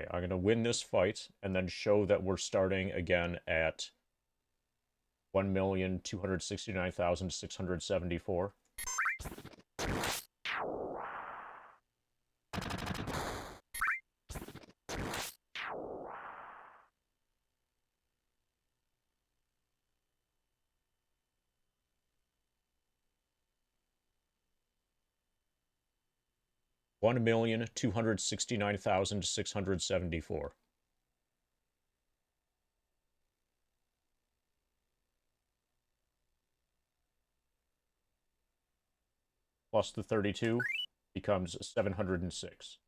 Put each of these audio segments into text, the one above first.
Okay, I'm gonna win this fight, and then show that we're starting again at 1,269,674. $1,269,674. Plus the 32 becomes 706.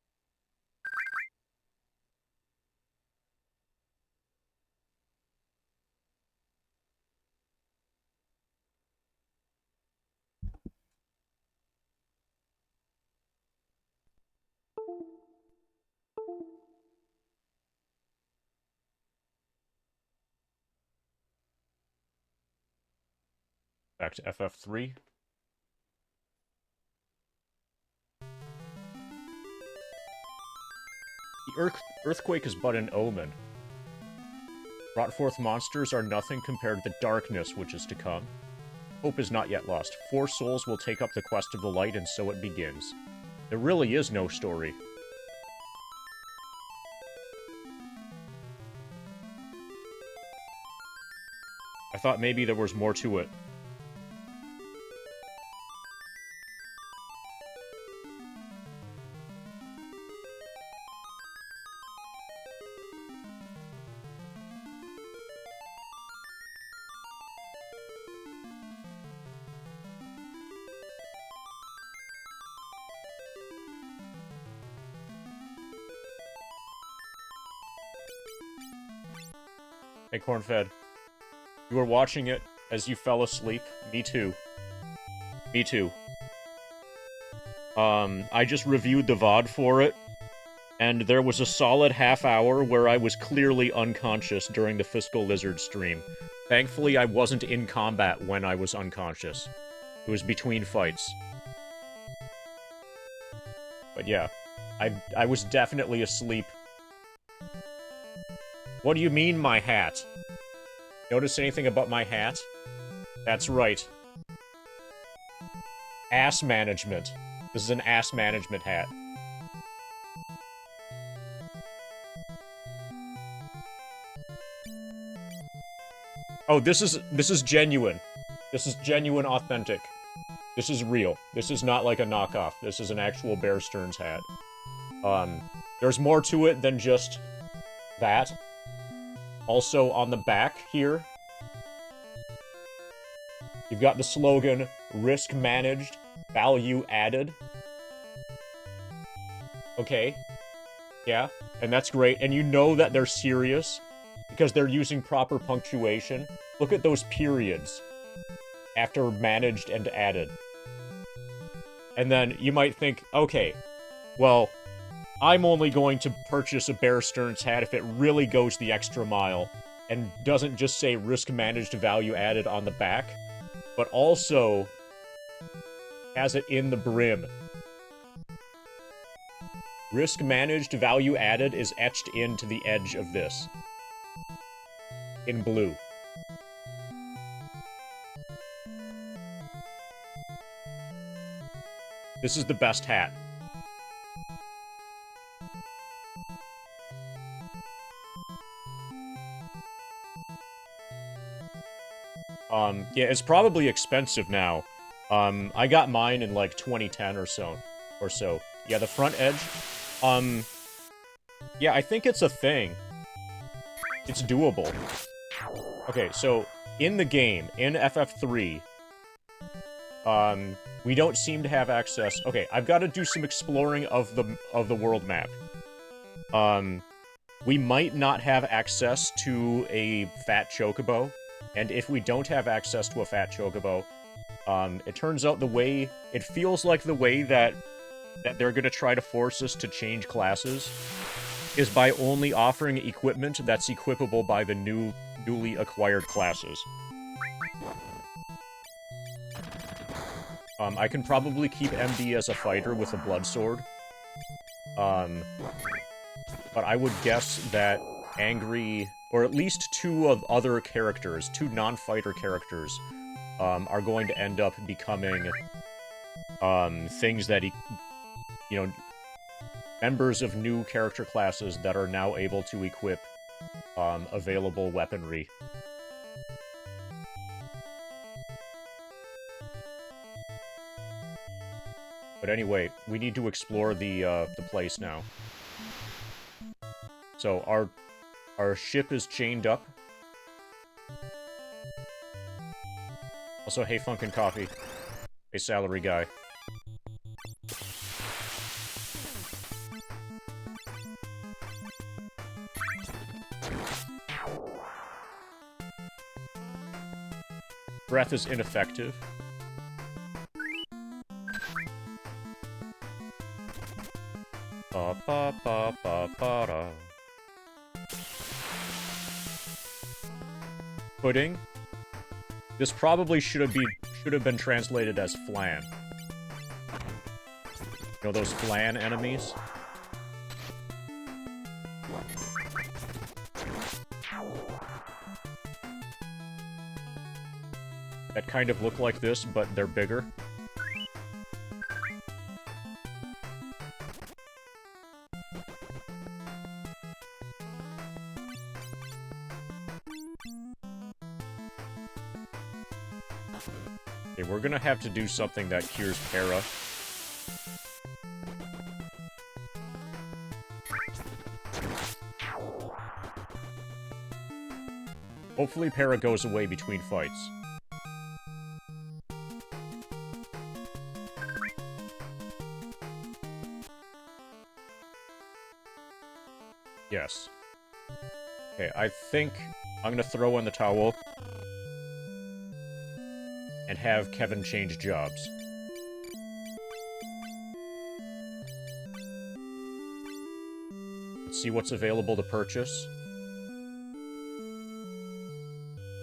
Back to FF3. The earthquake is but an omen. Brought forth monsters are nothing compared to the darkness which is to come. Hope is not yet lost. 4 souls will take up the quest of the light, and so it begins. There really is no story. I thought maybe there was more to it. Hey, Cornfed. You were watching it as you fell asleep. Me too. Me too. I just reviewed the VOD for it, and there was a solid half hour where I was clearly unconscious during the Fiscal Lizard stream. Thankfully, I wasn't in combat when I was unconscious. It was between fights. But yeah, I was definitely asleep. What do you mean, my hat? Notice anything about my hat? That's right. Ass management. This is an ass management hat. Oh, this is genuine. This is genuine, authentic. This is real. This is not like a knockoff. This is an actual Bear Stearns hat. There's more to it than just that. Also, on the back here, you've got the slogan, risk managed, value added. Okay. Yeah, and that's great. And you know that they're serious because they're using proper punctuation. Look at those periods after managed and added. And then you might think, okay, well, I'm only going to purchase a Bear Stearns hat if it really goes the extra mile and doesn't just say risk managed value added on the back, but also has it in the brim. Risk managed value added is etched into the edge of this. In blue. This is the best hat. Yeah, it's probably expensive now. I got mine in, like, 2010 or so. Yeah, the front edge. Yeah, I think it's a thing. It's doable. Okay, so, in the game, in FF3, we don't seem to have access... Okay, I've got to do some exploring of the world map. We might not have access to a fat chocobo. And if we don't have access to a fat chocobo, it turns out it feels like the way that they're gonna try to force us to change classes is by only offering equipment that's equipable by the newly acquired classes. I can probably keep MD as a fighter with a blood sword. but I would guess that Angry, or at least two of other characters, two non-fighter characters, are going to end up becoming, things that members of new character classes that are now able to equip, available weaponry. But anyway, we need to explore the place now. So, our ship is chained up. Also, hey Funkin' Coffee. Hey salary guy. Breath is ineffective. Ba ba ba ba ba da. Pudding. This probably should have been translated as flan. You know those flan enemies? That kind of look like this, but they're bigger. Okay, we're gonna have to do something that cures Para. Hopefully Para goes away between fights. Yes. Okay, I think I'm gonna throw in the towel and have Kevin change jobs. Let's see what's available to purchase.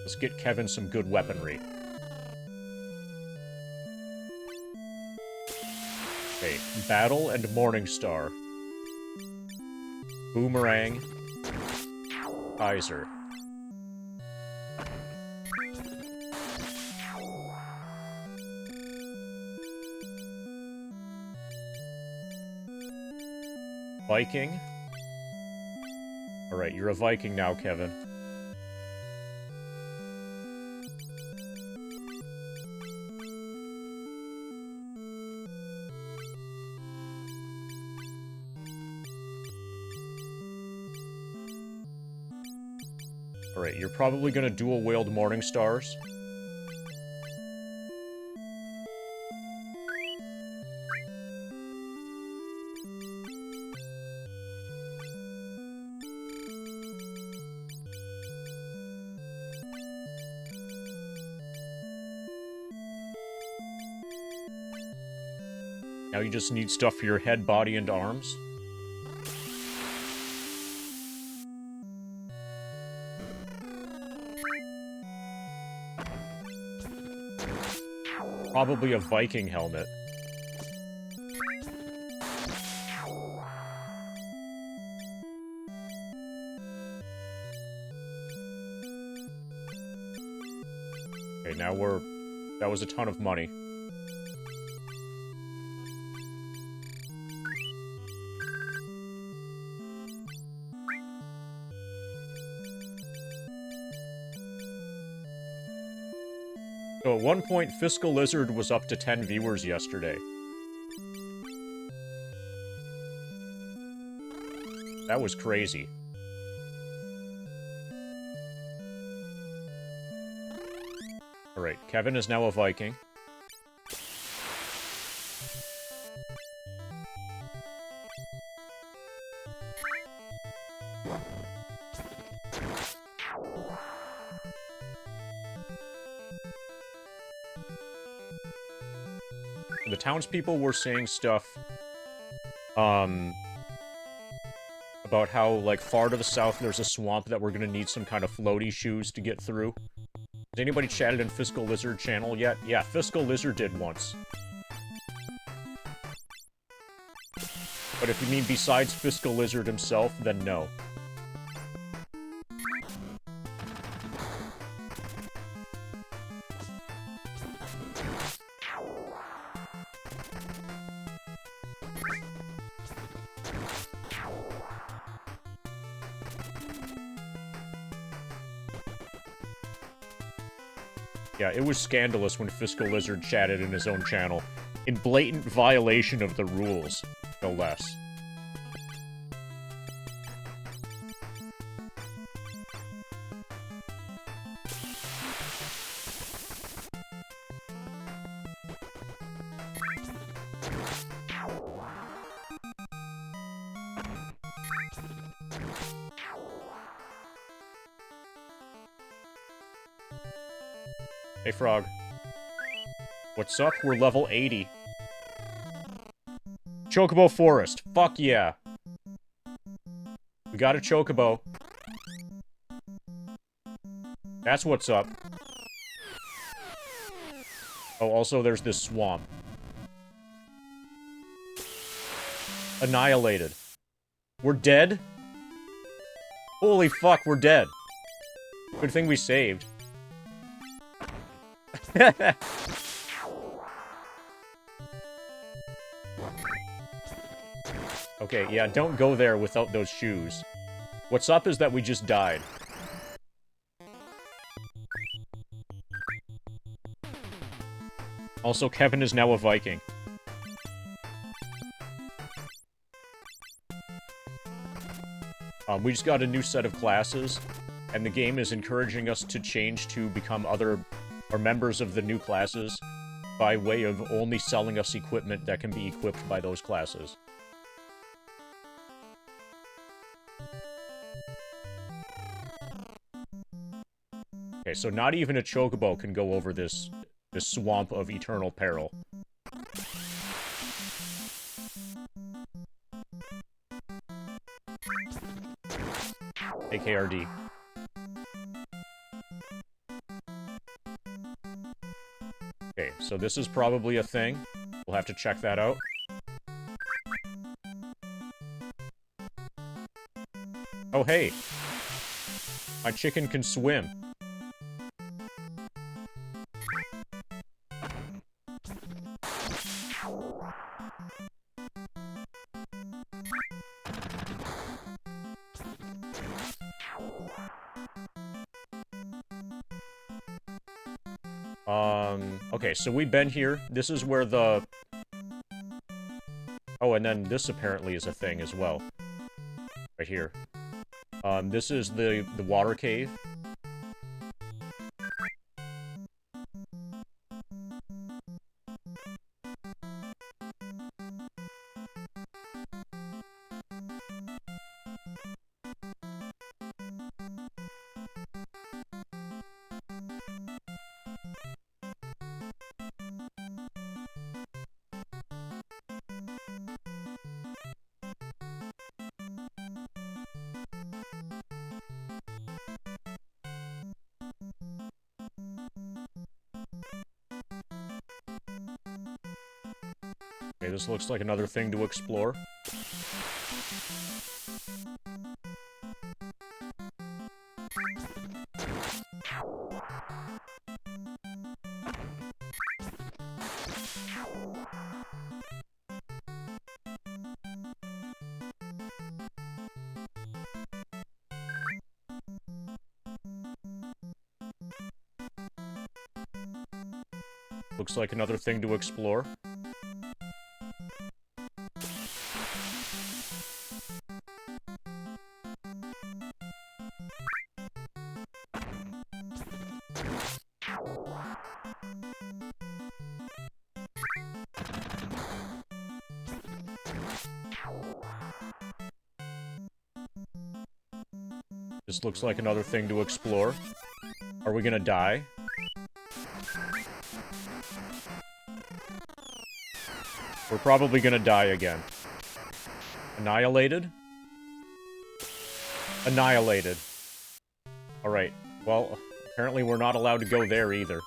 Let's get Kevin some good weaponry. Okay, Battle and Morningstar. Boomerang. Kaiser. Viking. Alright, you're a Viking now, Kevin. Alright, you're probably gonna dual-wield Morningstars. Now you just need stuff for your head, body, and arms. Probably a Viking helmet. Okay, now that was a ton of money. So at one point, Fiscal Lizard was up to 10 viewers yesterday. That was crazy. Alright, Kevin is now a Viking. The townspeople were saying stuff, about how, like, far to the south there's a swamp that we're gonna need some kind of floaty shoes to get through. Has anybody chatted in Fiscal Lizard channel yet? Yeah, Fiscal Lizard did once. But if you mean besides Fiscal Lizard himself, then no. Yeah, it was scandalous when Fiscal Lizard chatted in his own channel, in blatant violation of the rules, no less. Hey, Frog. What's up? We're level 80. Chocobo Forest. Fuck yeah. We got a Chocobo. That's what's up. Oh, also there's this swamp. Annihilated. We're dead? Holy fuck, we're dead. Good thing we saved. Okay, yeah, don't go there without those shoes. What's up is that we just died. Also, Kevin is now a Viking. We just got a new set of classes, and the game is encouraging us to change to become members of the new classes by way of only selling us equipment that can be equipped by those classes. Okay, so not even a Chocobo can go over this swamp of eternal peril. AKRD. Okay, so this is probably a thing. We'll have to check that out. Oh, hey! My chicken can swim. Okay, so we've been here. This is where the... Oh, and then this apparently is a thing as well. Right here. This is the water cave. Okay, this looks like another thing to explore. Looks like another thing to explore. This looks like another thing to explore. Are we gonna die? We're probably gonna die again. Annihilated? Annihilated. Alright, well, apparently we're not allowed to go there either.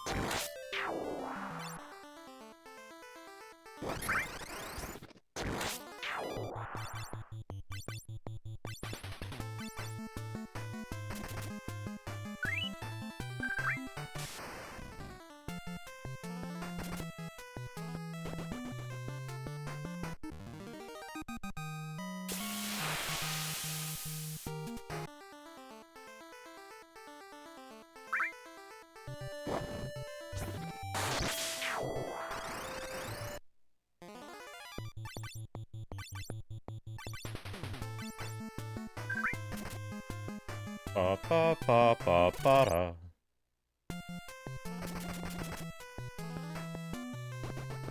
Ba ba ba ba ba da.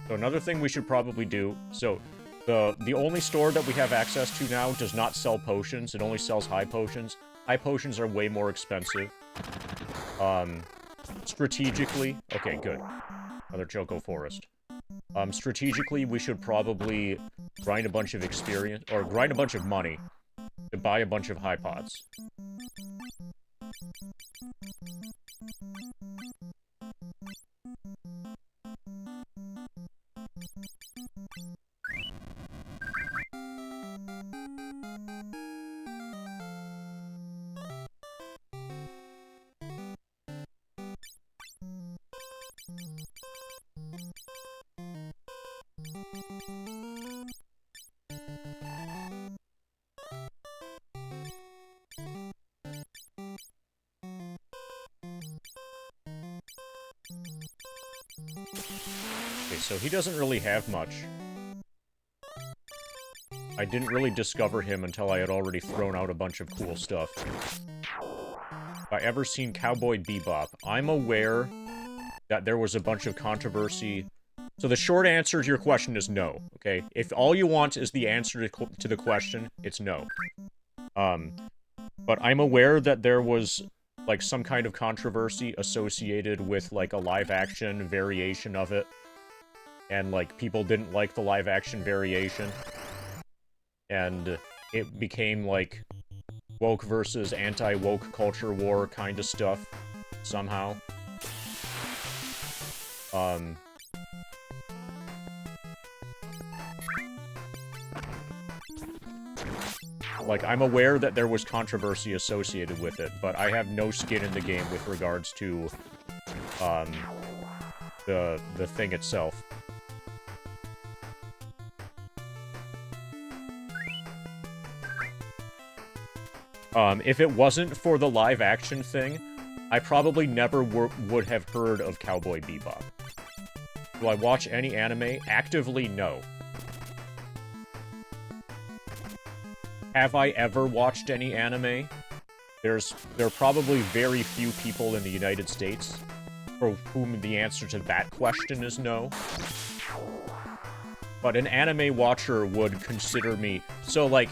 So another thing we should probably do, so the only store that we have access to now does not sell potions, it only sells high potions. High potions are way more expensive. Strategically, okay, good. Another Choco Forest. Strategically, we should probably grind a bunch of experience, or grind a bunch of money to buy a bunch of high pots. Okay, so he doesn't really have much. I didn't really discover him until I had already thrown out a bunch of cool stuff. Have I ever seen Cowboy Bebop? I'm aware that there was a bunch of controversy. So the short answer to your question is no, okay? If all you want is the answer to the question, it's no. But I'm aware that there was, like, some kind of controversy associated with, like, a live-action variation of it. And, like, people didn't like the live-action variation. And it became, like, woke versus anti-woke culture war kind of stuff, somehow. Like, I'm aware that there was controversy associated with it, but I have no skin in the game with regards to, the thing itself. If it wasn't for the live-action thing, I probably never would have heard of Cowboy Bebop. Do I watch any anime? Actively, no. Have I ever watched any anime? There are probably very few people in the United States for whom the answer to that question is no. But an anime watcher would consider me... So, like...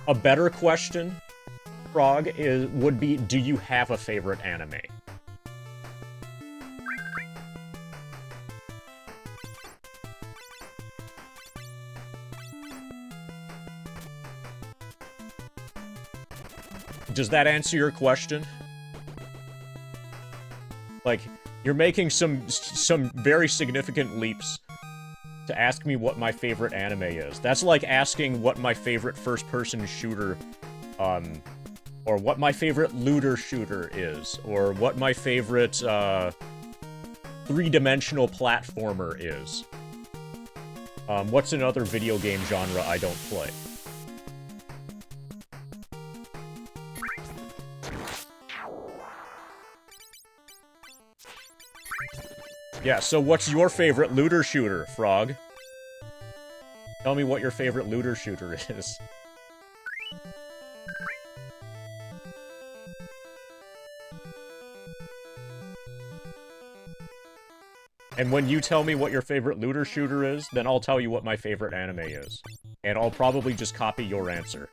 A better question, Frog, would be, do you have a favorite anime? Does that answer your question? Like, you're making some very significant leaps to ask me what my favorite anime is. That's like asking what my favorite first-person shooter, or what my favorite looter shooter is, or what my favorite, three-dimensional platformer is. What's another video game genre I don't play? Yeah, so what's your favorite looter shooter, Frog? Tell me what your favorite looter shooter is. And when you tell me what your favorite looter shooter is, then I'll tell you what my favorite anime is. And I'll probably just copy your answer.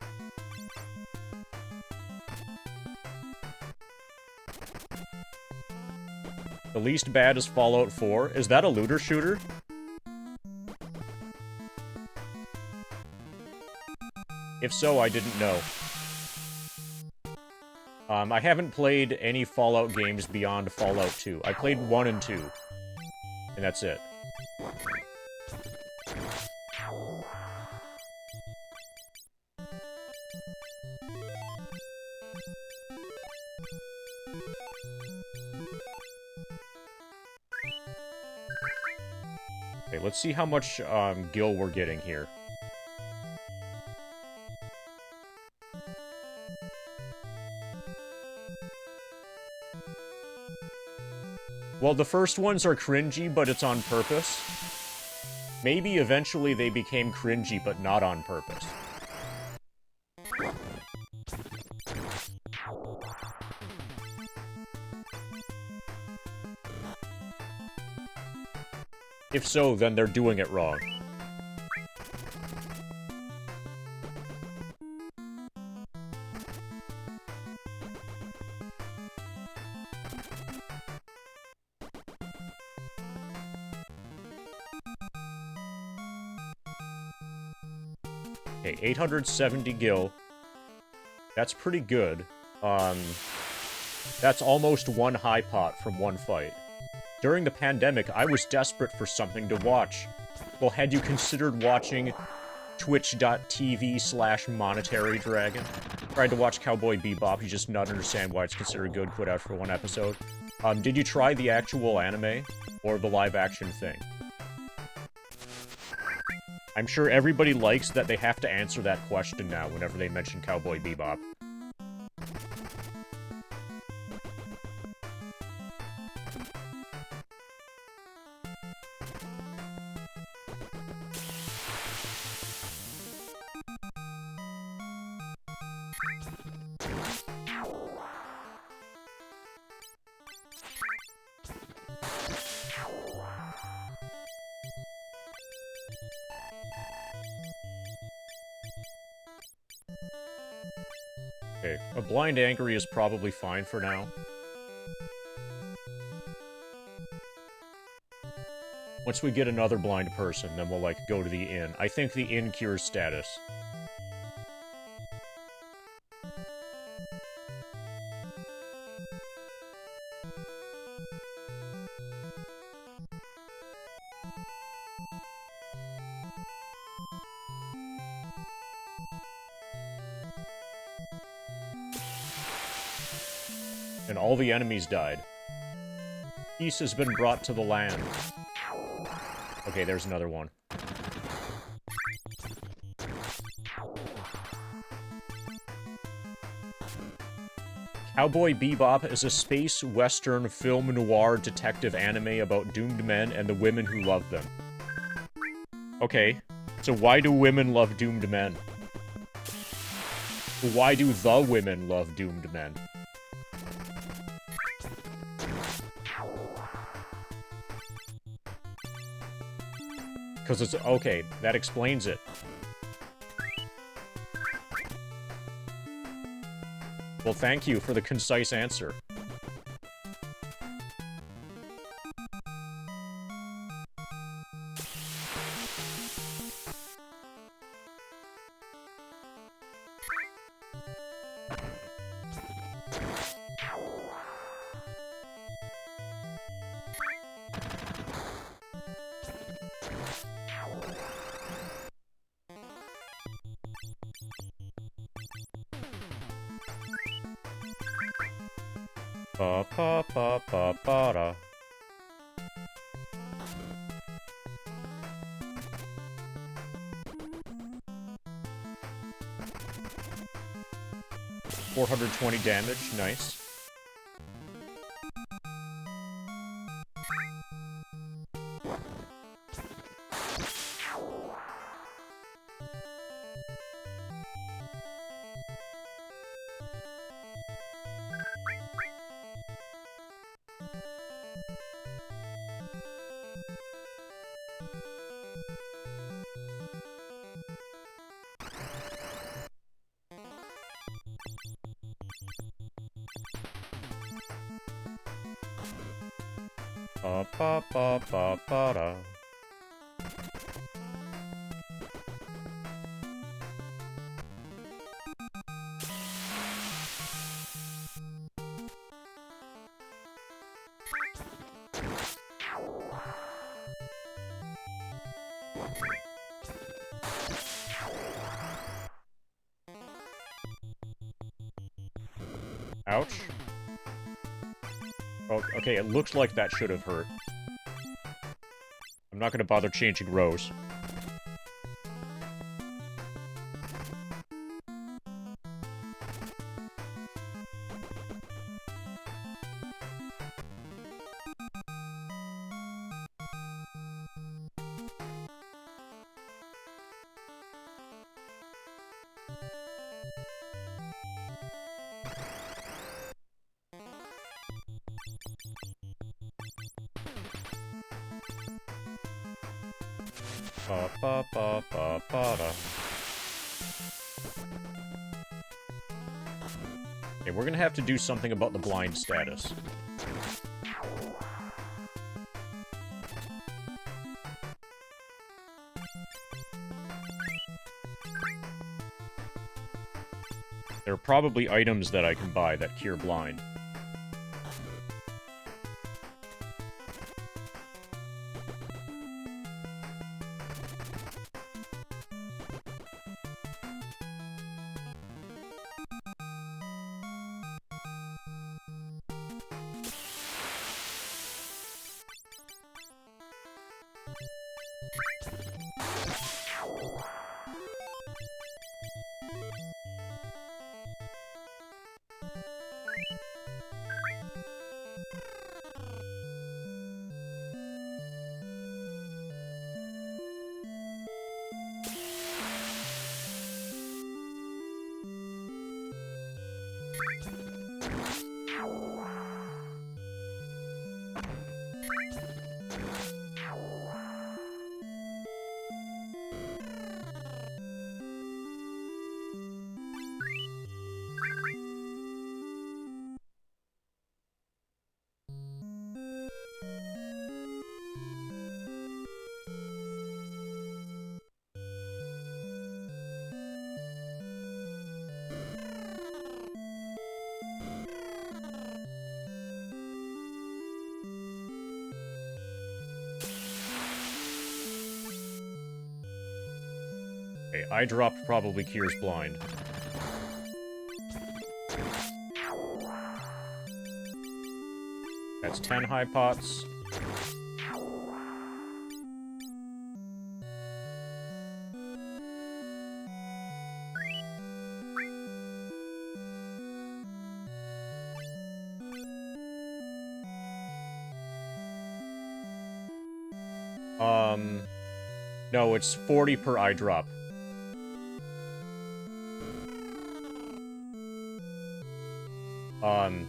The least bad is Fallout 4. Is that a looter shooter? If so, I didn't know. I haven't played any Fallout games beyond Fallout 2. I played 1 and 2. And that's it. Okay, let's see how much, gil we're getting here. Well, the first ones are cringy, but it's on purpose. Maybe eventually they became cringy, but not on purpose. If so, then they're doing it wrong. Okay, 870 gil. That's pretty good. That's almost one high pot from one fight. During the pandemic, I was desperate for something to watch. Well, had you considered watching twitch.tv/monetary dragon? Tried to watch Cowboy Bebop, you just not understand why it's considered good, quit out for one episode. Did you try the actual anime? Or the live-action thing? I'm sure everybody likes that they have to answer that question now whenever they mention Cowboy Bebop. Okay, a blind angry is probably fine for now. Once we get another blind person, then we'll, like, go to the inn. I think the inn cures status. And all the enemies died. Peace has been brought to the land. Okay, there's another one. Cowboy Bebop is a space western film noir detective anime about doomed men and the women who love them. Okay, so why do women love doomed men? Why do the women love doomed men? Because it's... okay, that explains it. Well, thank you for the concise answer. Ba ba ba ba ba da. $420 damage, nice. Ba ba ba ba ba da. Ouch. Oh, okay, it looks like that should have hurt. I'm not gonna bother changing rows. Ba ba ba ba ba da. Okay, we're gonna have to do something about the blind status. There are probably items that I can buy that cure blind. Okay, eye drop probably cures blind. That's 10 high pots. No, it's 40 per eye drop. Um,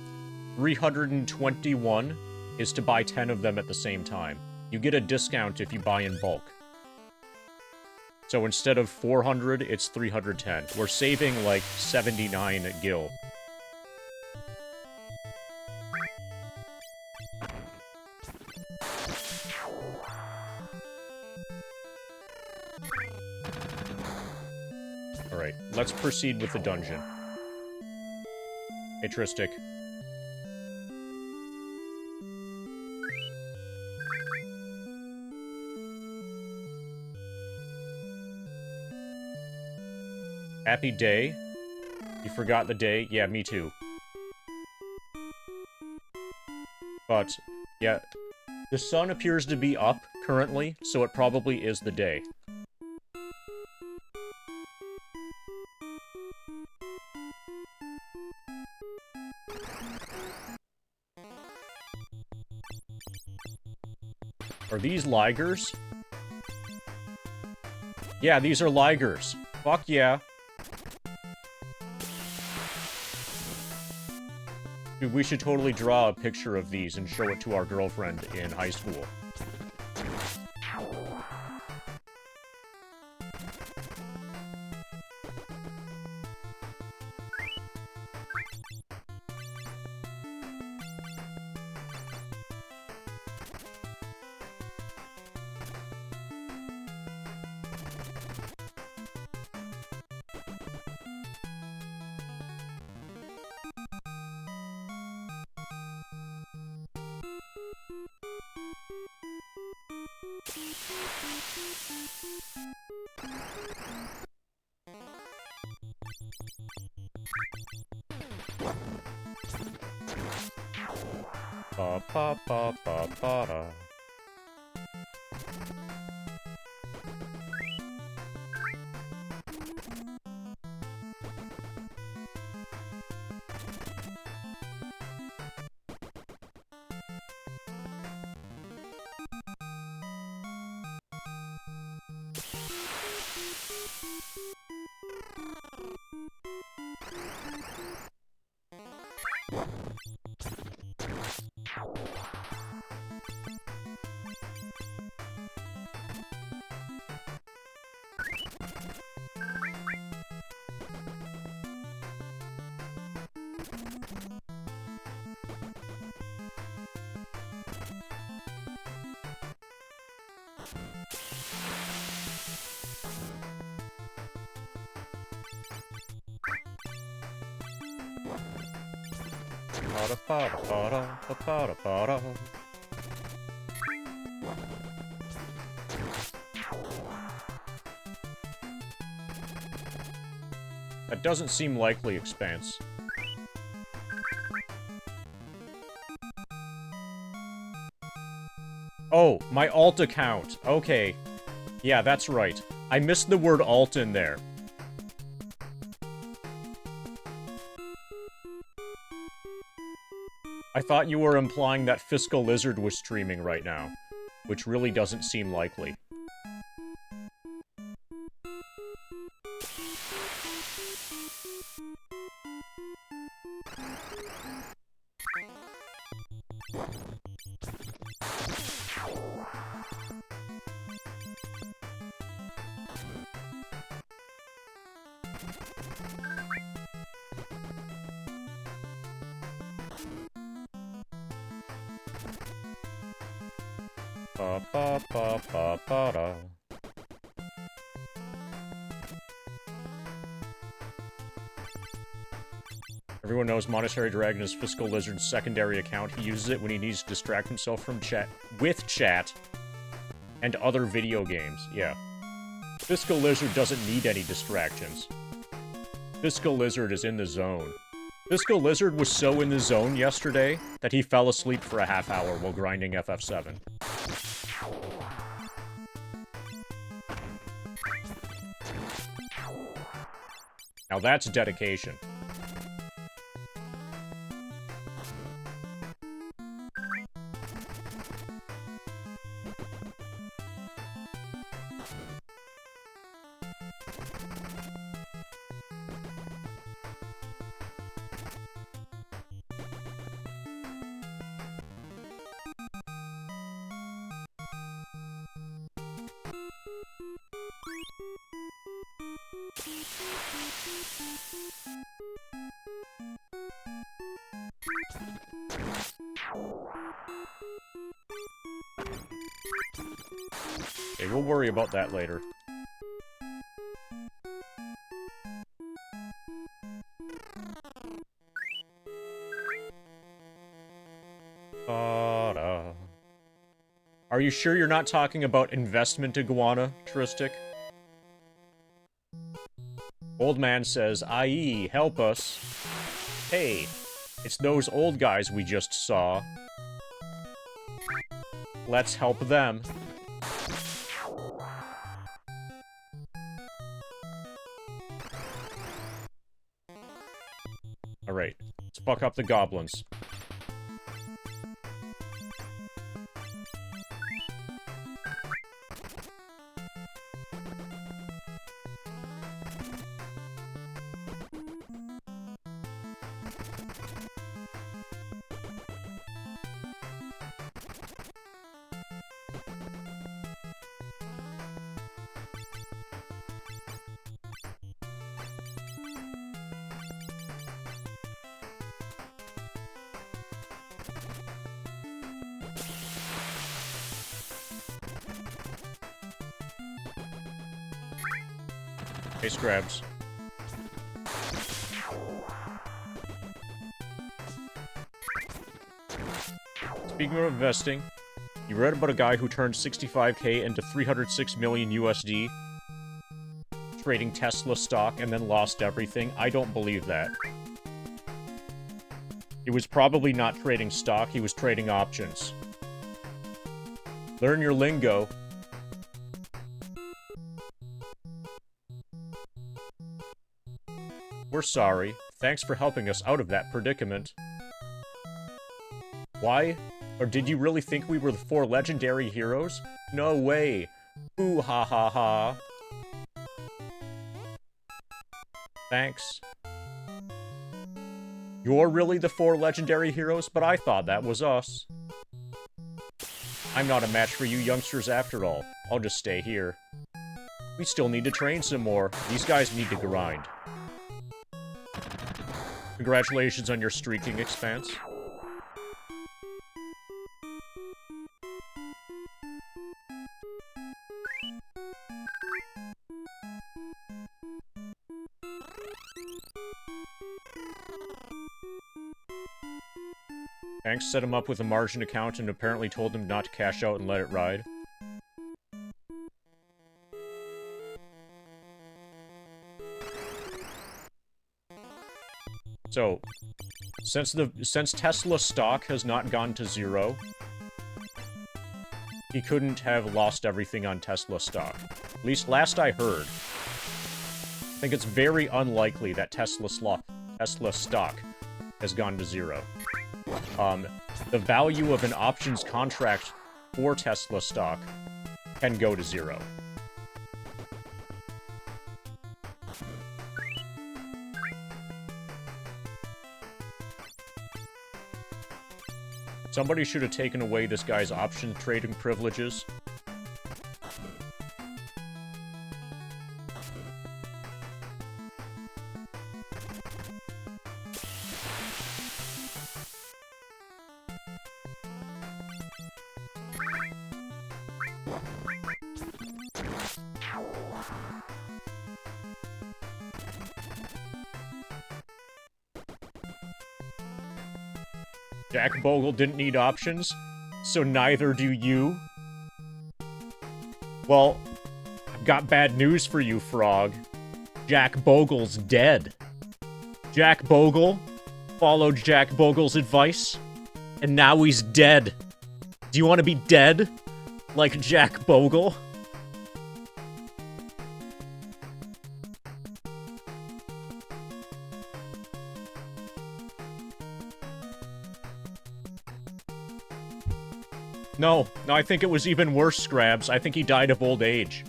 321 is to buy 10 of them at the same time. You get a discount if you buy in bulk. So instead of 400, it's 310. We're saving, like, 79 gil. Alright, let's proceed with the dungeon. Hey, Tristic. Happy day? You forgot the day? Yeah, me too. But, yeah, the sun appears to be up currently, so it probably is the day. Are these Ligers? Yeah, these are Ligers. Fuck yeah. Dude, we should totally draw a picture of these and show it to our girlfriend in high school. Ba ba ba ba ba da. That doesn't seem likely, Expanse. Oh, my alt account. Okay. Yeah, that's right. I missed the word alt in there. I thought you were implying that Fiscal Lizard was streaming right now, which really doesn't seem likely. Ba-ba-ba-ba-ba-da. Everyone knows Monetary Dragon is Fiscal Lizard's secondary account. He uses it when he needs to distract himself from chat, with chat, and other video games. Yeah. Fiscal Lizard doesn't need any distractions. Fiscal Lizard is in the zone. Fiscal Lizard was so in the zone yesterday that he fell asleep for a half hour while grinding FF7. Now that's dedication. Okay, we'll worry about that later. Are you sure you're not talking about investment iguana, Tristic? Old man says, "IE, help us." Hey, it's those old guys we just saw. Let's help them. Alright, let's buck up the goblins. Hey, Scrabs. Speaking of investing, you read about a guy who turned 65K into 306 million USD trading Tesla stock and then lost everything? I don't believe that. He was probably not trading stock, he was trading options. Learn your lingo. We're sorry. Thanks for helping us out of that predicament. Why? Or did you really think we were the 4 legendary heroes? No way. Ooh ha ha ha. Thanks. You're really the 4 legendary heroes, but I thought that was us. I'm not a match for you youngsters after all. I'll just stay here. We still need to train some more. These guys need to grind. Congratulations on your streaking, Expanse. Banks set him up with a margin account and apparently told him not to cash out and let it ride. So, since Tesla stock has not gone to 0, he couldn't have lost everything on Tesla stock. At least last I heard. I think it's very unlikely that Tesla stock has gone to 0. The value of an options contract for Tesla stock can go to 0. Somebody should have taken away this guy's option trading privileges. Jack Bogle didn't need options, so neither do you. Well, I've got bad news for you, Frog. Jack Bogle's dead. Jack Bogle followed Jack Bogle's advice, and now he's dead. Do you want to be dead? Like Jack Bogle? No, I think it was even worse, Scrabs. I think he died of old age.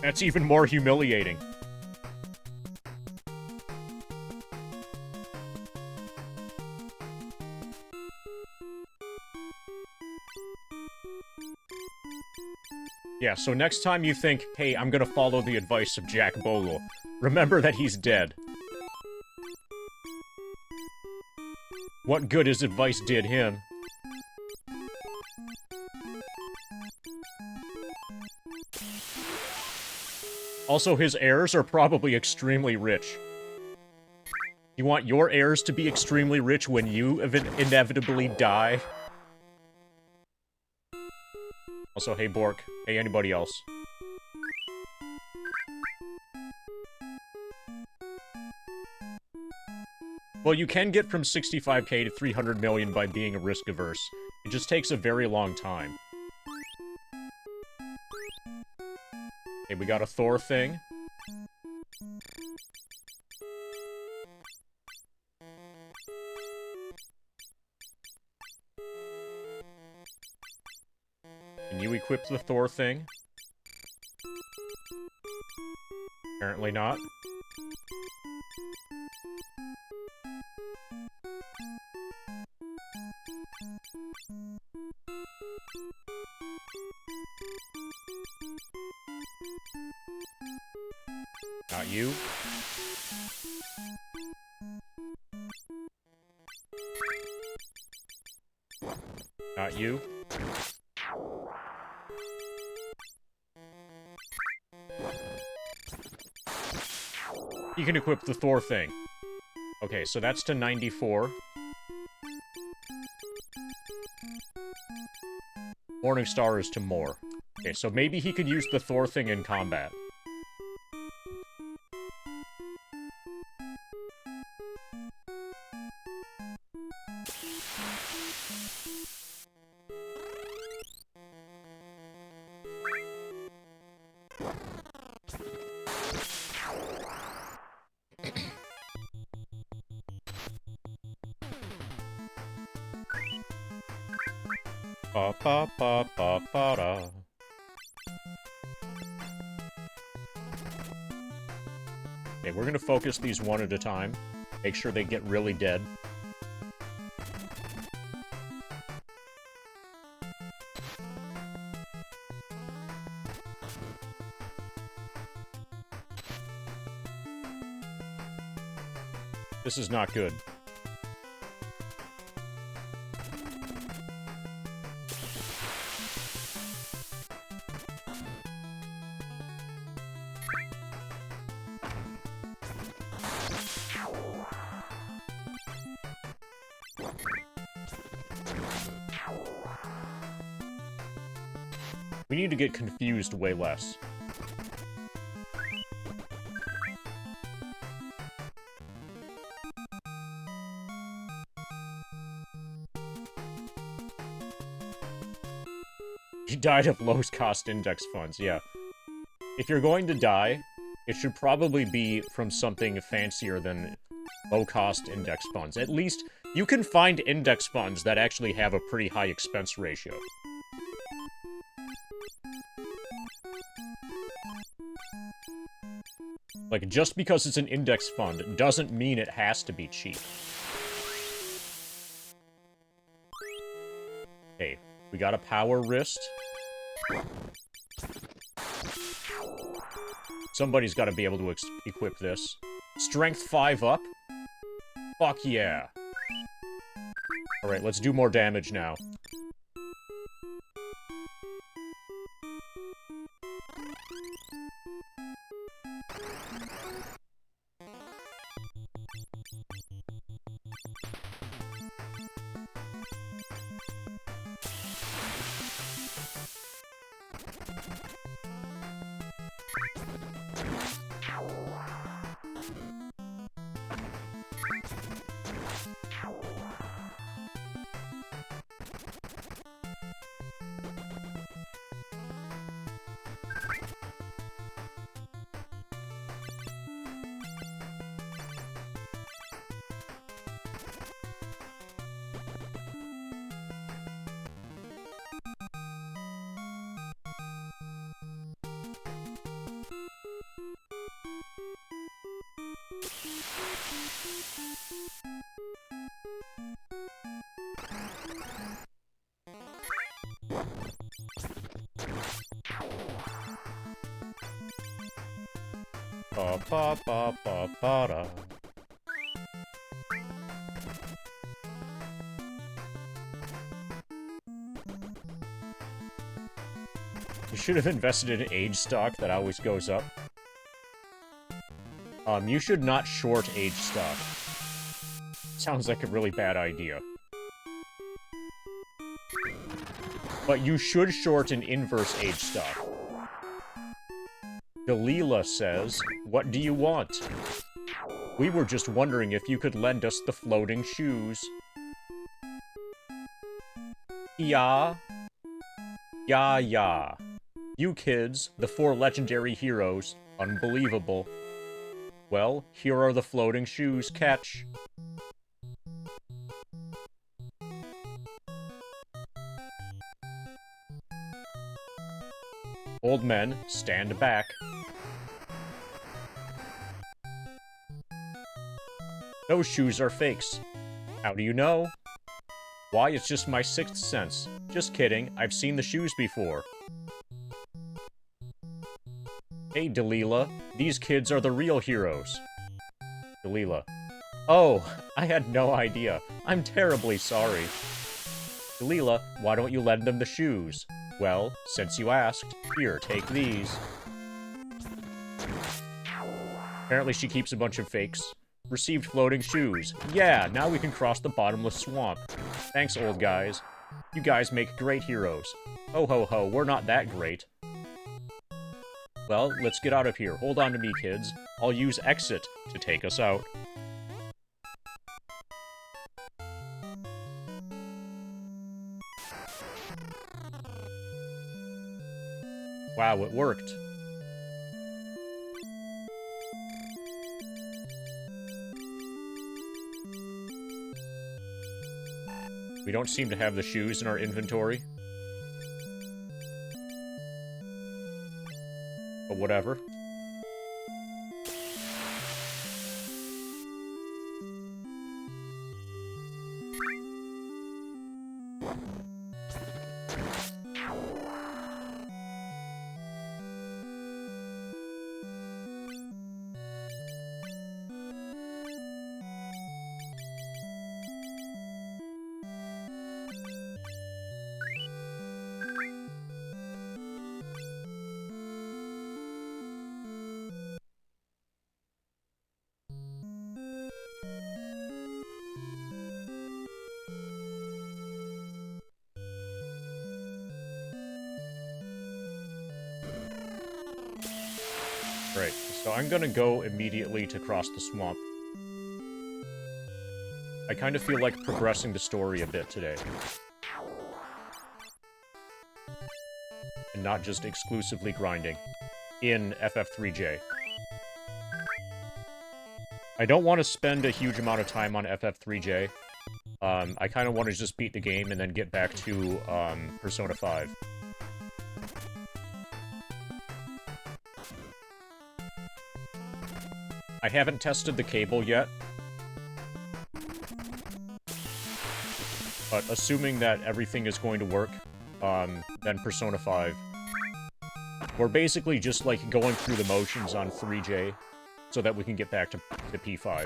That's even more humiliating. Yeah, so next time you think, hey, I'm gonna follow the advice of Jack Bogle, remember that he's dead. What good his advice did him. Also, his heirs are probably extremely rich. You want your heirs to be extremely rich when you inevitably die? Also, hey Bork. Hey anybody else. Well, you can get from 65k to 300 million by being risk-averse. It just takes a very long time. Okay, we got a Thor thing. Can you equip the Thor thing? Apparently not. Not you. Not you. You can equip the Thor thing. Okay, so that's to 94. Morningstar is to more. Okay, so maybe he could use the Thor thing in combat. Ba ba ba ba ba da. Okay, we're gonna focus these one at a time. Make sure they get really dead. This is not good. We need to get confused way less. You died of low-cost index funds, yeah. If you're going to die, it should probably be from something fancier than low-cost index funds. At least, you can find index funds that actually have a pretty high expense ratio. Like, just because it's an index fund doesn't mean it has to be cheap. Okay, we got a power wrist. Somebody's got to be able to equip this. Strength 5 up? Fuck yeah. Alright, let's do more damage now. Ba ba ba ba ba da. You should have invested in age stock that always goes up. You should not short age stock. Sounds like a really bad idea. But you should short an inverse age stock. Delilah says, "What do you want? We were just wondering if you could lend us the floating shoes." Yeah. Yeah, yeah. You kids, the 4 legendary heroes. Unbelievable. Well, here are the floating shoes. Catch. Old men, stand back. Those shoes are fakes. How do you know? Why, it's just my 6th sense. Just kidding, I've seen the shoes before. Hey, Delilah, these kids are the real heroes. Delilah. Oh, I had no idea. I'm terribly sorry. Delilah, why don't you lend them the shoes? Well, since you asked, here, take these. Apparently she keeps a bunch of fakes. Received floating shoes. Yeah, now we can cross the bottomless swamp. Thanks, old guys. You guys make great heroes. Ho ho ho, we're not that great. Well, let's get out of here. Hold on to me, kids. I'll use exit to take us out. Wow, it worked. We don't seem to have the shoes in our inventory. But whatever. Right, so I'm gonna go immediately to cross the swamp. I kind of feel like progressing the story a bit today. And not just exclusively grinding in FF3J. I don't want to spend a huge amount of time on FF3J. I kind of want to just beat the game and then get back to Persona 5. I haven't tested the cable yet. But assuming that everything is going to work, then Persona 5. We're basically just, like, going through the motions on 3J so that we can get back to P5.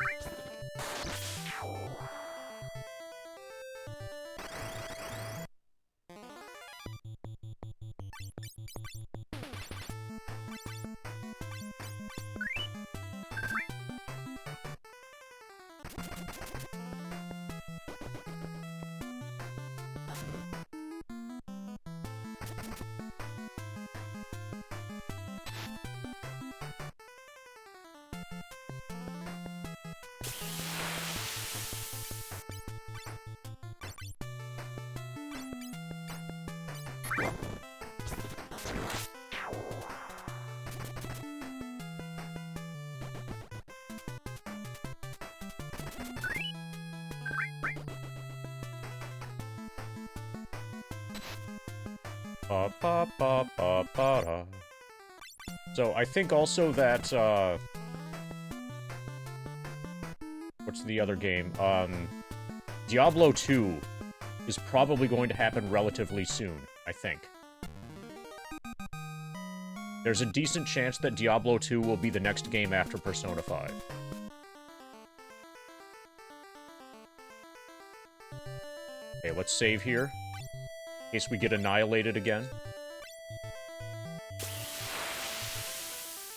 So, I think also that, what's the other game? Diablo 2 is probably going to happen relatively soon, I think. There's a decent chance that Diablo 2 will be the next game after Persona 5. Okay, let's save here. In case we get annihilated again.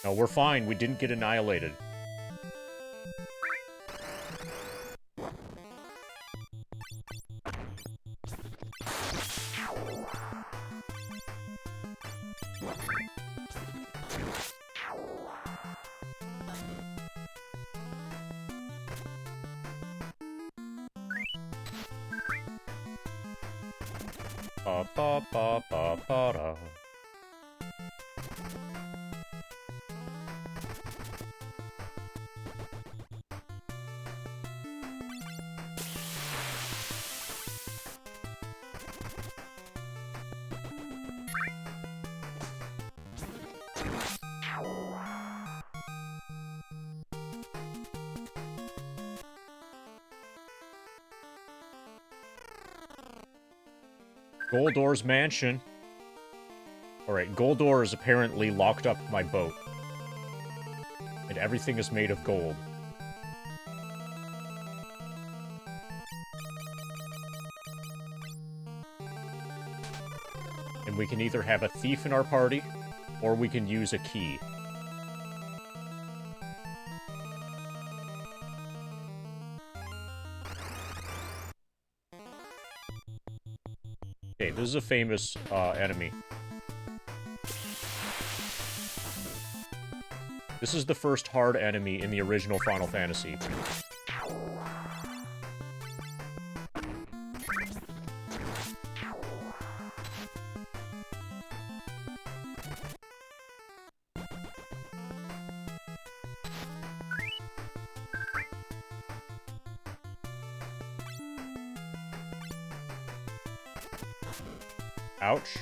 No, we're fine. We didn't get annihilated. Ba-ba-ba-ba-ba-da. Goldor's mansion. Alright, Goldor is apparently locked up my boat. And everything is made of gold. And we can either have a thief in our party, or we can use a key. Okay, this is a famous enemy. This is the first hard enemy in the original Final Fantasy. Ouch.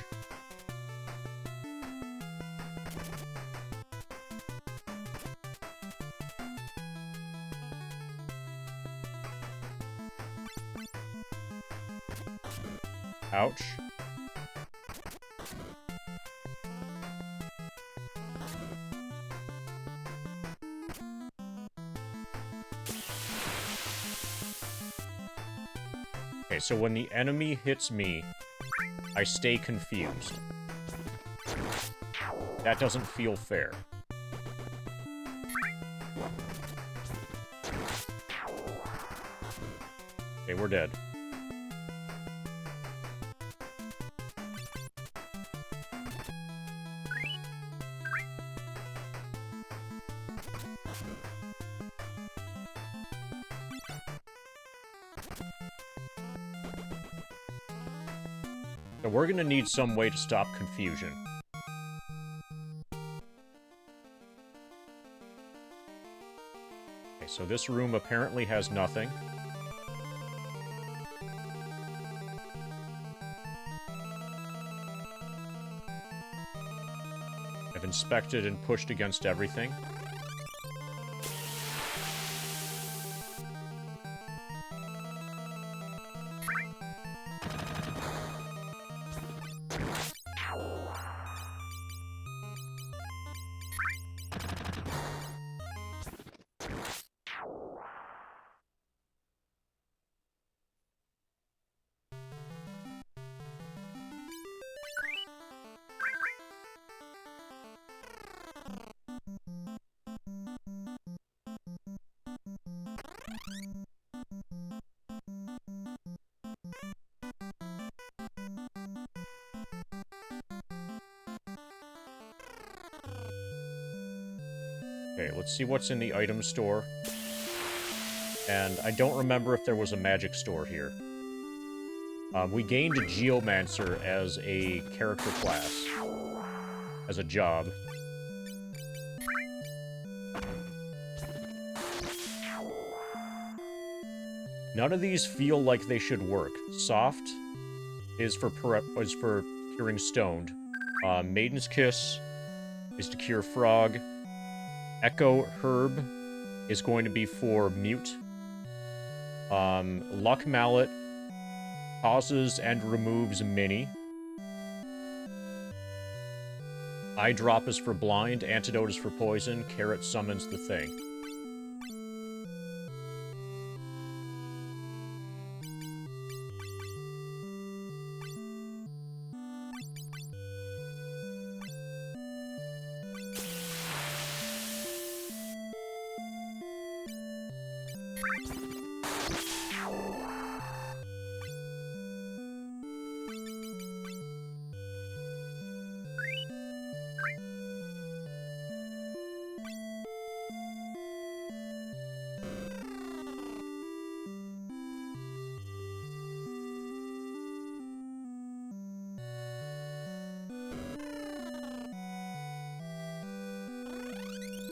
Ouch. Okay, so when the enemy hits me, I stay confused. That doesn't feel fair. Okay, we're dead. So we're gonna need some way to stop confusion. Okay, so this room apparently has nothing. I've inspected and pushed against everything. Okay, let's see what's in the item store. And I don't remember if there was a magic store here. We gained a Geomancer as a character class. As a job. None of these feel like they should work. Soft is for curing stoned. Maiden's Kiss is to cure frog. Echo Herb is going to be for mute. Luck Mallet causes and removes mini. Eye Drop is for blind. Antidote is for poison. Carrot summons the thing.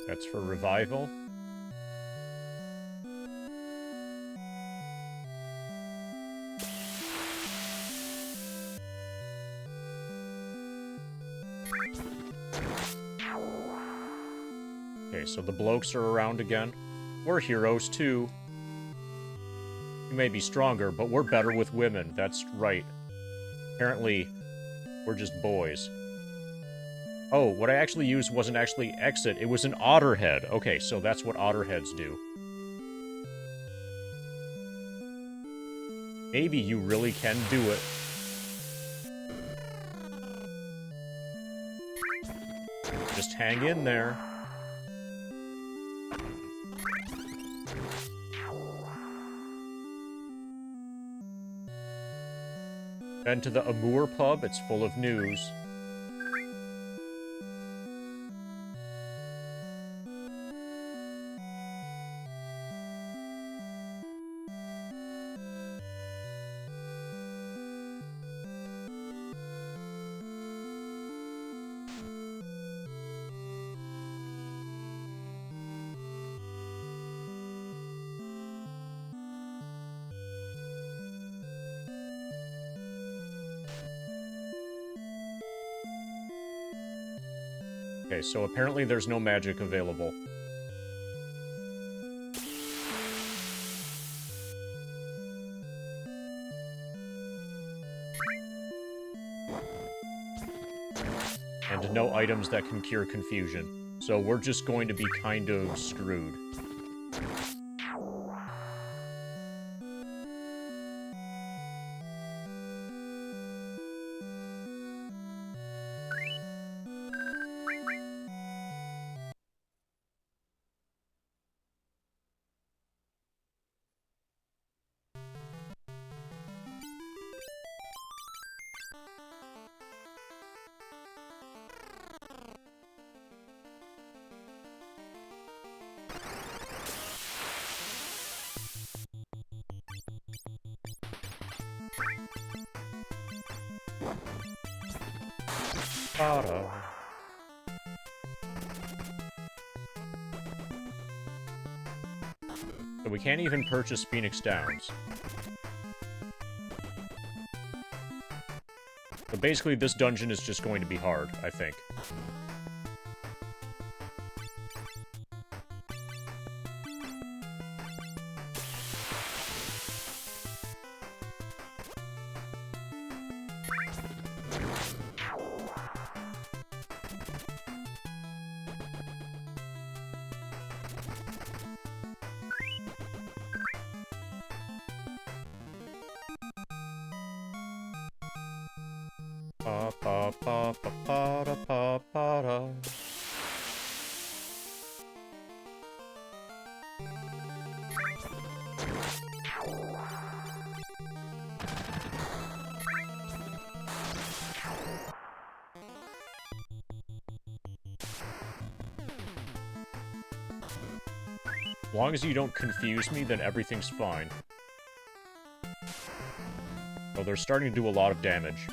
That's for revival. Okay, so the blokes are around again. We're heroes, too. We may be stronger, but we're better with women. That's right. Apparently, we're just boys. Oh, what I actually used wasn't actually exit. It was an otter head. Okay, so that's what otter heads do. Maybe you really can do it. Just hang in there. Been to the Amour pub. It's full of news. Okay, so apparently there's no magic available. And no items that can cure confusion. So we're just going to be kind of screwed. So we can't even purchase Phoenix Downs. So basically, this dungeon is just going to be hard, I think. As long as you don't confuse me, then everything's fine. Oh, they're starting to do a lot of damage.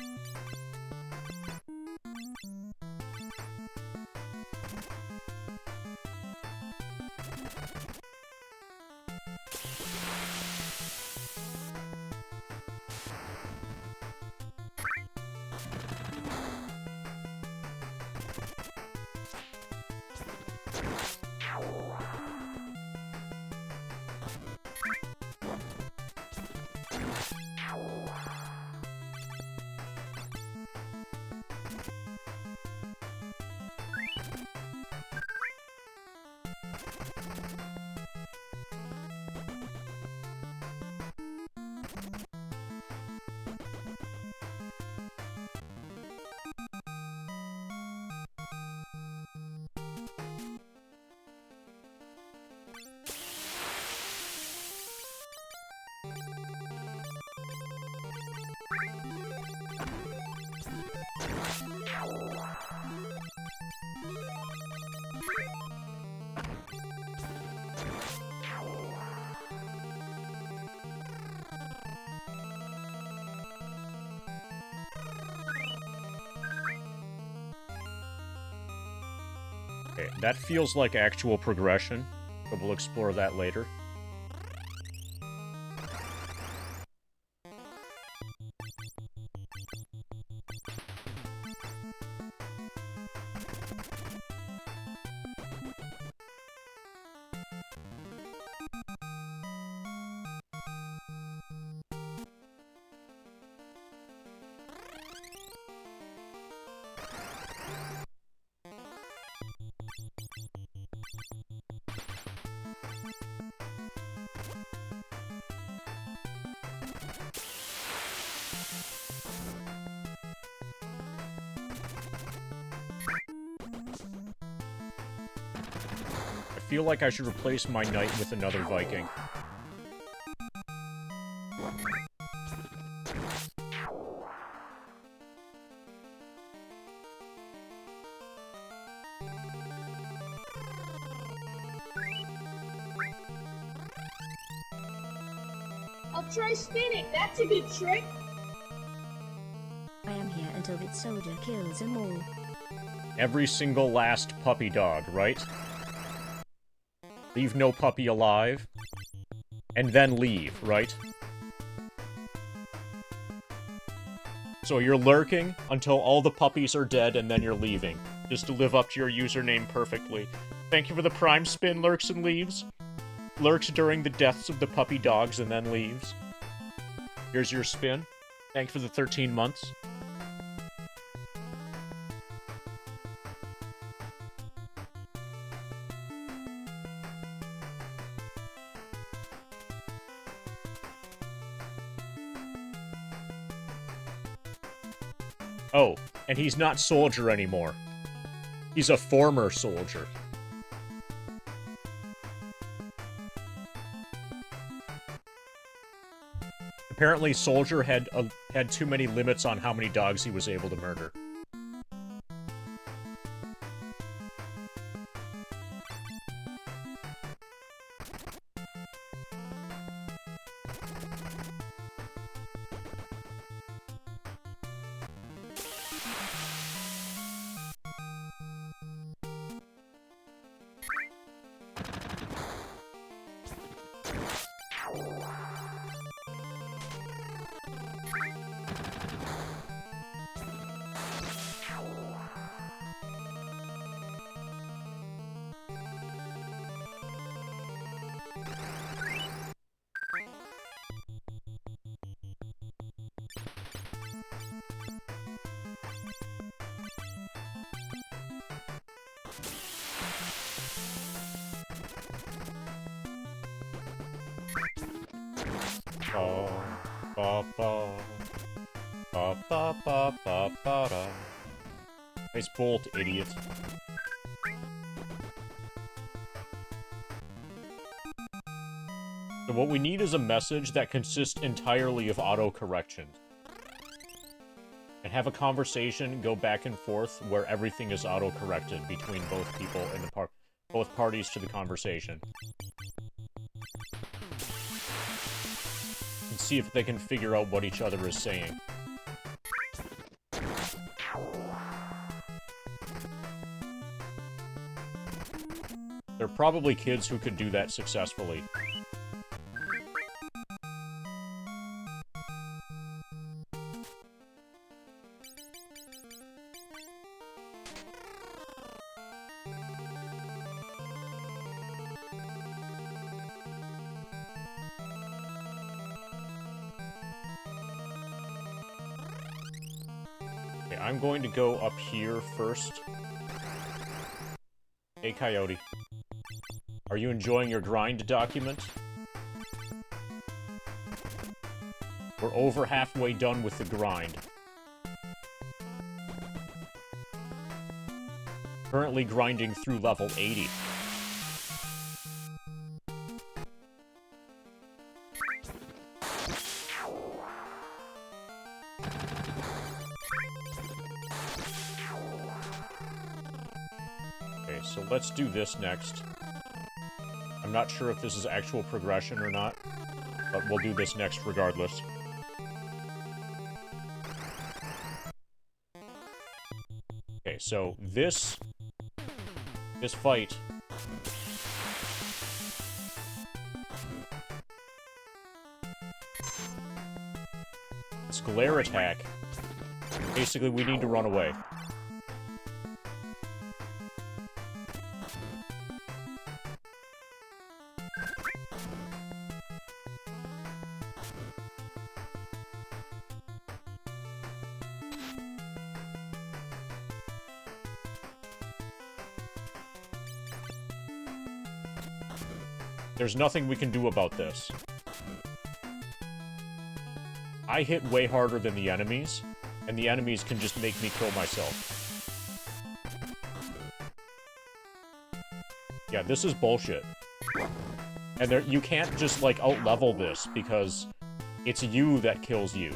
Okay, that feels like actual progression, but we'll explore that later. I feel like I should replace my knight with another Viking. I'll try spinning. That's a good trick. I am here until the soldier kills them all. Every single last puppy dog, right? Leave no puppy alive. And then leave, right? So you're lurking until all the puppies are dead, and then you're leaving. Just to live up to your username perfectly. Thank you for the prime spin, Lurks and Leaves. Lurks during the deaths of the puppy dogs and then leaves. Here's your spin. Thank you for the 13 months. Oh, and he's not soldier anymore. He's a former soldier. Apparently, Soldier had too many limits on how many dogs he was able to murder. Ba ba. Ba ba ba ba ba da. Nice bolt, idiot. So what we need is a message that consists entirely of auto-corrections. And have a conversation, go back and forth, where everything is auto-corrected between both people and both parties to the conversation. And see if they can figure out what each other is saying. There are probably kids who could do that successfully. Okay, I'm going to go up here first. Hey, Coyote. Are you enjoying your grind document? We're over halfway done with the grind. Currently grinding through level 80. Okay, so let's do this next. I'm not sure if this is actual progression or not, but we'll do this next regardless. Okay, so this fight this glare attack, basically we need to run away. There's nothing we can do about this. I hit way harder than the enemies, and the enemies can just make me kill myself. Yeah, this is bullshit. And you can't just, like, out-level this, because it's you that kills you.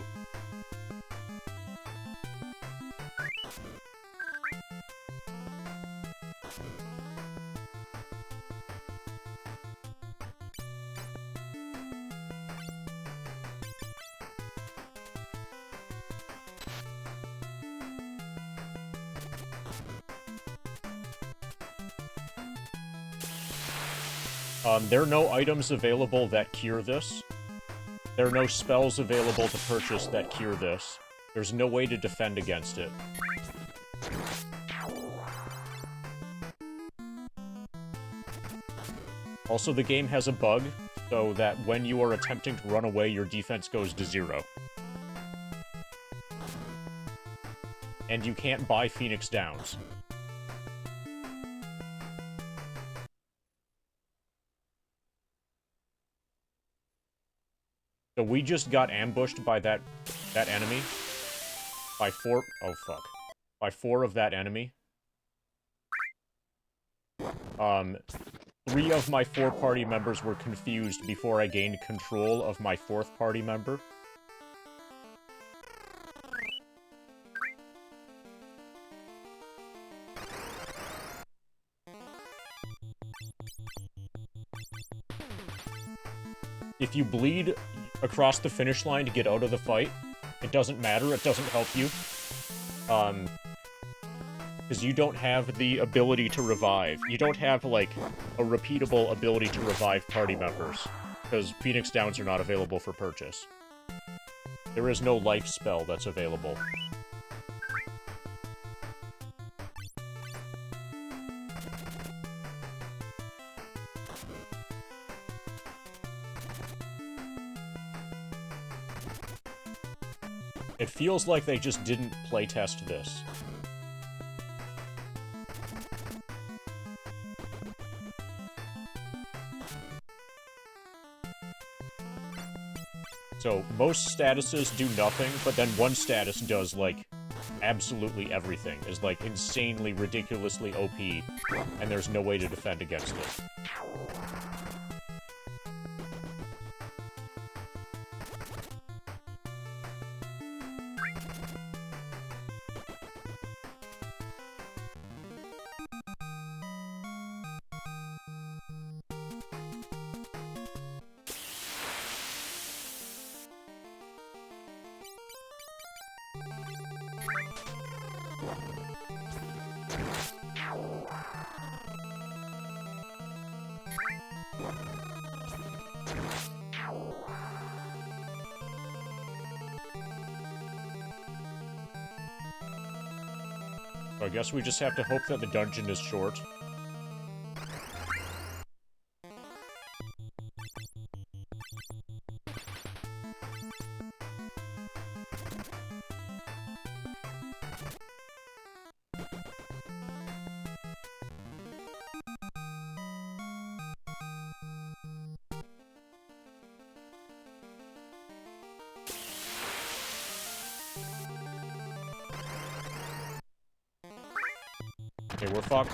There are no items available that cure this. There are no spells available to purchase that cure this. There's no way to defend against it. Also, the game has a bug, so that when you are attempting to run away, your defense goes to 0. And you can't buy Phoenix Downs. So we just got ambushed by that enemy. By 4... Oh, fuck. By 4 of that enemy. 3 of my 4 party members were confused before I gained control of my 4th party member. If you bleed across the finish line to get out of the fight, it doesn't matter, it doesn't help you. Because you don't have the ability to revive. You don't have, like, a repeatable ability to revive party members. Because Phoenix Downs are not available for purchase. There is no life spell that's available. It feels like they just didn't playtest this. So, most statuses do nothing, but then one status does, like, absolutely everything. Is, like, insanely, ridiculously OP, and there's no way to defend against it. So I guess we just have to hope that the dungeon is short. Okay, we're fucked.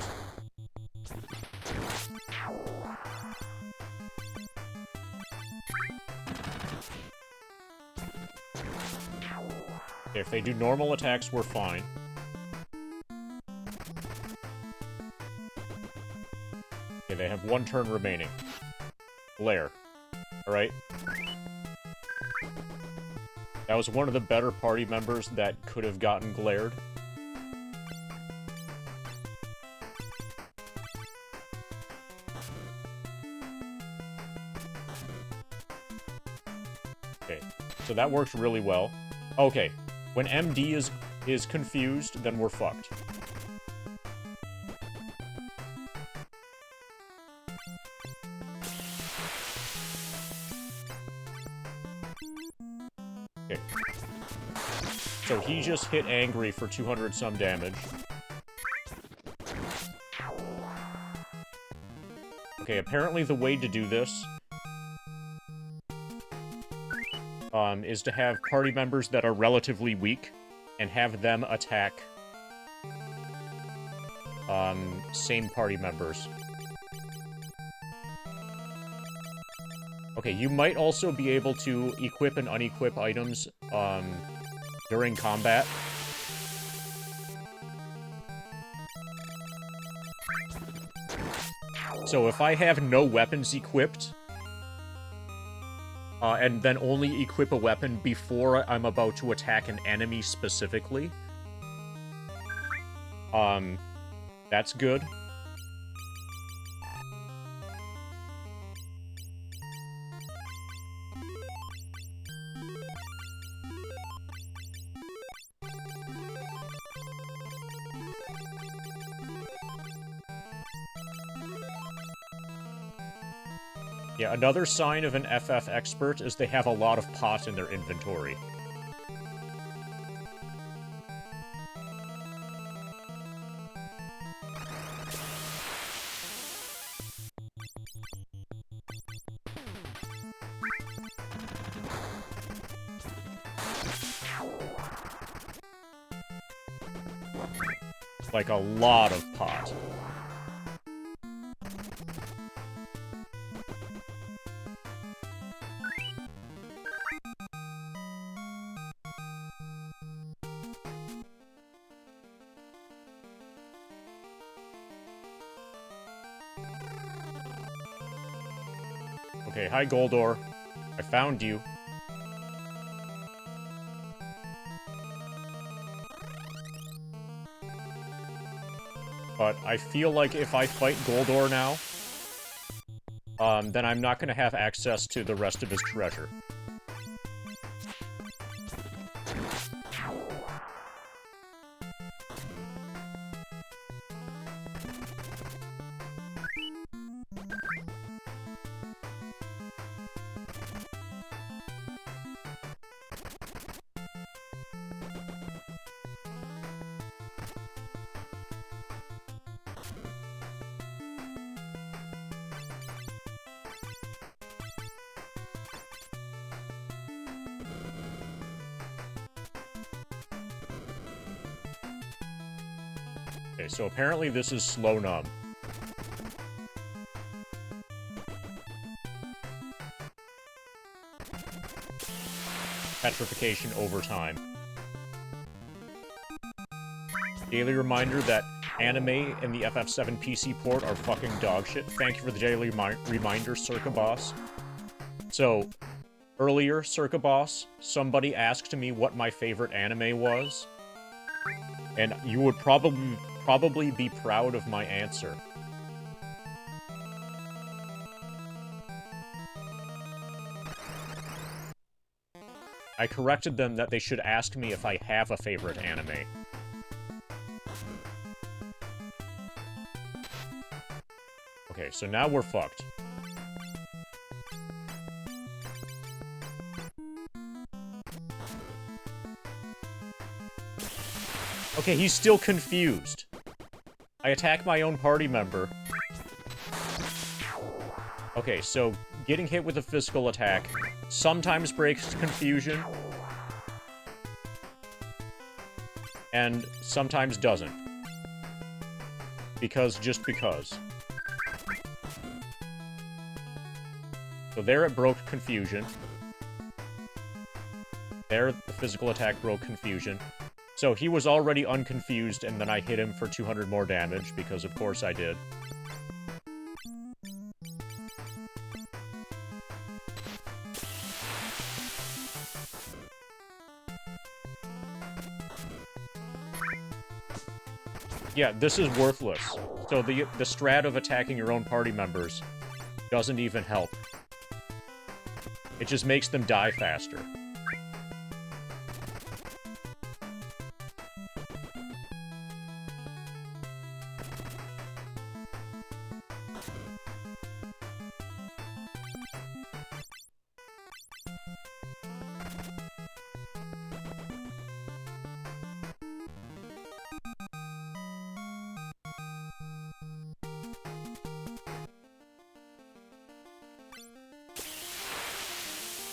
Okay, if they do normal attacks, we're fine. Okay, they have one turn remaining. Glare. Alright. That was one of the better party members that could have gotten glared. Okay, so that worked really well. Okay, when MD is confused, then we're fucked. Okay. So he just hit angry for 200 some damage. Okay, apparently the way to do this is to have party members that are relatively weak and have them attack same party members. Okay, you might also be able to equip and unequip items during combat. So if I have no weapons equipped, and then only equip a weapon before I'm about to attack an enemy specifically, that's good. Yeah, another sign of an FF expert is they have a lot of pot in their inventory. Like a lot of pot. Okay, hi Goldor. I found you. But I feel like if I fight Goldor now, then I'm not gonna have access to the rest of his treasure. Okay, so apparently this is slow numb. Petrification over time. Daily reminder that anime and the FF7 PC port are fucking dogshit. Thank you for the daily reminder, Circa Boss. So, earlier, Circa Boss, somebody asked me what my favorite anime was. And you would probably be proud of my answer. I corrected them that they should ask me if I have a favorite anime. Okay, so now we're fucked. Okay, he's still confused. I attack my own party member. Okay, so getting hit with a physical attack sometimes breaks confusion, and sometimes doesn't. Just because. So there it broke confusion. There, the physical attack broke confusion. So he was already unconfused, and then I hit him for 200 more damage, because of course I did. Yeah, this is worthless. So the strat of attacking your own party members doesn't even help. It just makes them die faster.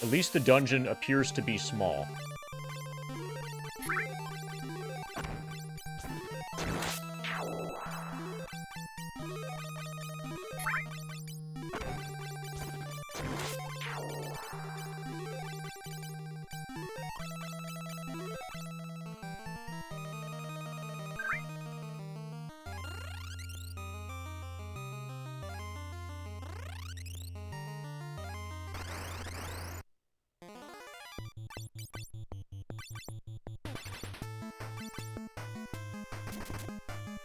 At least the dungeon appears to be small.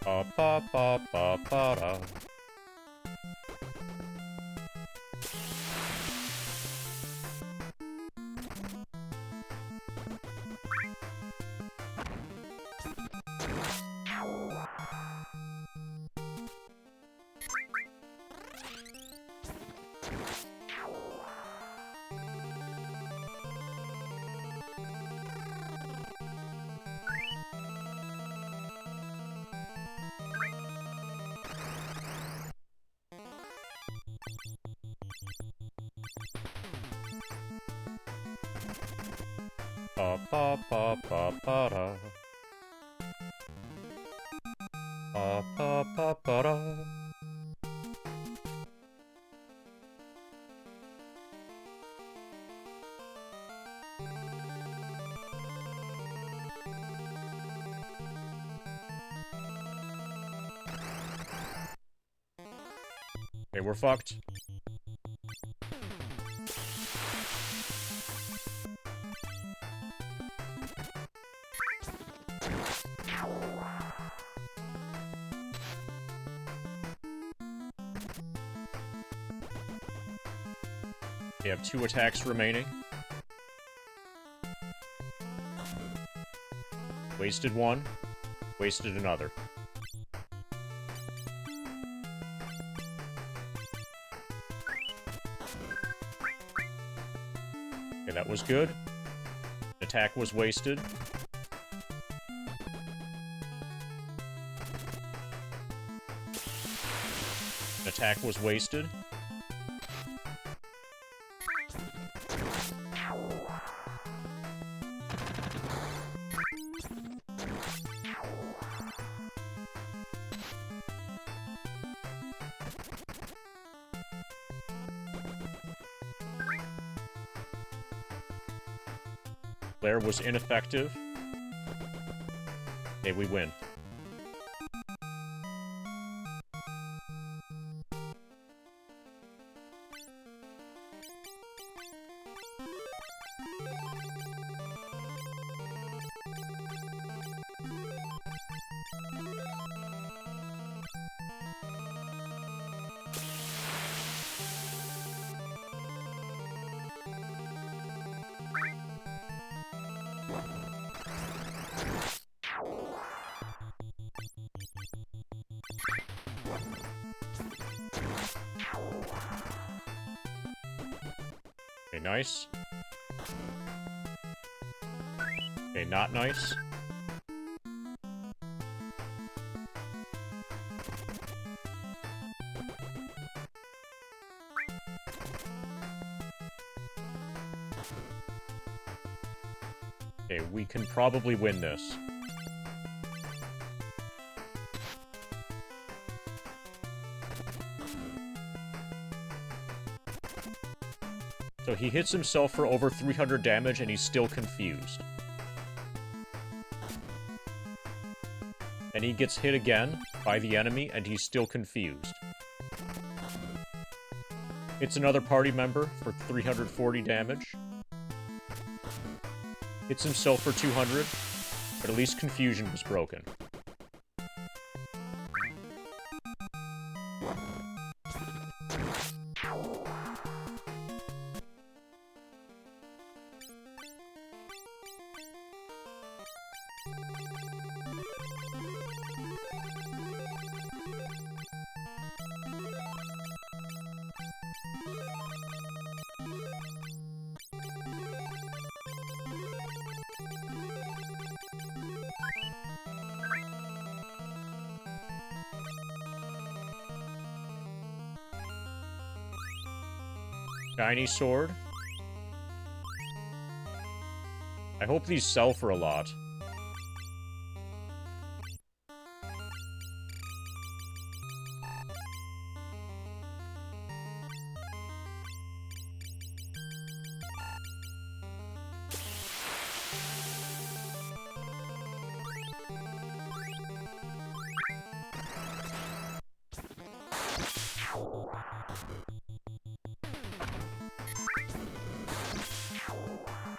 Pa pa pa pa pa da. Pa pa pa pa pa da. Pa pa pa pa da. Okay, we're fucked. We have 2 attacks remaining. Wasted one, wasted another. Okay, that was good. Attack was wasted. Attack was wasted. Flare was ineffective. Okay, we win. Okay, nice. Okay, not nice. Okay, we can probably win this. So he hits himself for over 300 damage and he's still confused. And he gets hit again by the enemy and he's still confused. Hits another party member for 340 damage. Hits himself for 200, but at least confusion was broken. Shiny sword. I hope these sell for a lot.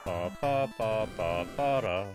Ba ba ba ba ba da.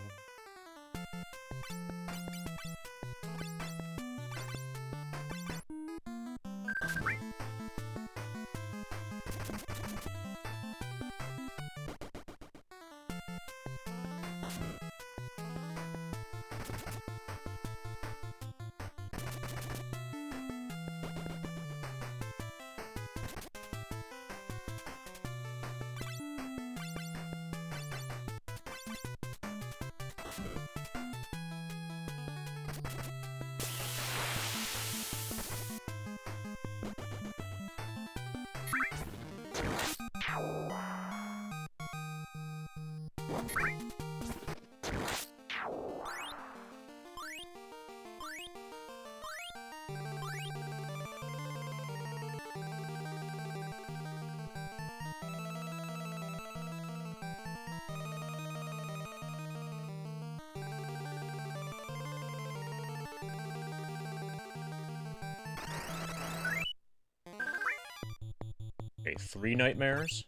Okay, 3 nightmares.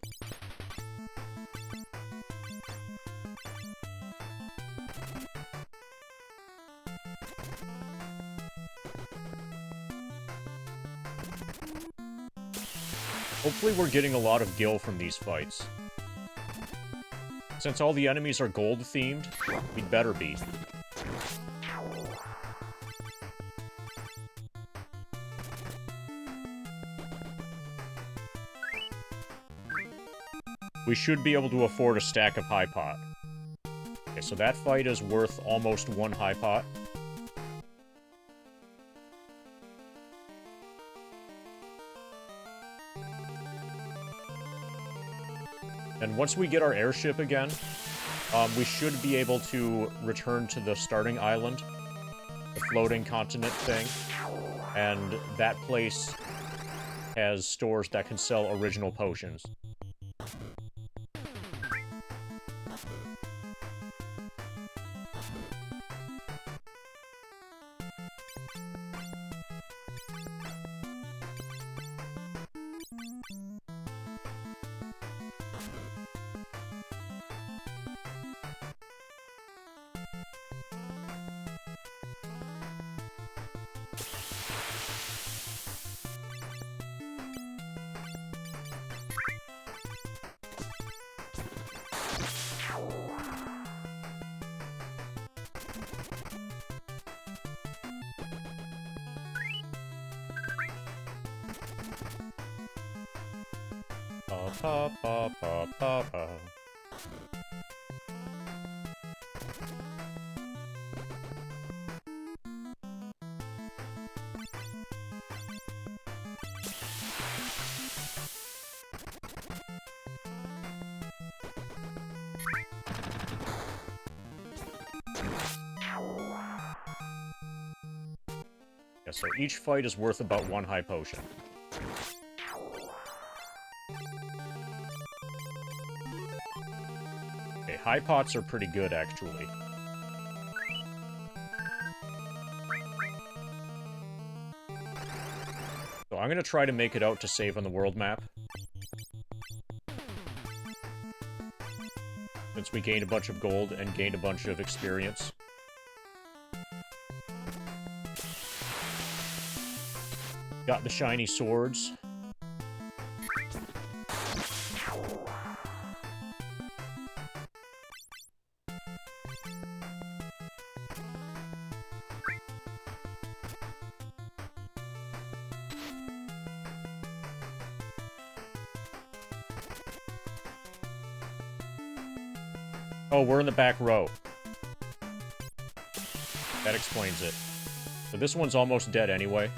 Hopefully we're getting a lot of gil from these fights. Since all the enemies are gold-themed, we'd better be. We should be able to afford a stack of high pot. Okay, so that fight is worth almost 1 high pot. And once we get our airship again, we should be able to return to the starting island, the floating continent thing, and that place has stores that can sell original potions. Pa pa pa pa pa pa. Yeah, so each fight is worth about 1 high potion. Okay, high pots are pretty good, actually. So I'm gonna try to make it out to save on the world map. Since we gained a bunch of gold and gained a bunch of experience. Got the shiny swords. Oh, we're in the back row. That explains it. So this one's almost dead anyway.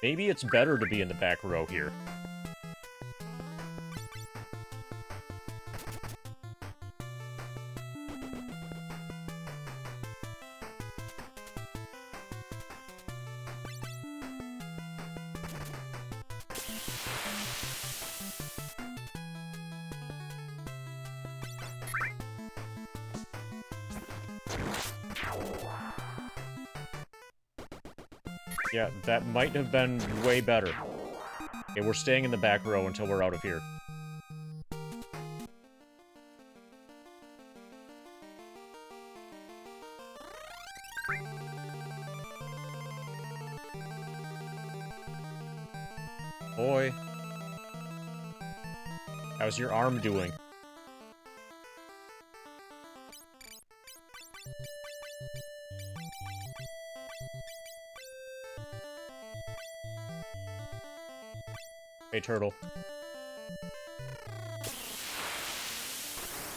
Maybe it's better to be in the back row here. Yeah, that might have been way better. Okay, we're staying in the back row until we're out of here. Boy. How's your arm doing? Hey, turtle.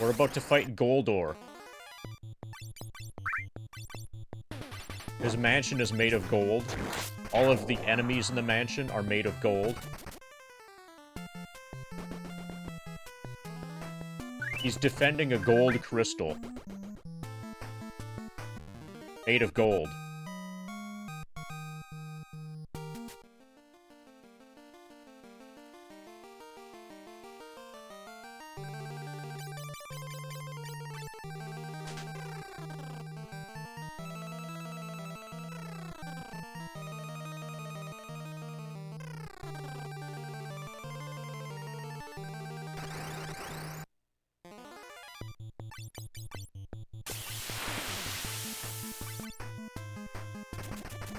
We're about to fight Goldor. His mansion is made of gold. All of the enemies in the mansion are made of gold. He's defending a gold crystal. Made of gold.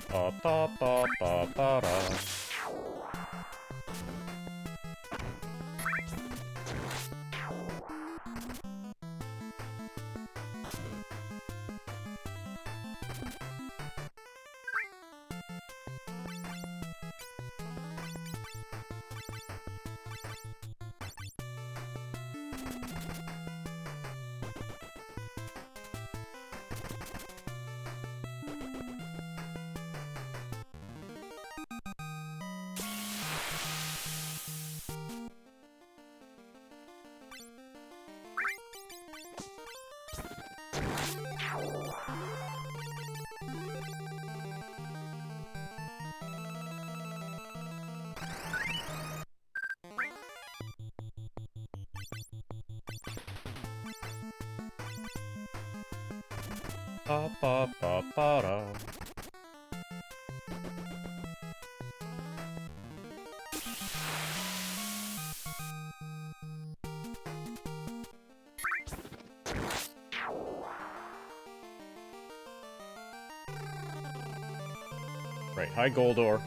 Ba ba ba ba ba da. Ba ba ba ba da. Right, hi Goldor.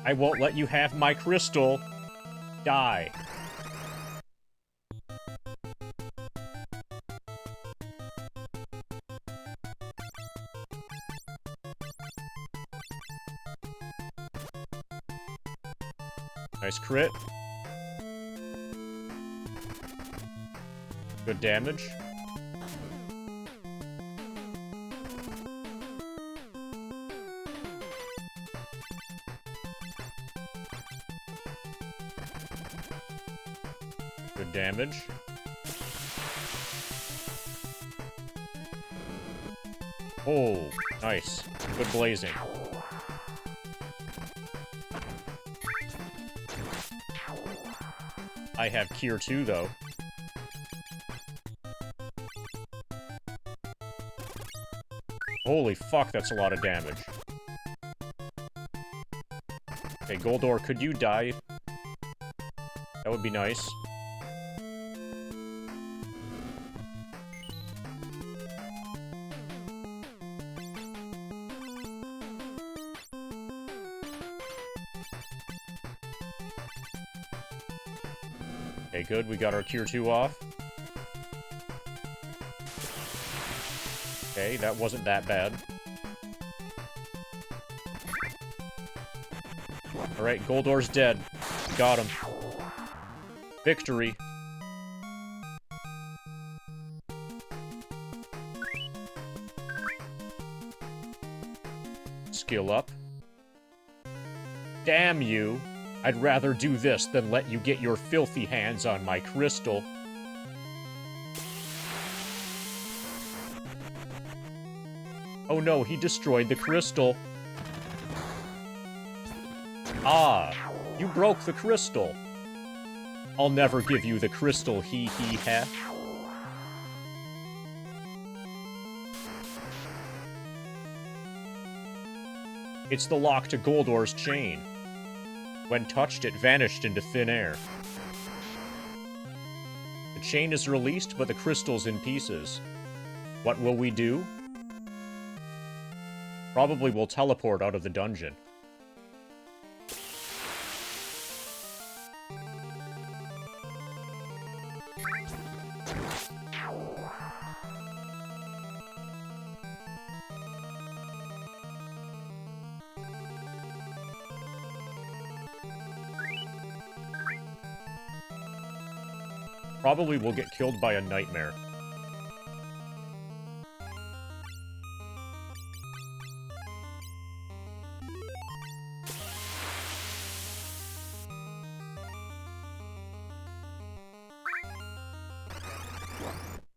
I won't let you have my crystal. Die. Nice crit. Good damage. Good damage. Oh, nice. Good blazing. I have Cure 2, though. Holy fuck, that's a lot of damage. Okay, Goldor, could you die? That would be nice. Okay, good. We got our Cure 2 off. Okay, that wasn't that bad. Alright, Goldor's dead. Got him. Victory. Skill up. Damn you! I'd rather do this than let you get your filthy hands on my crystal. Oh no, he destroyed the crystal. Ah, you broke the crystal. I'll never give you the crystal, heh. It's the lock to Goldor's chain. When touched, it vanished into thin air. The chain is released, but the crystal's in pieces. What will we do? Probably we'll teleport out of the dungeon. Probably we'll get killed by a nightmare.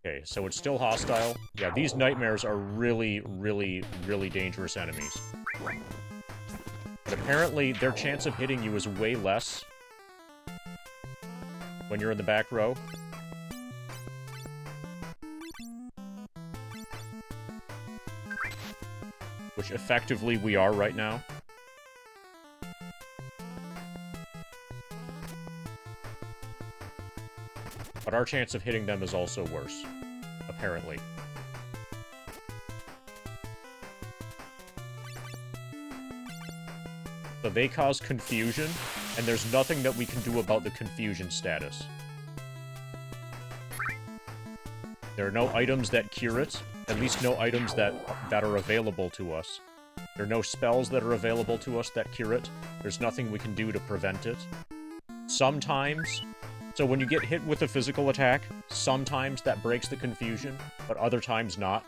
Okay, so it's still hostile. Yeah, these nightmares are really, really, really dangerous enemies. But apparently, their chance of hitting you is way less when you're in the back row. Which effectively we are right now. But our chance of hitting them is also worse, apparently. So they cause confusion, and there's nothing that we can do about the confusion status. There are no items that cure it, at least no items that are available to us. There are no spells that are available to us that cure it. There's nothing we can do to prevent it. Sometimes, so when you get hit with a physical attack, sometimes that breaks the confusion, but other times not.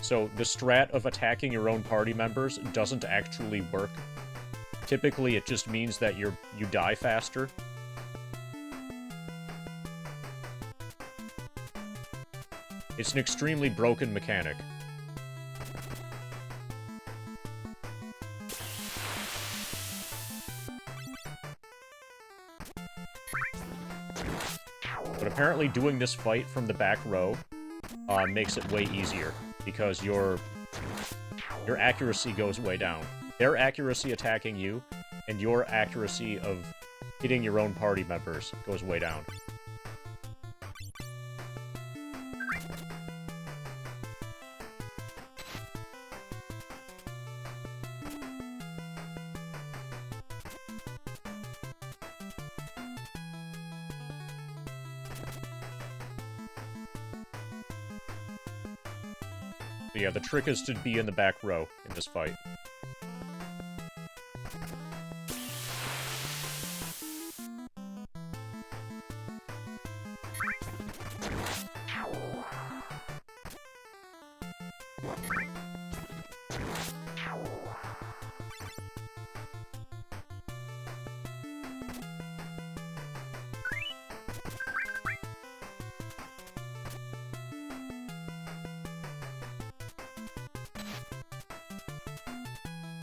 So the strat of attacking your own party members doesn't actually work. Typically, it just means that you die faster. It's an extremely broken mechanic. But apparently doing this fight from the back row makes it way easier, because your accuracy goes way down. Their accuracy attacking you, and your accuracy of hitting your own party members goes way down. But yeah, the trick is to be in the back row in this fight.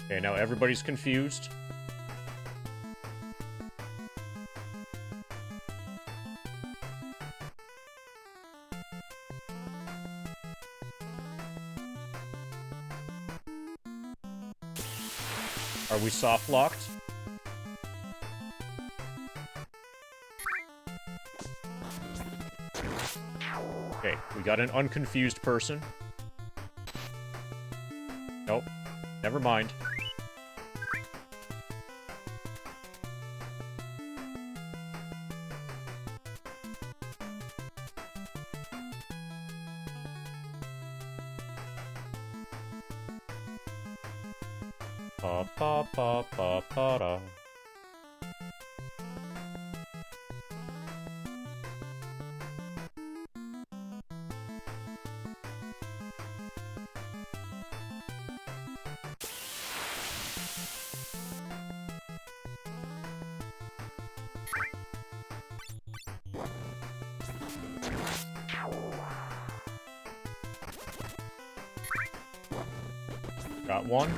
Okay, now everybody's confused. Are we soft locked? Okay, we got an unconfused person. Nope. Never mind. Pa pa pa pa pa da. Got one.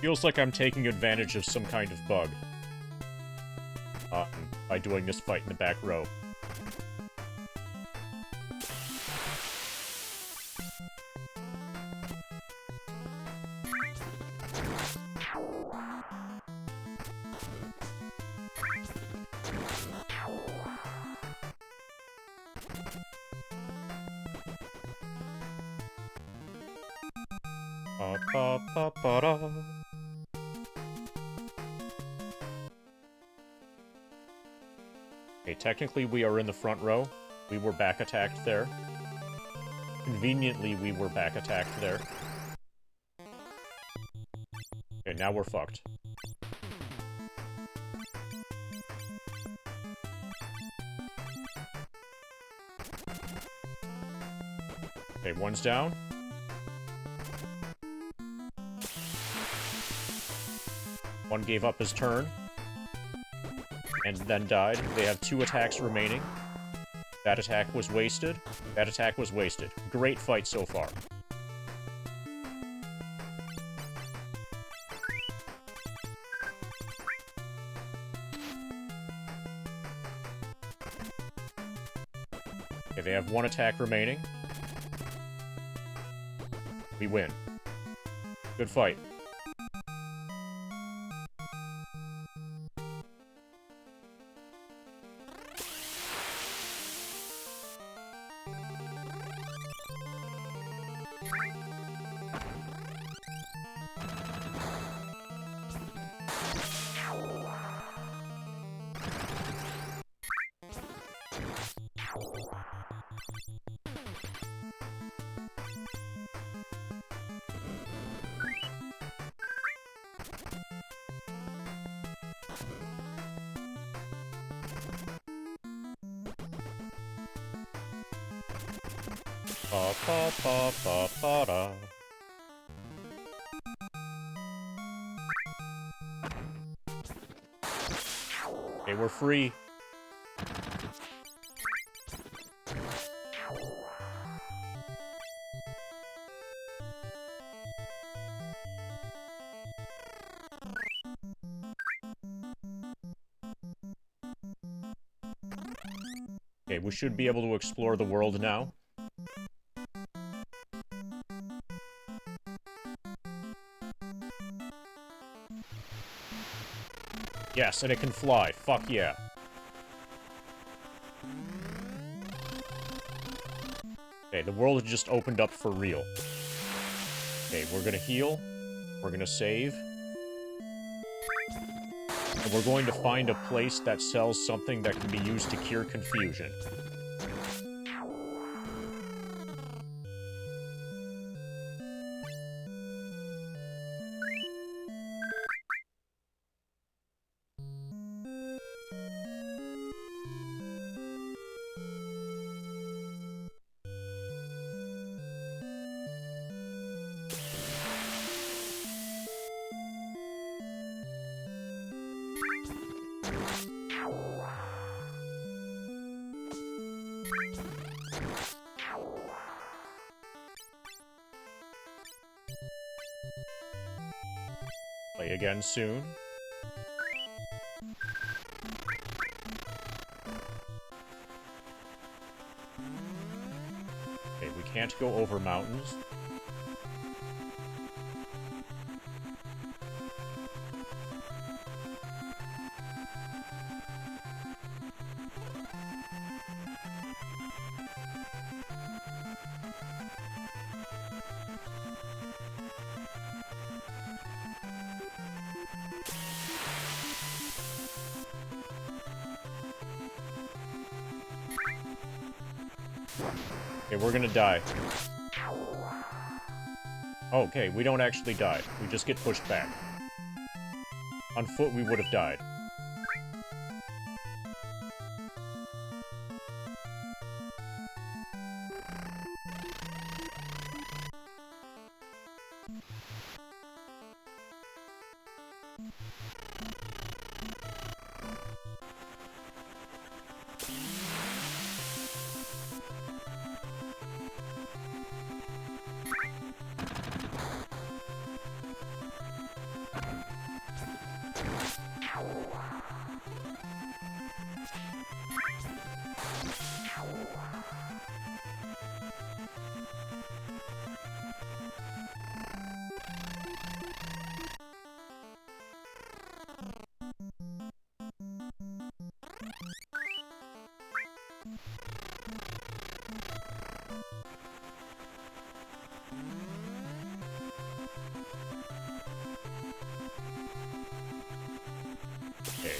Feels like I'm taking advantage of some kind of bug. By doing this fight in the back row. Pa pa pa pa da. Okay, technically we are in the front row. We were back attacked there. Conveniently, we were back attacked there. Okay, now we're fucked. Okay, one's down. One gave up his turn. And then died. They have 2 attacks remaining. That attack was wasted. That attack was wasted. Great fight so far. Okay, they have 1 attack remaining. We win. Good fight. Ba ba ba ba ba da. Okay, we're free. Okay, we should be able to explore the world now. Yes, and it can fly. Fuck yeah. Okay, the world has just opened up for real. Okay, we're gonna heal. We're gonna save. And we're going to find a place that sells something that can be used to cure confusion. Play again soon. Okay, we can't go over mountains. Okay, we're gonna die. Okay, we don't actually die. We just get pushed back. On foot, we would have died. Okay.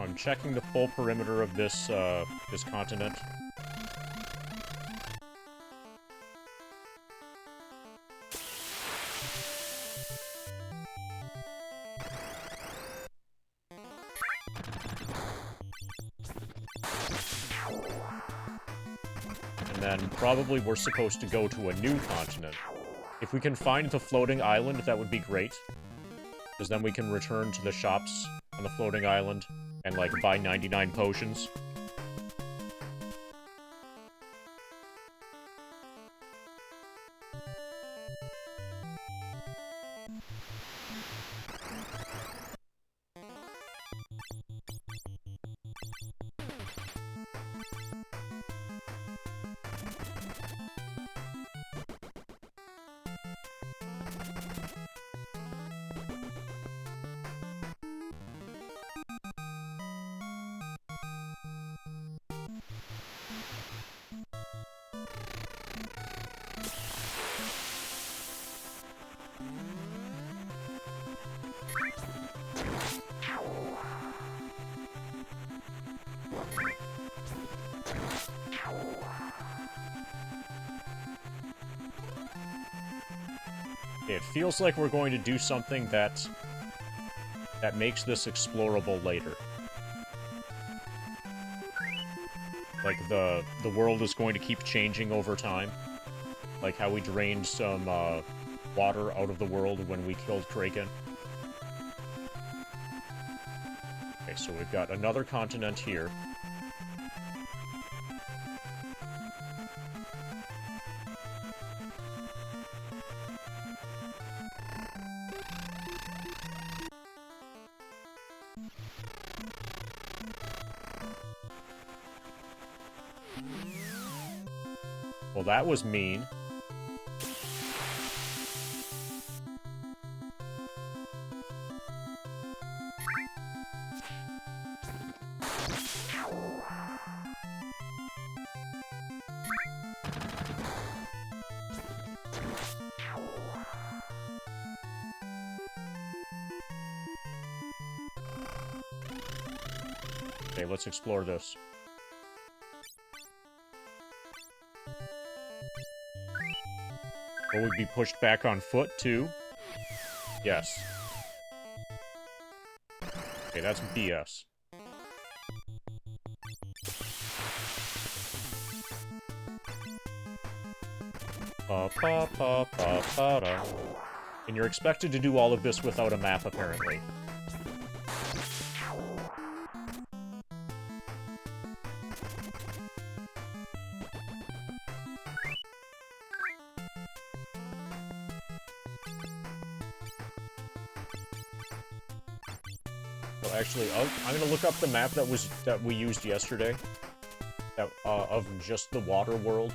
I'm checking the full perimeter of this, this continent. And then probably we're supposed to go to a new continent. If we can find the floating island, that would be great. Because then we can return to the shops on the floating island and, like, buy 99 potions. It feels like we're going to do something that makes this explorable later. Like, the world is going to keep changing over time. Like how we drained some, water out of the world when we killed Kraken. Okay, so we've got another continent here. Well, that was mean. Okay, let's explore this. Will we be pushed back on foot, too? Yes. Okay, that's BS. Pa-pa-pa-pa-pa-da. And you're expected to do all of this without a map, apparently. Actually, I'm gonna look up the map that we used yesterday. That of just the water world.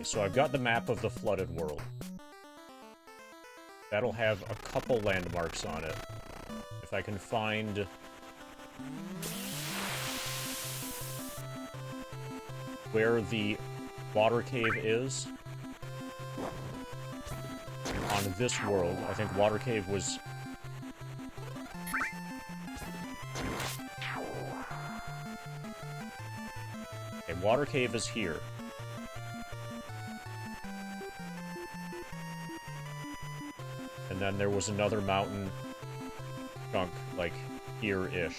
So I've got the map of the flooded world. That'll have a couple landmarks on it. If I can find... where the water cave is. On this world, I think water cave was... Okay, water cave is here. And then there was another mountain chunk, like, here-ish.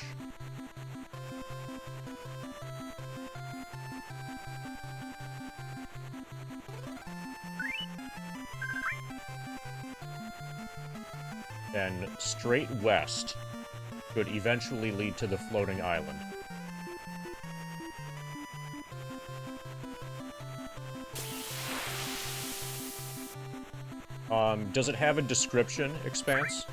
Then straight west could eventually lead to the floating island. Does it have a description, Expanse?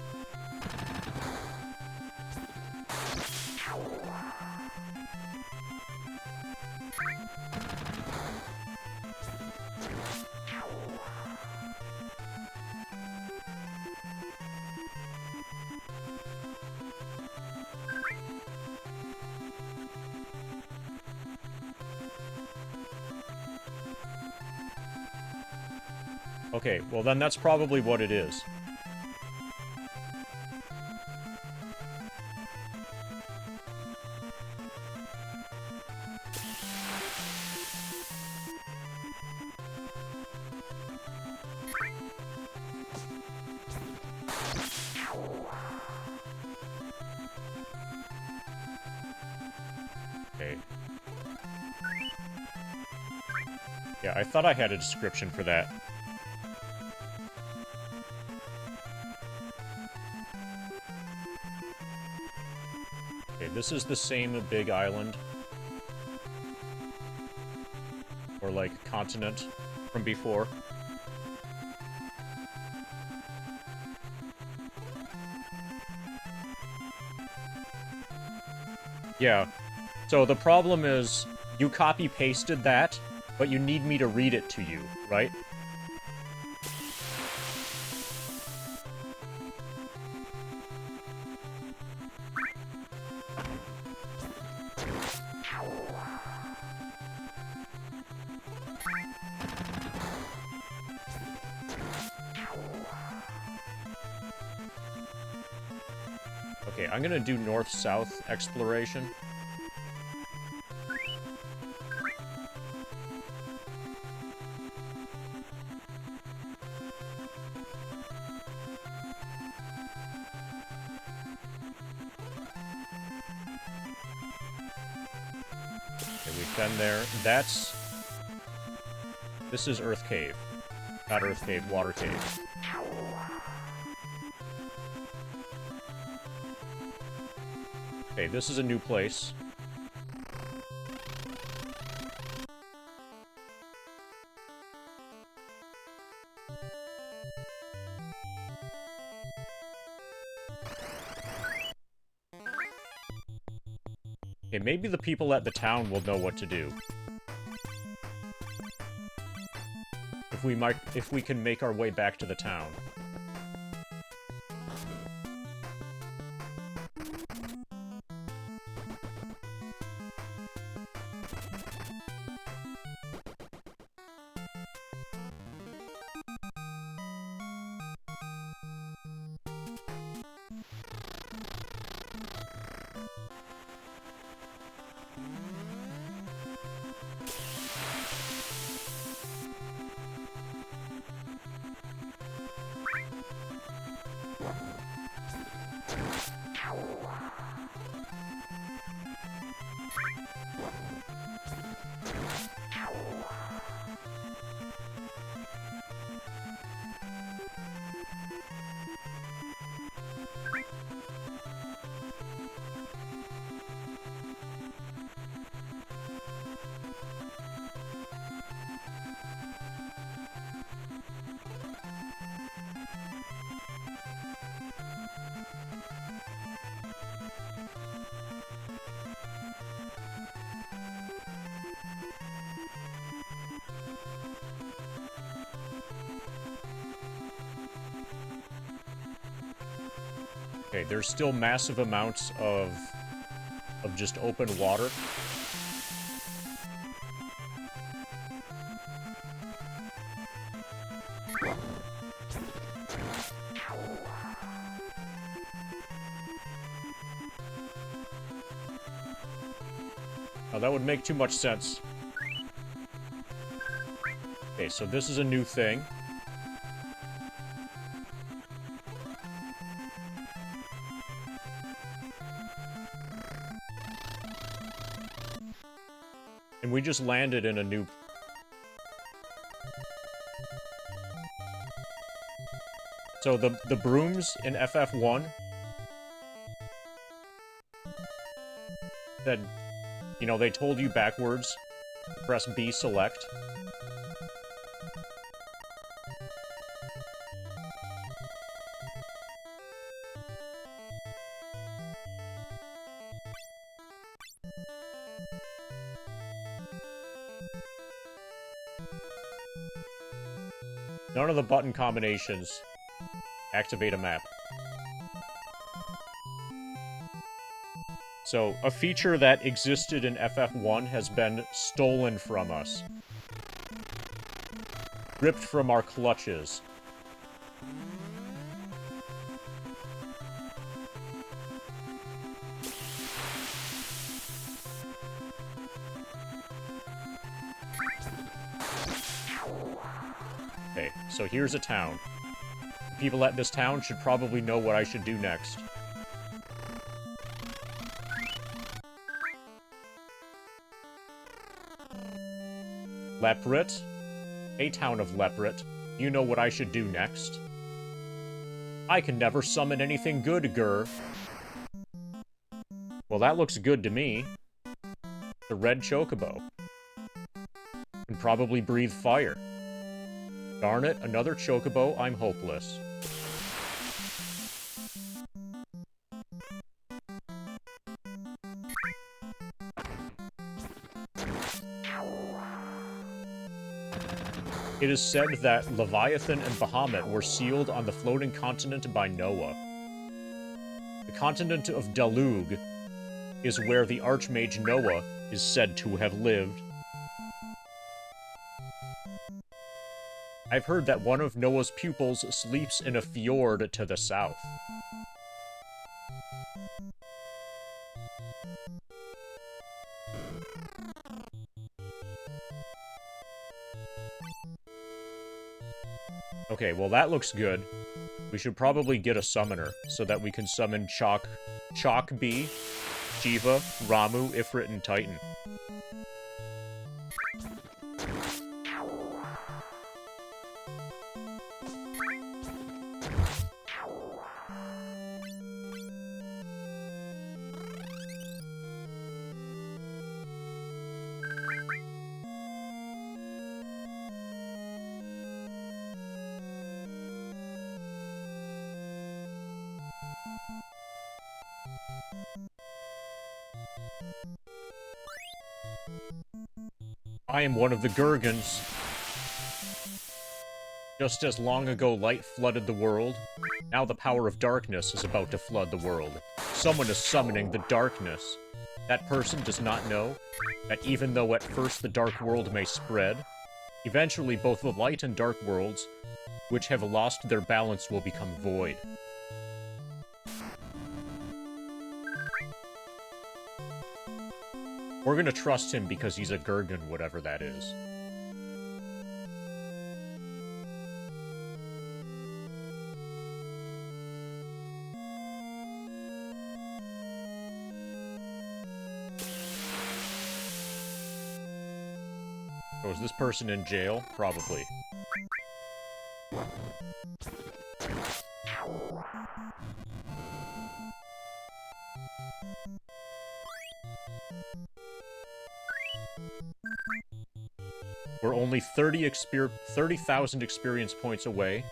Okay, well then that's probably what it is. Okay. Yeah, I thought I had a description for that. this is the same big island. Or, like, continent from before. Yeah. So the problem is, you copy-pasted that, but you need me to read it to you, right? Okay, I'm gonna do north-south exploration. Okay, we've been there. This is Earth Cave. Not Earth Cave, Water Cave. Okay, this is a new place. Okay, maybe the people at the town will know what to do. If we can make our way back to the town. Okay, there's still massive amounts of just open water. Now that would make too much sense. Okay, so this is a new thing. And we just landed in a new... So the brooms in FF1 that, you know, they told you backwards, press B select. None of the button combinations activate a map. So, a feature that existed in FF1 has been stolen from us. Ripped from our clutches. Okay, so here's a town. The people at this town should probably know what I should do next. Leprit? A town of Leprit. You know what I should do next? I can never summon anything good, Gur. Well, that looks good to me. The red chocobo. Can probably breathe fire. Darn it, another chocobo, I'm hopeless. It is said that Leviathan and Bahamut were sealed on the floating continent by Noah. The continent of Dalug is where the Archmage Noah is said to have lived. I've heard that one of Noah's pupils sleeps in a fjord to the south. Okay, well that looks good. We should probably get a summoner, so that we can summon Chalk B, Shiva, Ramu, Ifrit, and Titan. I am one of the Gurgans. Just as long ago light flooded the world, now the power of darkness is about to flood the world. Someone is summoning the darkness. That person does not know that even though at first the dark world may spread, eventually both the light and dark worlds, which have lost their balance, will become void. We're gonna trust him because he's a Gurgan, whatever that is. So is this person in jail? Probably. We're only 30,000 experience points away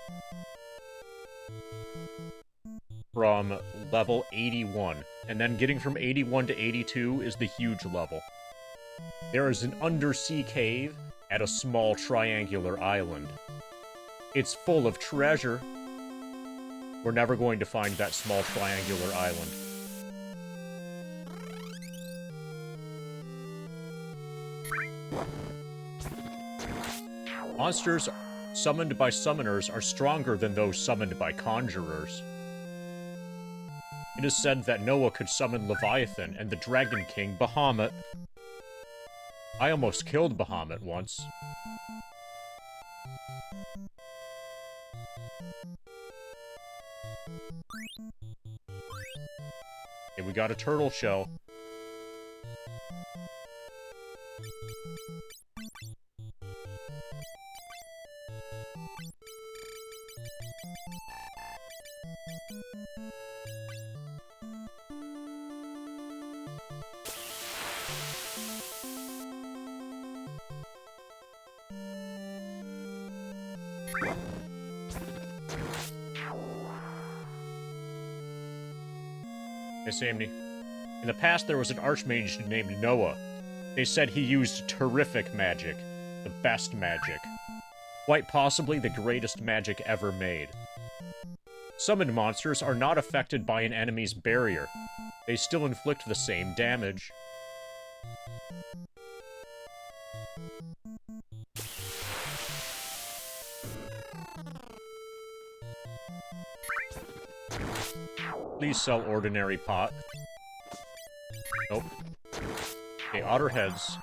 from level 81. And then getting from 81 to 82 is the huge level. There is an undersea cave at a small triangular island. It's full of treasure. We're never going to find that small triangular island. Monsters summoned by summoners are stronger than those summoned by conjurers. It is said that Noah could summon Leviathan and the Dragon King Bahamut. I almost killed Bahamut once. Okay, we got a turtle shell. Miss Amney. In the past, there was an archmage named Noah. They said he used terrific magic. The best magic. Quite possibly the greatest magic ever made. Summoned monsters are not affected by an enemy's barrier. They still inflict the same damage. Please sell ordinary pot. Nope. Okay, otter heads.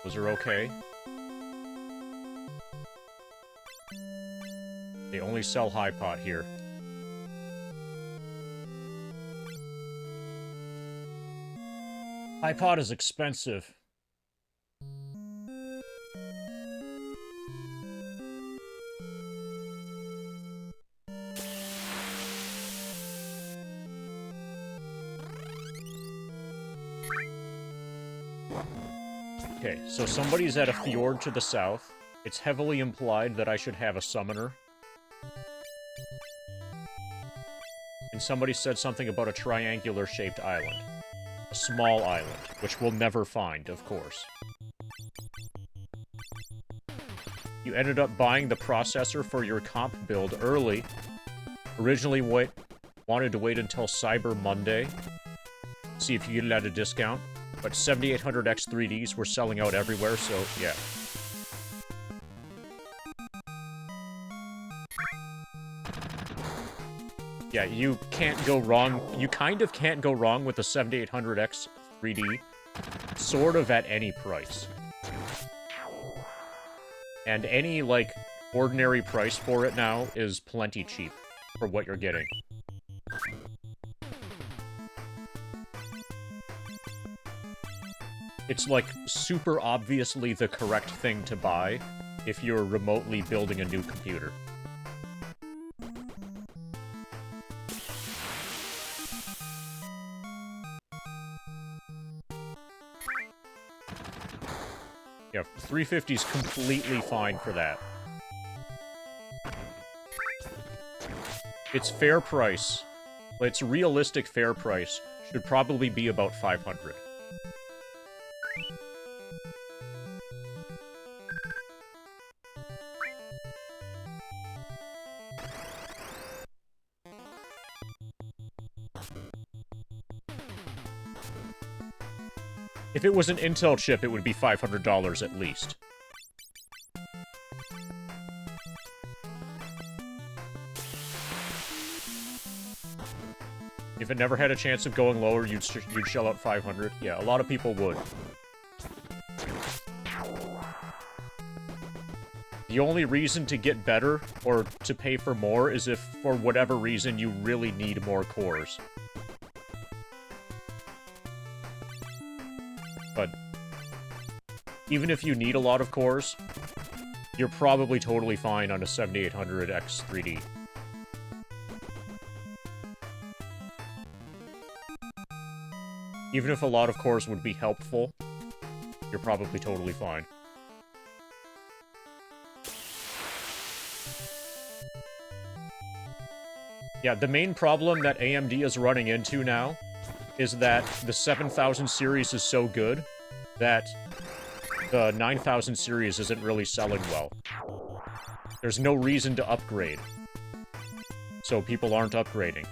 Those are okay. They only sell high pot here. High pot is expensive. Okay, so somebody's at a fjord to the south. It's heavily implied that I should have a summoner. And somebody said something about a triangular-shaped island. A small island, which we'll never find, of course. You ended up buying the processor for your comp build early. Originally wanted to wait until Cyber Monday. See if you get it at a discount. But 7800 X3Ds were selling out everywhere, so yeah. Yeah, you can't go wrong. You kind of can't go wrong with the 7800X 3D, sort of at any price. And any, like, ordinary price for it now is plenty cheap for what you're getting. It's, like, super obviously the correct thing to buy if you're remotely building a new computer. Yeah, 350's completely fine for that. Its fair price, its realistic fair price, should probably be about 500. If it was an Intel chip, it would be $500 at least. If it never had a chance of going lower, you'd shell out 500. Yeah, a lot of people would. The only reason to get better, or to pay for more, is if, for whatever reason, you really need more cores. But even if you need a lot of cores, you're probably totally fine on a 7800 X3D. Even if a lot of cores would be helpful, you're probably totally fine. Yeah, the main problem that AMD is running into now is that the 7000 series is so good that the 9000 series isn't really selling well. There's no reason to upgrade, so people aren't upgrading.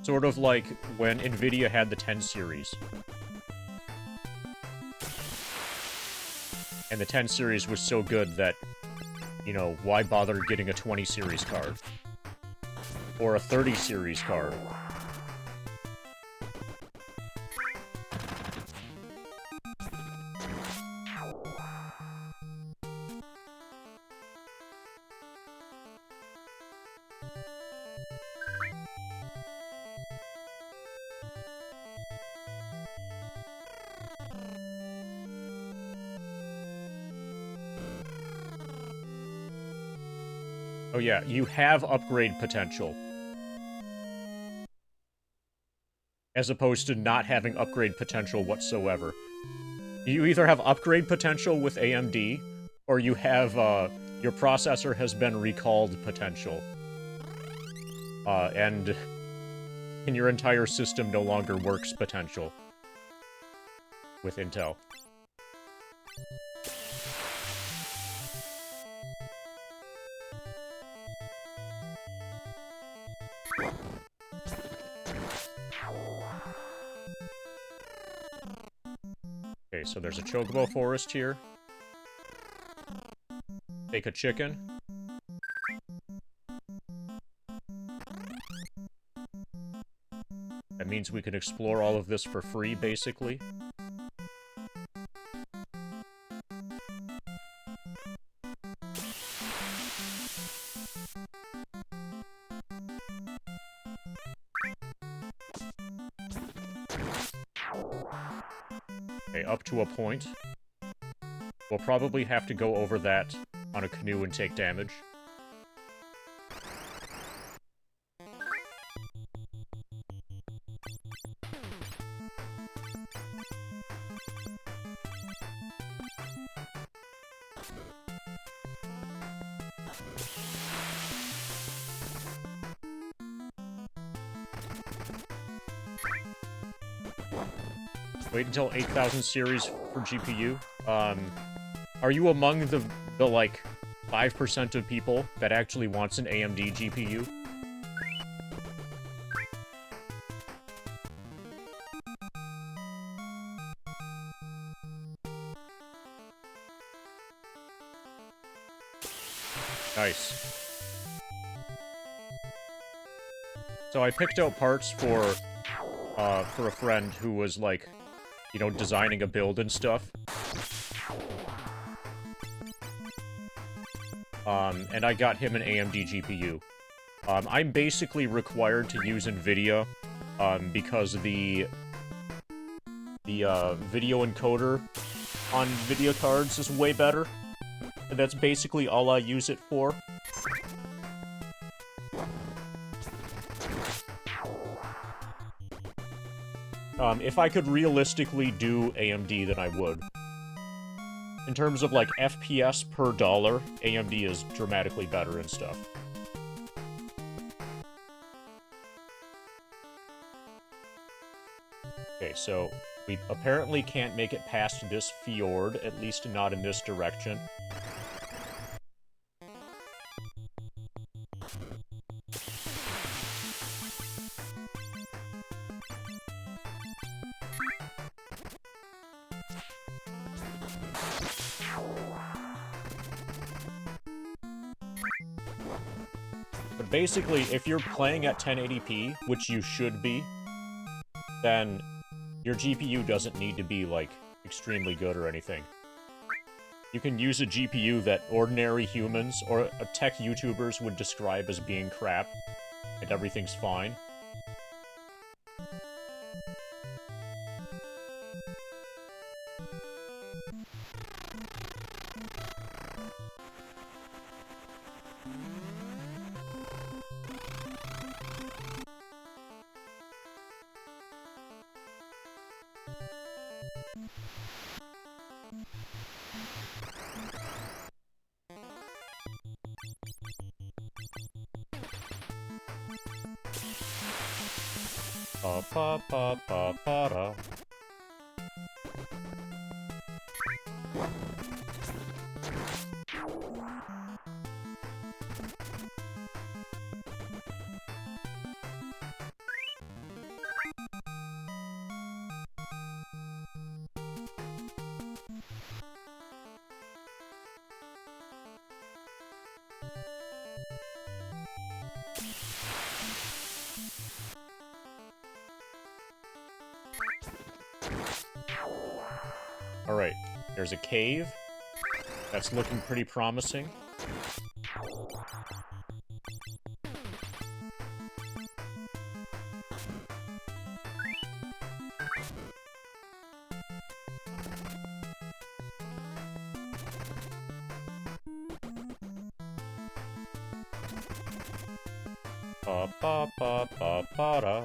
Sort of like when NVIDIA had the 10 series. And the 10 series was so good that, you know, why bother getting a 20 series card? Or a 30 series card? Oh yeah, you have upgrade potential. As opposed to not having upgrade potential whatsoever. You either have upgrade potential with AMD, or you have, your processor has been recalled potential. And your entire system no longer works potential with Intel. Okay, so there's a chocobo forest here. Take a chicken. That means we can explore all of this for free, basically. Okay, up to a point. We'll probably have to go over that on a canoe and take damage. Wait until 8000 series for GPU. Are you among the like 5% of people that actually wants an AMD GPU? Nice. So I picked out parts for a friend who was like, you know, designing a build and stuff. And I got him an AMD GPU. I'm basically required to use NVIDIA, because the video encoder on video cards is way better. And that's basically all I use it for. If I could realistically do AMD, then I would. In terms of, like, FPS per dollar, AMD is dramatically better and stuff. Okay, so we apparently can't make it past this fjord, at least not in this direction. But basically, if you're playing at 1080p, which you should be, then your GPU doesn't need to be, like, extremely good or anything. You can use a GPU that ordinary humans or tech YouTubers would describe as being crap, and everything's fine. Pa pa pa pa pa da. Alright, there's a cave. That's looking pretty promising. Pa pa pa pa pa da.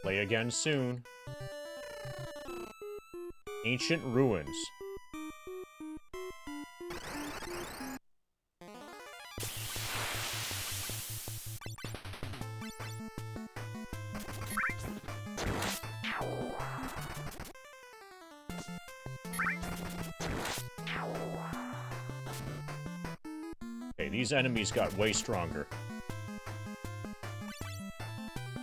Play again soon. Ancient ruins. Okay, these enemies got way stronger.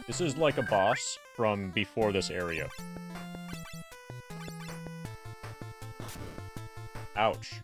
This is like a boss from before this area. Ouch.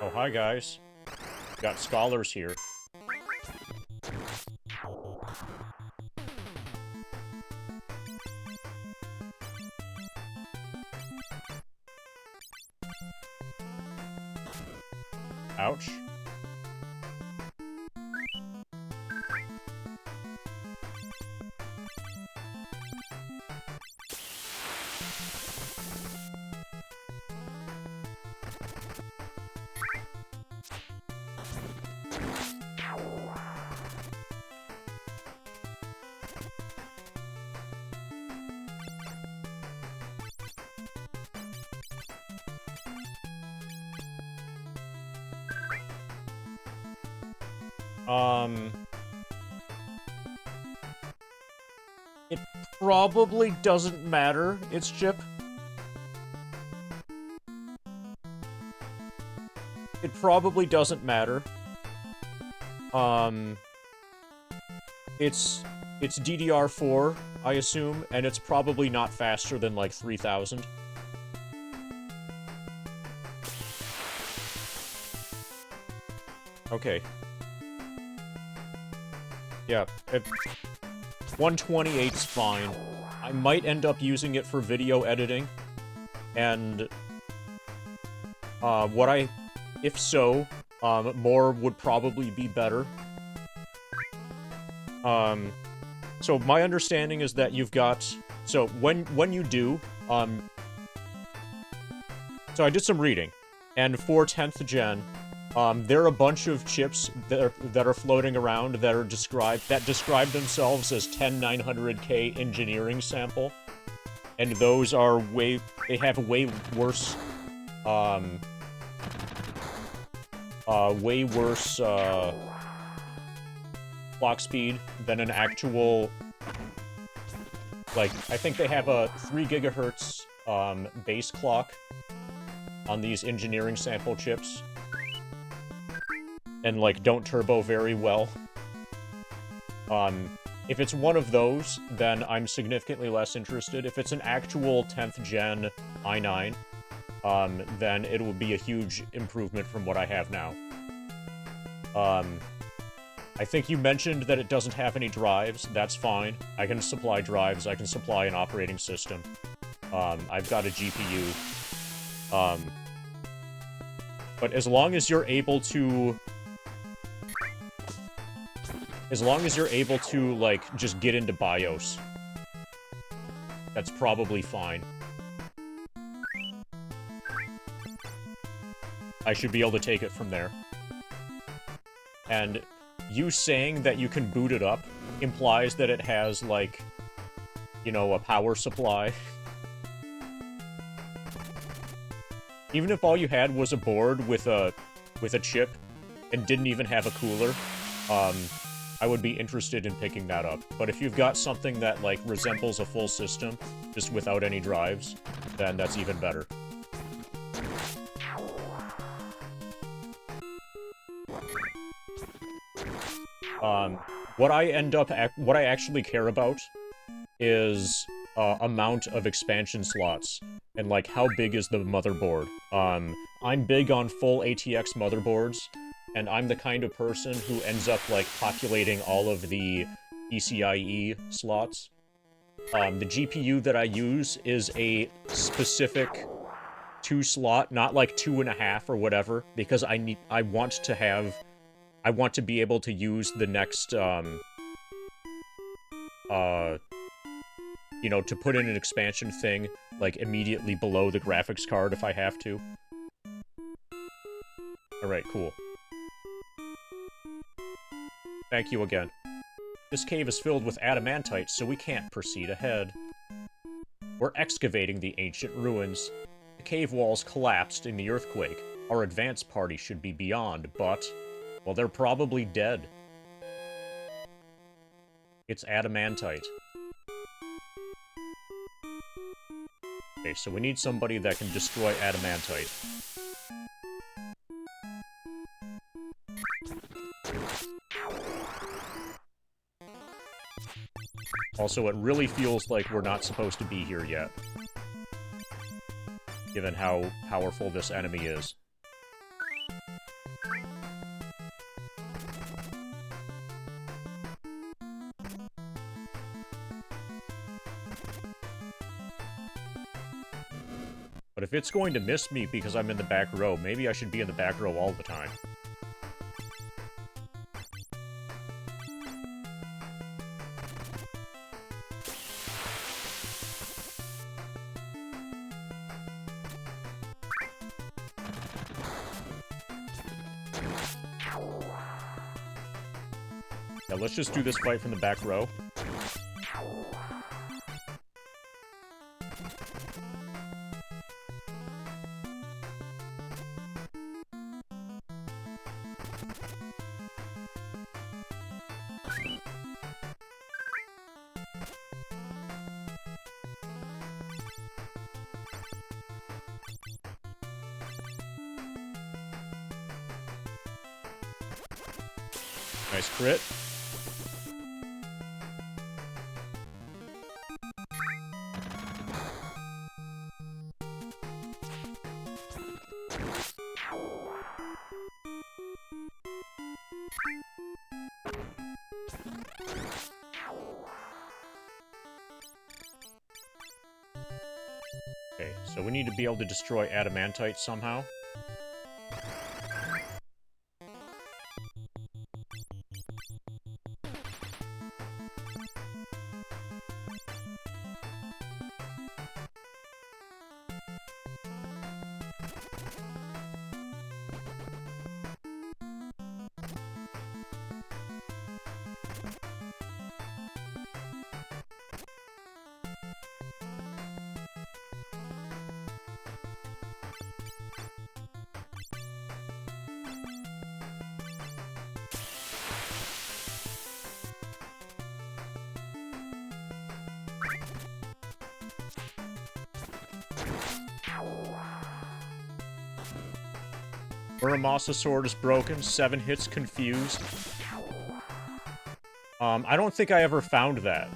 Oh, hi, guys. Got scholars here. Ouch. It probably doesn't matter, its chip. It probably doesn't matter. It's DDR4, I assume, and it's probably not faster than, like, 3000. Okay. Yeah, 128's fine. I might end up using it for video editing, and, if so, more would probably be better. So my understanding is that you've got, so when you do, so I did some reading, and for 10th gen, there are a bunch of chips that are floating around that describe themselves as 10900K engineering sample, and those are they have way worse clock speed than an actual, like, I think they have a 3 gigahertz base clock on these engineering sample chips, and, like, don't turbo very well. If it's one of those, then I'm significantly less interested. If it's an actual 10th gen i9, then it will be a huge improvement from what I have now. I think you mentioned that it doesn't have any drives. That's fine. I can supply drives. I can supply an operating system. I've got a GPU. But as long as you're able to... like, just get into BIOS, that's probably fine. I should be able to take it from there. And you saying that you can boot it up implies that it has, like, you know, a power supply. Even if all you had was a board with a chip and didn't even have a cooler, I would be interested in picking that up. But if you've got something that, like, resembles a full system, just without any drives, then that's even better. What I actually care about is, amount of expansion slots, and, like, how big is the motherboard. I'm big on full ATX motherboards, and I'm the kind of person who ends up, like, populating all of the PCIe slots. The GPU that I use is a specific 2-slot, not like 2.5 or whatever, because I want to be able to use the next, you know, to put in an expansion thing, like, immediately below the graphics card if I have to. Alright, cool. Thank you again. This cave is filled with adamantite, so we can't proceed ahead. We're excavating the ancient ruins. The cave walls collapsed in the earthquake. Our advance party should be beyond, but... well, they're probably dead. It's adamantite. Okay, so we need somebody that can destroy adamantite. Also, it really feels like we're not supposed to be here yet, given how powerful this enemy is. But if it's going to miss me because I'm in the back row, maybe I should be in the back row all the time. Now let's just do this fight from the back row. Nice crit. Okay, so we need to be able to destroy adamantite somehow. Muramasa sword is broken. 7 hits confused. I don't think I ever found that.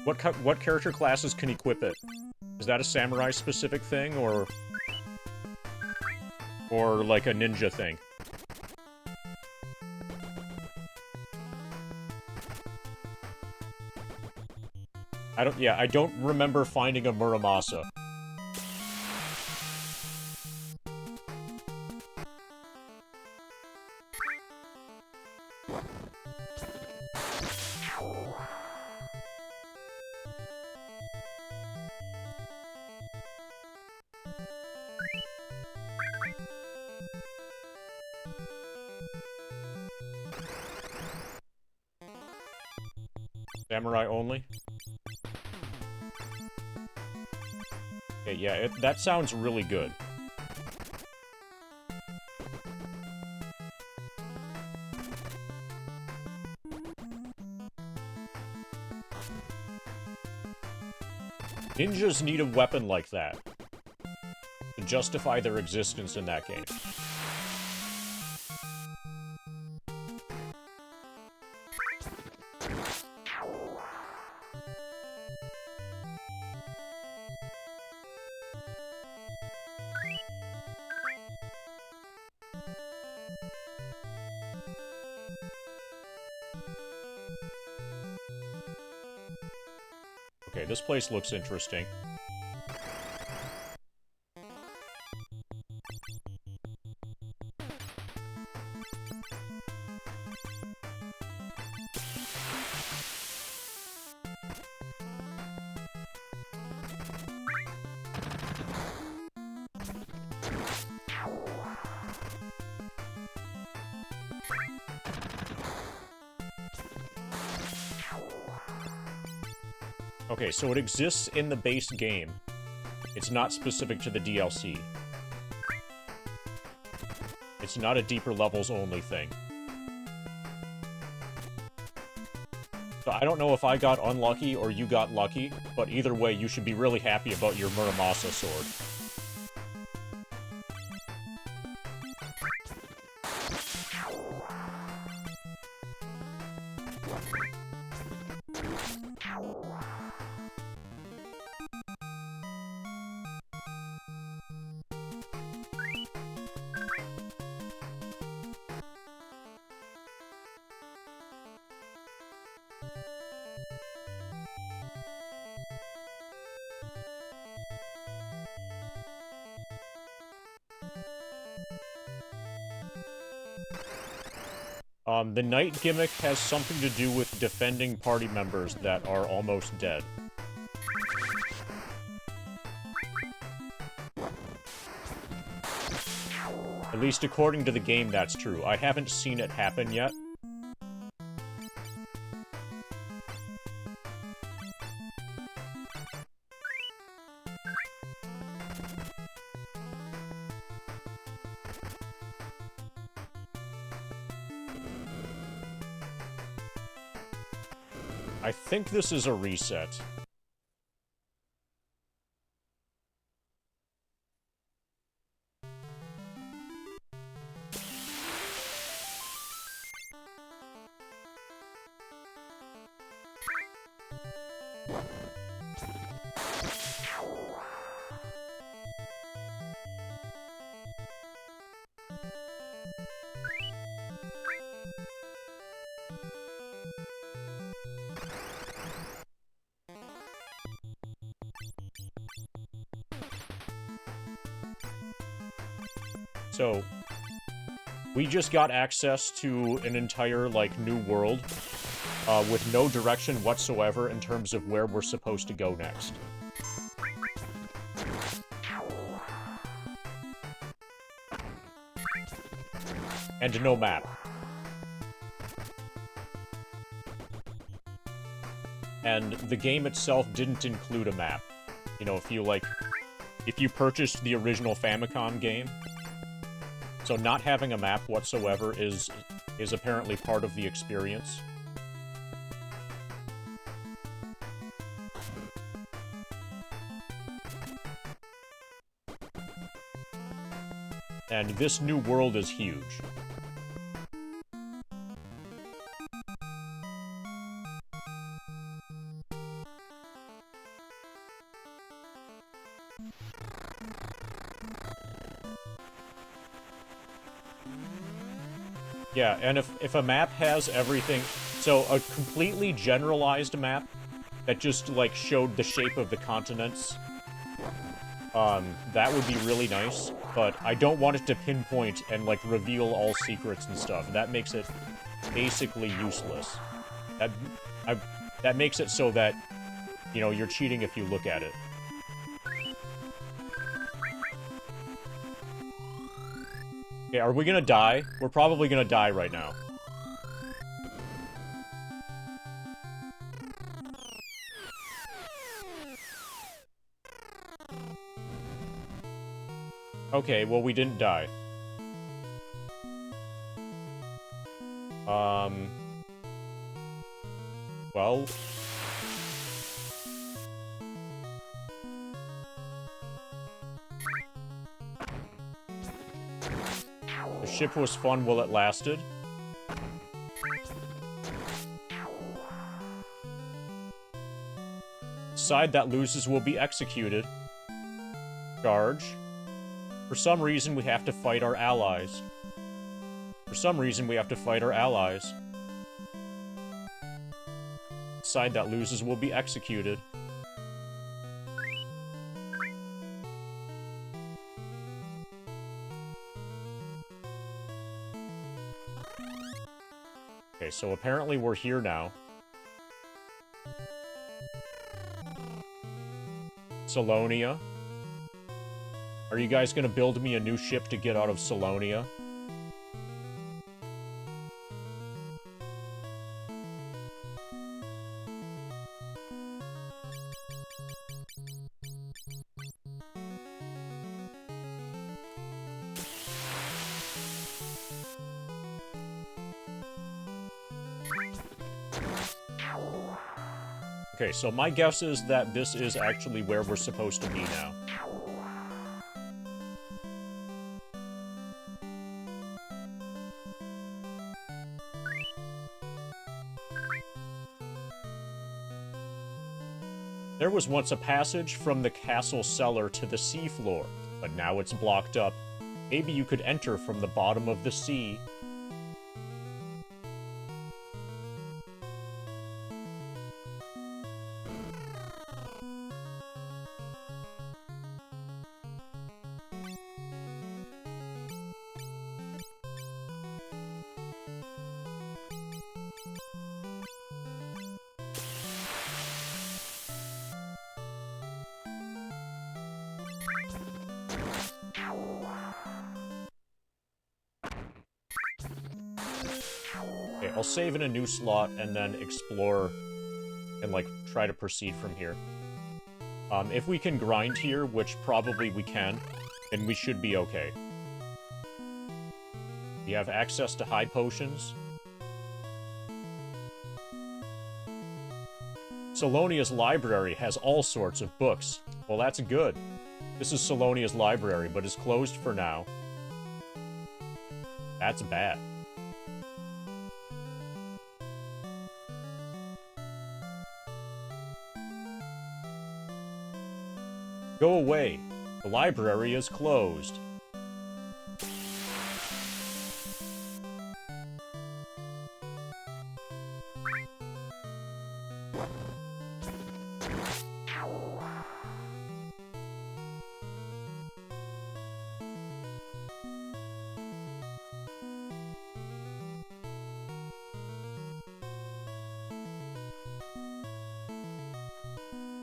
What character classes can equip it? Is that a samurai specific thing or like a ninja thing? I don't remember finding a Muramasa. Samurai only? Okay, yeah, that sounds really good. Ninjas need a weapon like that to justify their existence in that game. Okay, this place looks interesting. Okay, so it exists in the base game. It's not specific to the DLC. It's not a deeper levels only thing. So I don't know if I got unlucky or you got lucky, but either way, you should be really happy about your Muramasa sword. The night gimmick has something to do with defending party members that are almost dead. At least according to the game, that's true. I haven't seen it happen yet. I think this is a reset. So, we just got access to an entire, like, new world, with no direction whatsoever in terms of where we're supposed to go next. And no map. And the game itself didn't include a map. You know, if you purchased the original Famicom game, so not having a map whatsoever is apparently part of the experience. And this new world is huge. Yeah, and if a map has everything... So, a completely generalized map that just, like, showed the shape of the continents, that would be really nice, but I don't want it to pinpoint and, like, reveal all secrets and stuff. That makes it basically useless. That makes it so that, you know, you're cheating if you look at it. Okay, are we gonna die? We're probably gonna die right now. Okay, well, we didn't die. Well... The ship was fun while it lasted. Side that loses will be executed. Charge. For some reason, we have to fight our allies. For some reason, we have to fight our allies. Side that loses will be executed. Okay, so apparently we're here now. Salonia. Are you guys gonna build me a new ship to get out of Salonia? Okay, so my guess is that this is actually where we're supposed to be now. There was once a passage from the castle cellar to the seafloor, but now it's blocked up. Maybe you could enter from the bottom of the sea. I'll save in a new slot and then explore and, like, try to proceed from here. If we can grind here, which probably we can, then we should be okay. We have access to high potions. Salonia's library has all sorts of books. Well, that's good. This is Salonia's library, but it's closed for now. That's bad. Go away. The library is closed.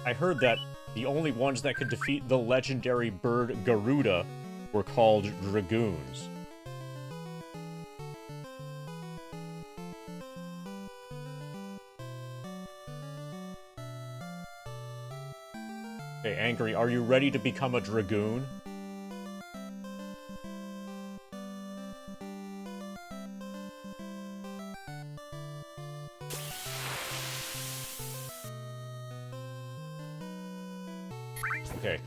I heard that the only ones that could defeat the legendary bird Garuda were called Dragoons. Okay, Angry, are you ready to become a Dragoon? Okay.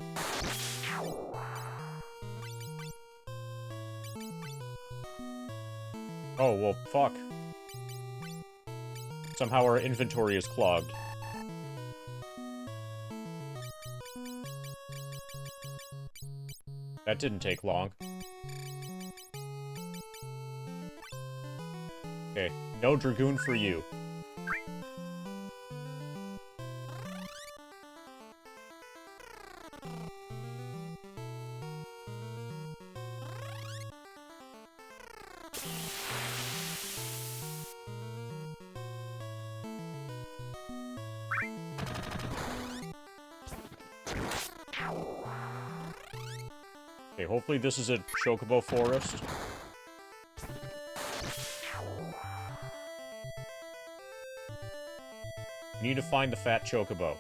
Oh, well, fuck. Somehow our inventory is clogged. That didn't take long. Okay, no Dragoon for you. Okay, hopefully this is a chocobo forest. We need to find the fat chocobo.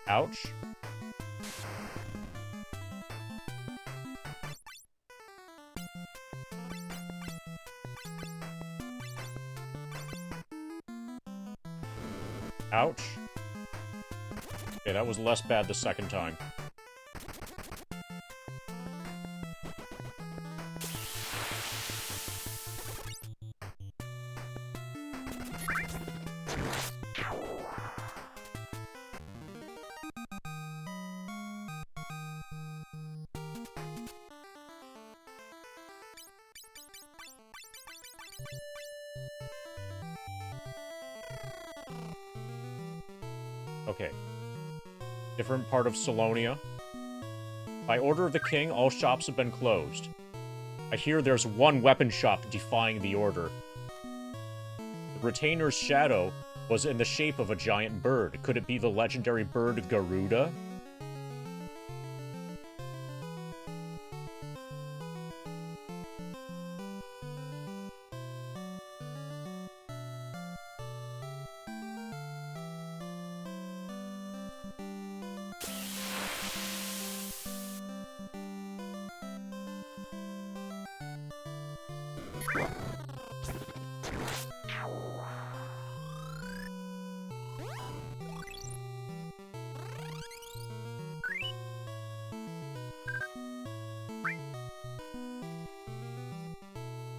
Ouch. Ouch. Okay, that was less bad the second time. Okay. Different part of Salonia. By order of the king, all shops have been closed. I hear there's one weapon shop defying the order. The retainer's shadow was in the shape of a giant bird. Could it be the legendary bird Garuda?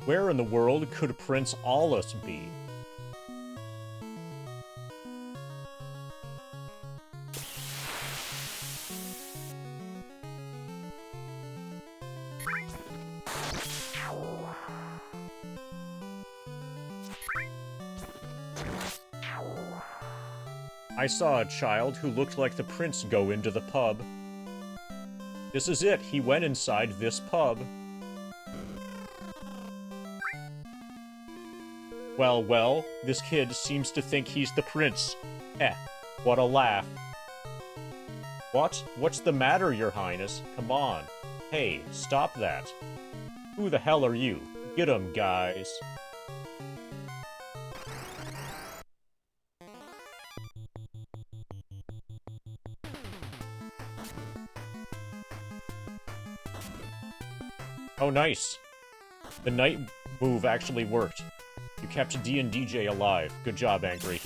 Where in the world could Prince Aulus be? I saw a child who looked like the prince go into the pub. This is it. He went inside this pub. Well, well, this kid seems to think he's the prince. Eh, what a laugh. What? What's the matter, Your Highness? Come on. Hey, stop that. Who the hell are you? Get 'em, guys. Oh, nice. The night move actually worked. You kept D and DJ alive. Good job, Angry.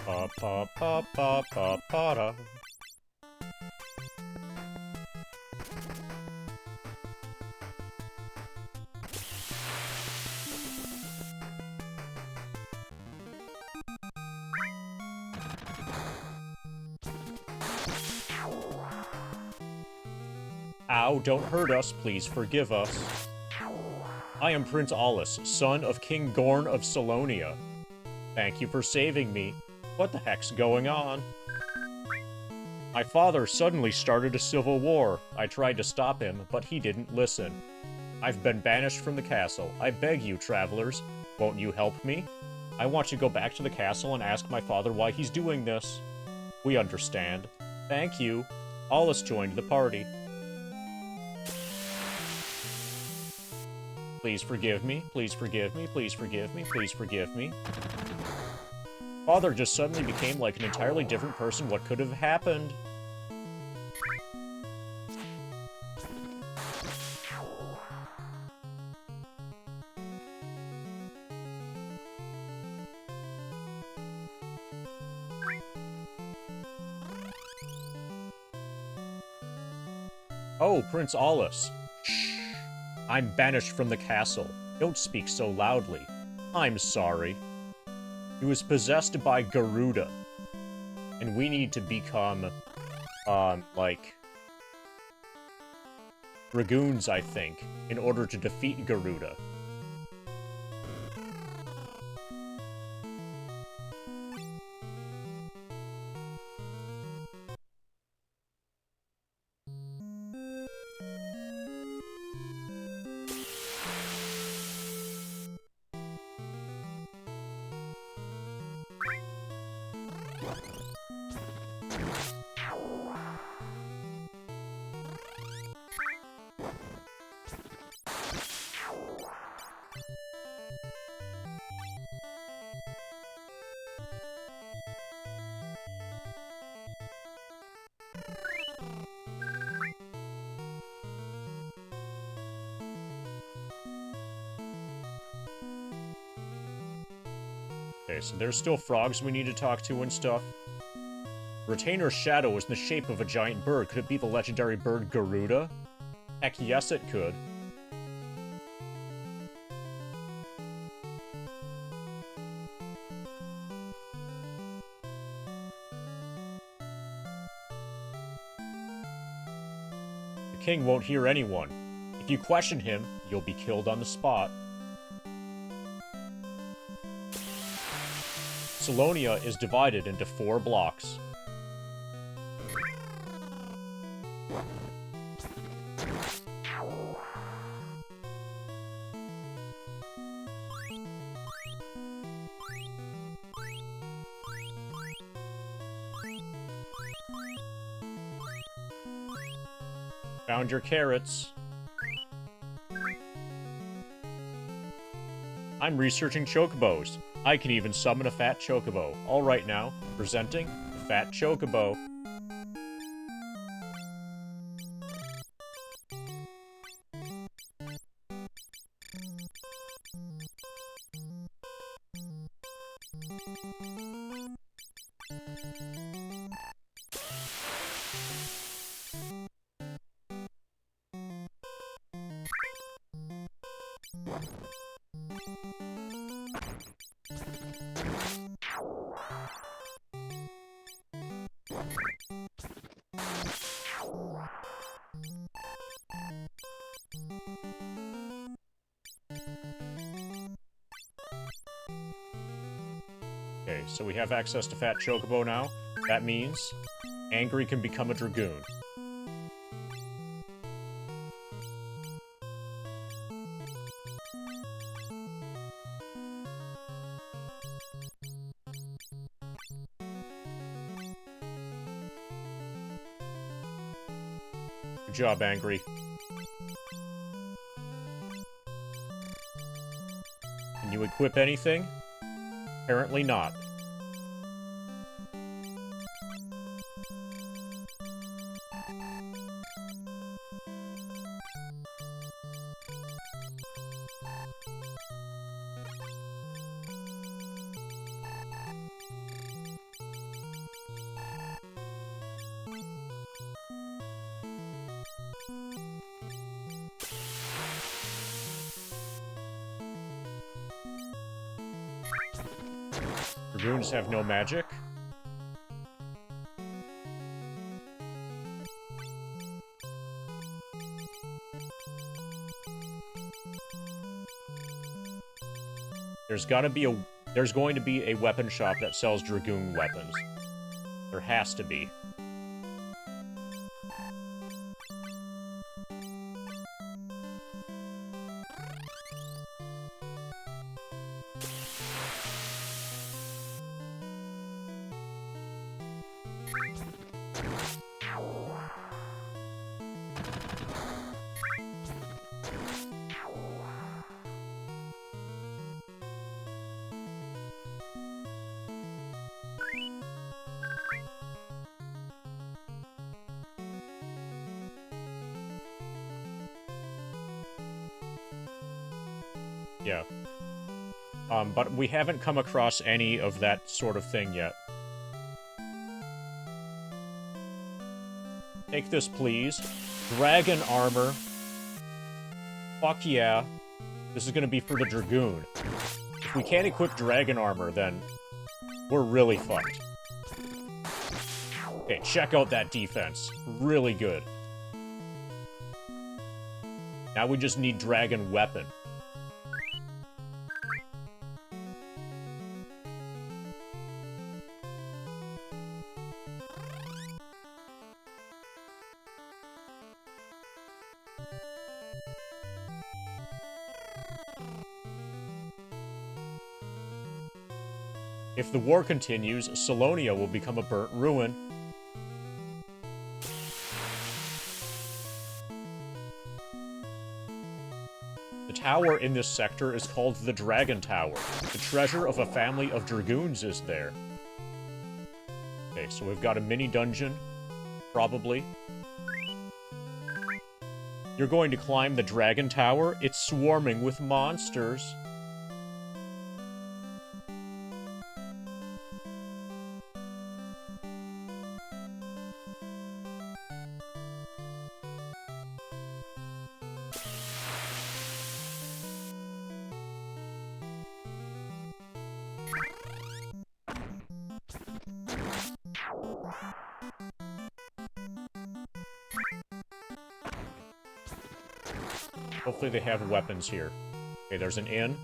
Pa pa pa pa pa pa da. Ow, don't hurt us, please forgive us. I am Prince Aulus, son of King Gorn of Solonia. Thank you for saving me. What the heck's going on? My father suddenly started a civil war. I tried to stop him, but he didn't listen. I've been banished from the castle. I beg you, travelers, won't you help me? I want to go back to the castle and ask my father why he's doing this. We understand. Thank you. Aulus joined the party. Please forgive me. Please forgive me. Please forgive me. Please forgive me. Father just suddenly became like an entirely different person. What could have happened? Oh, Prince Aulus. Shh. I'm banished from the castle. Don't speak so loudly. I'm sorry. He was possessed by Garuda. And we need to become, like, Dragoons, I think, in order to defeat Garuda. Okay, so there's still frogs we need to talk to and stuff. Retainer's shadow is in the shape of a giant bird. Could it be the legendary bird Garuda? Heck yes, it could. The king won't hear anyone. If you question him, you'll be killed on the spot. Solonia is divided into 4 blocks. Found your carrots. I'm researching chocobos. I can even summon a fat chocobo. All right now, presenting the fat chocobo. Okay, so we have access to Fat Chocobo now. That means Angry can become a Dragoon. Good job, Angry. Can you equip anything? Apparently not. Dragoons have no magic. There's going to be a weapon shop that sells Dragoon weapons. There has to be. Yeah. But we haven't come across any of that sort of thing yet. Take this, please. Dragon armor. Fuck yeah. This is gonna be for the Dragoon. If we can't equip dragon armor, then we're really fucked. Okay, check out that defense. Really good. Now we just need dragon weapon. If the war continues, Salonia will become a burnt ruin. The tower in this sector is called the Dragon Tower. The treasure of a family of Dragoons is there. Okay, so we've got a mini dungeon, probably. You're going to climb the Dragon Tower? It's swarming with monsters. Hopefully they have weapons here. Okay, there's an inn.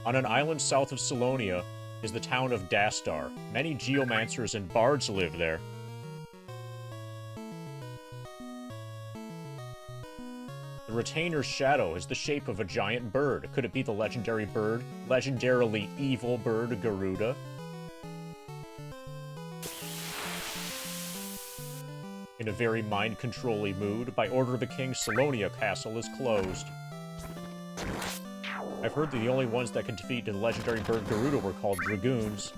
On an island south of Salonia is the town of Dastar. Many geomancers and bards live there. The Retainer's shadow is the shape of a giant bird. Could it be the legendary bird? Legendarily evil bird, Garuda? in a very mind-controlly mood. By order of the king, Salonia Castle is closed. I've heard that the only ones that could defeat the legendary bird Garuda were called Dragoons.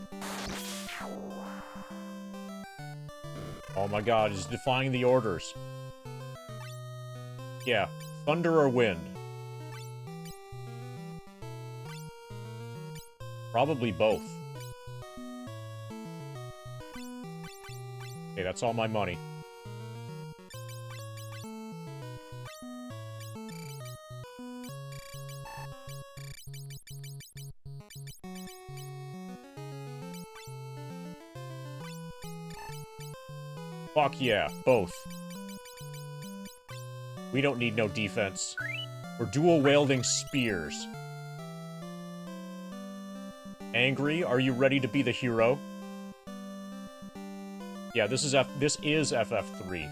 Oh my god, he's defying the orders. Yeah, thunder or wind? Probably both. Okay, that's all my money. Fuck yeah, both. We don't need no defense. We're dual-wielding spears. Angry? Are you ready to be the hero? Yeah, this is FF3.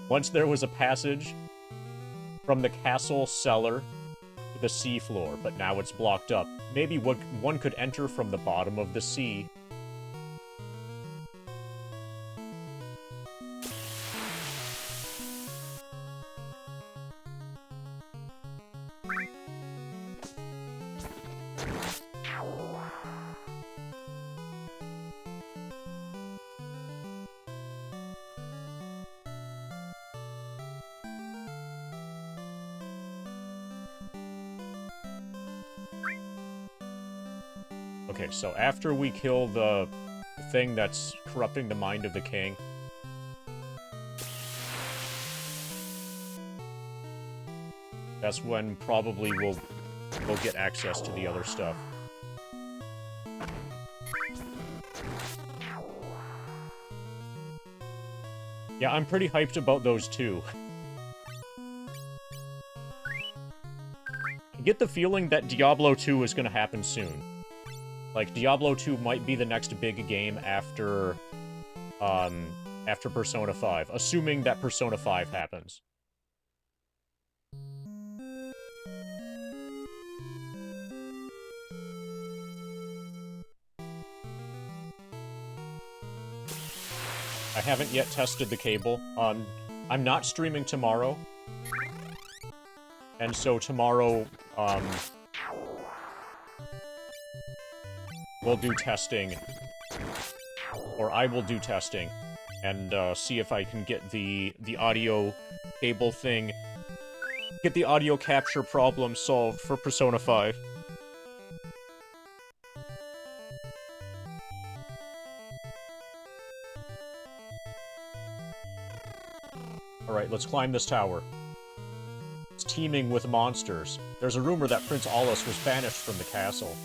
Once there was a passage from the castle cellar to the seafloor, but now it's blocked up. Maybe one could enter from the bottom of the sea. Okay, so after we kill the thing that's corrupting the mind of the king, that's when probably we'll get access to the other stuff. Yeah, I'm pretty hyped about those too. I get the feeling that Diablo 2 is gonna happen soon. Like, Diablo 2 might be the next big game after Persona 5, assuming that Persona 5 happens. I haven't yet tested the cable. I'm not streaming tomorrow. And so tomorrow, we'll do testing, or I will do testing, and see if I can get the audio cable thing, get the audio capture problem solved for Persona 5. Alright, let's climb this tower. It's teeming with monsters. There's a rumor that Prince Aulus was banished from the castle.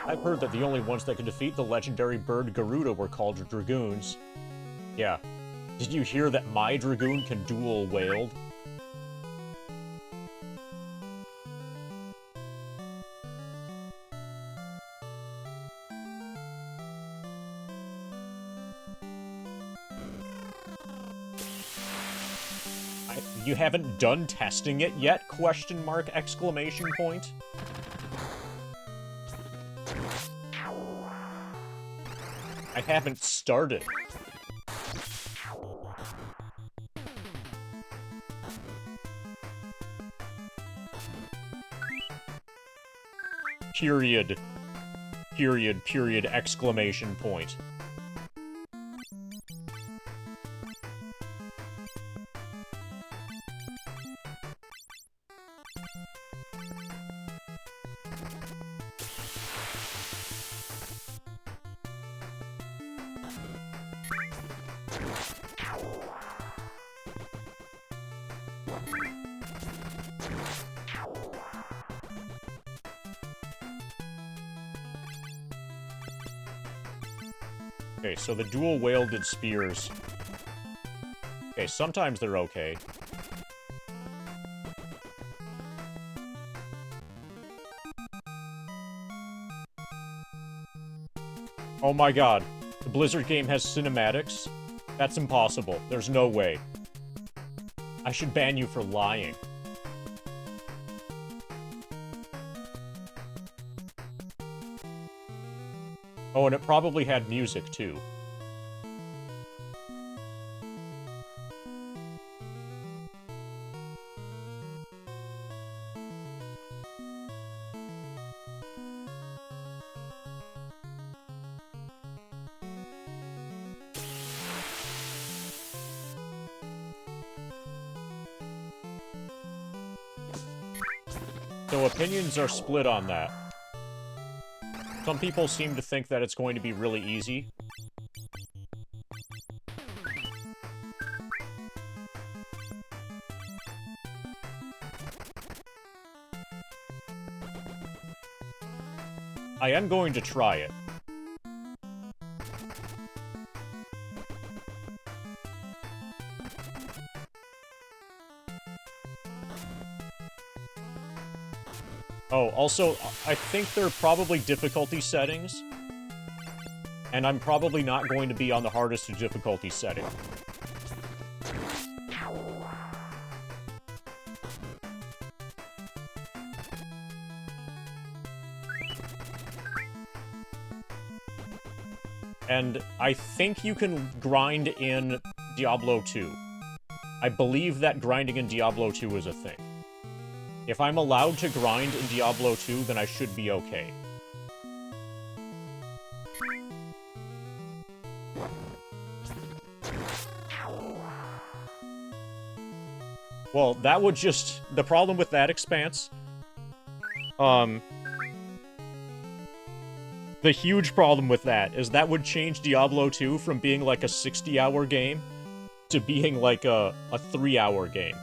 I've heard that the only ones that could defeat the legendary bird Garuda were called Dragoons. Yeah. Did you hear that my Dragoon can dual-wield? You haven't done testing it yet? Question mark, exclamation point. I haven't started. Period. Period, period, exclamation point. Okay, so the dual-wielded spears. Okay, sometimes they're okay. Oh my god. The Blizzard game has cinematics? That's impossible. There's no way. I should ban you for lying. Oh, and it probably had music, too. So opinions are split on that. Some people seem to think that it's going to be really easy. I am going to try it. Oh, also, I think there are probably difficulty settings. And I'm probably not going to be on the hardest of difficulty setting. And I think you can grind in Diablo 2. I believe that grinding in Diablo 2 is a thing. If I'm allowed to grind in Diablo 2, then I should be okay. Well, that would just... The problem with that expanse... The huge problem with that is that would change Diablo 2 from being like a 60-hour game to being like a 3-hour game.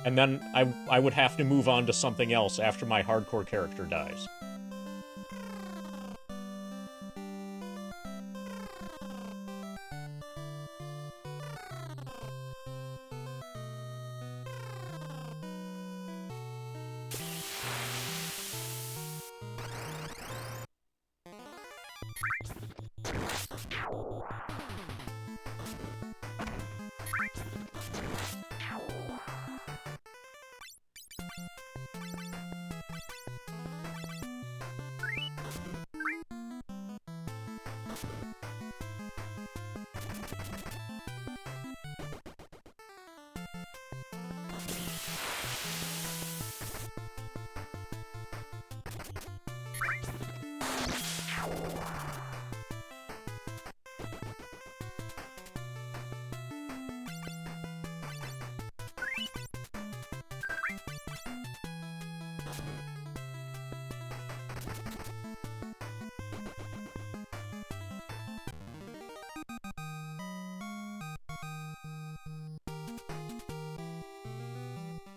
And then I would have to move on to something else after my hardcore character dies.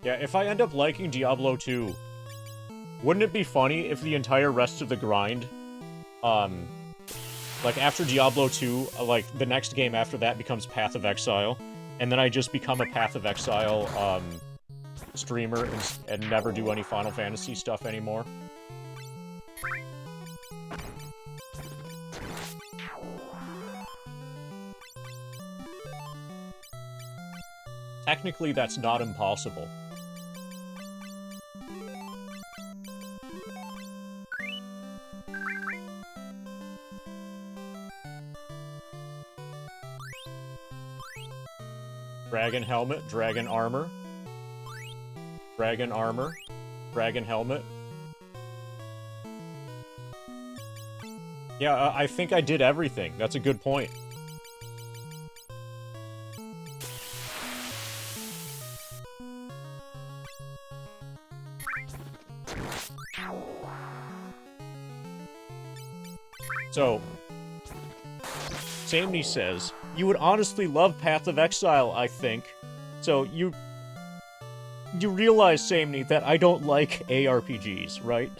Yeah, if I end up liking Diablo 2, wouldn't it be funny if the entire rest of the grind, like after Diablo 2, like the next game after that becomes Path of Exile, and then I just become a Path of Exile, streamer and never do any Final Fantasy stuff anymore? Technically, that's not impossible. Dragon helmet, dragon armor. Dragon armor, dragon helmet. Yeah, I think I did everything. That's a good point. So, Samney says, you would honestly love Path of Exile, I think. So, you realize, Samney, that I don't like ARPGs, right?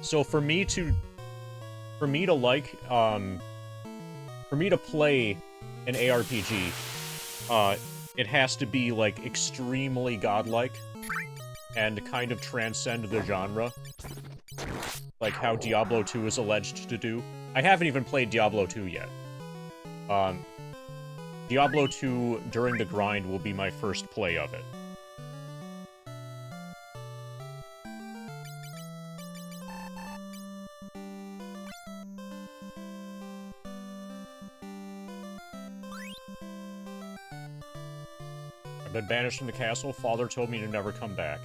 So for me to like, for me to play an ARPG, it has to be, like, extremely godlike and kind of transcend the genre, like how Diablo 2 is alleged to do. I haven't even played Diablo 2 yet. Diablo 2 during the grind will be my first play of it. I've been banished from the castle. Father told me to never come back.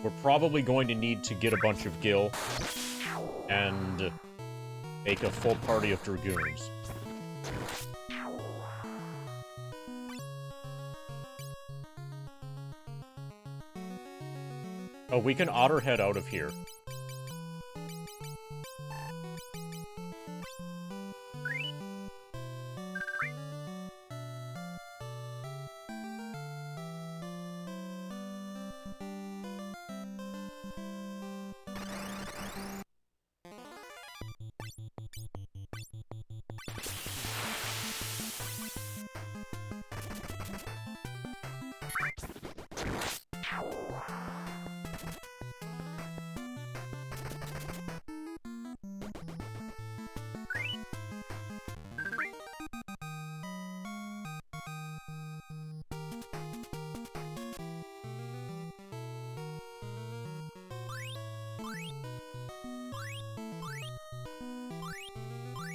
We're probably going to need to get a bunch of gil and make a full party of dragoons. Oh, we can otterhead out of here.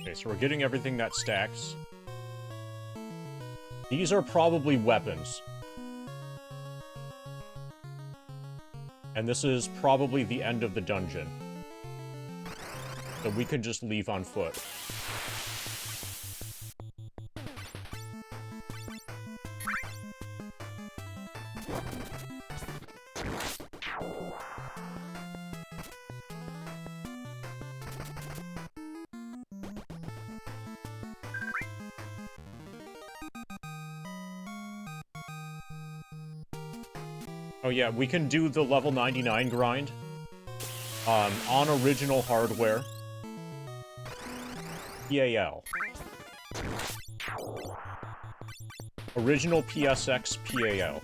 Okay, so we're getting everything that stacks. These are probably weapons. And this is probably the end of the dungeon. So we can just leave on foot. Oh yeah, we can do the level 99 grind on original hardware. PAL. Original PSX PAL.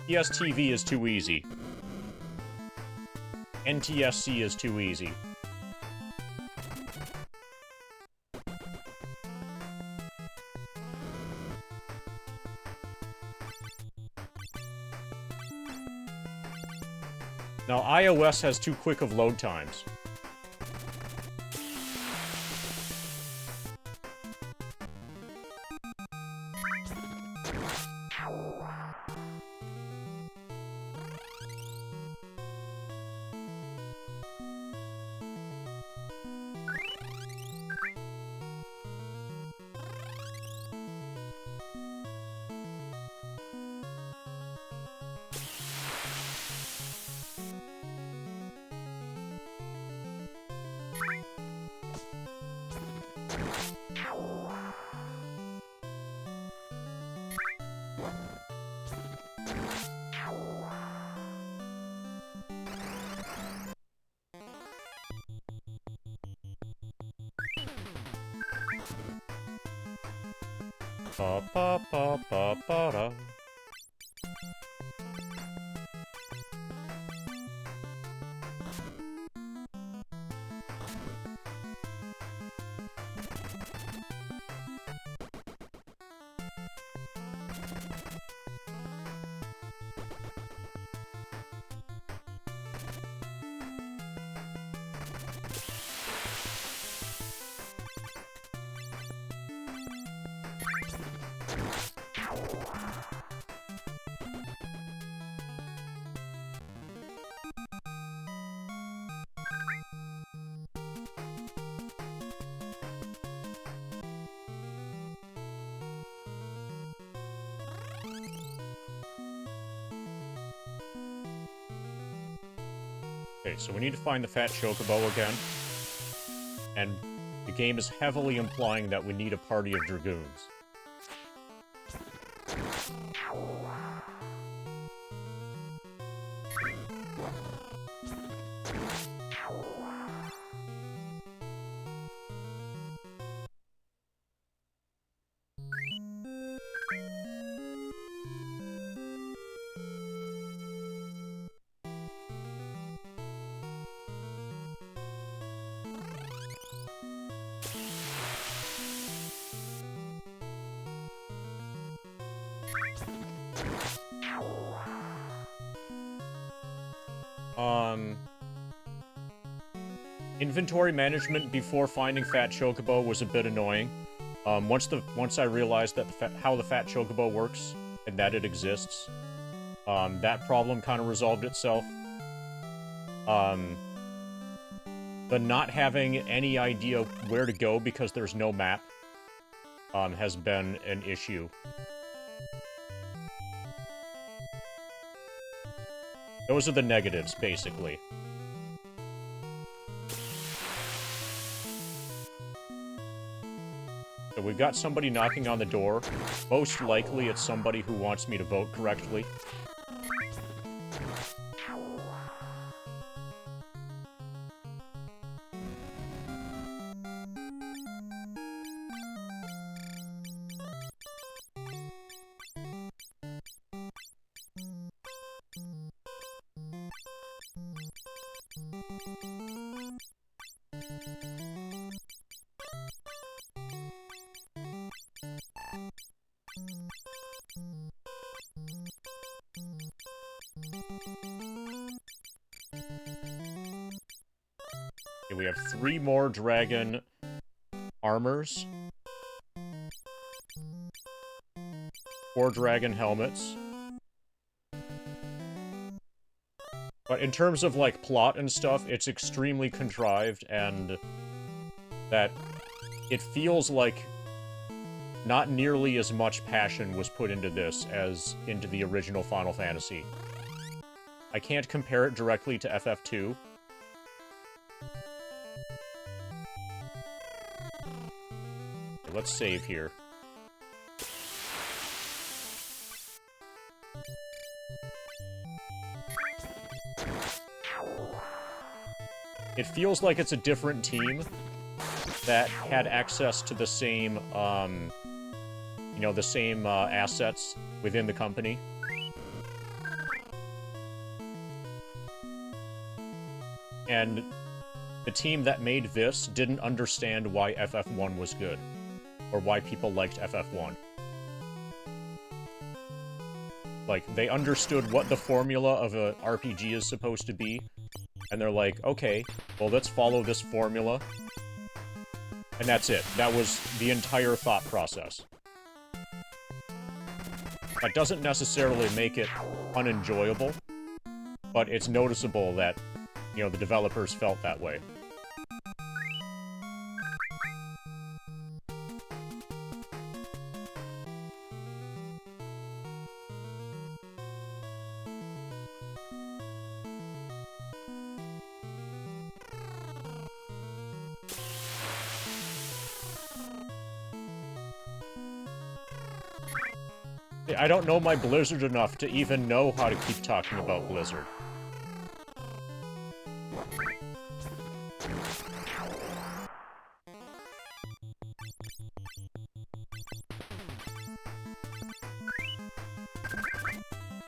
PSTV is too easy. NTSC is too easy. Now, iOS has too quick of load times. Pa pa pa pa pa da. Okay, so we need to find the fat chocobo again. And the game is heavily implying that we need a party of dragoons. Inventory management before finding Fat Chocobo was a bit annoying. Once I realized that how the Fat Chocobo works and that it exists, that problem kind of resolved itself. The not having any idea where to go because there's no map has been an issue. Those are the negatives, basically. So we've got somebody knocking on the door. Most likely it's somebody who wants me to vote correctly. Okay, we have 3 more dragon armors. 4 dragon helmets. But in terms of, like, plot and stuff, it's extremely contrived, and that it feels like not nearly as much passion was put into this as into the original Final Fantasy. I can't compare it directly to FF2. Okay, let's save here. It feels like it's a different team that had access to the same, you know, the same assets within the company. And the team that made this didn't understand why FF1 was good, or why people liked FF1. Like, they understood what the formula of a RPG is supposed to be, and they're like, okay, well, let's follow this formula. And that's it. That was the entire thought process. That doesn't necessarily make it unenjoyable, but it's noticeable that, you know, the developers felt that way. I don't know my Blizzard enough to even know how to keep talking about Blizzard.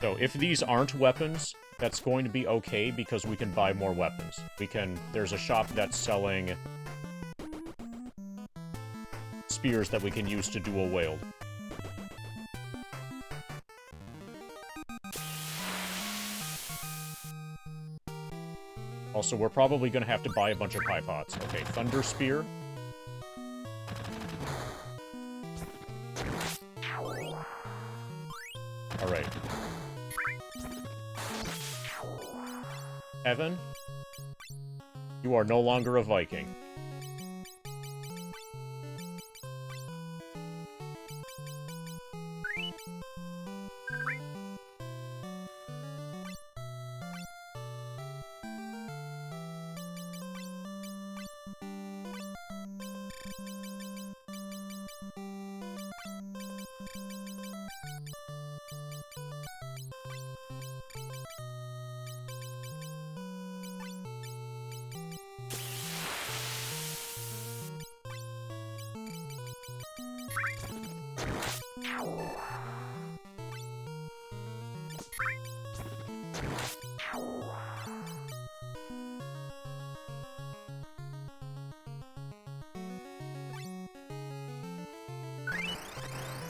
So, if these aren't weapons, that's going to be okay because we can buy more weapons. There's a shop that's selling spears that we can use to dual wield. Also, we're probably gonna have to buy a bunch of pie pots. Okay, Thunder Spear. Alright. Evan? You are no longer a Viking.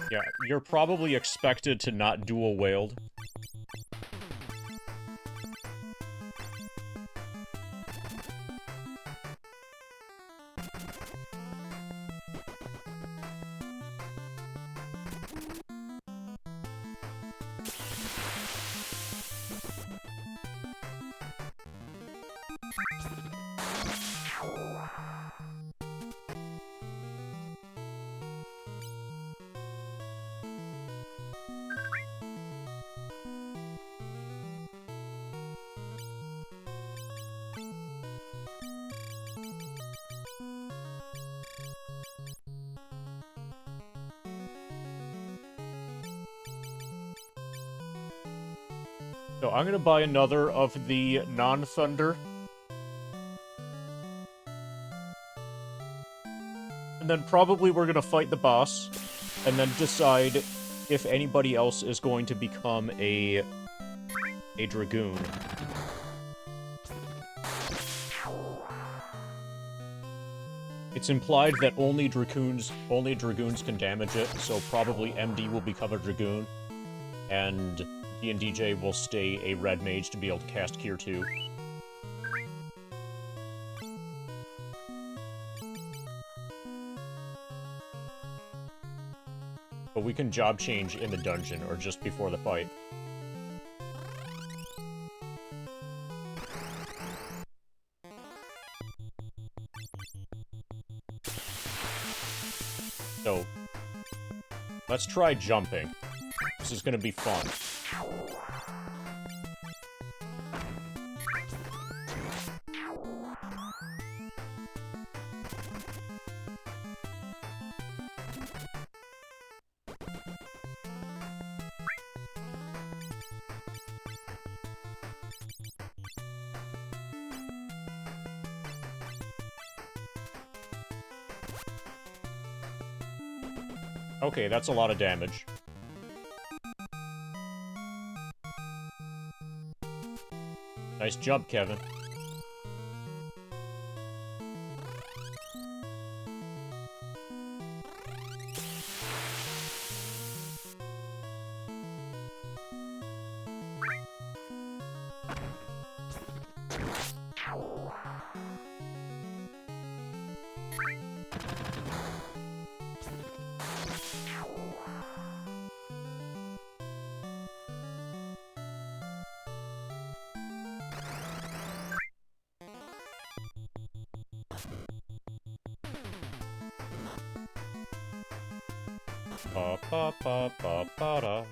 Yeah, you're probably expected to not dual wield. So I'm gonna buy another of the non-thunder. And then probably we're gonna fight the boss, and then decide if anybody else is going to become a Dragoon. It's implied that only Dragoons can damage it, so probably MD will become a Dragoon, and D&DJ will stay a red mage to be able to cast Cure 2. But we can job change in the dungeon, or just before the fight. So, let's try jumping. This is gonna be fun. Okay, that's a lot of damage. Nice jump, Kevin. Ba ba ba ba ba da.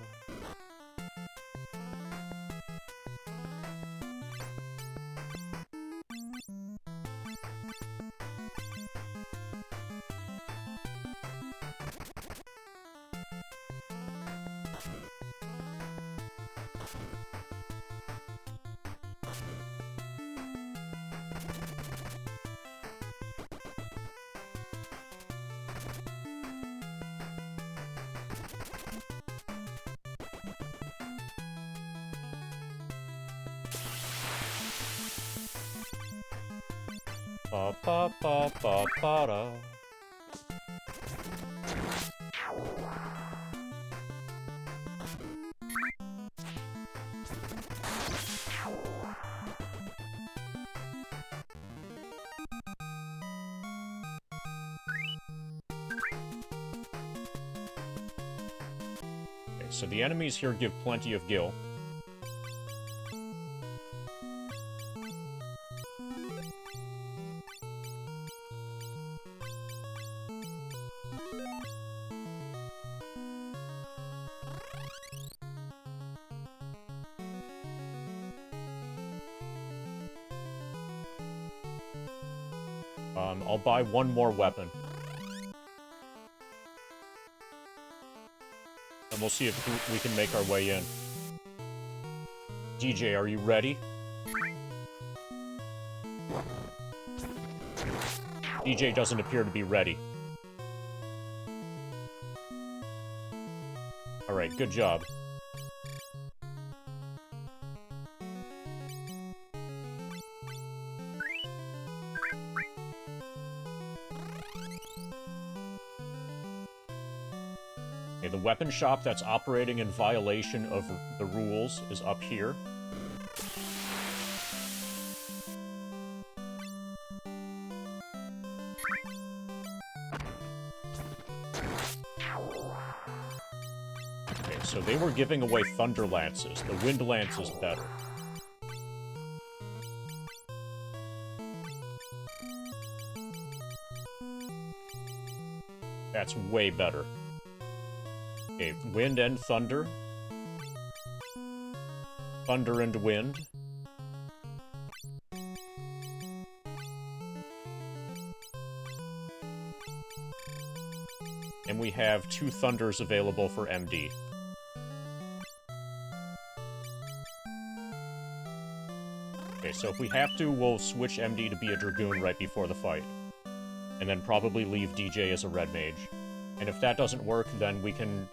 Ba ba ba ba ba da. Okay, so the enemies here give plenty of gil. I'll buy one more weapon. And we'll see if we can make our way in. DJ, are you ready? DJ doesn't appear to be ready. Alright, good job. Okay, the weapon shop that's operating in violation of the rules is up here. Okay, so they were giving away Thunder Lances. The Wind Lance is better. That's way better. Okay, Wind and Thunder. Thunder and Wind. And we have 2 Thunders available for MD. Okay, so if we have to, we'll switch MD to be a Dragoon right before the fight. And then probably leave DJ as a Red Mage. And if that doesn't work, then we can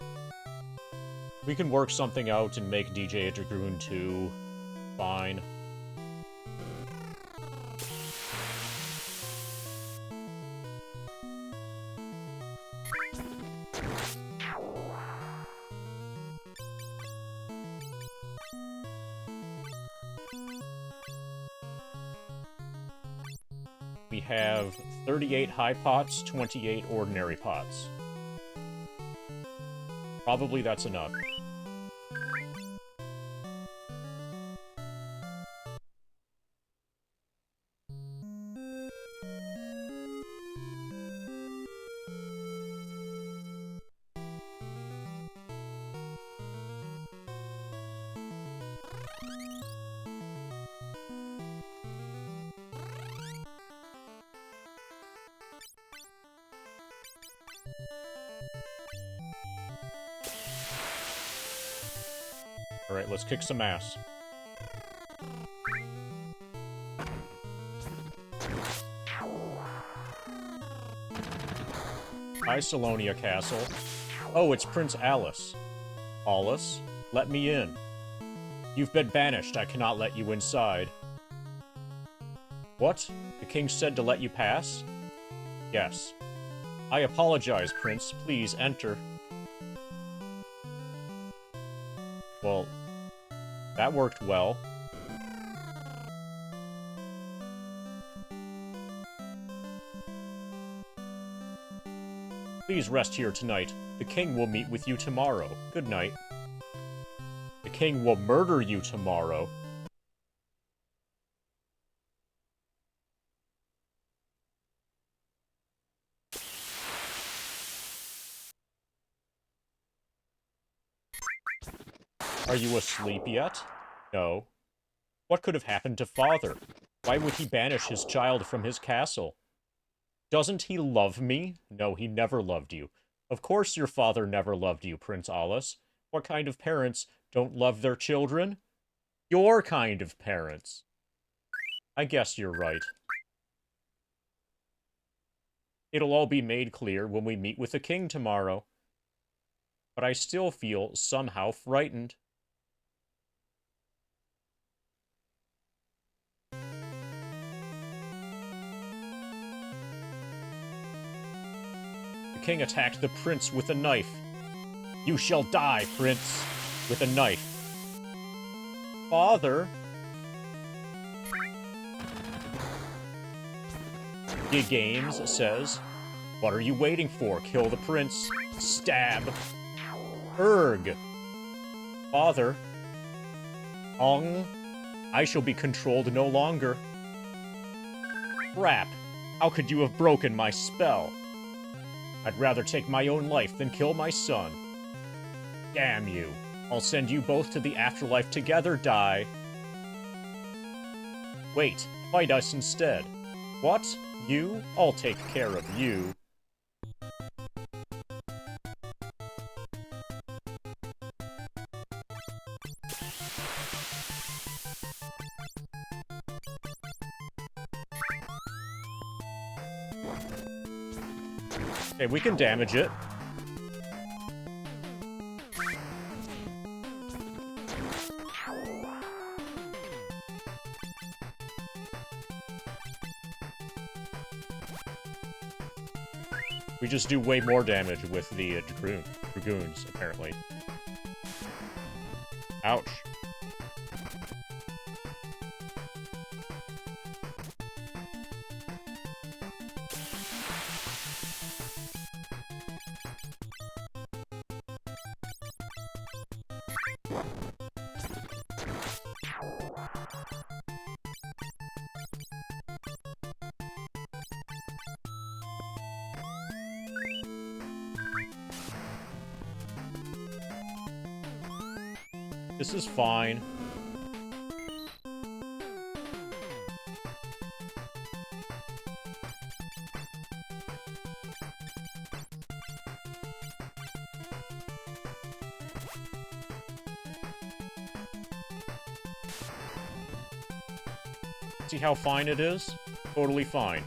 work something out and make DJ a Dragoon too. Fine. We have 38 high pots, 28 ordinary pots. Probably that's enough. Alright, let's kick some ass. Hi, Salonia Castle. Oh, it's Prince Alice. Alice, let me in. You've been banished. I cannot let you inside. What? The king said to let you pass? Yes. I apologize, Prince. Please enter. Well, that worked well. Please rest here tonight. The king will meet with you tomorrow. Good night. The king will murder you tomorrow. Are you asleep yet? No. What could have happened to father? Why would he banish his child from his castle? Doesn't he love me? No, he never loved you. Of course your father never loved you, Prince Alice. What kind of parents don't love their children? Your kind of parents. I guess you're right. It'll all be made clear when we meet with the king tomorrow. But I still feel somehow frightened. The king attacked the prince with a knife. You shall die, prince, with a knife. Father? Games says, what are you waiting for? Kill the prince. Stab. Erg. Father. Ong. I shall be controlled no longer. Crap. How could you have broken my spell? I'd rather take my own life than kill my son. Damn you. I'll send you both to the afterlife together, die. Wait, fight us instead. What? You? I'll take care of you. Okay, we can damage it. We just do way more damage with the Dragoons, apparently. Ouch. This is fine. See how fine it is? Totally fine.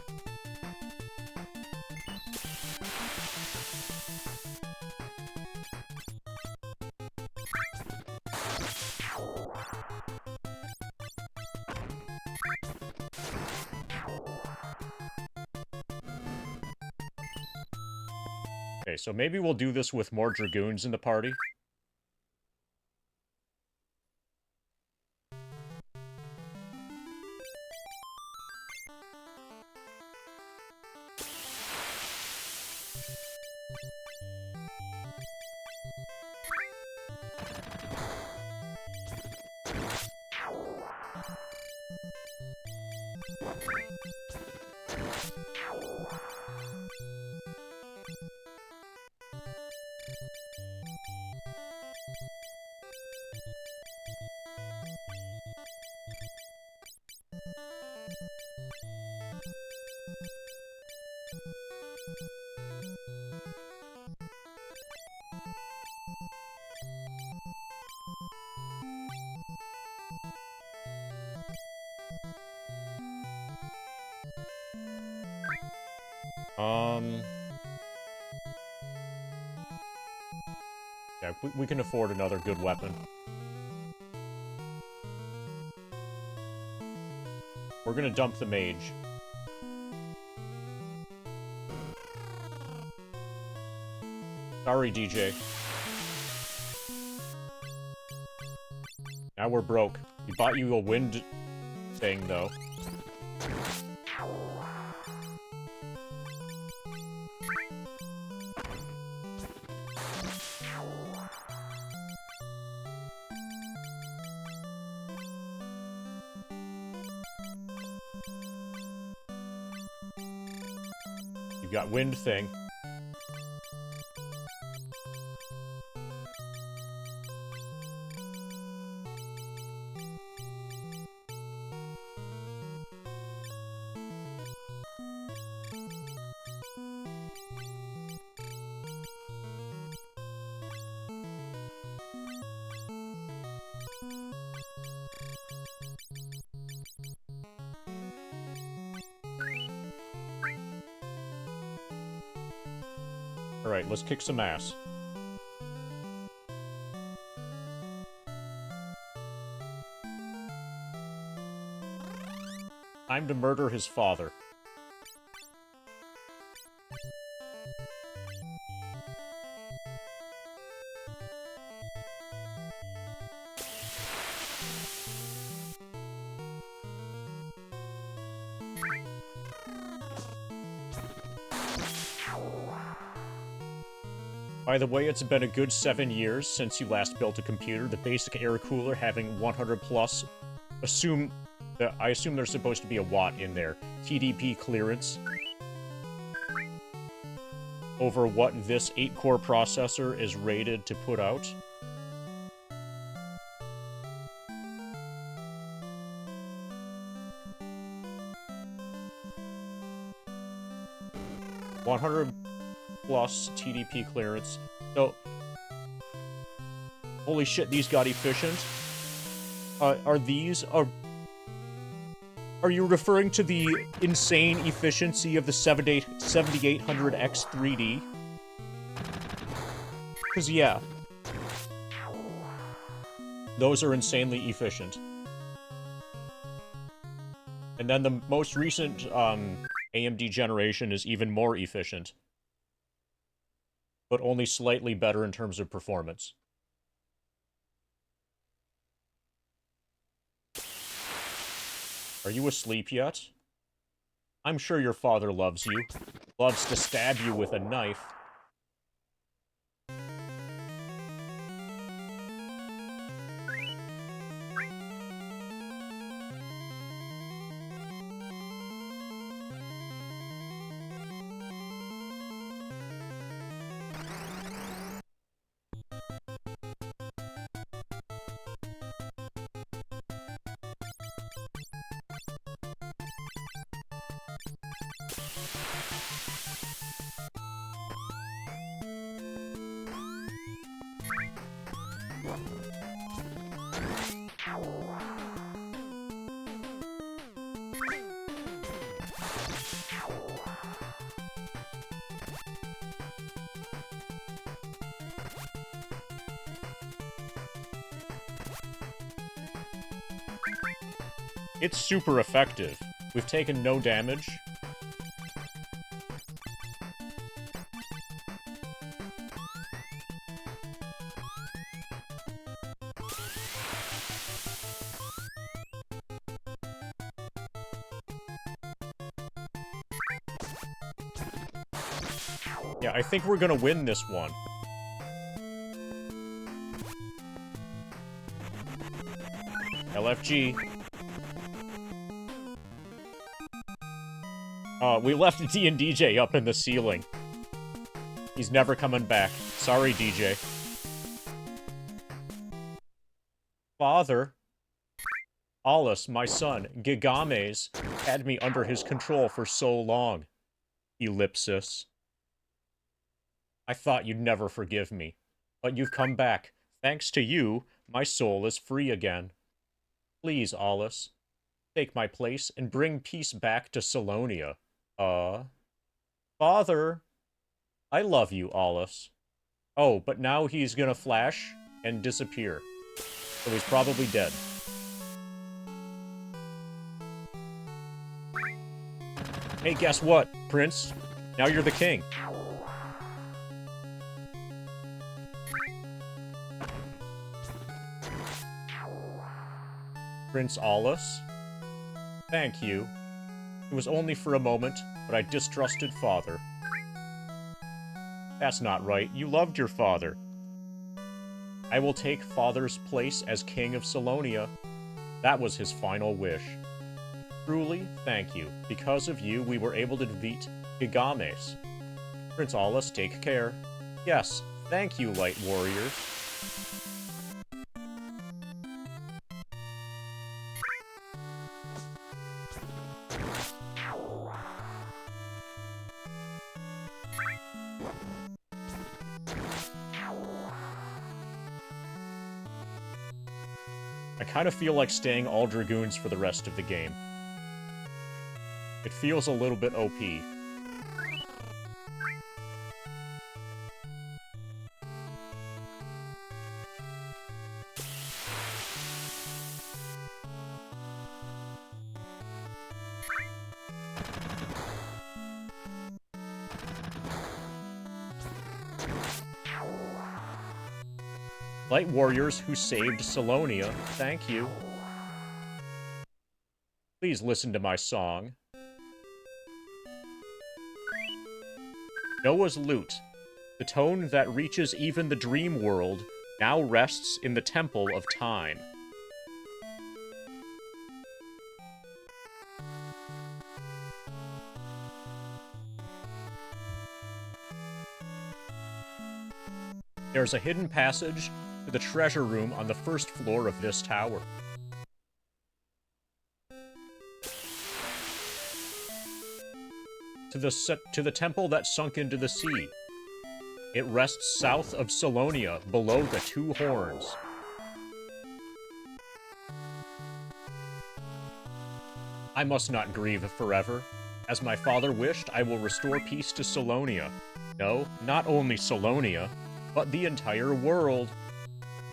Okay, so maybe we'll do this with more Dragoons in the party. Yeah, we can afford another good weapon. We're gonna dump the mage. Sorry, DJ. Now we're broke. We bought you a wind thing, though. You've got wind thing. Alright, let's kick some ass. Time to murder his father. By the way, it's been a good 7 years since you last built a computer. The basic air cooler having 100 plus. I assume there's supposed to be a watt in there. TDP clearance. Over what this 8-core processor is rated to put out. $100 plus TDP clearance. So, holy shit, these got efficient. Are you referring to the insane efficiency of the 7800X 3D? Because, yeah. Those are insanely efficient. And then the most recent, AMD generation is even more efficient. but only slightly better in terms of performance. Are you asleep yet? I'm sure your father loves you. Loves to stab you with a knife. It's super effective. We've taken no damage. Yeah, I think we're gonna win this one. LFG. We left DJ up in the ceiling. He's never coming back. Sorry, DJ. Father. Alice, my son, Gigames, had me under his control for so long. Ellipsis. I thought you'd never forgive me. But you've come back. Thanks to you, my soul is free again. Please, Alice, take my place and bring peace back to Salonia. Father. I love you, Alice. Oh, but now he's gonna flash and disappear. So he's probably dead. Hey, guess what, Prince? Now you're the king. Prince Alice? Thank you. It was only for a moment, but I distrusted Father. That's not right. You loved your father. I will take Father's place as King of Salonia. That was his final wish. Truly, thank you. Because of you, we were able to defeat Gigames. Prince Alice, take care. Yes, thank you, Light Warriors. I kind of feel like staying all Dragoons for the rest of the game. It feels a little bit OP. Light Warriors who saved Salonia, thank you. Please listen to my song. Noah's Lute, the tone that reaches even the dream world, now rests in the Temple of Time. There's a hidden passage to the treasure room on the first floor of this tower. To the temple that sunk into the sea. It rests south of Salonia, below the two horns. I must not grieve forever. As my father wished, I will restore peace to Salonia. No, not only Salonia, but the entire world.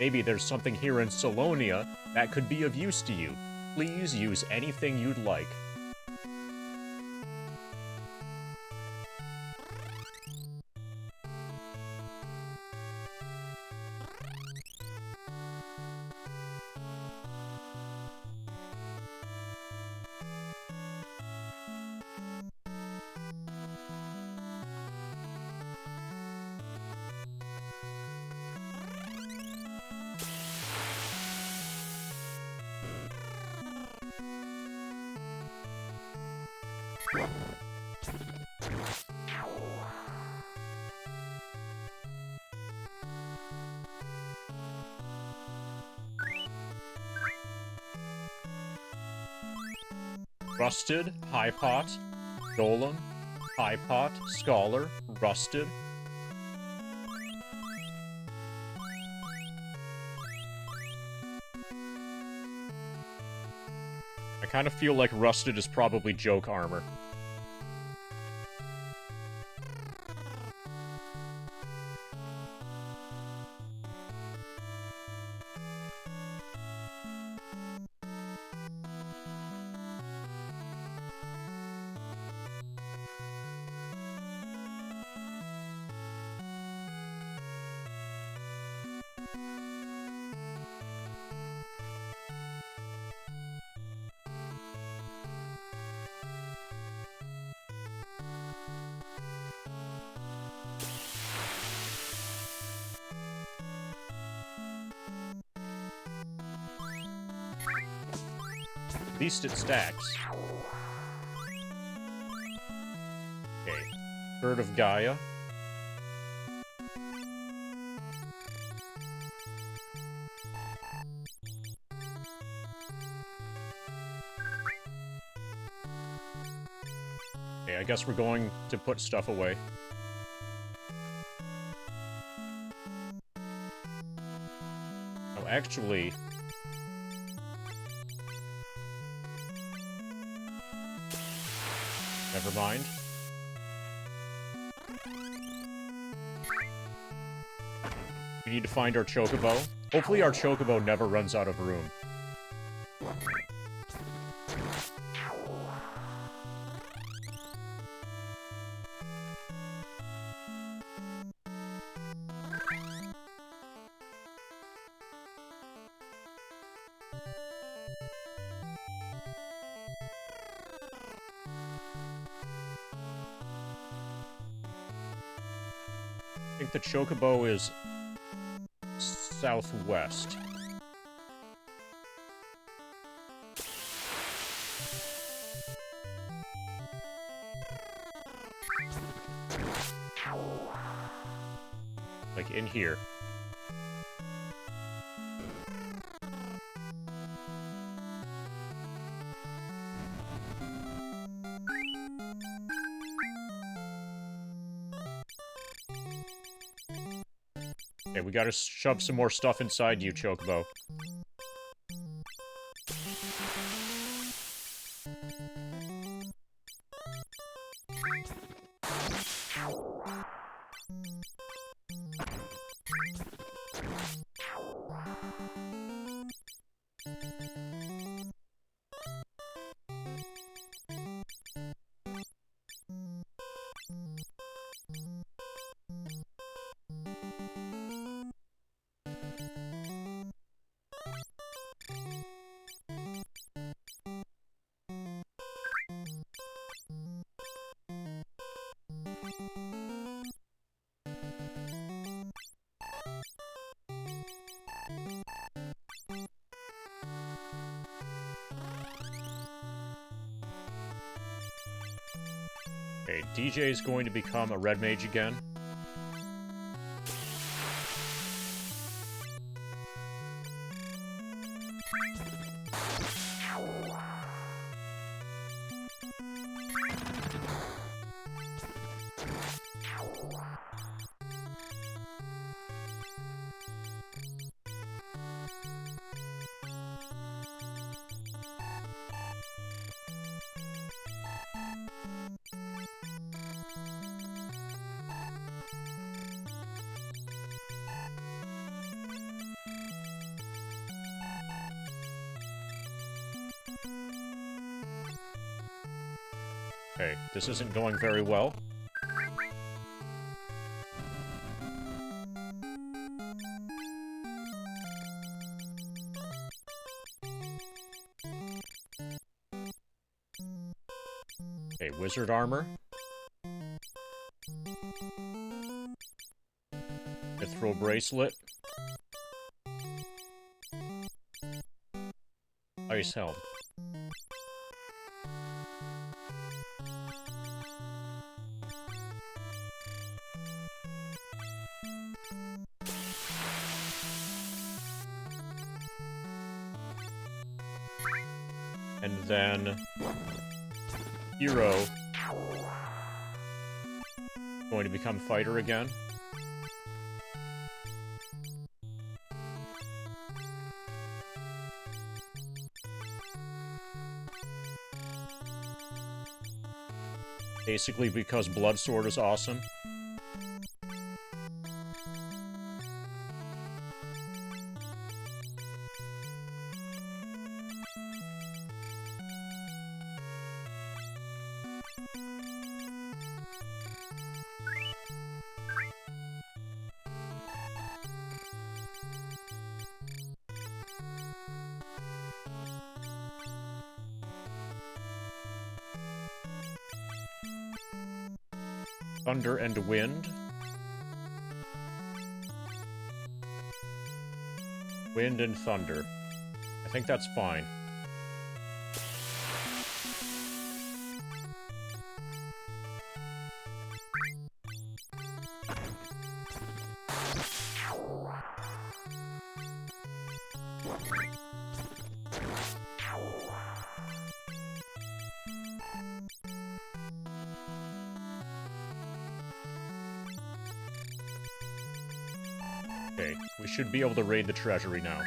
Maybe there's something here in Salonia that could be of use to you. Please use anything you'd like. Rusted, High Pot, Golem, High Pot, Scholar, Rusted. I kind of feel like Rusted is probably joke armor. At least it stacks. Okay. Bird of Gaia. Okay, I guess we're going to put stuff away. Oh, actually... never mind. We need to find our Chocobo. Hopefully our Chocobo never runs out of room. I think the Chocobo is southwest. Like in here. Okay, we gotta shove some more stuff inside you, Chocobo. Okay, DJ is going to become a red mage again. Okay, this isn't going very well. Okay, wizard armor. Mithril bracelet. Ice helm. And then... Hero... going to become fighter again. Basically because Blood Sword is awesome. Thunder and Wind. Wind and Thunder. I think that's fine. Okay, we should be able to raid the treasury now.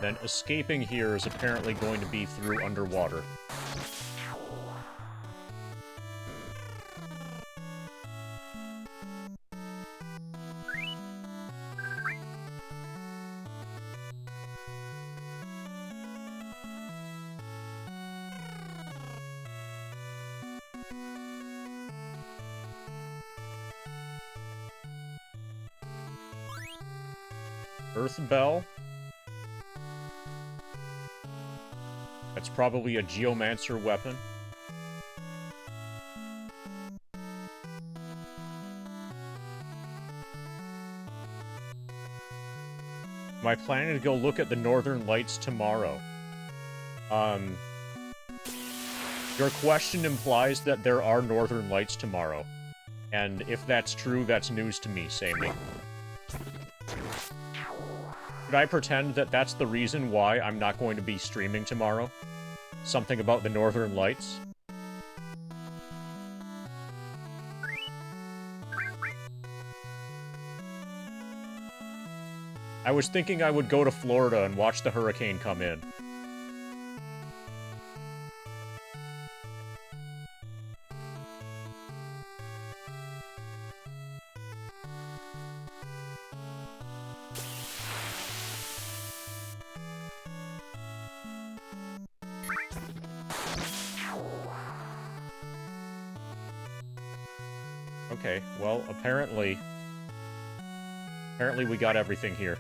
Then escaping here is apparently going to be through underwater. Earth Bell. That's probably a Geomancer weapon. Am I planning to go look at the Northern Lights tomorrow? Your question implies that there are Northern Lights tomorrow. And if that's true, that's news to me, Sammy. Should I pretend that that's the reason why I'm not going to be streaming tomorrow? Something about the Northern Lights? I was thinking I would go to Florida and watch the hurricane come in. Okay, well, apparently we got everything here.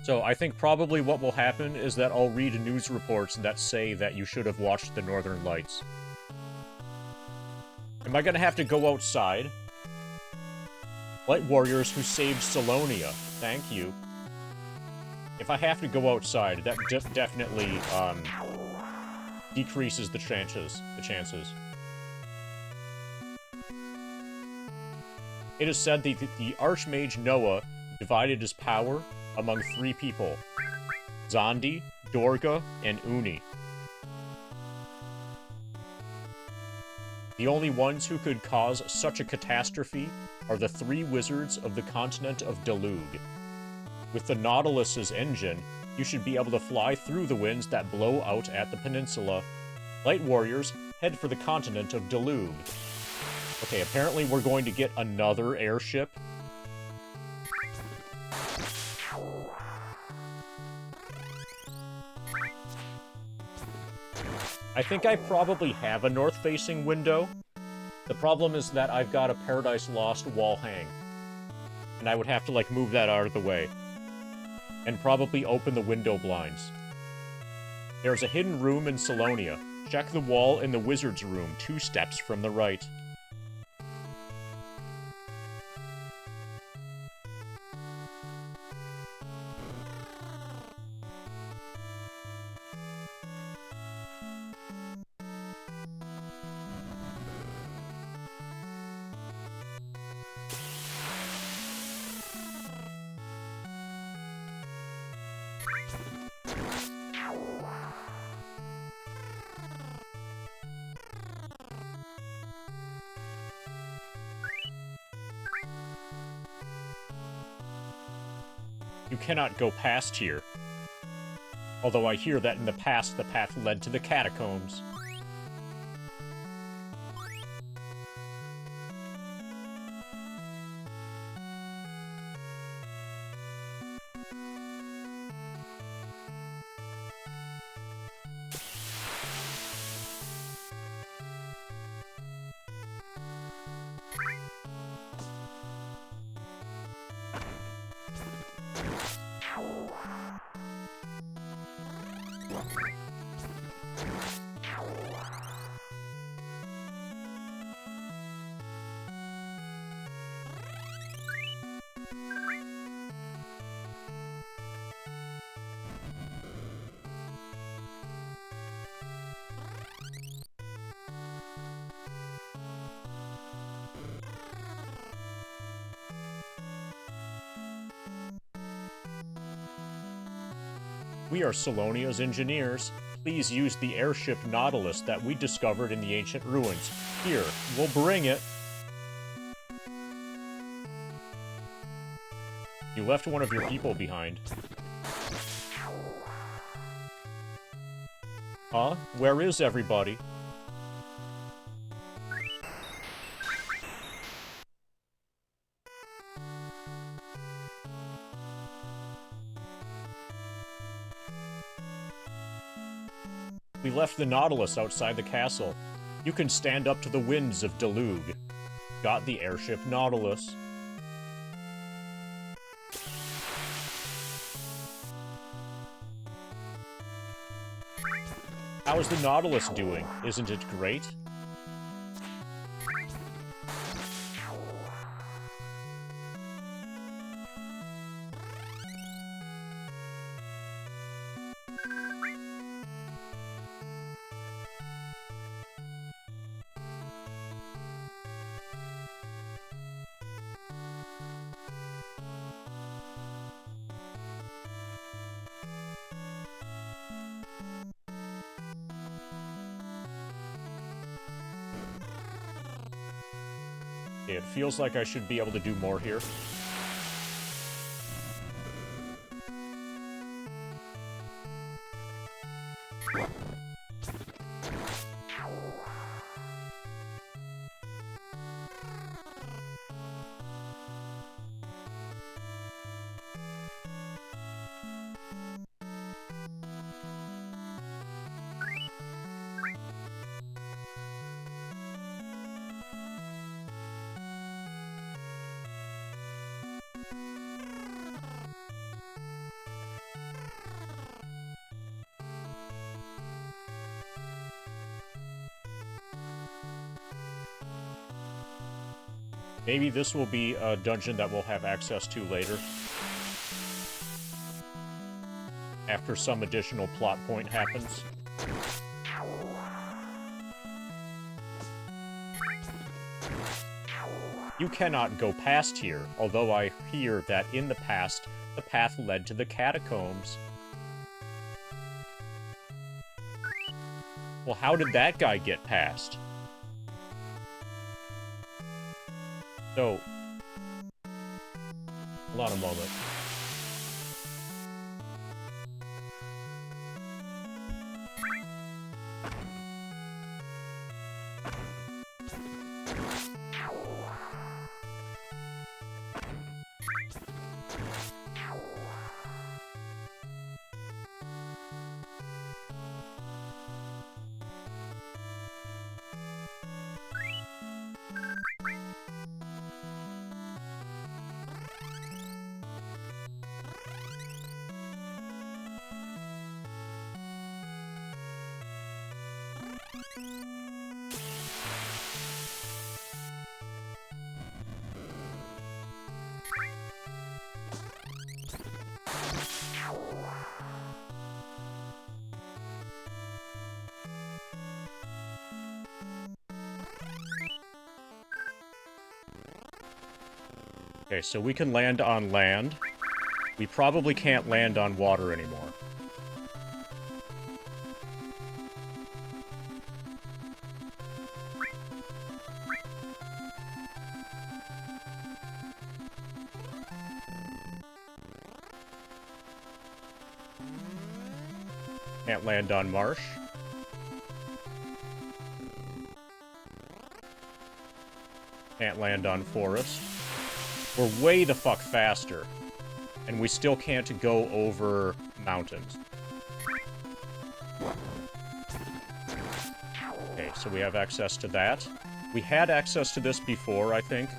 So, I think probably what will happen is that I'll read news reports that say that you should have watched the Northern Lights. Am I gonna have to go outside? Light warriors who saved Salonia. Thank you. If I have to go outside, that definitely, decreases the chances. It is said that the Archmage Noah divided his power among 3 people. Zandi, Dorga, and Uni. The only ones who could cause such a catastrophe are the 3 wizards of the continent of Delug. With the Nautilus's engine, you should be able to fly through the winds that blow out at the peninsula. Light warriors, head for the continent of Delug. Okay, apparently we're going to get another airship. I think I probably have a north-facing window. The problem is that I've got a Paradise Lost wall hang. And I would have to, like, move that out of the way. and probably open the window blinds. There's a hidden room in Salonia. Check the wall in the wizard's room, 2 steps from the right. You cannot go past here. Although I hear that in the past, the path led to the catacombs. We are Salonia's engineers. Please use the airship Nautilus that we discovered in the ancient ruins. Here, we'll bring it. You left one of your people behind. Huh? Where is everybody? We left the Nautilus outside the castle. You can stand up to the winds of Deluge. Got the airship Nautilus. How is the Nautilus doing? Isn't it great? It feels like I should be able to do more here. Maybe this will be a dungeon that we'll have access to later. After some additional plot point happens. You cannot go past here, although I hear that in the past, the path led to the catacombs. Well, how did that guy get past? So, hold on a moment. Okay, so we can land on land. We probably can't land on water anymore. Can't land on marsh. Can't land on forest. We're way the fuck faster. And we still can't go over mountains. Okay, so we have access to that. We had access to this before, I think.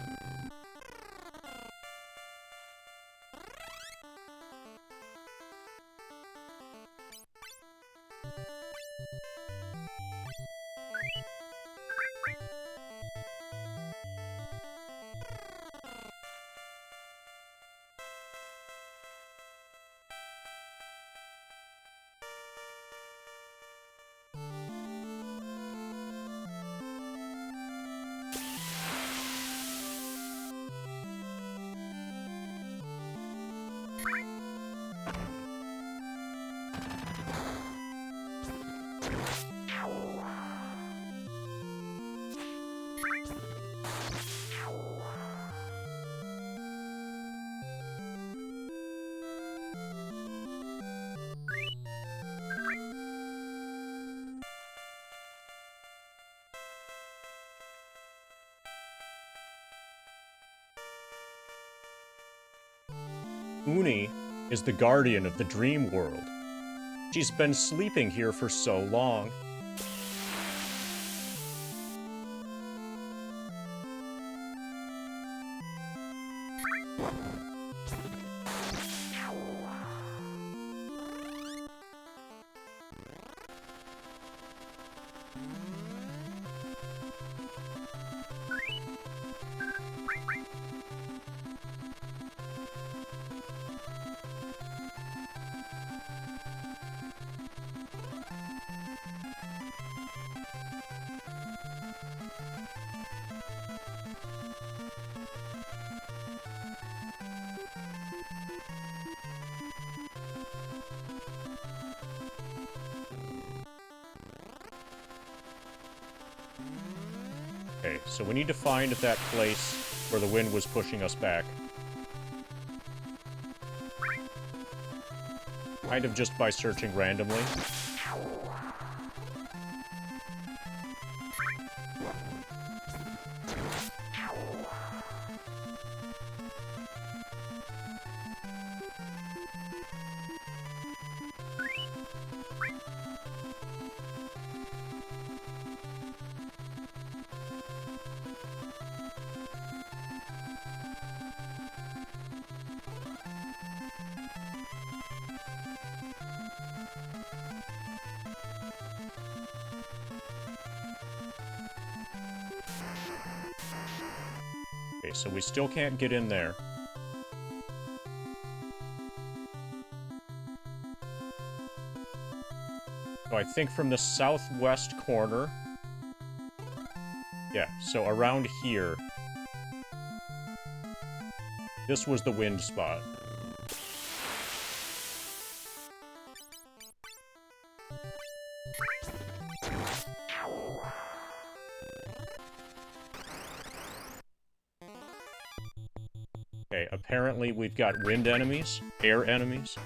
Uni is the guardian of the dream world. She's been sleeping here for so long. Okay, so we need to find that place where the wind was pushing us back. Kind of just by searching randomly. Okay, so we still can't get in there. So I think from the southwest corner... Yeah, so around here... This was the wind spot. Okay, apparently we've got wind enemies, air enemies.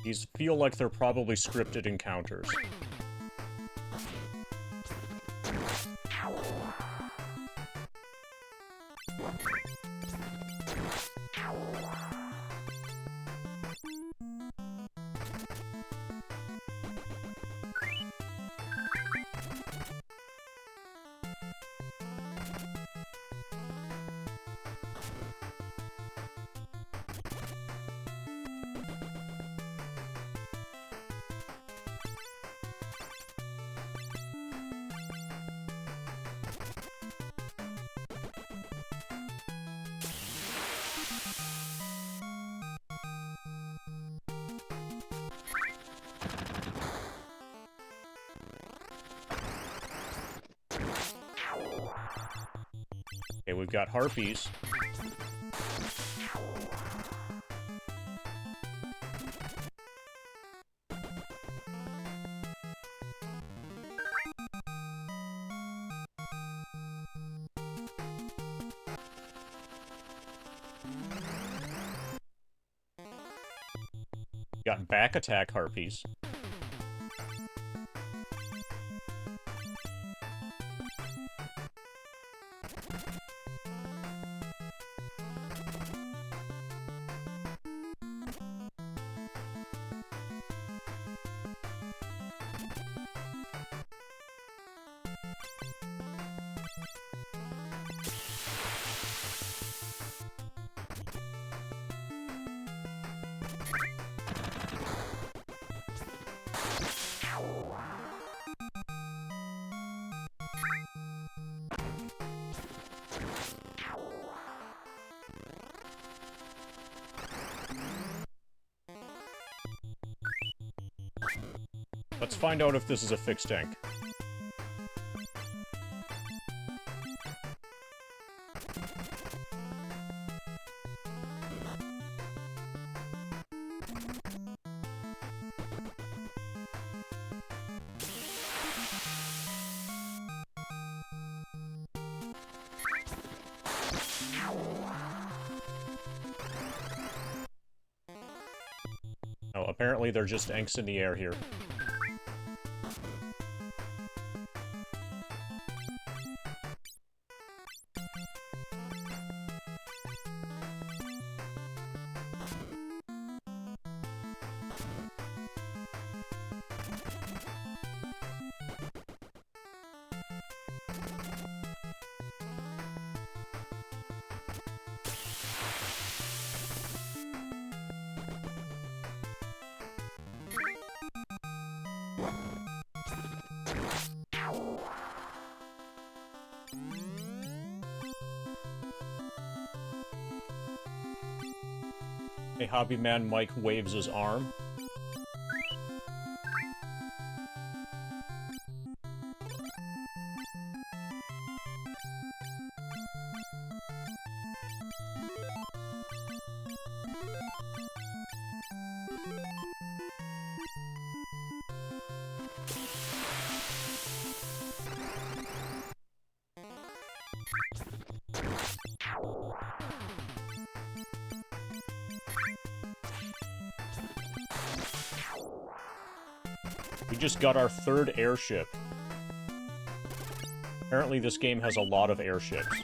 These feel like they're probably scripted encounters. Okay, we've got harpies. Got back attack harpies. Let's find out if this is a fixed tank. Oh, apparently they're just Enks in the air here. A hobby man Mike waves his arm. We just got our third airship. Apparently this game has a lot of airships.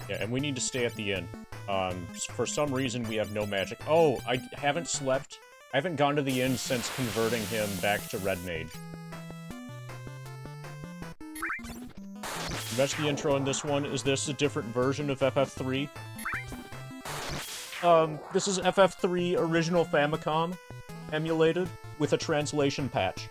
Yeah, and we need to stay at the inn. For some reason, we have no magic. Oh, I haven't slept. I haven't gone to the inn since converting him back to Red Mage. That's the intro in this one. Is this a different version of FF3? This is FF3 original Famicom, emulated, with a translation patch.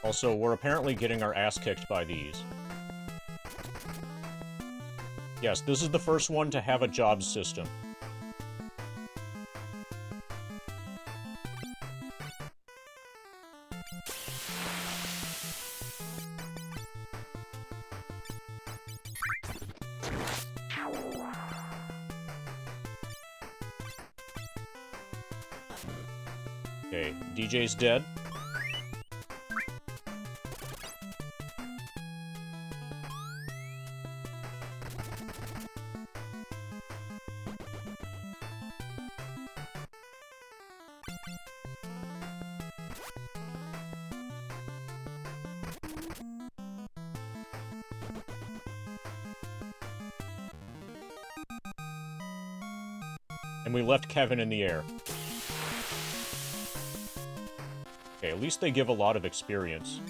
Also, we're apparently getting our ass kicked by these. Yes, this is the first one to have a jobs system. Okay, DJ's dead. And we left Kevin in the air. Okay, at least they give a lot of experience.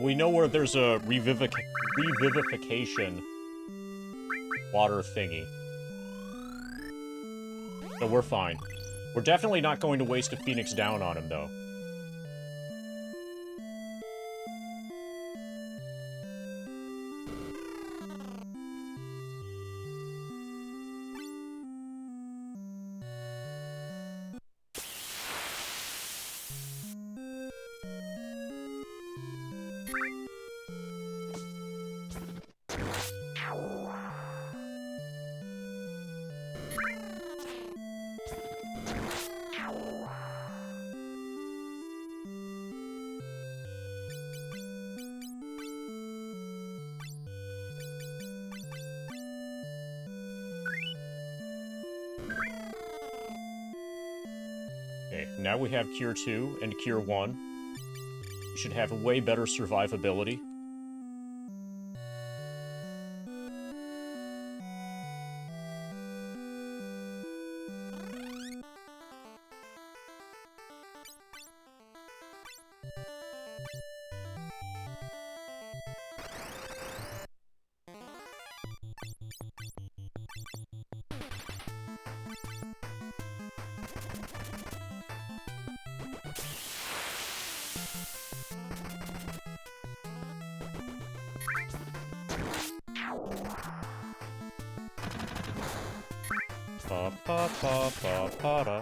We know where there's a revivification water thingy. So we're fine. We're definitely not going to waste a Phoenix Down on him, though. Okay, now we have Cure 2 and Cure 1. We should have way better survivability. Pa pa pa pa pa da.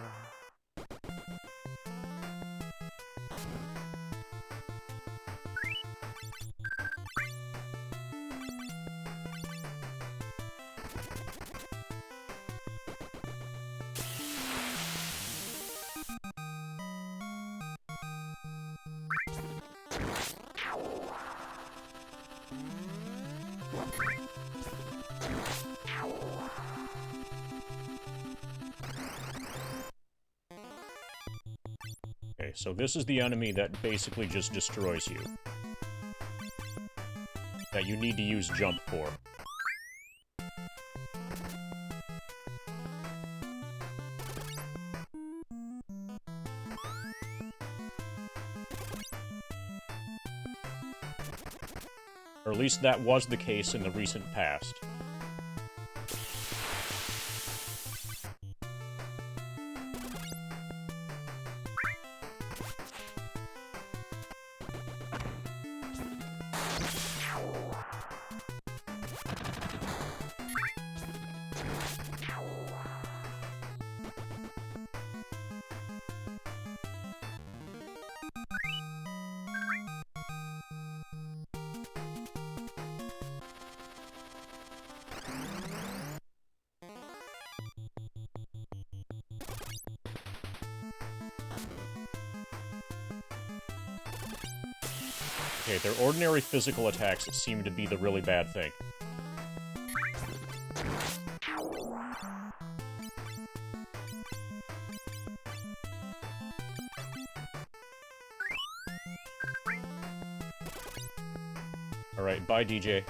Okay, so this is the enemy that basically just destroys you. That you need to use jump for. Or at least that was the case in the recent past. Okay, their ordinary physical attacks seem to be the really bad thing. Alright, bye, DJ.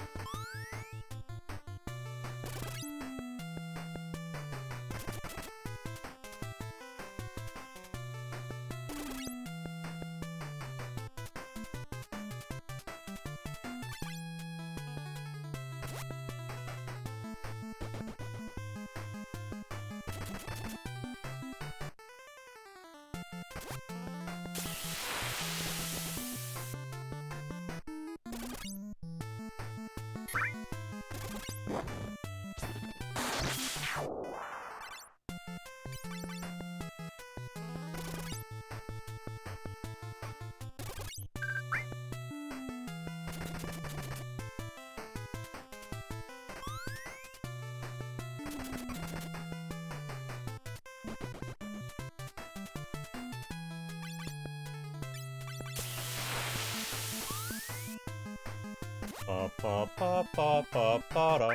Pa pa pa pa pa pa da.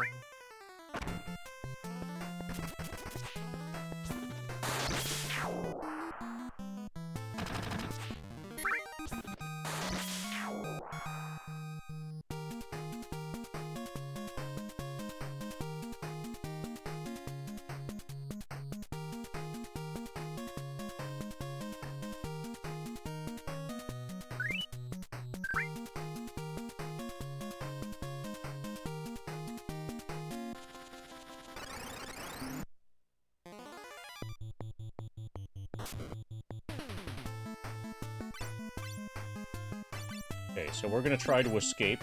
Okay, so we're gonna try to escape,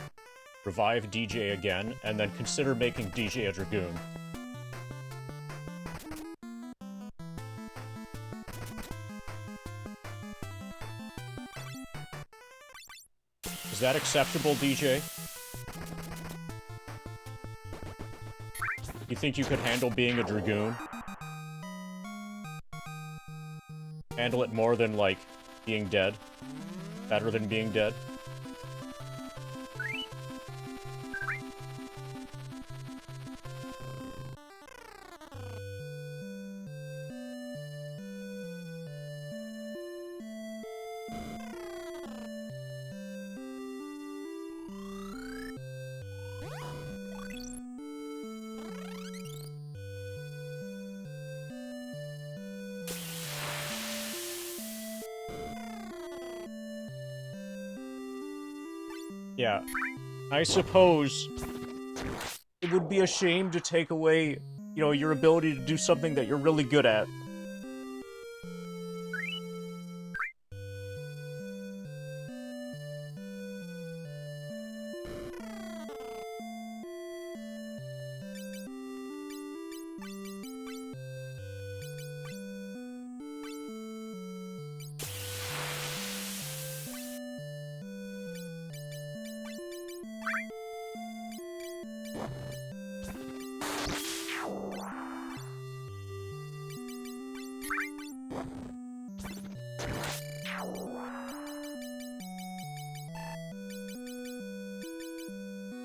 revive DJ again, and then consider making DJ a Dragoon. Is that acceptable, DJ? You think you could handle being a Dragoon? Handle it more than, like, being dead? Better than being dead? Yeah, I suppose it would be a shame to take away, you know, your ability to do something that you're really good at.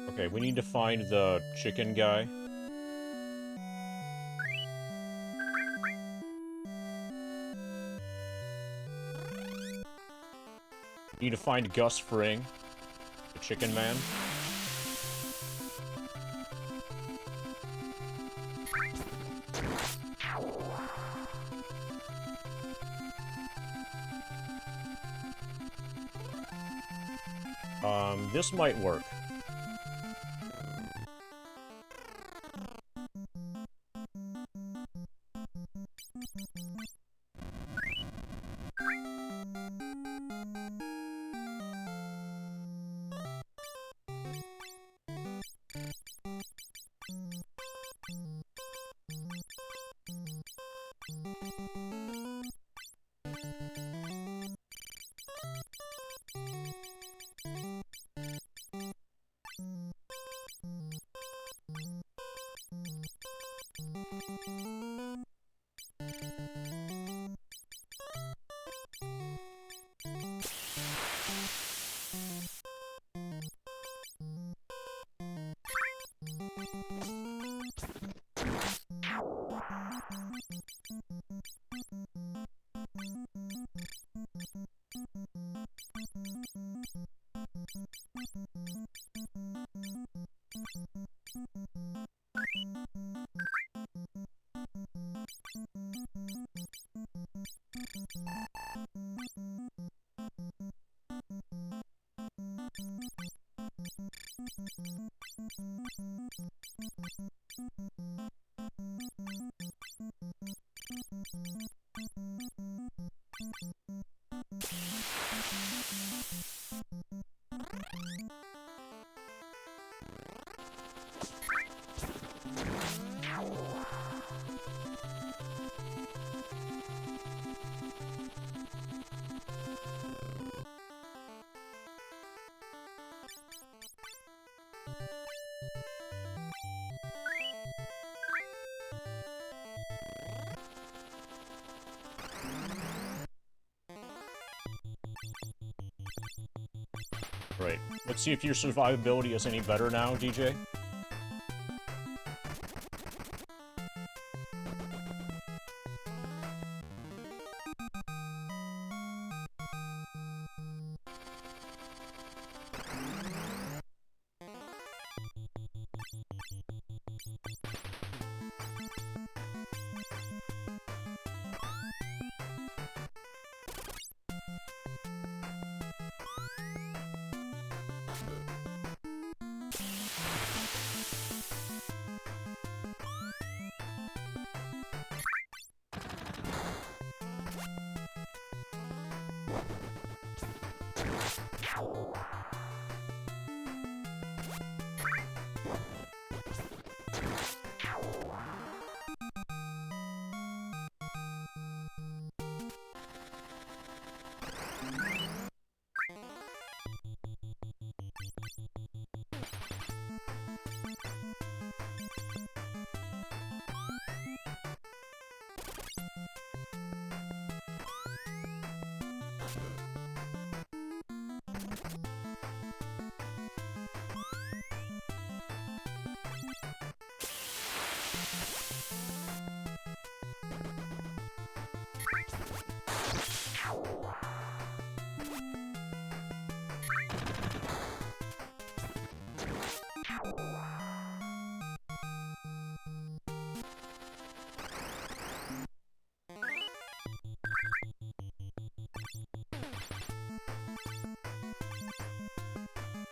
Okay, we need to find the chicken guy. Need to find Gus Fring, the chicken man. This might work. Right. Let's see if your survivability is any better now, DJ.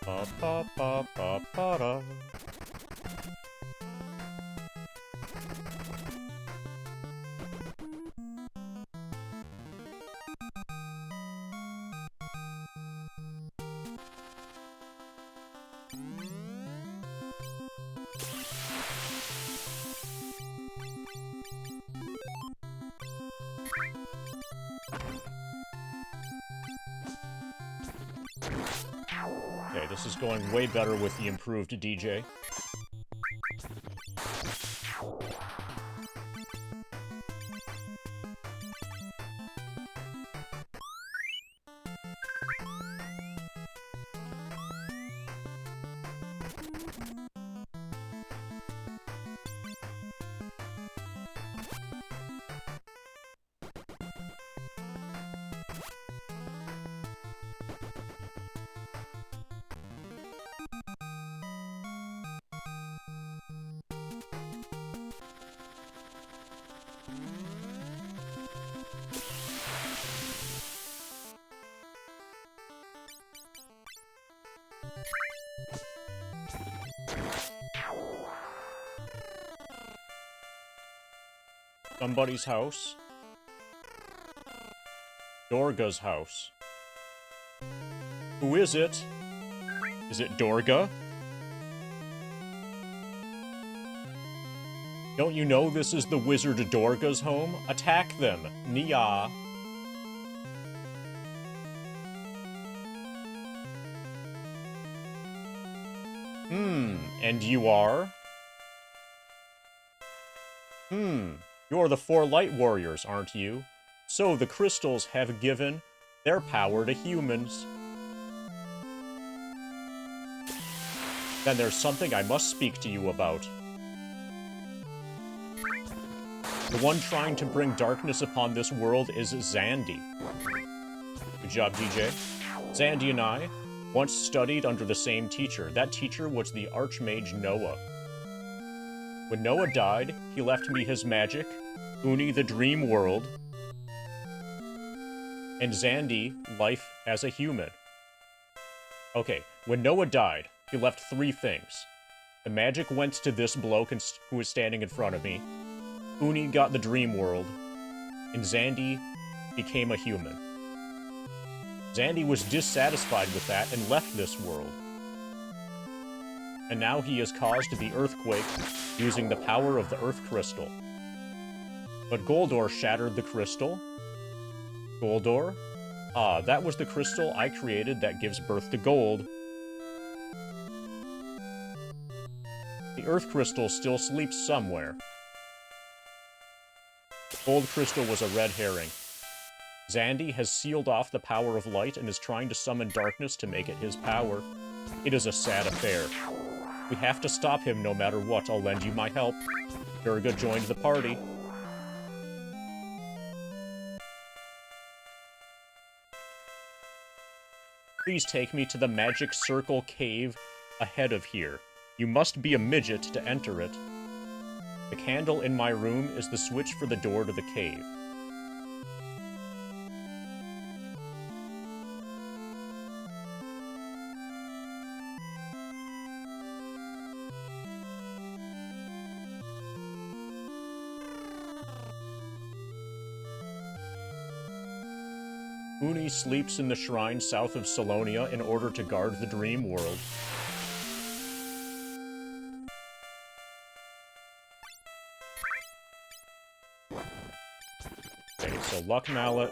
Ba ba ba ba ba da. Okay, this is going way better with the improved DJ. Somebody's house. Dorga's house. Who is it? Is it Dorga? Don't you know this is the wizard Dorga's home? Attack them, Nia. And you are? You're the 4 light warriors, aren't you? So the crystals have given their power to humans. Then there's something I must speak to you about. The one trying to bring darkness upon this world is Zandy. Good job, DJ. Zandy and I Once studied under the same teacher. That teacher was the Archmage Noah. When Noah died, he left me his magic, Uni the Dream World, and Zandy life as a human. Okay, when Noah died, he left 3 things. The magic went to this bloke who was standing in front of me, Uni got the Dream World, and Zandy became a human. Zandy was dissatisfied with that and left this world. And now he has caused the earthquake using the power of the Earth Crystal. But Goldor shattered the crystal. Goldor? Ah, that was the crystal I created that gives birth to gold. The Earth Crystal still sleeps somewhere. Gold Crystal was a red herring. Zandy has sealed off the power of light and is trying to summon darkness to make it his power. It is a sad affair. We have to stop him no matter what. I'll lend you my help. Durga joined the party. Please take me to the Magic Circle cave ahead of here. You must be a midget to enter it. The candle in my room is the switch for the door to the cave. Uni sleeps in the shrine south of Salonia in order to guard the Dream World. Okay, so Luck Mallet.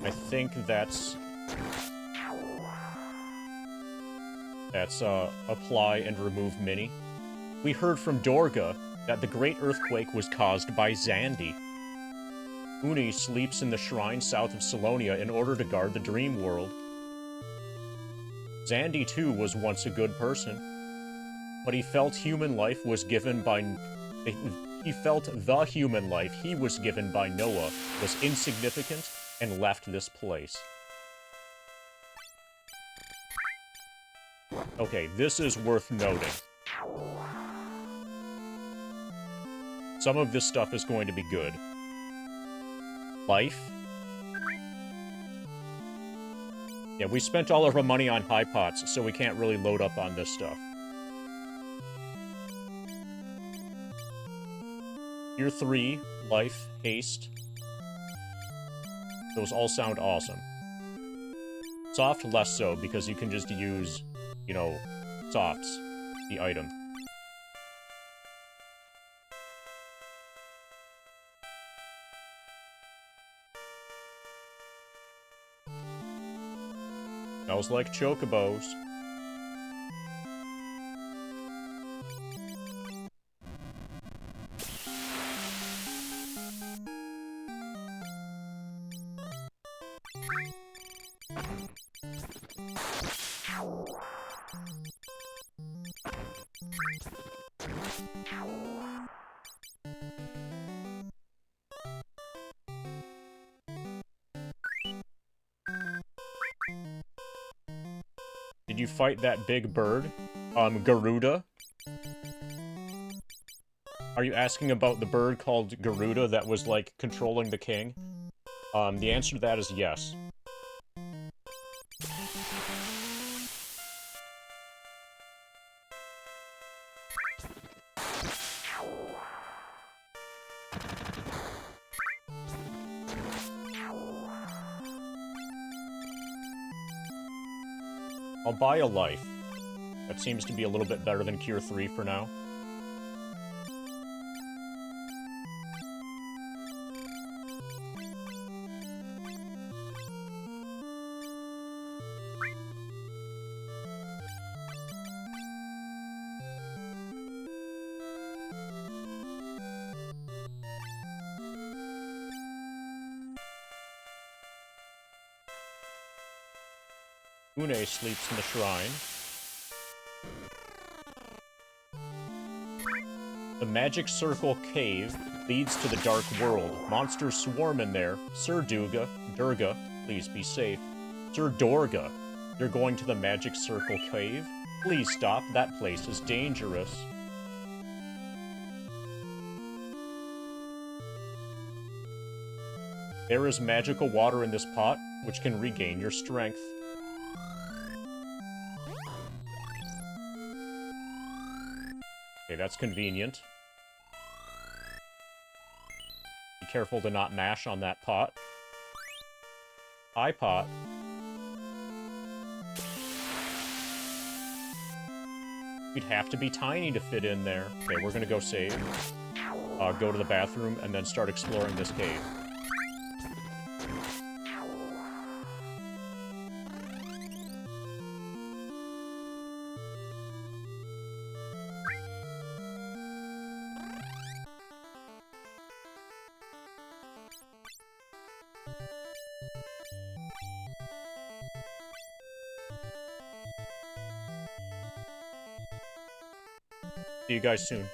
I think that's apply and remove mini. We heard from Dorga that the Great Earthquake was caused by Zandy. Uni sleeps in the shrine south of Salonia in order to guard the Dream World. Zandy, too, was once a good person, but he felt human life was given by... He felt the human life he was given by Noah was insignificant and left this place. Okay, this is worth noting. Some of this stuff is going to be good. Life. Yeah, we spent all of our money on high pots, so we can't really load up on this stuff. Tier 3, life, haste. Those all sound awesome. Soft, less so, because you can just use, you know, softs, the item. Smells like chocobos. Did you fight that big bird? Garuda? Are you asking about the bird called Garuda that was, like, controlling the king? The answer to that is yes. I'll buy a life. That seems to be a little bit better than Cure 3 for now. Une sleeps in the shrine. The Magic Circle Cave leads to the Dark World. Monsters swarm in there. Sir Durga Please be safe. Sir Dorga, you're going to the Magic Circle Cave? Please stop, that place is dangerous. There is magical water in this pot, which can regain your strength. Okay, that's convenient. Be careful to not mash on that pot. Hi, pot. You'd have to be tiny to fit in there. Okay, we're gonna go save. Go to the bathroom, and then start exploring this cave. See you guys soon.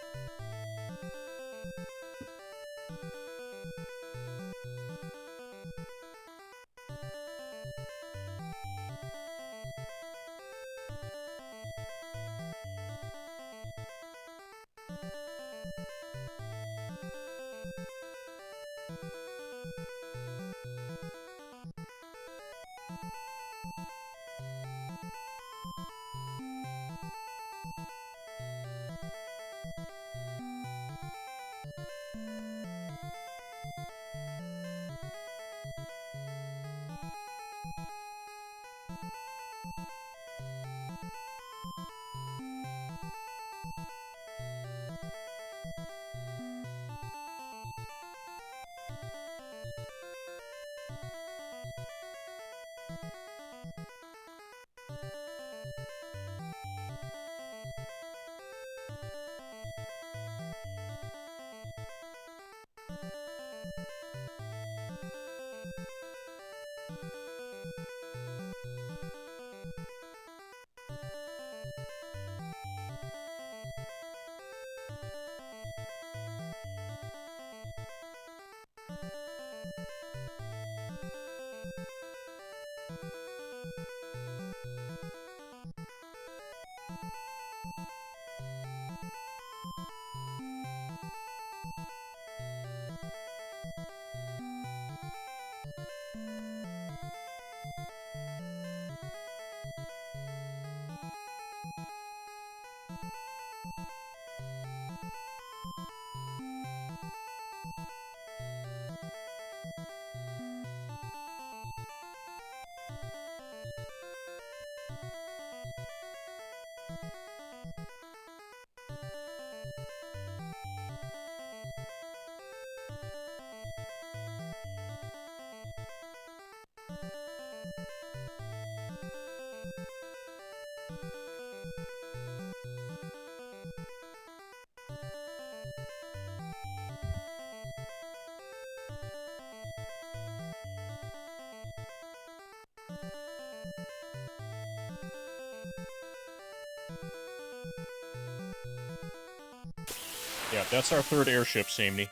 Yeah, that's our third airship, Samney.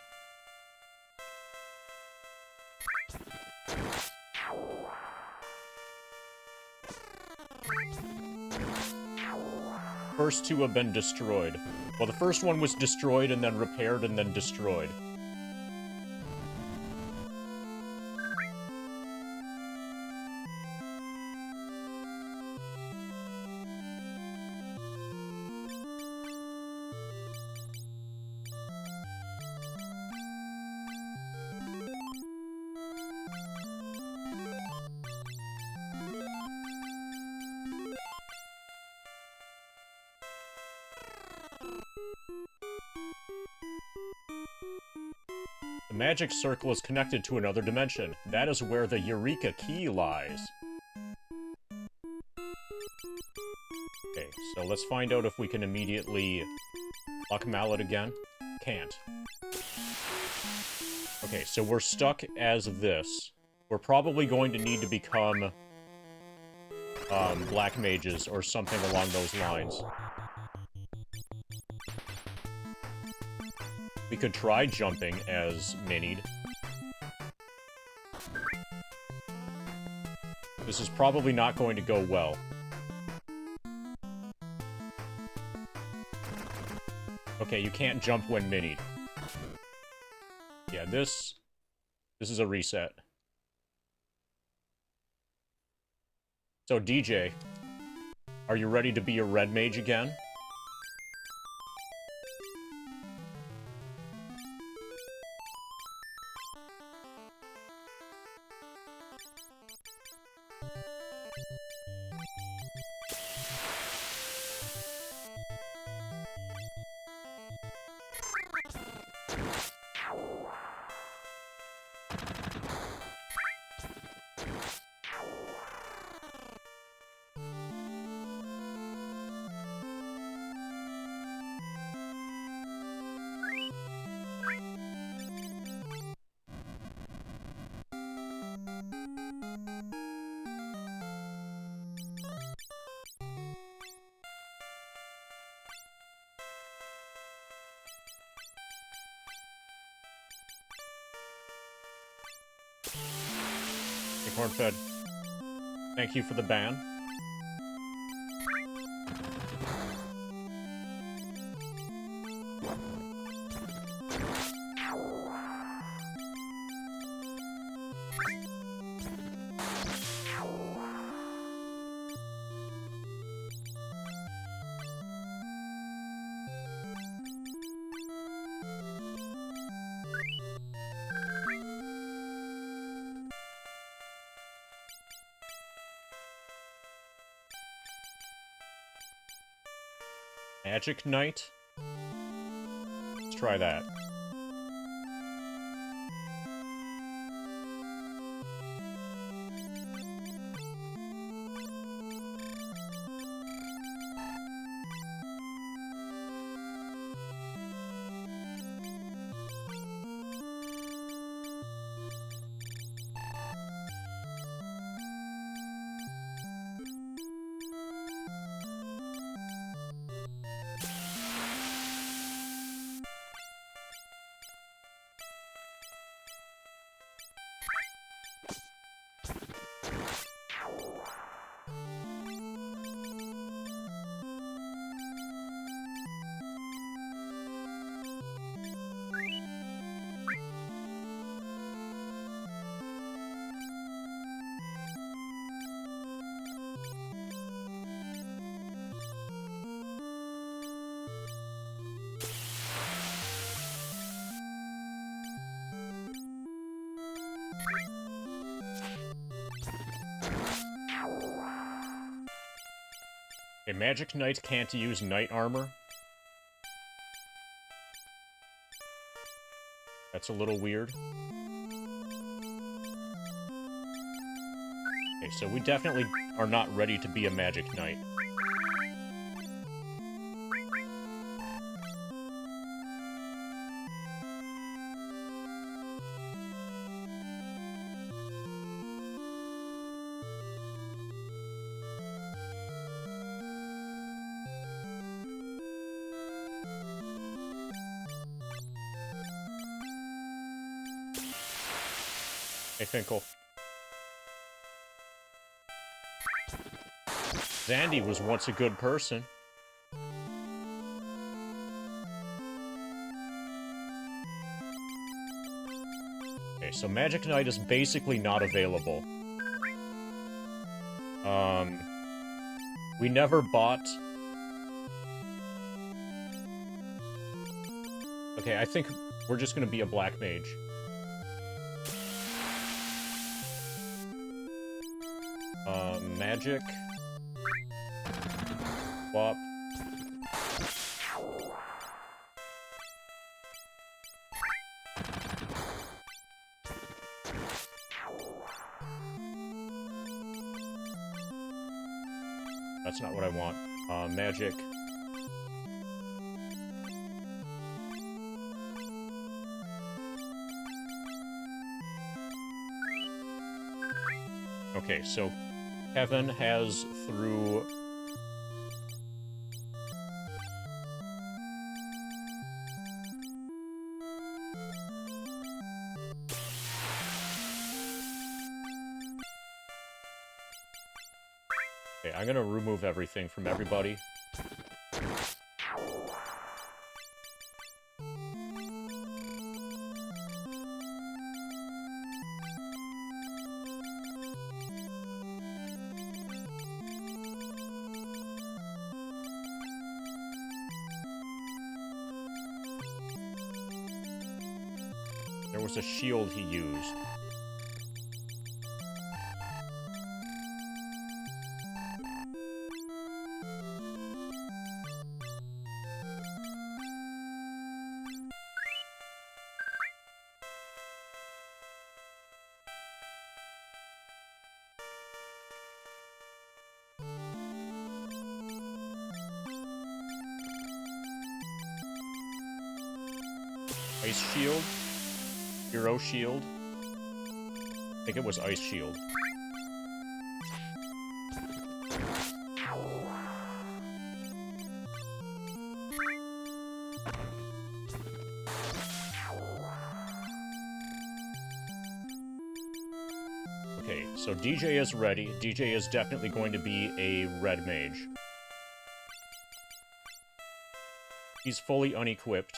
First two have been destroyed. Well, the first one was destroyed and then repaired and then destroyed. The magic circle is connected to another dimension. That is where the Eureka key lies. Okay, so let's find out if we can immediately lock Mallet again. Can't. Okay, so we're stuck as this. We're probably going to need to become black mages or something along those lines. We could try jumping as Minied. This is probably not going to go well. Okay, you can't jump when minied. Yeah, this is a reset. So, DJ, are you ready to be a red mage again? Hey, Cornfed. Thank you for the ban. Magic Knight? Let's try that. A Magic Knight can't use Knight Armor? That's a little weird. Okay, so we definitely are not ready to be a Magic Knight. Hey, Finkel. Zandy was once a good person. Okay, so Magic Knight is basically not available. We never bought... Okay, I think we're just gonna be a Black Mage. Magic. Swap. That's not what I want. Magic. Okay, so Kevin has through... Okay, I'm gonna remove everything from everybody. There was a shield he used. Ice shield? Hero shield? I think it was ice shield. Okay, so DJ is ready. DJ is definitely going to be a red mage. He's fully unequipped.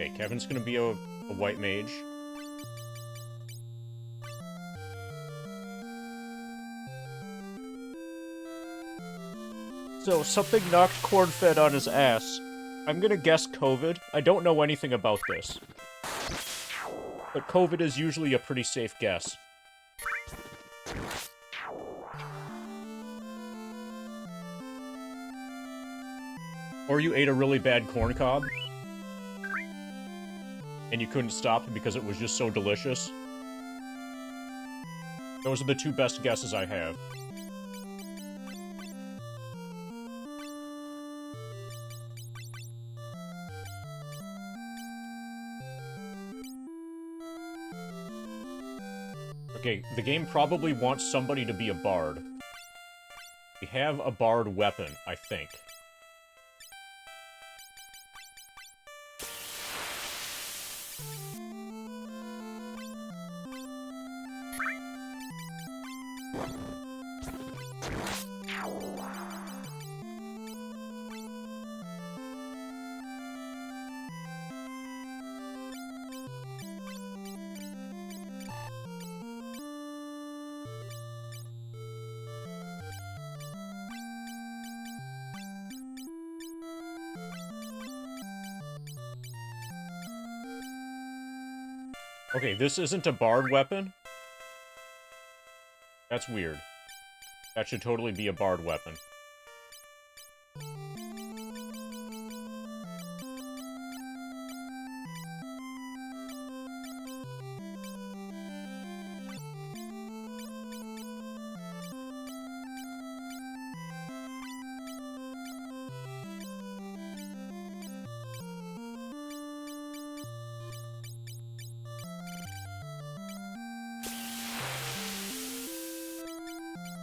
Okay, Kevin's gonna be a white mage. So, something knocked corn-fed on his ass. I'm gonna guess COVID. I don't know anything about this. But COVID is usually a pretty safe guess. Or you ate a really bad corn cob. And you couldn't stop because it was just so delicious. Those are the two best guesses I have. Okay, the game probably wants somebody to be a bard. We have a bard weapon, I think. Okay, this isn't a bard weapon? That's weird. That should totally be a bard weapon.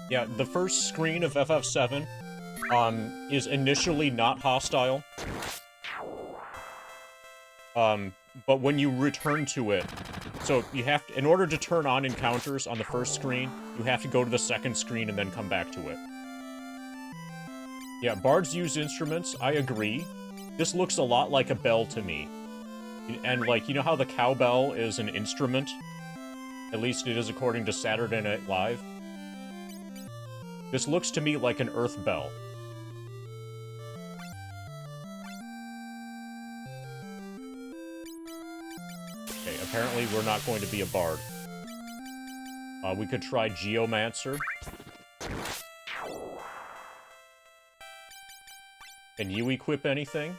Yeah, the first screen of FF7 is initially not hostile. But when you return to it, so you have to, in order to turn on encounters on the first screen, you have to go to the second screen and then come back to it. Yeah, bards use instruments, I agree. This looks a lot like a bell to me. And, like, you know how the cowbell is an instrument? At least it is according to Saturday Night Live. This looks to me like an earth bell. Okay, apparently we're not going to be a bard. We could try Geomancer. Can you equip anything?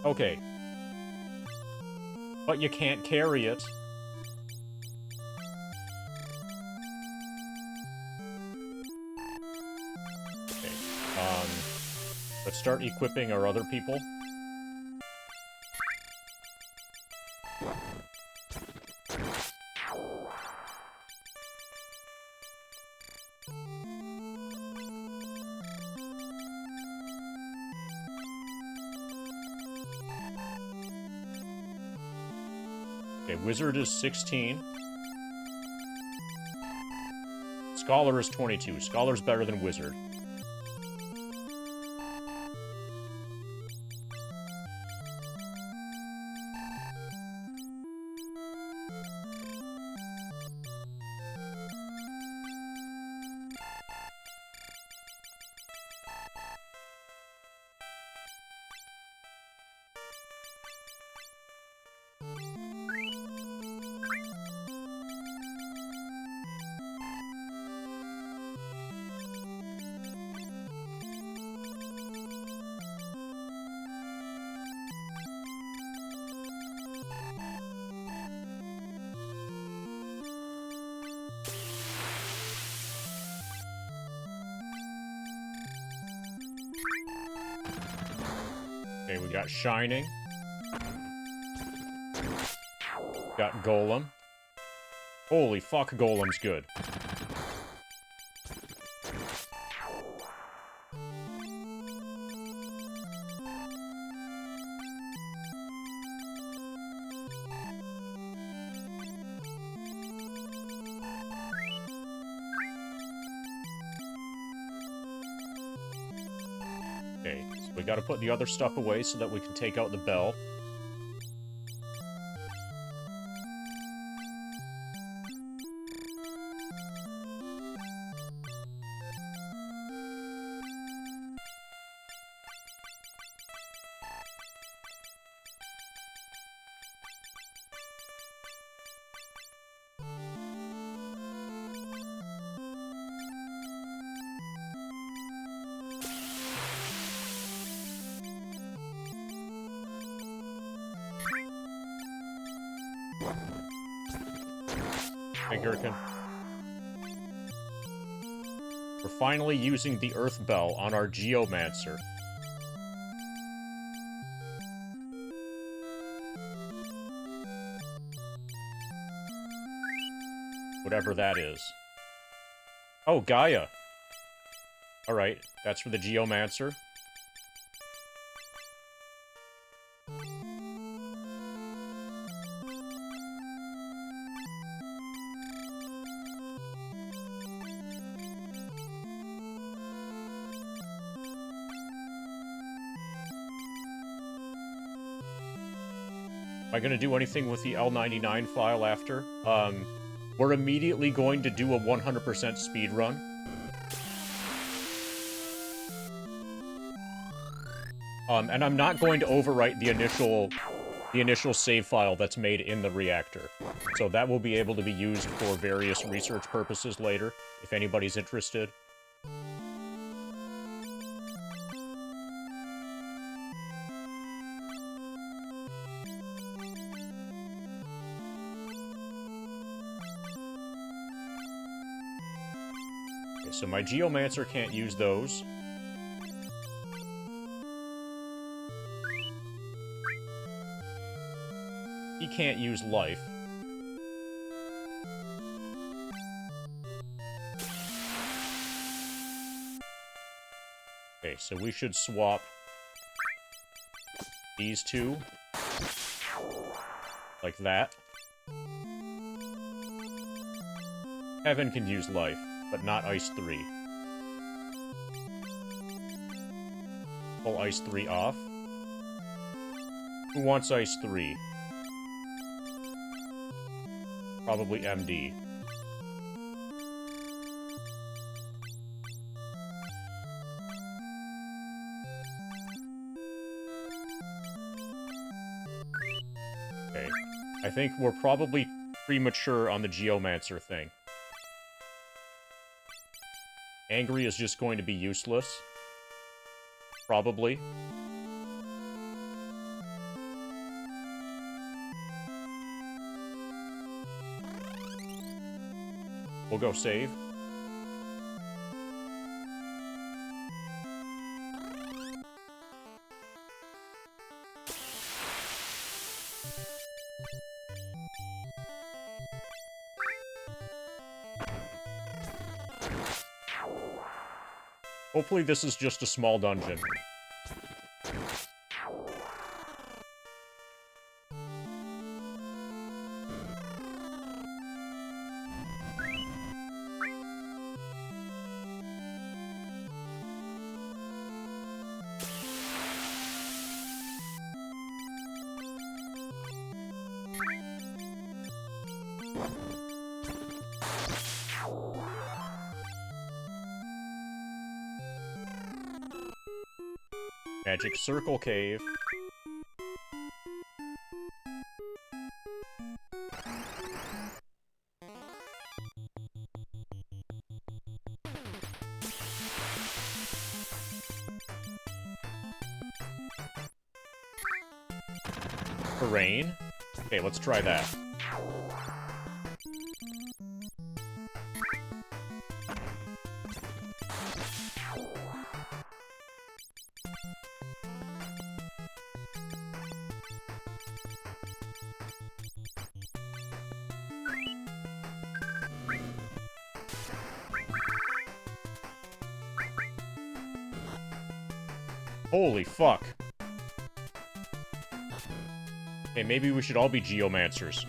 Okay. But you can't carry it. Okay. Let's start equipping our other people. Okay, Wizard is 16. Scholar is 22. Scholar's better than Wizard. Okay, we got Shining. Got Golem. Holy fuck, Golem's good. Okay, so we gotta put the other stuff away so that we can take out the bell. Hey, Gherkin. We're finally using the Earth Bell on our Geomancer. Whatever that is. Oh, Gaia. Alright, that's for the Geomancer. Am I gonna do anything with the L99 file after? We're immediately going to do a 100% speed run. And I'm not going to overwrite the initial save file that's made in the reactor. So that will be able to be used for various research purposes later, if anybody's interested. Okay, so my Geomancer can't use those. He can't use life. Okay, so we should swap these two. Like that. Heaven can use life, but not Ice 3. Pull Ice 3 off. Who wants Ice 3? Probably MD. Okay. I think we're probably premature on the Geomancer thing. Angry is just going to be useless. Probably. We'll go save. Hopefully this is just a small dungeon. Magic Circle Cave. Terrain? Okay, let's try that. Holy fuck. Hey, maybe we should all be geomancers.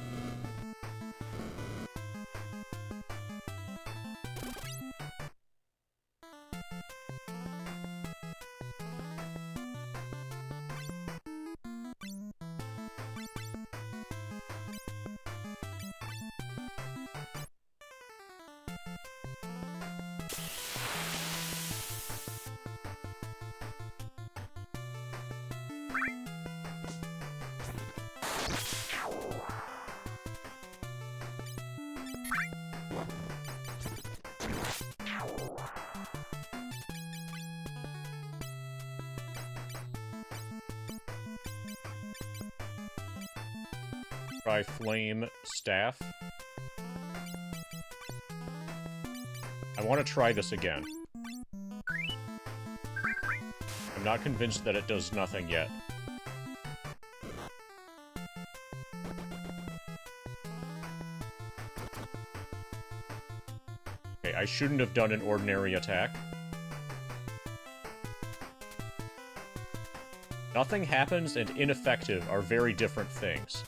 Try Flame Staff. I want to try this again. I'm not convinced that it does nothing yet. Okay, I shouldn't have done an ordinary attack. Nothing happens and ineffective are very different things.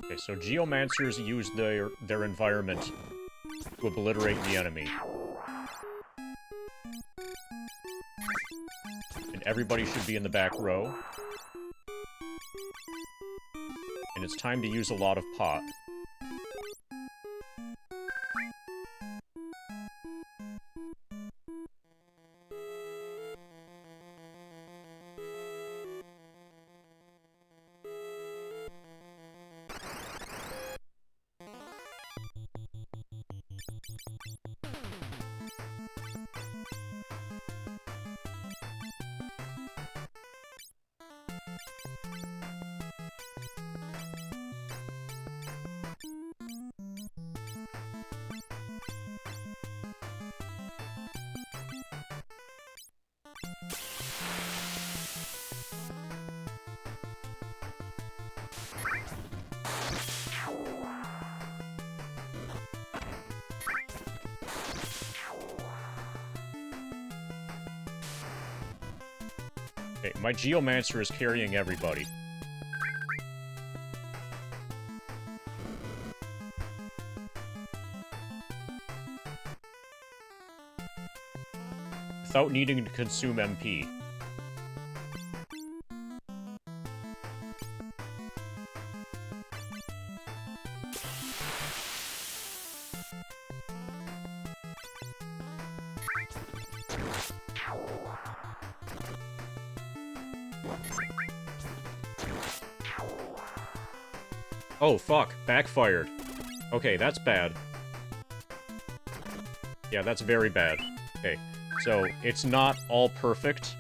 Okay, so geomancers use their environment to obliterate the enemy. And everybody should be in the back row. And it's time to use a lot of pot. Okay, my Geomancer is carrying everybody. Without needing to consume MP. Oh, fuck. Backfired. Okay, that's bad. Yeah, that's very bad. Okay, so it's not all perfect.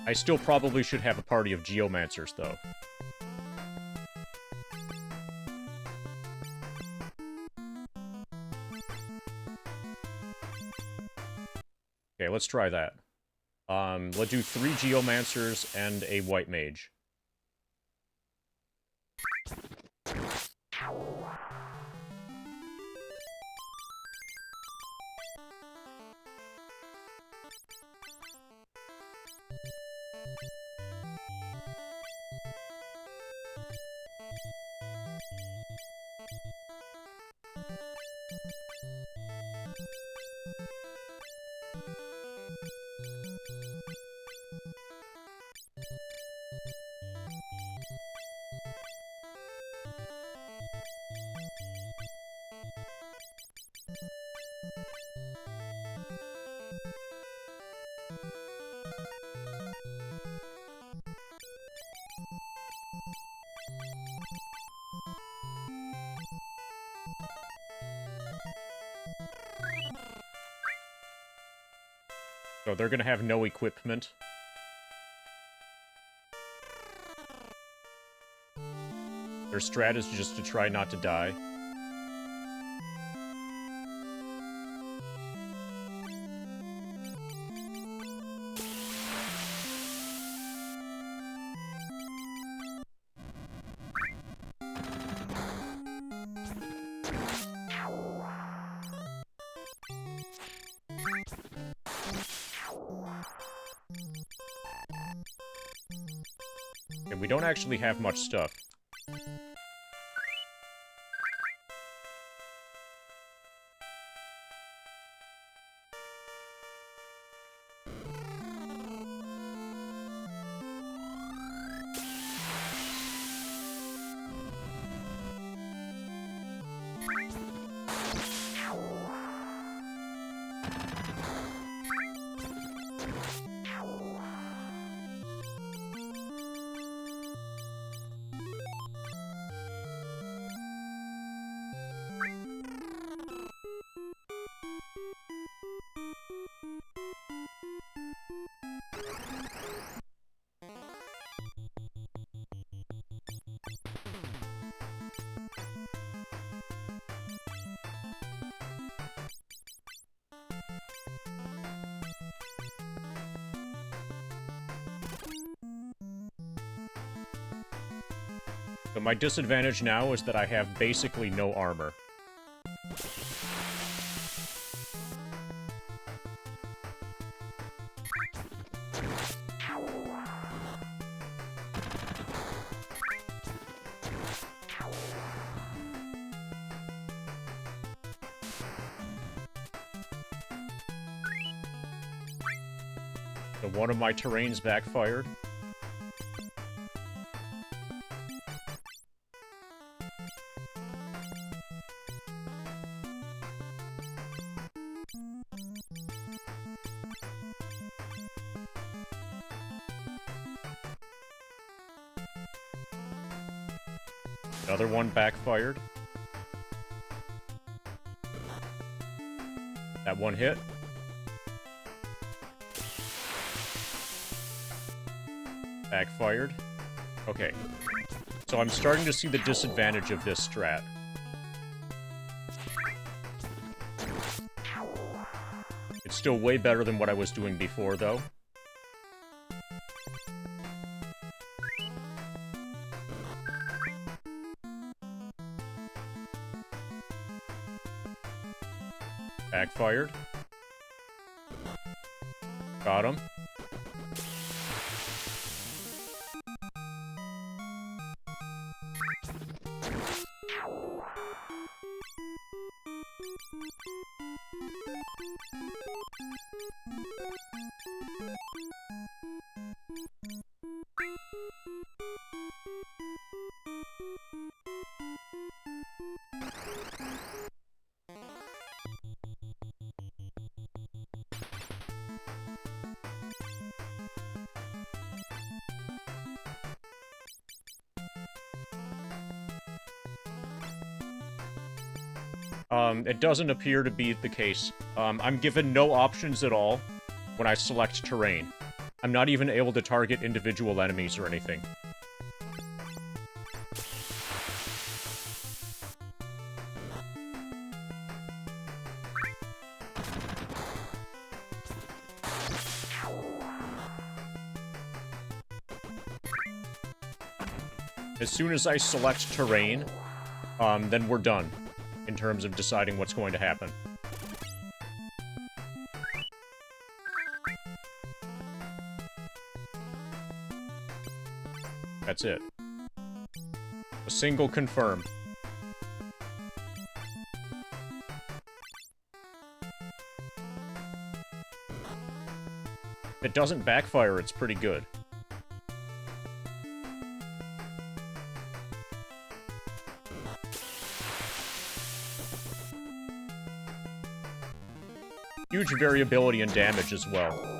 I still probably should have a party of Geomancers, though. Okay, let's try that. Let's do 3 Geomancers and a White Mage. So they're gonna have no equipment. Their strat is just to try not to die. And we don't actually have much stuff. So my disadvantage now is that I have basically no armor. So one of my terrains backfired. Another one backfired. That one hit. Backfired. Okay. So I'm starting to see the disadvantage of this strat. It's still way better than what I was doing before, though. Backfired. Got him. It doesn't appear to be the case. I'm given no options at all when I select terrain. I'm not even able to target individual enemies or anything. As soon as I select terrain, then we're done in terms of deciding what's going to happen. That's it. A single confirm. If it doesn't backfire, it's pretty good. Huge variability in damage as well.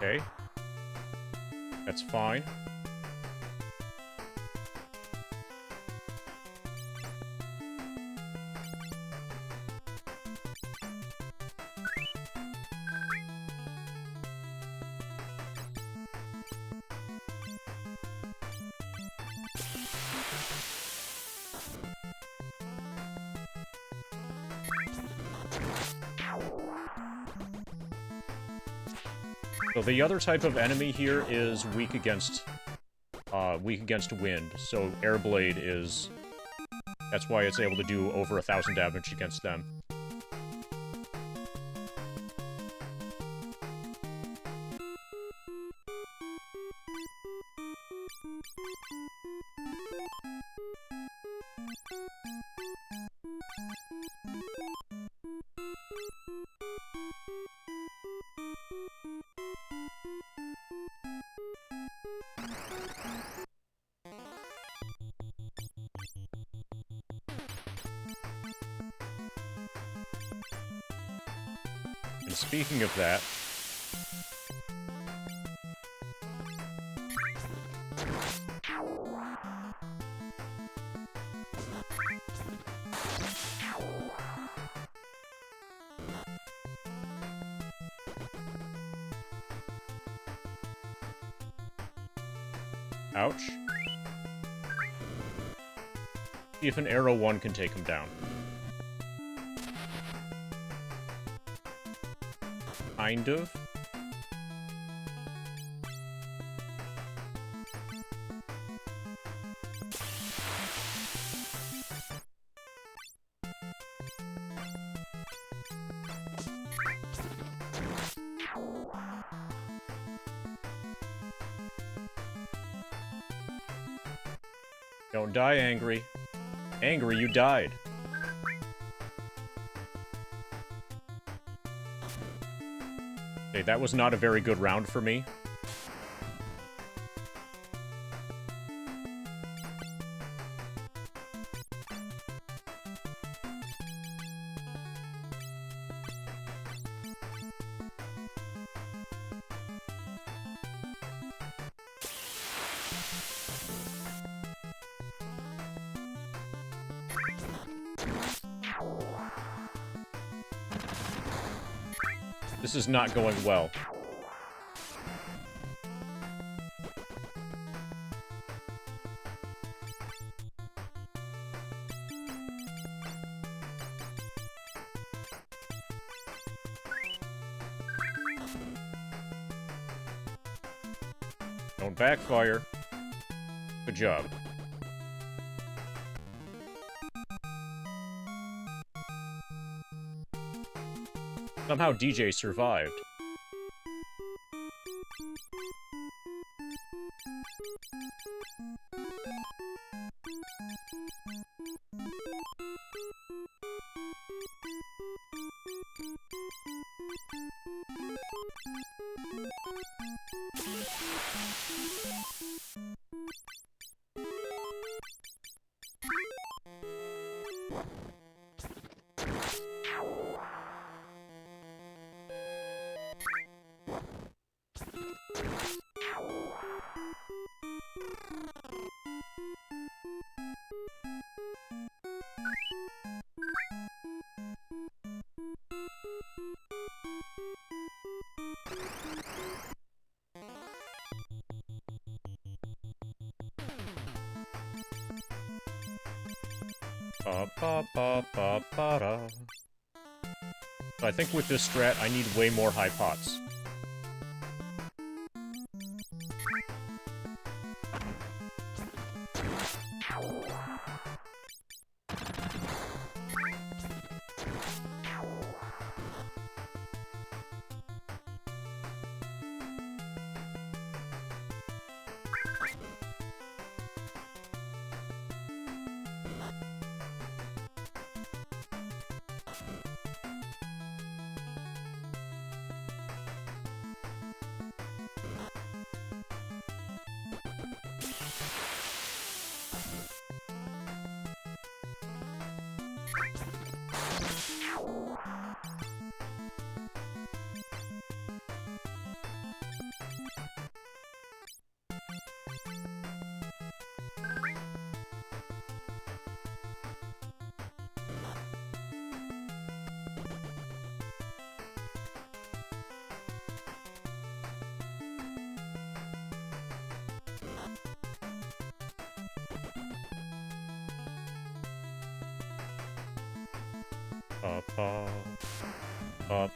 Okay. That's fine. So the other type of enemy here is weak against wind. So Airblade is... That's why it's able to do over 1,000 damage against them. And speaking of that... Ouch. See if an arrow 1 can take him down. Kind of. Don't die, Angry. Angry, you died. Okay, that was not a very good round for me. This is not going well. Don't backfire. Good job. Somehow DJ survived. Ba-ba-ba-ba-ba-da. So I think with this strat, I need way more high pots.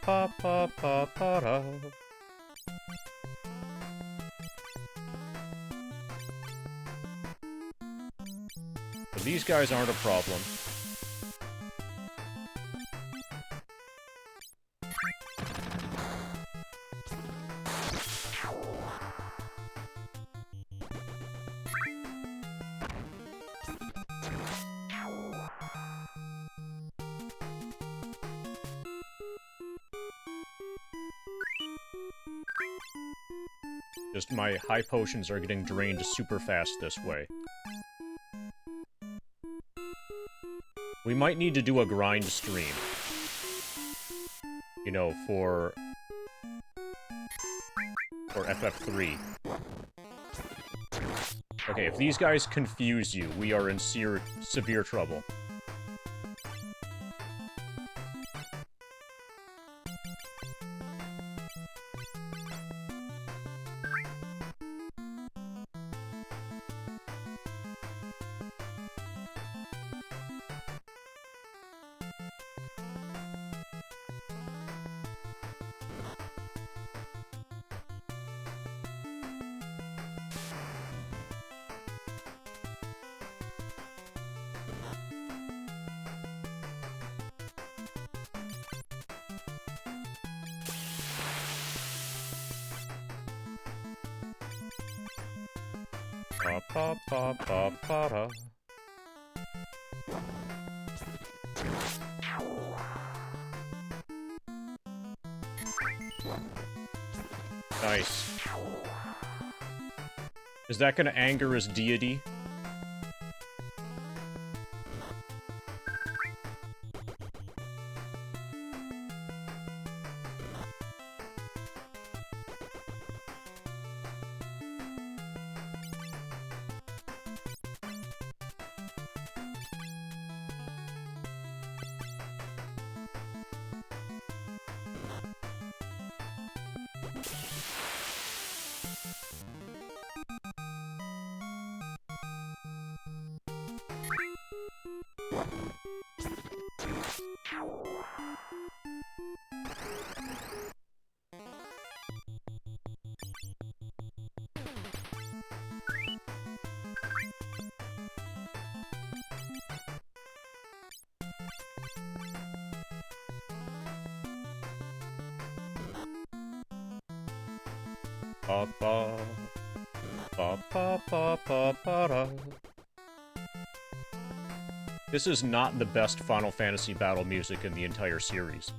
Ba-ba-ba-ba-ba-da. But these guys aren't a problem. Just my high potions are getting drained super fast this way. We might need to do a grind stream. You know, for FF3. Okay, if these guys confuse you, we are in severe trouble. Ba-ba-ba-ba-ba-da. Nice. Is that gonna anger his deity? Ba ba ba ba ba ba ba da. This is not the best Final Fantasy battle music in the entire series.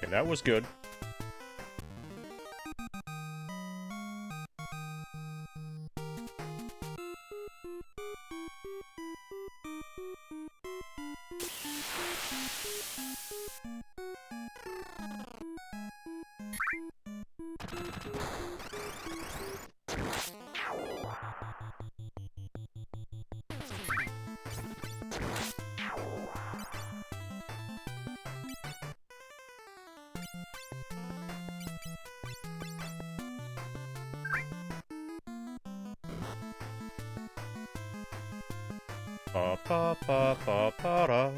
Okay, that was good. Ba ba ba ba ba da.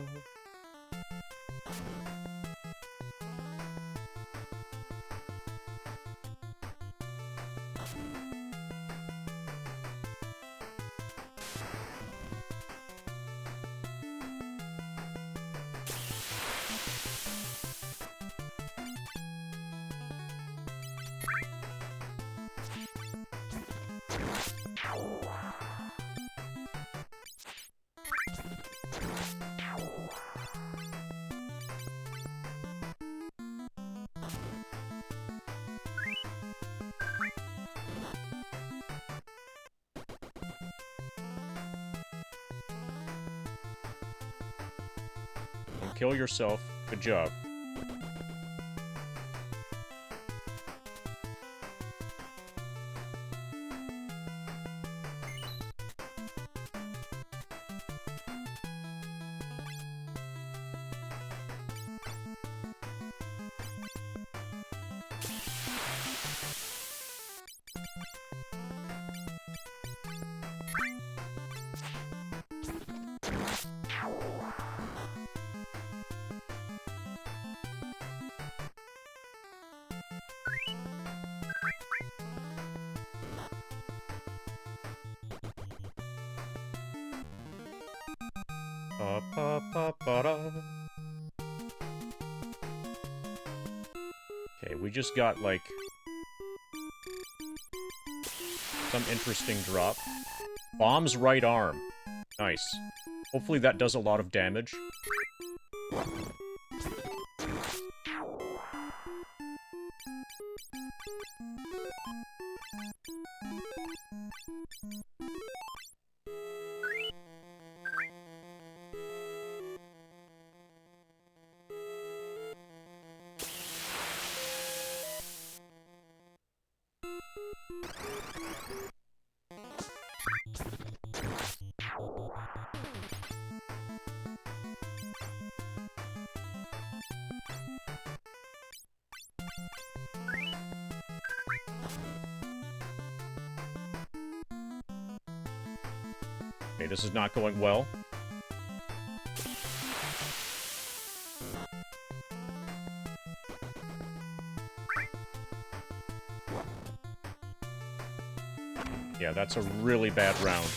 Don't kill yourself. Good job. Ba ba ba ba da. Okay, we just got, like, some interesting drop. Bomb's right arm. Nice. Hopefully that does a lot of damage. Okay, this is not going well. Yeah, that's a really bad round.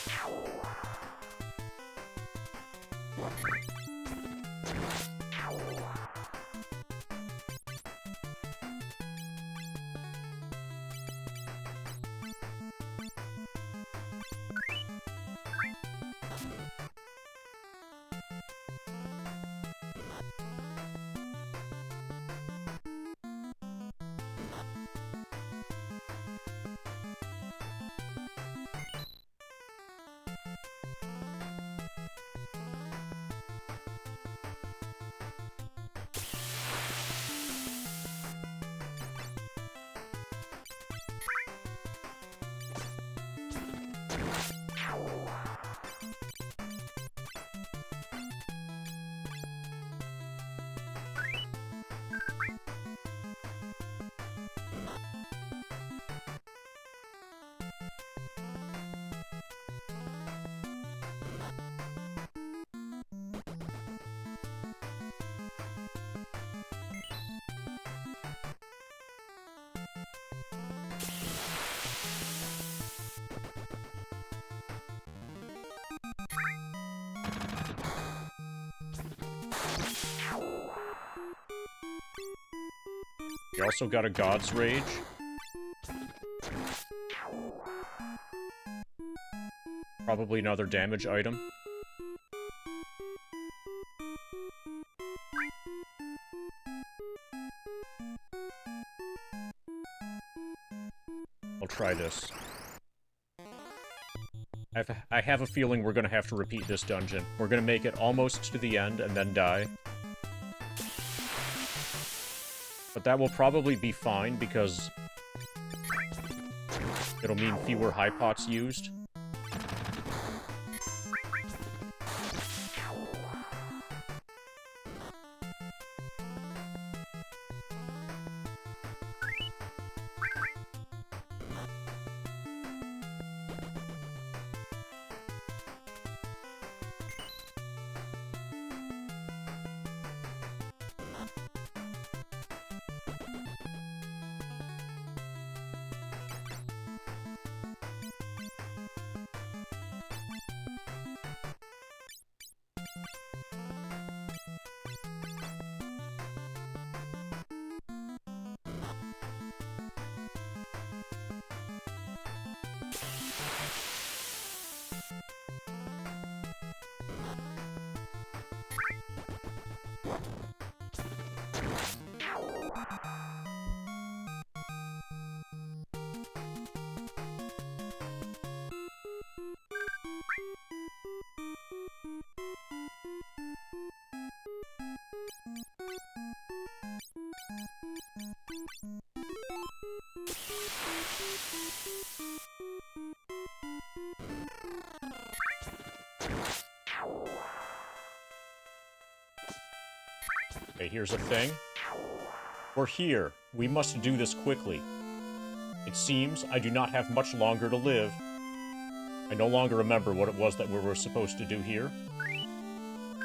We also got a God's Rage. Probably another damage item. I'll try this. I have a feeling we're gonna have to repeat this dungeon. We're gonna make it almost to the end and then die. But that will probably be fine because it'll mean fewer high pots used. Okay, here's the thing. We're here. We must do this quickly. It seems I do not have much longer to live. I no longer remember what it was that we were supposed to do here.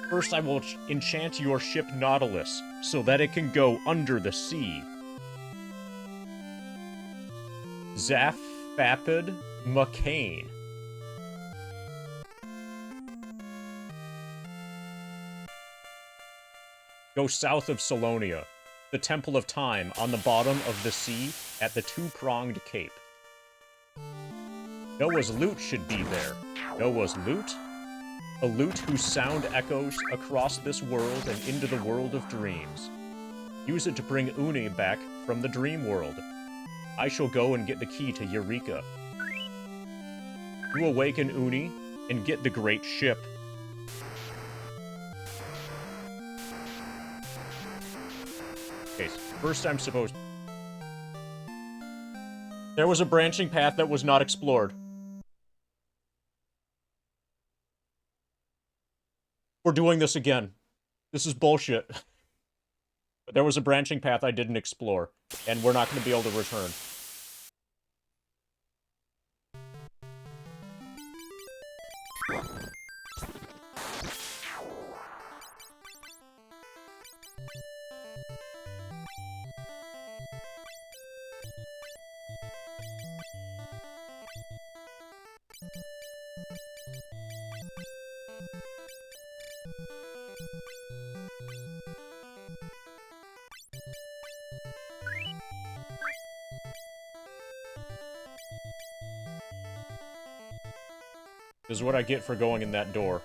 First, I will enchant your ship Nautilus, so that it can go under the sea. Zaphapid McCain. Go south of Salonia, the Temple of Time on the bottom of the sea at the two-pronged cape. Noah's loot should be there. Noah's loot? A lute whose sound echoes across this world and into the world of dreams. Use it to bring Uni back from the dream world. I shall go and get the key to Eureka. You awaken Uni and get the great ship. Okay, so first I'm supposed... There was a branching path that was not explored. We're doing this again. This is bullshit. But there was a branching path I didn't explore, and we're not going to be able to return. This is what I get for going in that door.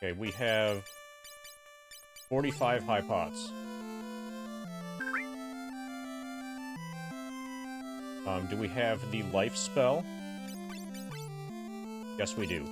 Okay, we have 45 high pots. Do we have the life spell? Yes, we do.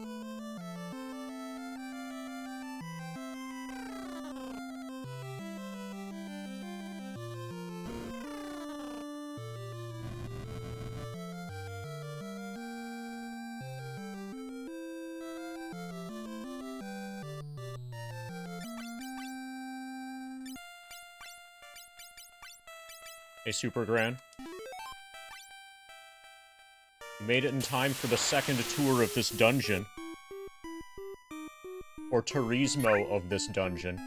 Hey, Super Gran. You made it in time for the second tour of this dungeon. Or Turismo of this dungeon.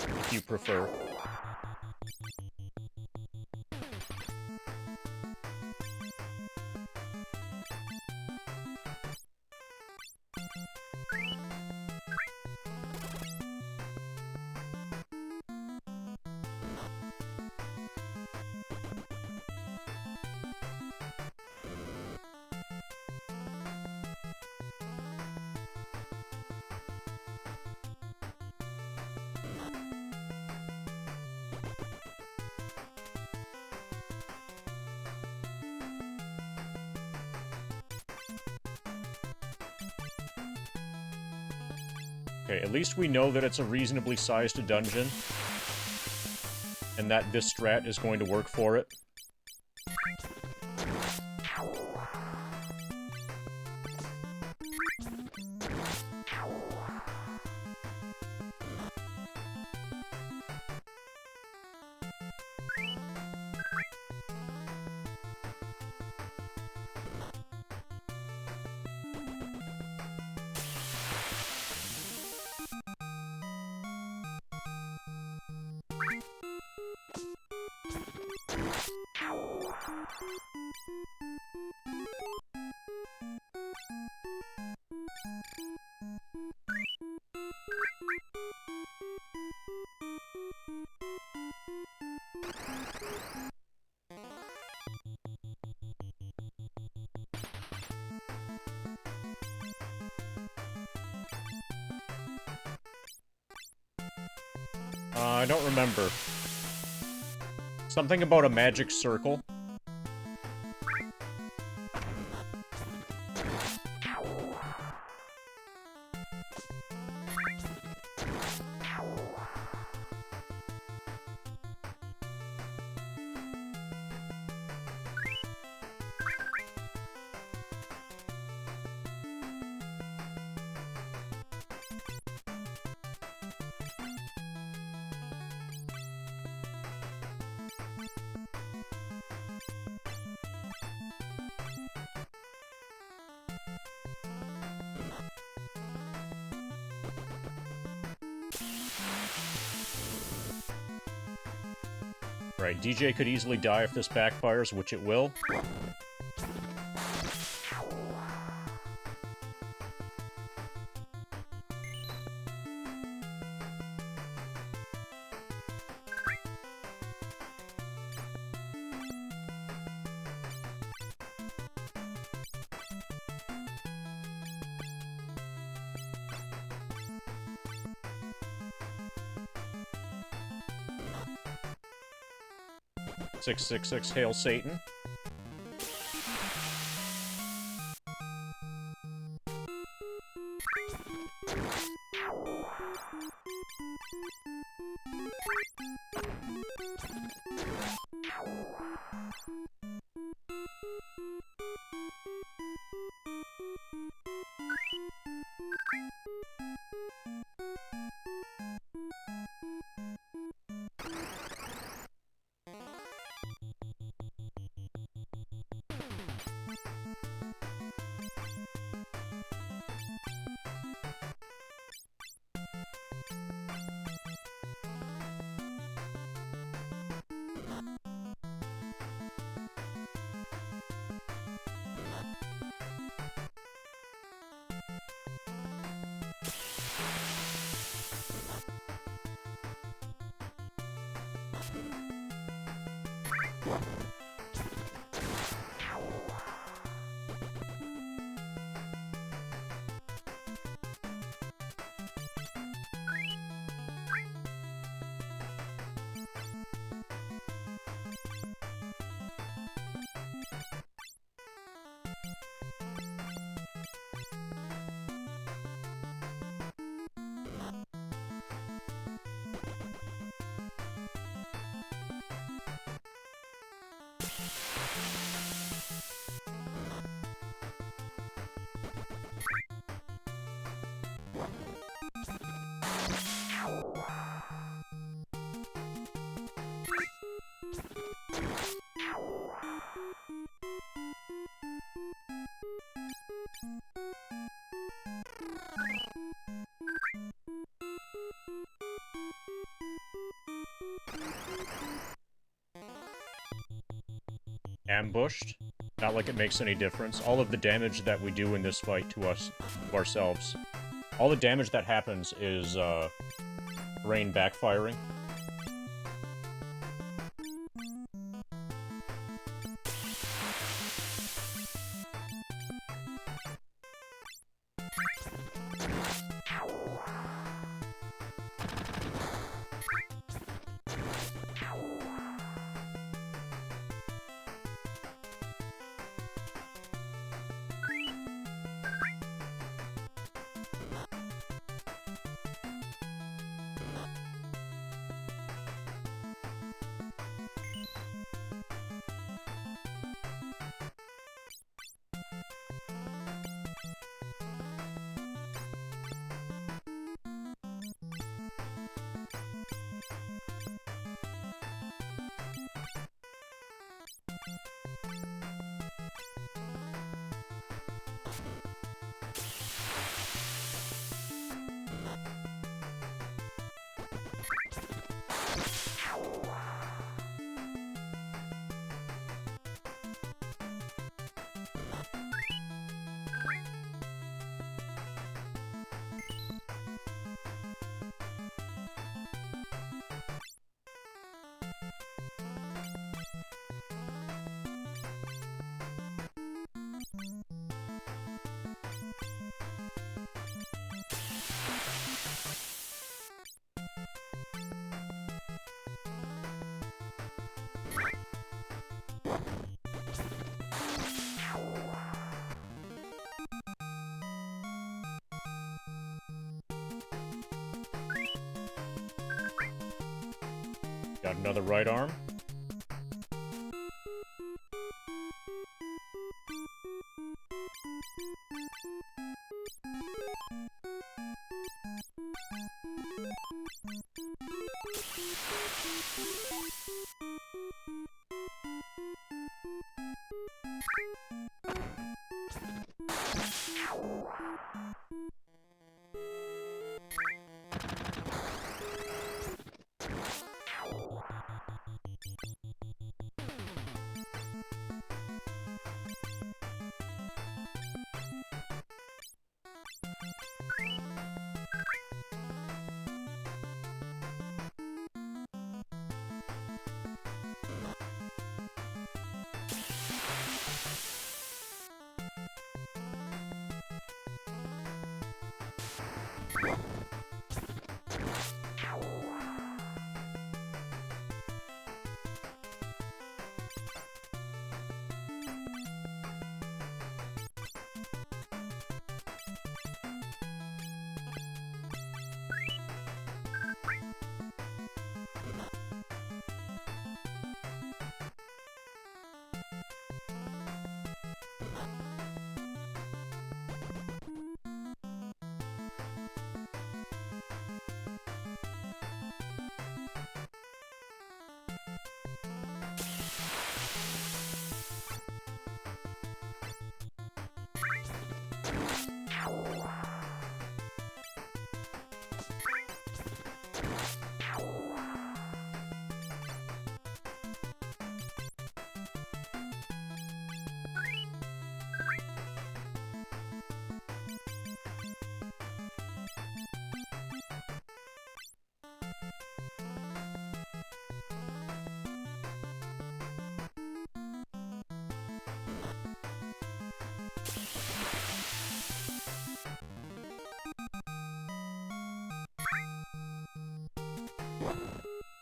If you prefer. Okay, at least we know that it's a reasonably sized dungeon. And that this strat is going to work for it. I don't remember. Something about a magic circle. Right, DJ could easily die if this backfires, which it will. "666 Hail Satan." Ambushed. Not like it makes any difference. All of the damage that we do in this fight to ourselves. All the damage that happens is, rain backfiring. Got another right arm.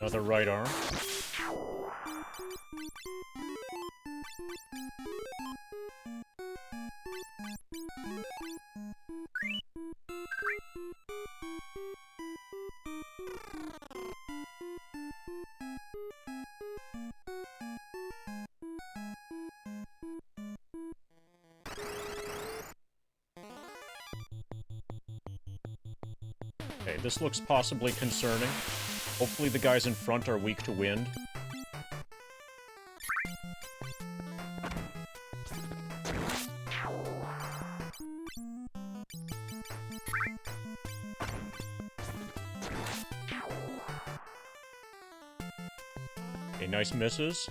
Another right arm. Okay, this looks possibly concerning. Hopefully the guys in front are weak to wind. Okay, nice misses.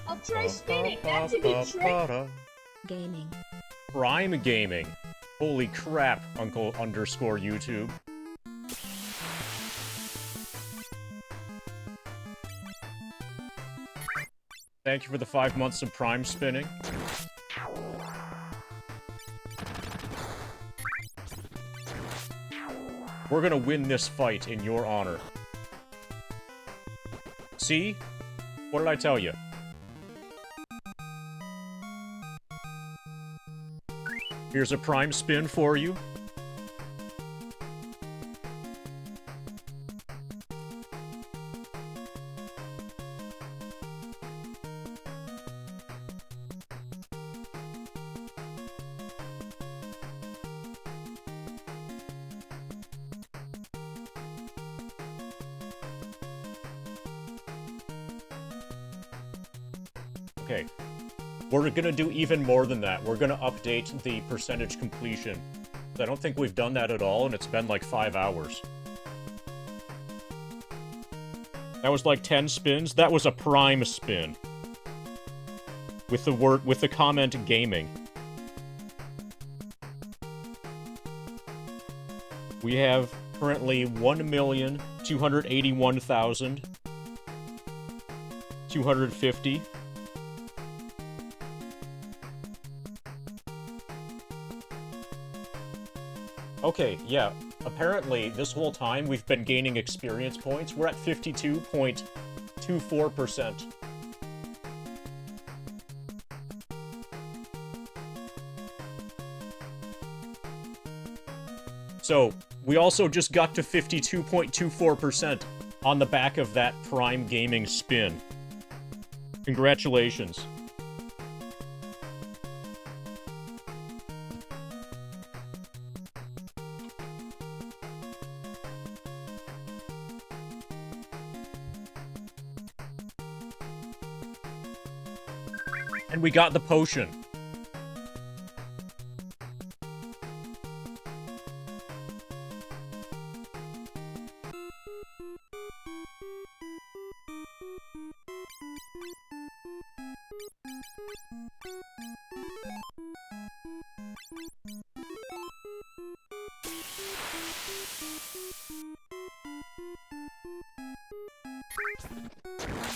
I'll try spinning. That's a good trick. Gaming. Prime Gaming. Holy crap, Uncle underscore YouTube. Thank you for the 5 months of Prime spinning. We're gonna win this fight in your honor. See? What did I tell you? Here's a Prime spin for you. Okay. We're gonna do even more than that. We're gonna update the percentage completion. I don't think we've done that at all, and it's been like 5 hours. That was like 10 spins. That was a prime spin. With the comment gaming. We have currently 1,281,250. Okay, yeah. Apparently, this whole time we've been gaining experience points. We're at 52.24%. So, we also just got to 52.24% on the back of that Prime Gaming spin. Congratulations. And we got the potion.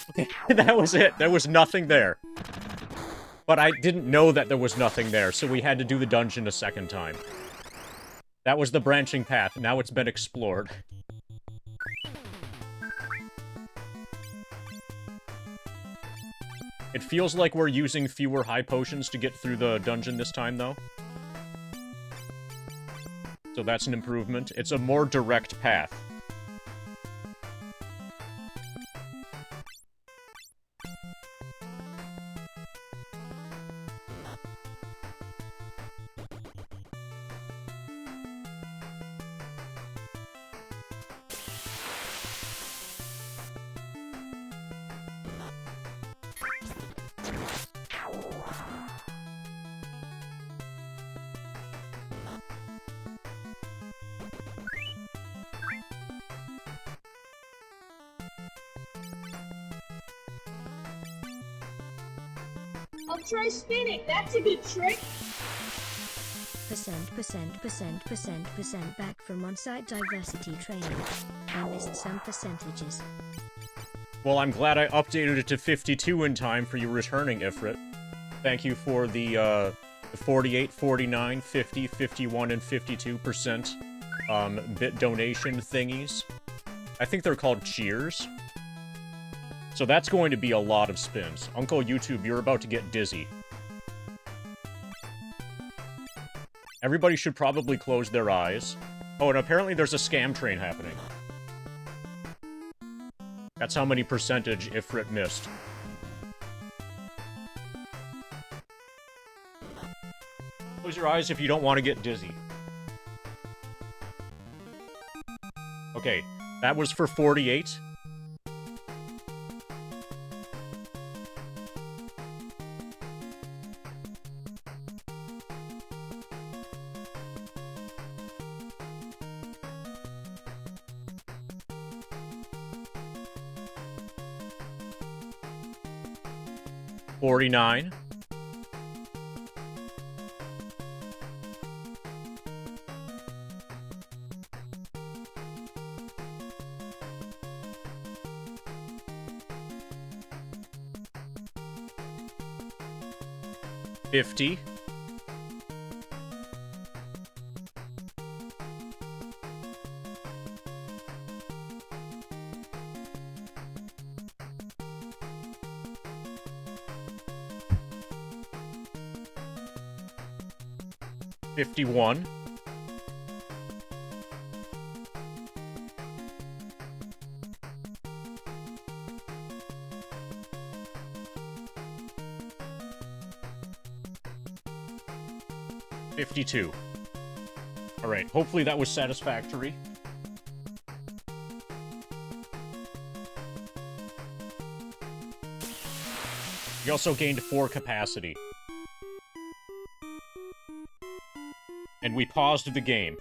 Okay, that was it. There was nothing there. But I didn't know that there was nothing there, so we had to do the dungeon a second time. That was the branching path. Now it's been explored. It feels like we're using fewer high potions to get through the dungeon this time, though. So that's an improvement. It's a more direct path. I'll try spinning. That's a good trick. Percent back from on-site diversity training. I missed some percentages. Well, I'm glad I updated it to 52 in time for you returning, Ifrit. Thank you for the 48, 49, 50, 51, and 52% bit donation thingies. I think they're called cheers. So that's going to be a lot of spins. Uncle YouTube, you're about to get dizzy. Everybody should probably close their eyes. Oh, and apparently there's a scam train happening. That's how many percentage Ifrit missed. Close your eyes if you don't want to get dizzy. Okay, that was for 48. $49. $50. $51. $52. Alright, hopefully that was satisfactory. We also gained 4 capacity. And we paused the game.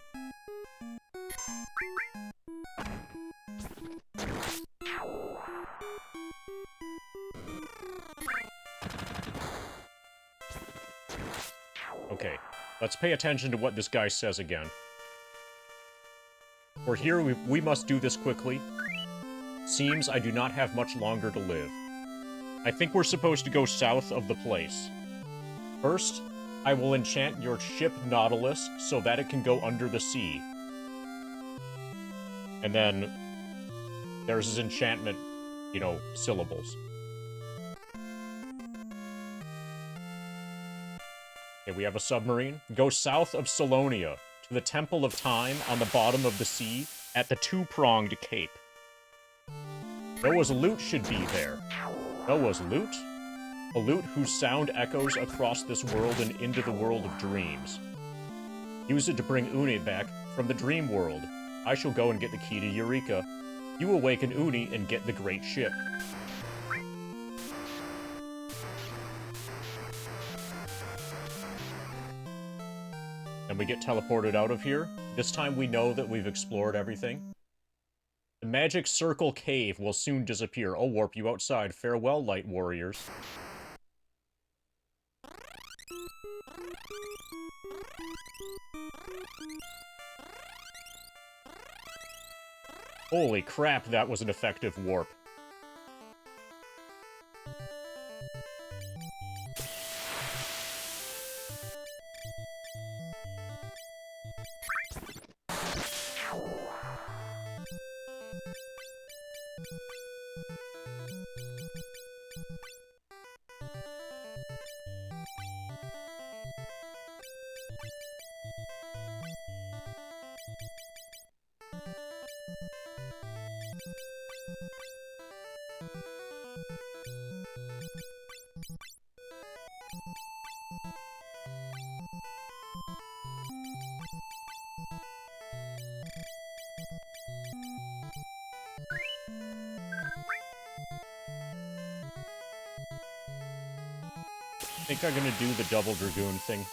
Okay, let's pay attention to what this guy says again. For here, we must do this quickly. Seems I do not have much longer to live. I think we're supposed to go south of the place. First, I will enchant your ship Nautilus so that it can go under the sea. And then there's his enchantment, you know, syllables. Okay, we have a submarine. Go south of Salonia. to the Temple of Time on the bottom of the sea at the two-pronged cape. Noah's lute should be there. Noah's lute? A lute whose sound echoes across this world and into the world of dreams. Use it to bring Uni back from the dream world. I shall go and get the key to Eureka. You awaken Uni and get the great ship. And we get teleported out of here. This time we know that we've explored everything. The magic circle cave will soon disappear. I'll warp you outside. Farewell, light warriors. Holy crap, that was an effective warp. I think I'm gonna do the double dragoon thing.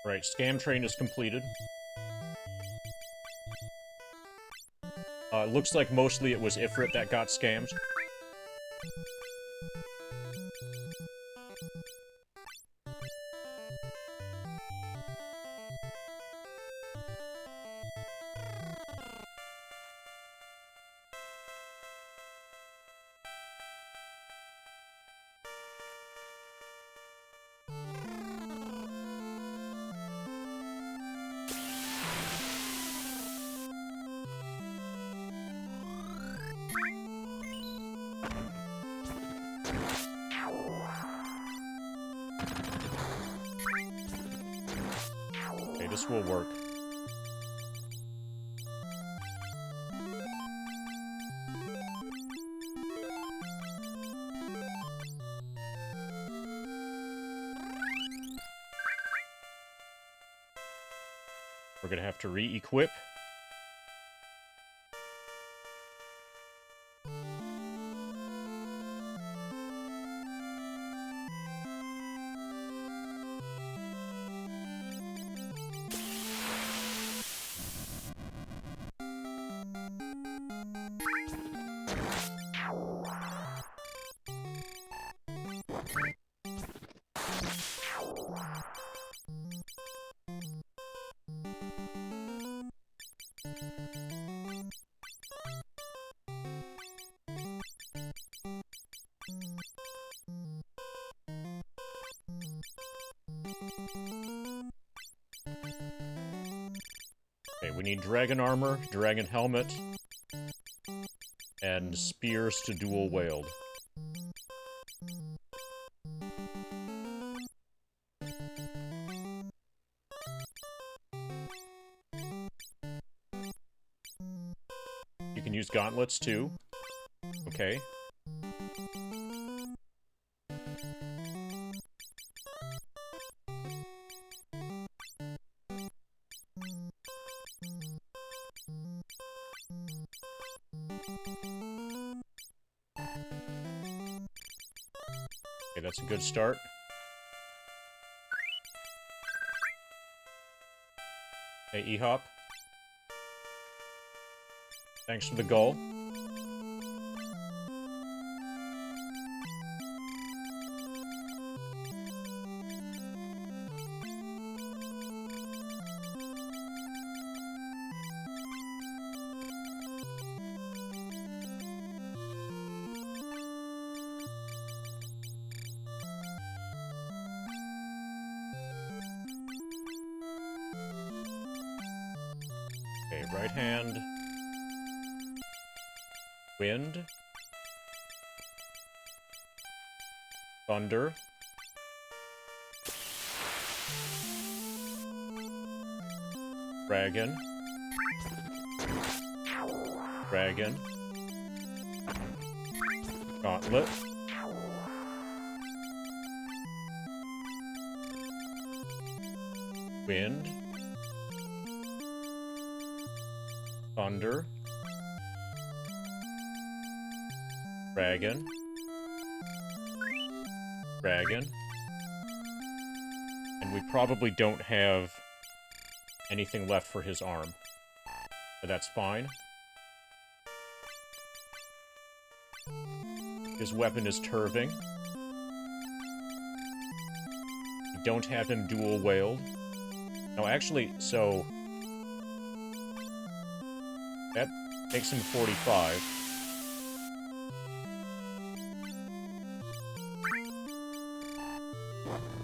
Right, scam train is completed. It looks like mostly it was Ifrit that got scammed. Okay, this will work. We're gonna have to re-equip. Okay, we need dragon armor, dragon helmet, and spears to dual wield. You can use gauntlets too. Okay. Okay, that's a good start. Hey, E-Hop. Thanks for the goal. Okay, right hand. Wind. Thunder. Dragon. Dragon. Gauntlet. Wind. Thunder. Dragon. Dragon. And we probably don't have anything left for his arm. But that's fine. His weapon is Turving. We don't have him dual wield. No, actually, so... that makes him 45.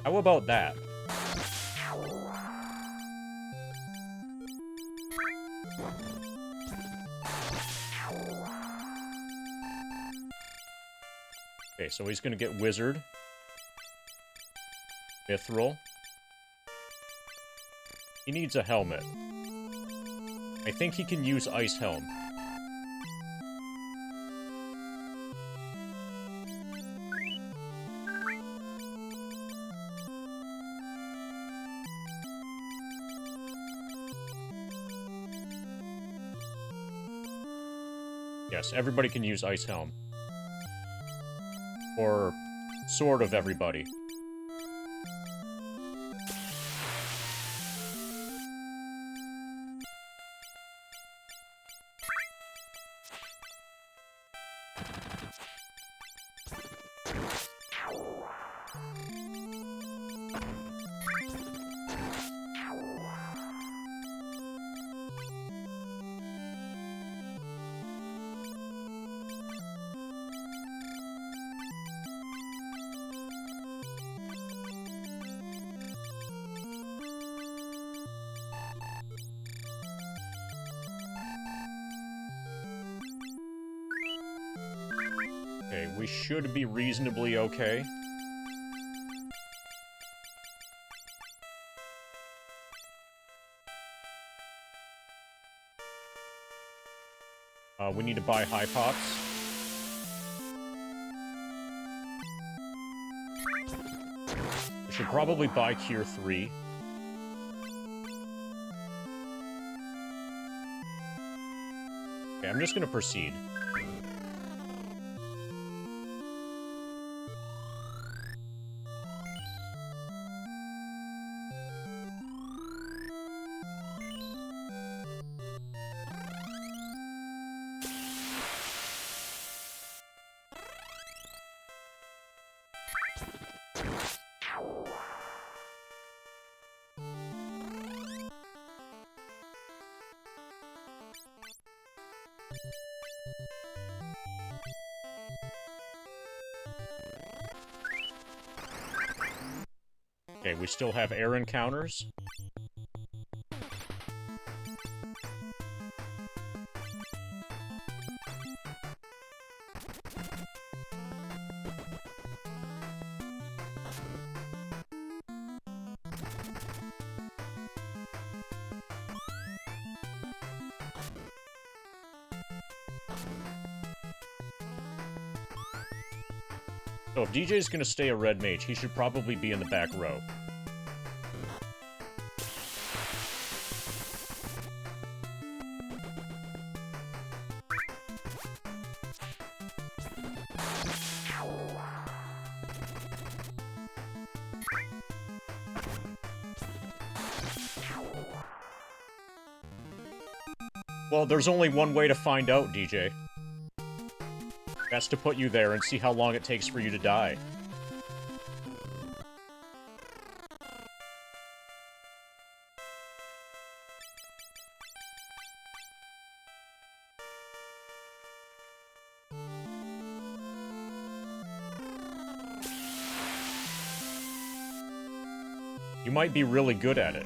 How about that? Okay, so he's gonna get Wizard. Mithril. He needs a helmet. I think he can use Ice Helm. Yes, everybody can use Ice Helm. Or sort of everybody. Okay, we should be reasonably okay. We need to buy high pots. We should probably buy Cure 3. Okay, I'm just gonna proceed. Okay, we still have air encounters. So if DJ's gonna stay a red mage, he should probably be in the back row. Well, there's only one way to find out, DJ. That's to put you there and see how long it takes for you to die. You might be really good at it.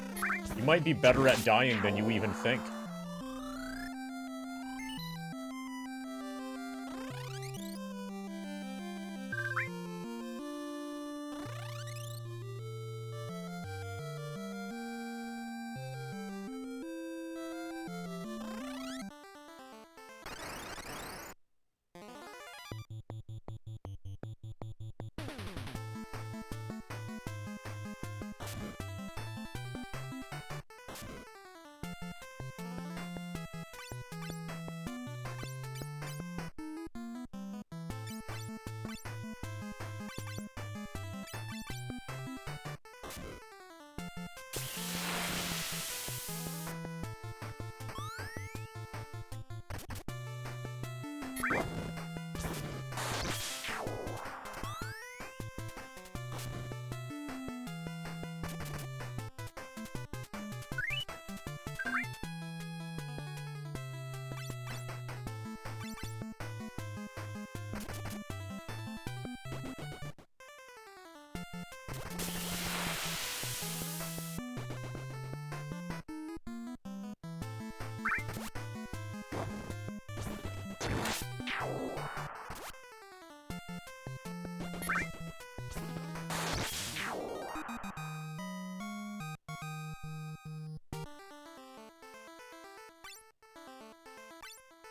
You might be better at dying than you even think.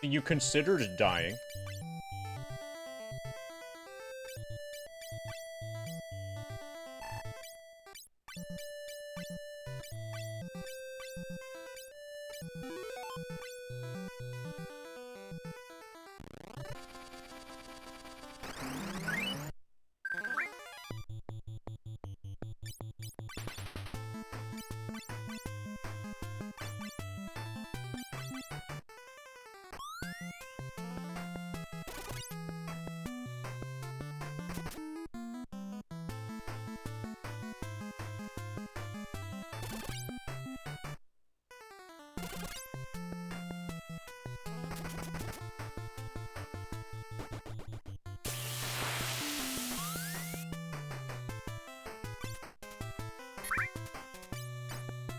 You considered dying.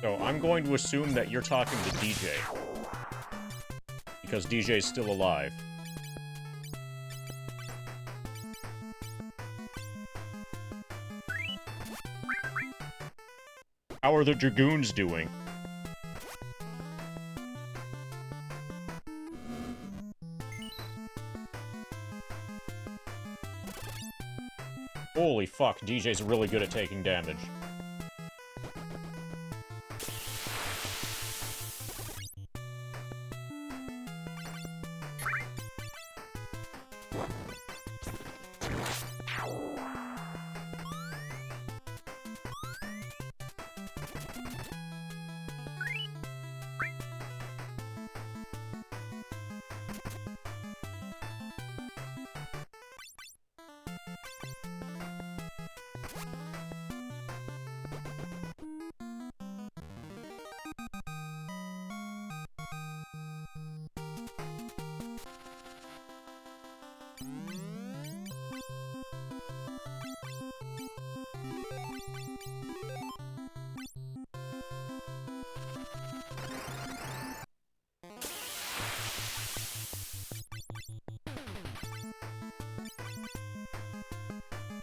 So, I'm going to assume that you're talking to DJ. Because DJ's still alive. How are the Dragoons doing? Holy fuck, DJ's really good at taking damage.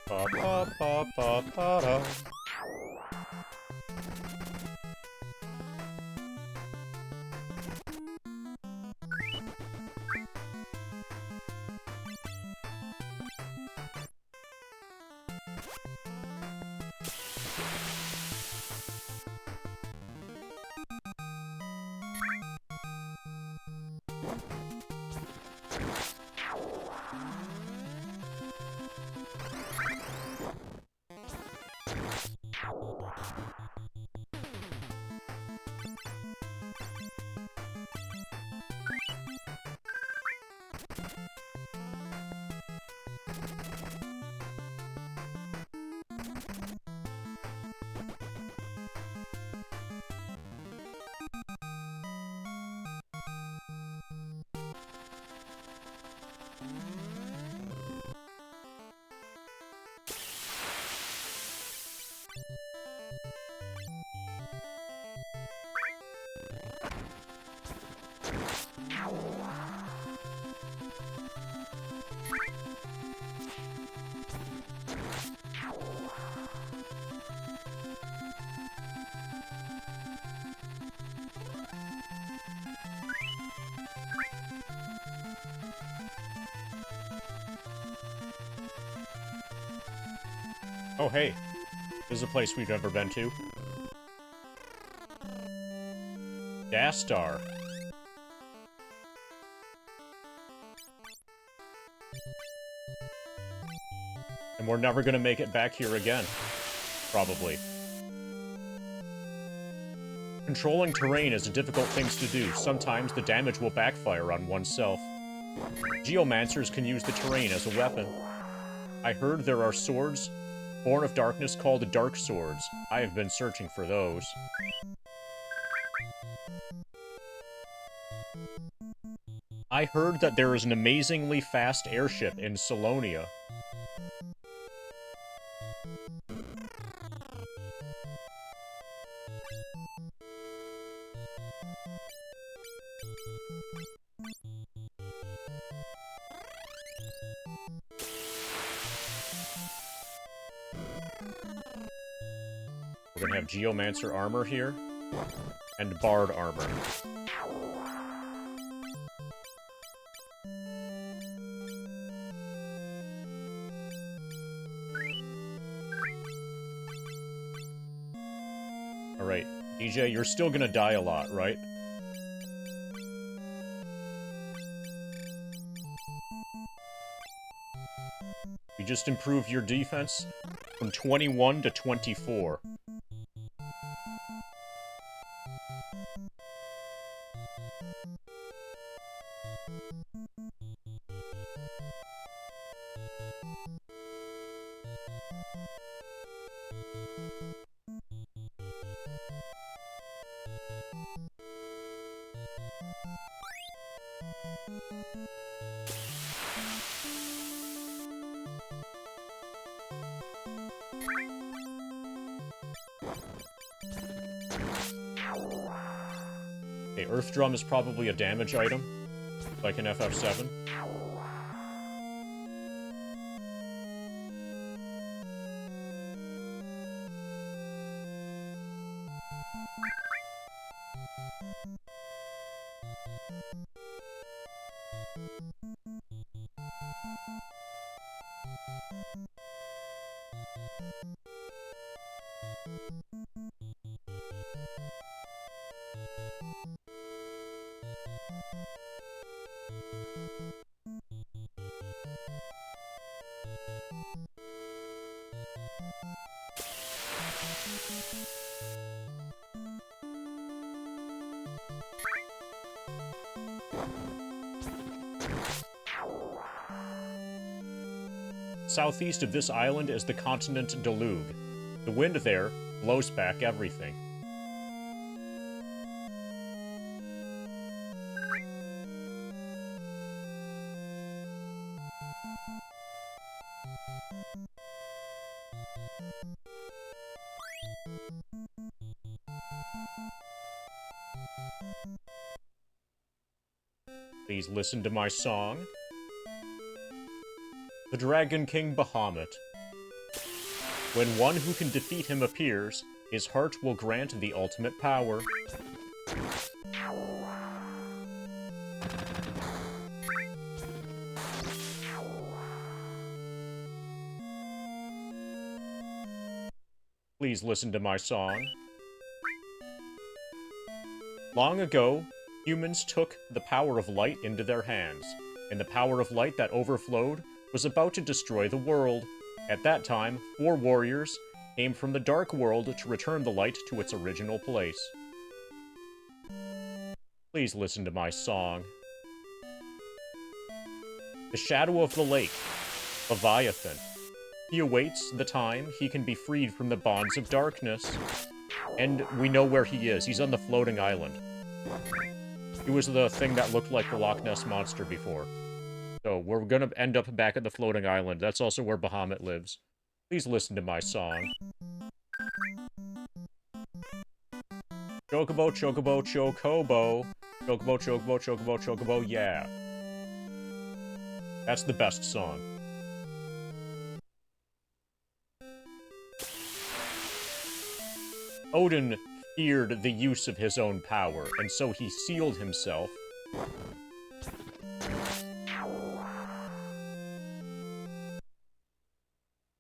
Ba ba ba ba ba da. Oh, hey. This is a place we've never been to. Gas Star. And we're never gonna make it back here again. Probably. Controlling terrain is a difficult thing to do. Sometimes the damage will backfire on oneself. Geomancers can use the terrain as a weapon. I heard there are swords born of darkness called Dark Swords. I have been searching for those. I heard that there is an amazingly fast airship in Solonia. We're gonna have Geomancer armor here, and Bard armor. DJ, you're still gonna die a lot, right? You just improved your defense from 21 to 24. Okay, Earth Drum is probably a damage item, like an FF7. Southeast of this island is the continent Delug. The wind there blows back everything. Please listen to my song. The Dragon King Bahamut. When one who can defeat him appears, his heart will grant the ultimate power. Please listen to my song. Long ago, humans took the power of light into their hands, and the power of light that overflowed was about to destroy the world. At that time, 4 warriors came from the dark world to return the light to its original place. Please listen to my song. The shadow of the lake, Leviathan. He awaits the time he can be freed from the bonds of darkness. And we know where he is. He's on the floating island. He was the thing that looked like the Loch Ness Monster before. So we're gonna end up back at the floating island. That's also where Bahamut lives. Please listen to my song. Chocobo, chocobo, chocobo. Chocobo, chocobo, chocobo, chocobo, yeah. That's the best song. Odin feared the use of his own power, and so he sealed himself.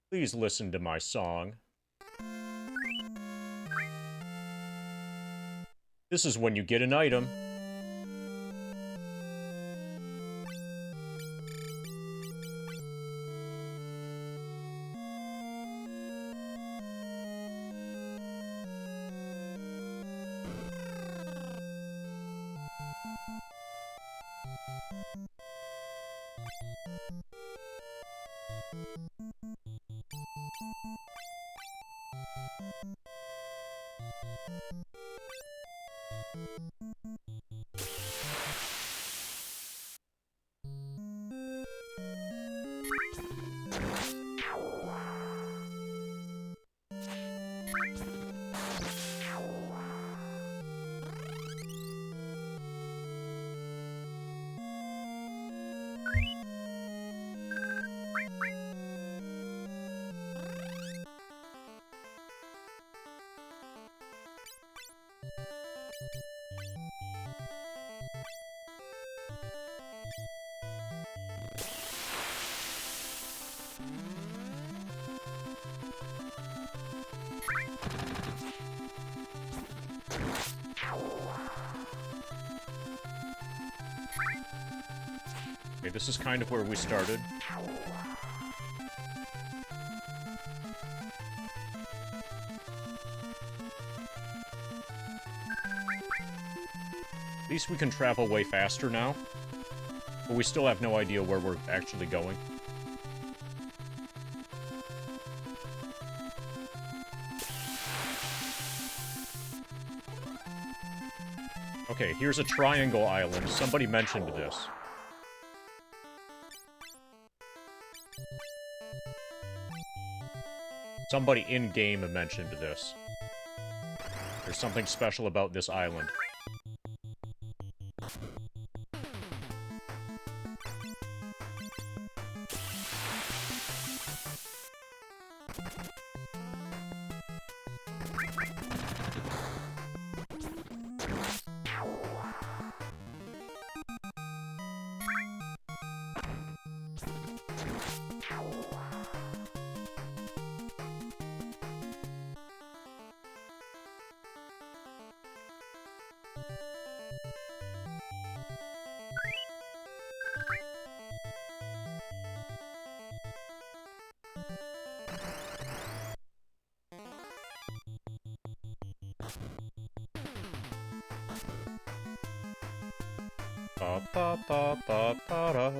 Please listen to my song. This is when you get an item. Okay, this is kind of where we started. At least we can travel way faster now. But we still have no idea where we're actually going. Okay, here's a triangle island. Somebody mentioned this. Somebody in-game mentioned this. There's something special about this island. Ba ba ba ba ba da.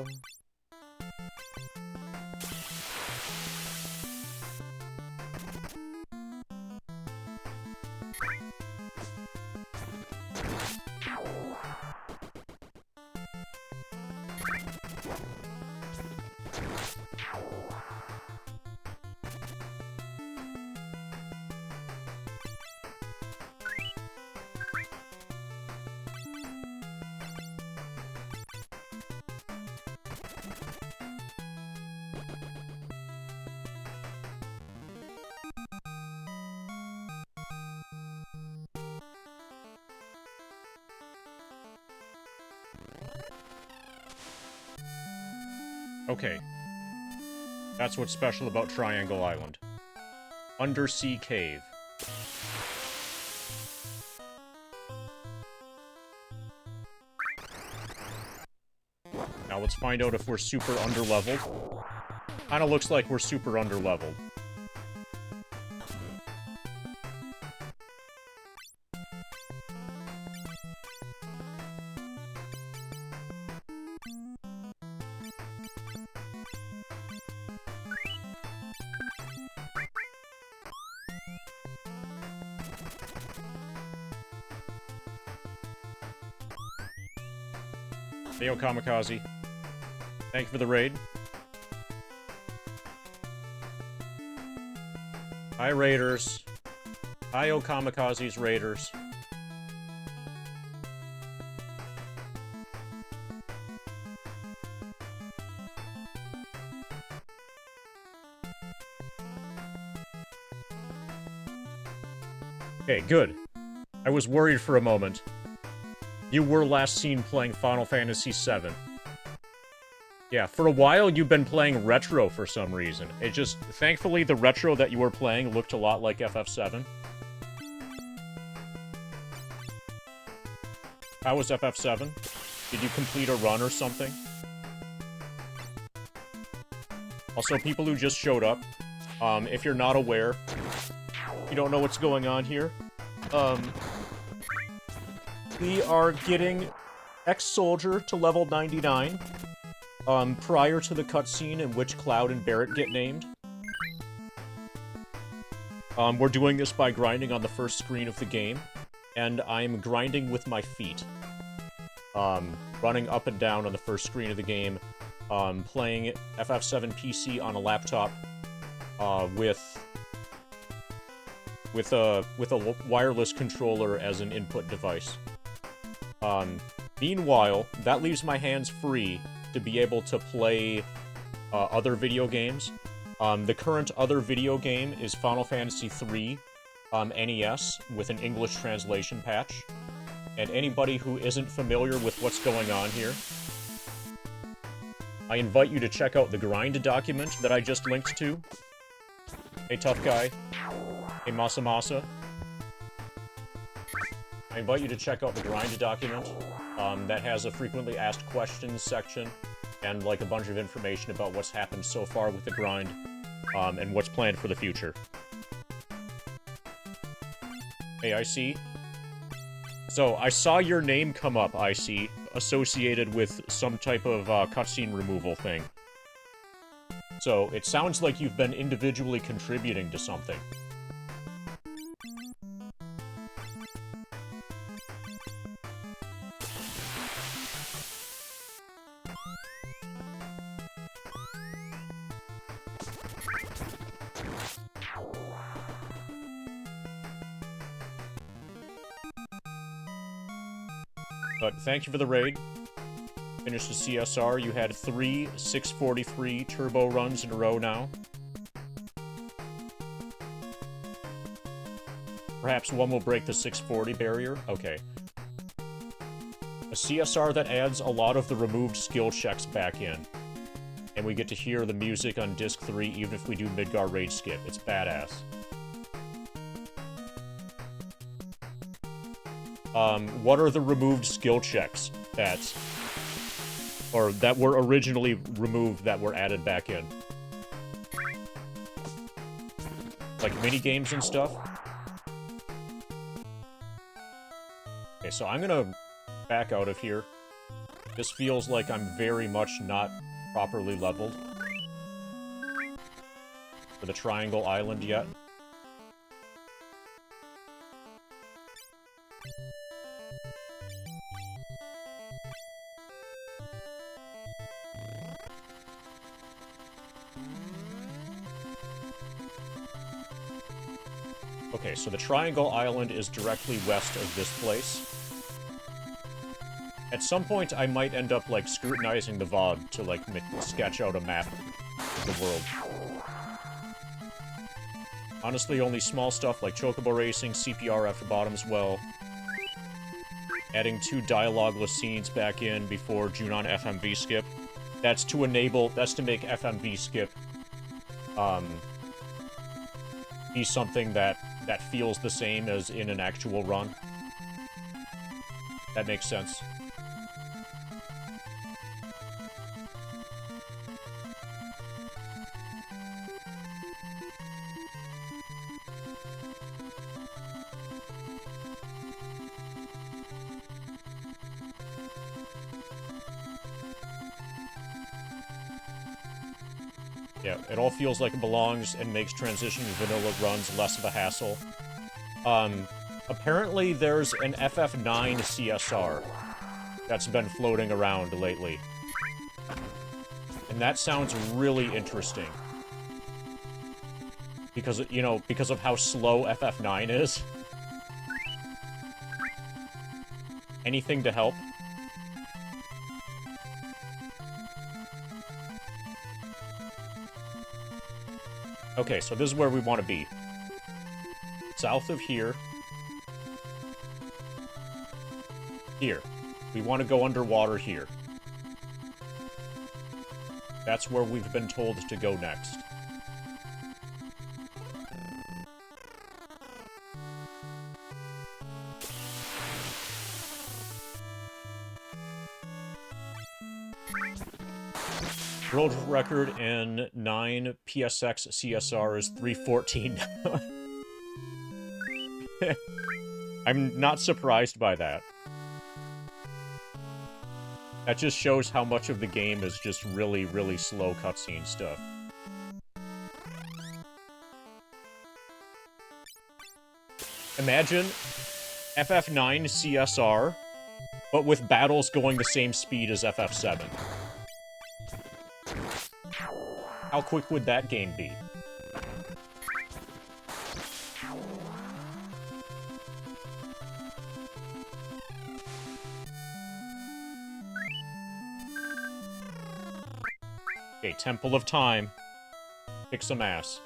Okay. That's what's special about Triangle Island. Undersea cave. Now let's find out if we're super underleveled. Kinda looks like we're super underleveled. Heyo, Kamikaze. Thank you for the raid. Hi, Raiders. Hiyo, Kamikaze's Raiders. Okay, good. I was worried for a moment. You were last seen playing Final Fantasy VII. Yeah, for a while you've been playing retro for some reason. It just, thankfully the retro that you were playing looked a lot like FF7. How was FF7? Did you complete a run or something? Also, people who just showed up, if you're not aware, you don't know what's going on here, we are getting Ex-Soldier to level 99, prior to the cutscene in which Cloud and Barret get named. We're doing this by grinding on the first screen of the game, and I'm grinding with my feet. Running up and down on the first screen of the game, playing FF7 PC on a laptop, with a wireless controller as an input device. Meanwhile, that leaves my hands free to be able to play other video games. The current other video game is Final Fantasy III NES with an English translation patch. And anybody who isn't familiar with what's going on here, I invite you to check out the grind document that I just linked to. Hey, tough guy. Hey, Masa Masa. I invite you to check out the grind document that has a frequently asked questions section and like a bunch of information about what's happened so far with the grind, and what's planned for the future. Hey, IC. So, I saw your name come up, IC, associated with some type of cutscene removal thing. So, it sounds like you've been individually contributing to something. But thank you for the raid. Finished the CSR. You had 3 643 turbo runs in a row now. Perhaps one will break the 640 barrier? Okay. A CSR that adds a lot of the removed skill checks back in. And we get to hear the music on disc 3 even if we do Midgar Raid Skip. It's badass. What are the removed skill checks that were originally removed that were added back in? Like mini-games and stuff? Okay, so I'm gonna back out of here. This feels like I'm very much not properly leveled for the Triangle Island yet. Okay, so the Triangle Island is directly west of this place. At some point, I might end up, like, scrutinizing the VOD to, like, sketch out a map of the world. Honestly, only small stuff like Chocobo Racing, CPR after Bottom's Well, adding 2 dialogueless scenes back in before Junon FMV Skip. That's to make FMV Skip, be something that feels the same as in an actual run. That makes sense. Yeah, it all feels like it belongs and makes transition to vanilla runs less of a hassle. Apparently there's an FF9 CSR that's been floating around lately. And that sounds really interesting. Because, you know, because of how slow FF9 is. Anything to help? Okay, so this is where we want to be. South of here. Here. We want to go underwater here. That's where we've been told to go next. World record in 9 PSX CSR is 314. I'm not surprised by that. That just shows how much of the game is just really, really slow cutscene stuff. Imagine FF9 CSR, but with battles going the same speed as FF7. How quick would that game be? Okay, Temple of Time. Kick some ass.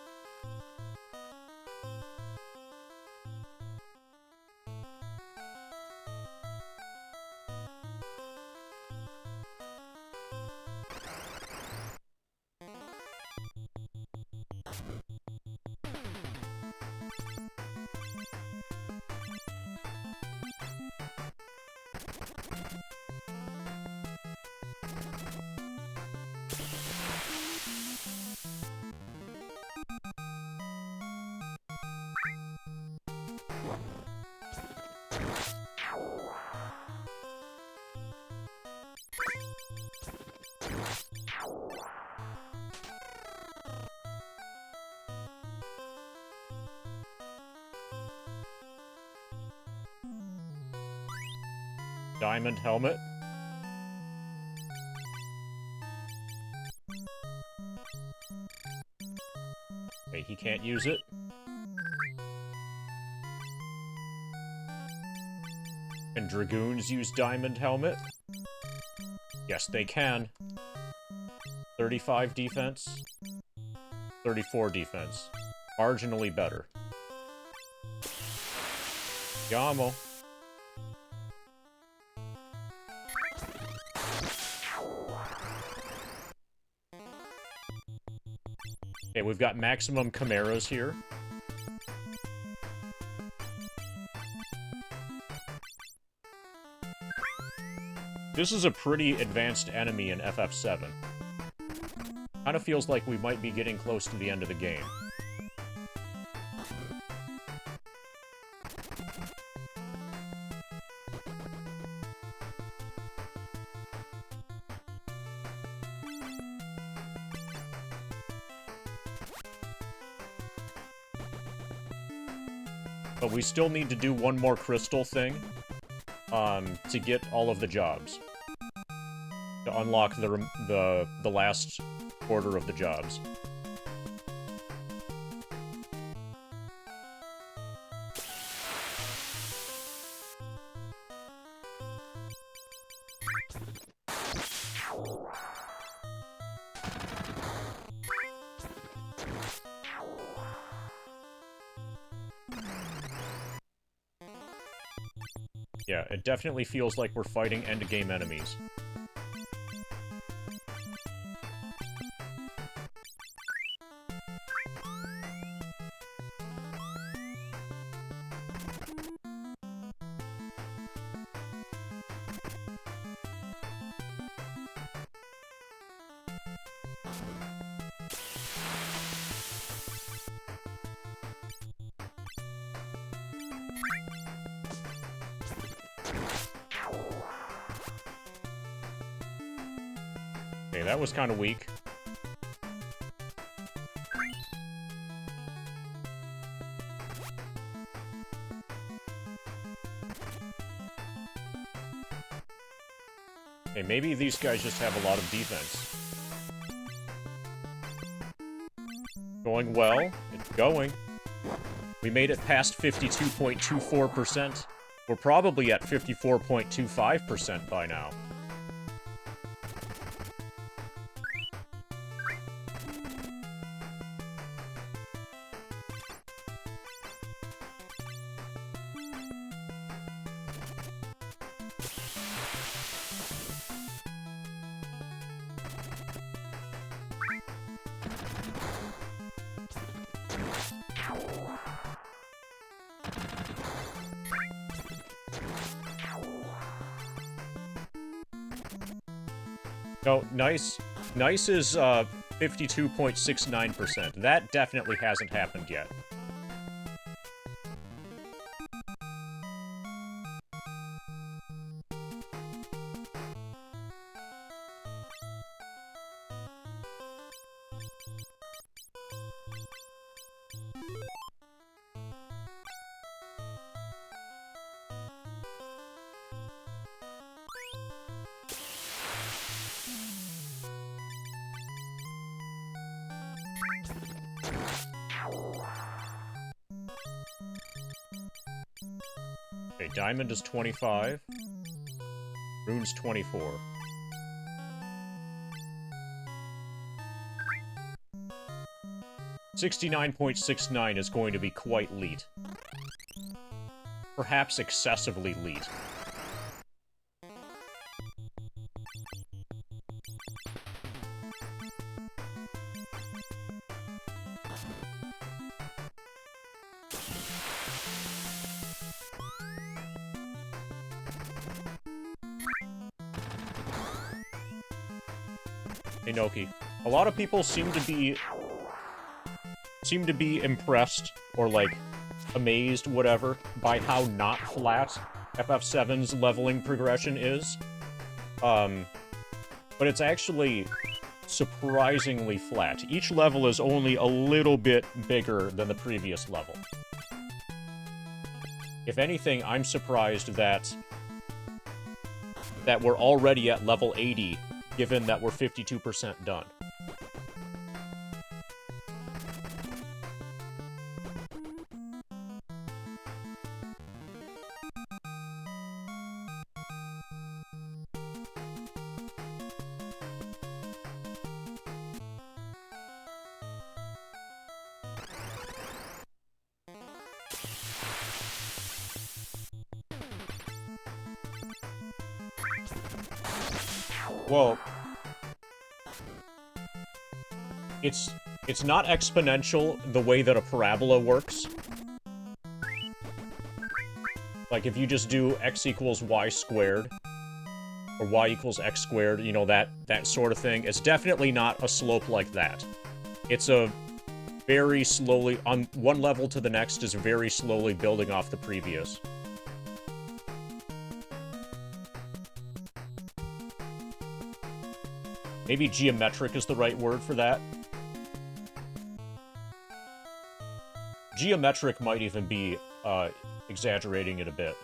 Diamond helmet. Okay, he can't use it. Can Dragoons use Diamond helmet? Yes, they can. 35 defense. 34 defense. Marginally better. Yamo. Okay, we've got maximum chimeras here. This is a pretty advanced enemy in FF7. Kind of feels like we might be getting close to the end of the game. But we still need to do one more crystal thing, to get all of the jobs. To unlock the last order of the jobs. Yeah, it definitely feels like we're fighting endgame enemies. Okay, that was kind of weak. Okay, maybe these guys just have a lot of defense. Going well. It's going. We made it past 52.24%. We're probably at 54.25% by now. No, nice. Nice is 52.69%. That definitely hasn't happened yet. Okay, Diamond is 25. Rune's 24. $69.69 is going to be quite leet. Perhaps excessively leet. Inoki. A lot of people seem to be impressed, or like, amazed, whatever, by how not flat FF7's leveling progression is. But it's actually surprisingly flat. Each level is only a little bit bigger than the previous level. If anything, I'm surprised that that we're already at level 80, given that we're 52% done. Well, it's not exponential the way that a parabola works. Like, if you just do x equals y squared, or y equals x squared, you know, that sort of thing, it's definitely not a slope like that. It's a very slowly, on one level to the next, is very slowly building off the previous. Maybe geometric is the right word for that. Geometric might even be exaggerating it a bit.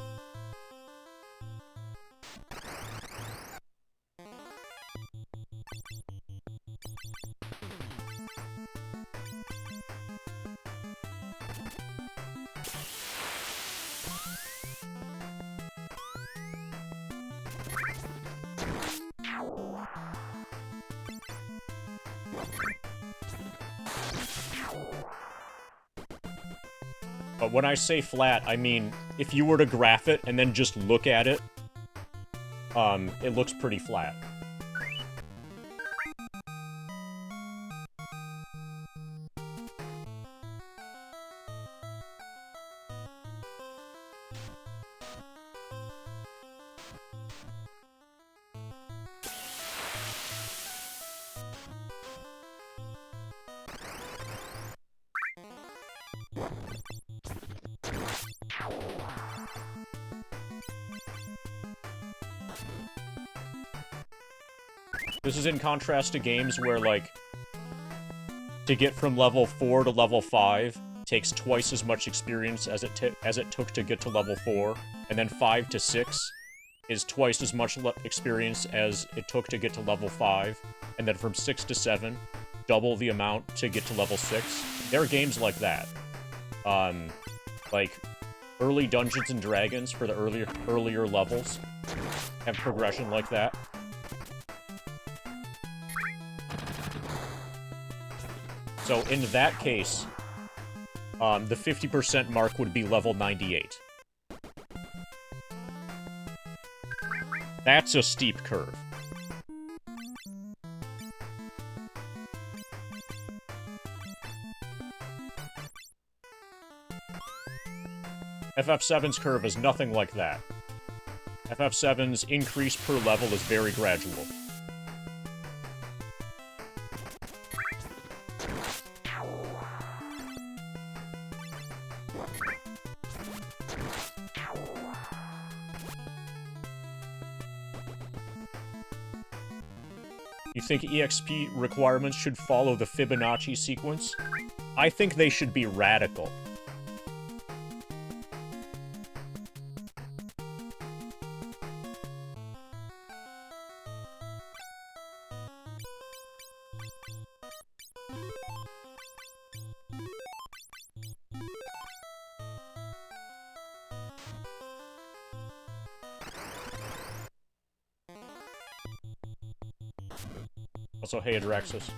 But when I say flat, I mean, if you were to graph it and then just look at it, it looks pretty flat. This is in contrast to games where, like, to get from level 4 to level 5 takes twice as much experience as it took to get to level 4, and then 5 to 6 is twice as much experience as it took to get to level 5, and then from 6 to 7, double the amount to get to level 6. There are games like that. Like, early Dungeons and Dragons for the earlier levels have progression like that. So in that case, the 50% mark would be level 98. That's a steep curve. FF7's curve is nothing like that. FF7's increase per level is very gradual. You think EXP requirements should follow the Fibonacci sequence? I think they should be radical. Also, hey, Adraxis.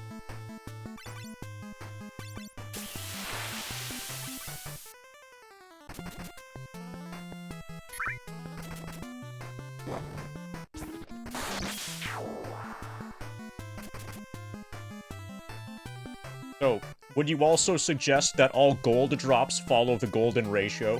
So, would you also suggest that all gold drops follow the golden ratio?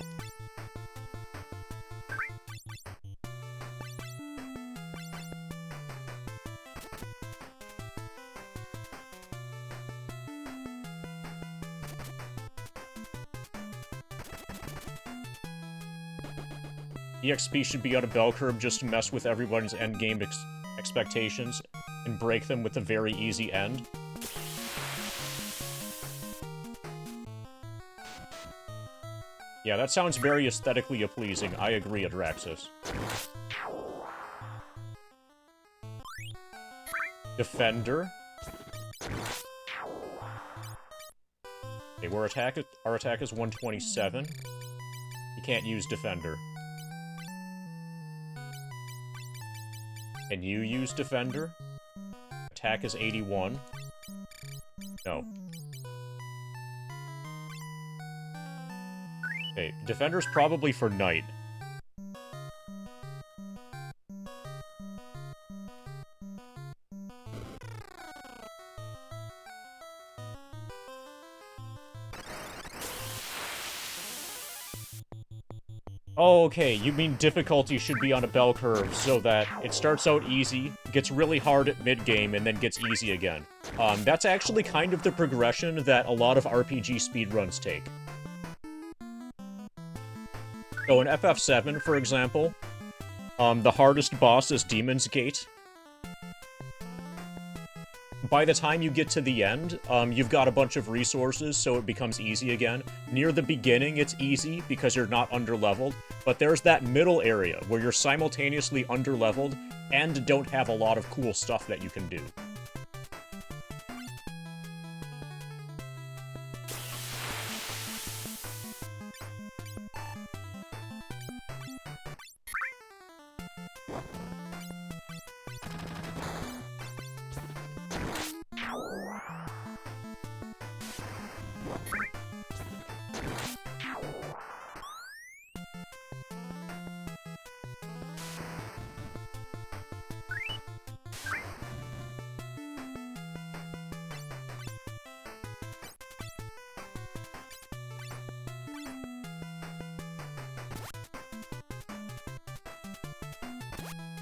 EXP should be on a bell curve just to mess with everyone's endgame expectations and break them with a very easy end. Yeah, that sounds very aesthetically pleasing. I agree, Adraxis. Defender. Okay, our attack is 127. You can't use Defender. Can you use Defender? Attack is 81. No. Okay, Defender's probably for Knight. Oh, okay, you mean difficulty should be on a bell curve so that it starts out easy, gets really hard at mid-game, and then gets easy again. That's actually kind of the progression that a lot of RPG speedruns take. So in FF7, for example, the hardest boss is Demon's Gate. By the time you get to the end, you've got a bunch of resources, so it becomes easy again. Near the beginning, it's easy because you're not underleveled, but there's that middle area where you're simultaneously underleveled and don't have a lot of cool stuff that you can do.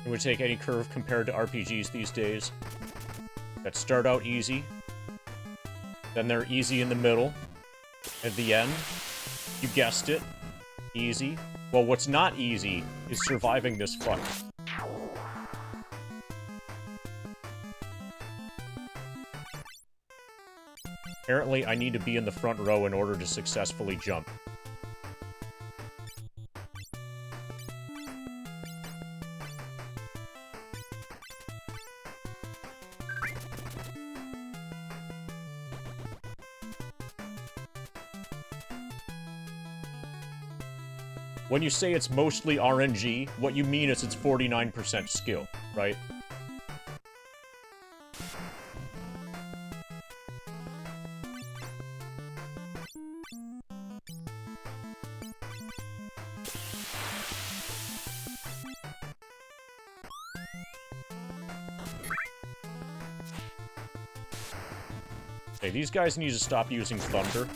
It would take any curve compared to RPGs these days that start out easy, then they're easy in the middle, at the end, you guessed it, easy. Well, what's not easy is surviving this fight. Apparently, I need to be in the front row in order to successfully jump. When you say it's mostly RNG, what you mean is it's 49% skill, right? Okay, these guys need to stop using thunder.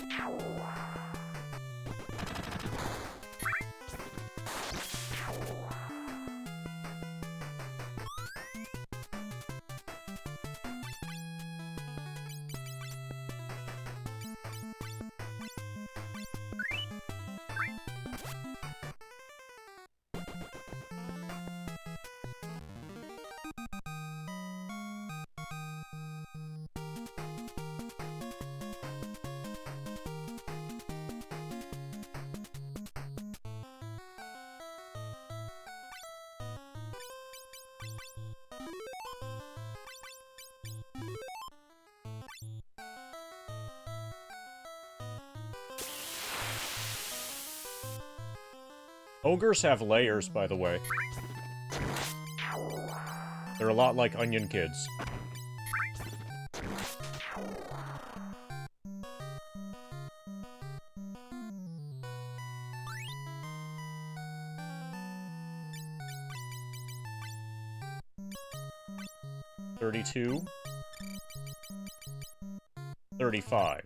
Ogres have layers, by the way. They're a lot like Onion Kids. $32. $35.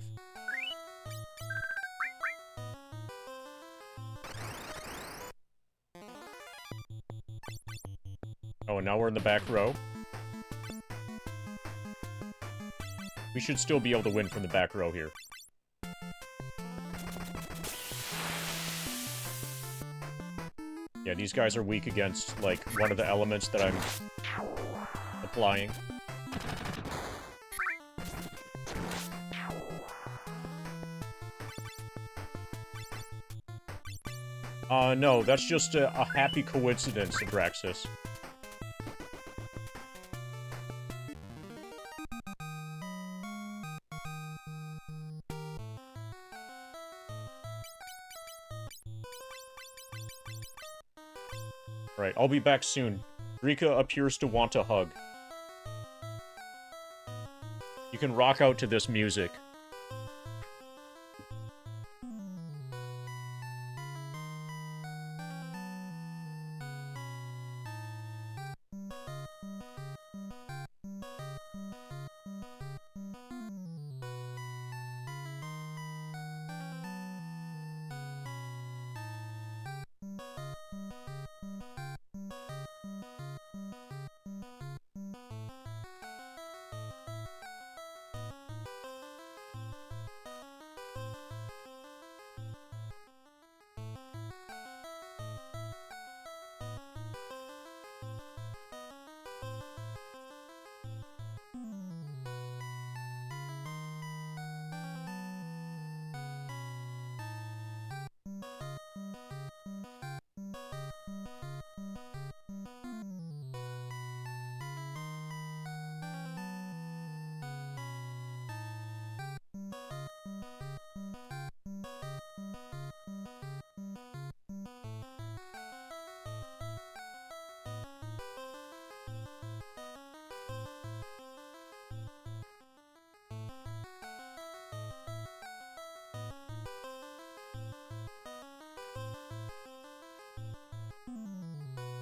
Oh, and now we're in the back row. We should still be able to win from the back row here. Yeah, these guys are weak against, like, one of the elements that I'm applying. No, that's just a happy coincidence, Abraxas. Right, I'll be back soon. Rika appears to want a hug. You can rock out to this music.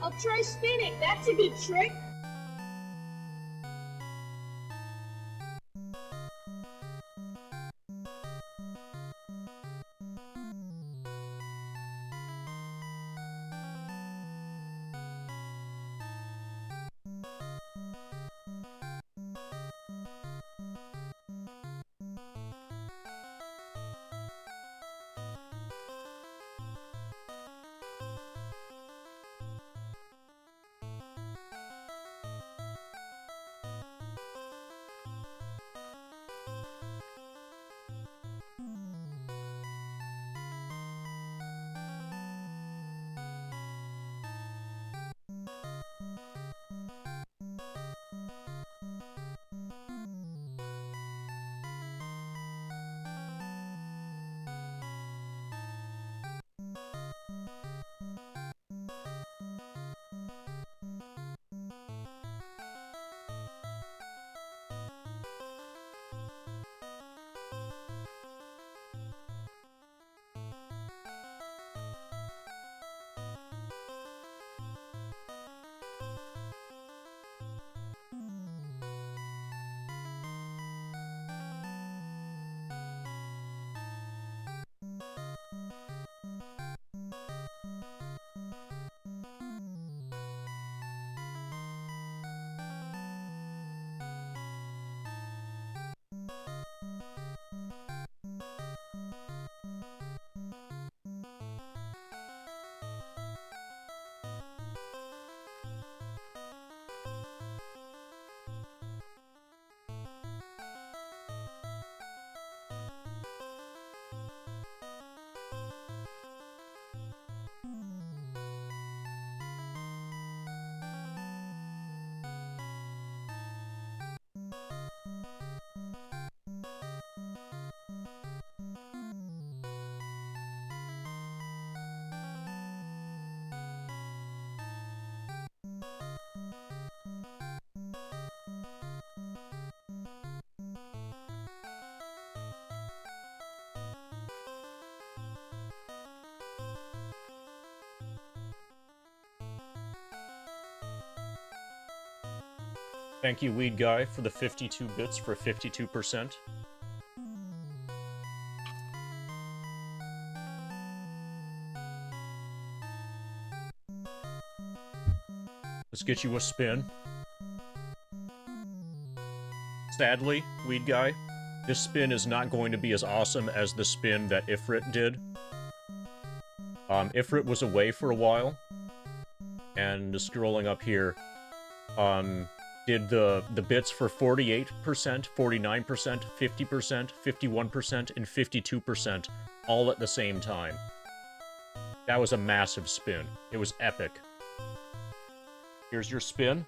I'll try spinning. That's a good trick. Thank you, Weed Guy, for the 52 bits for 52%. Let's get you a spin. Sadly, Weed Guy, this spin is not going to be as awesome as the spin that Ifrit did. Ifrit was away for a while, and scrolling up here, did the bits for 48%, 49%, 50%, 51%, and 52% all at the same time. That was a massive spin. It was epic. Here's your spin.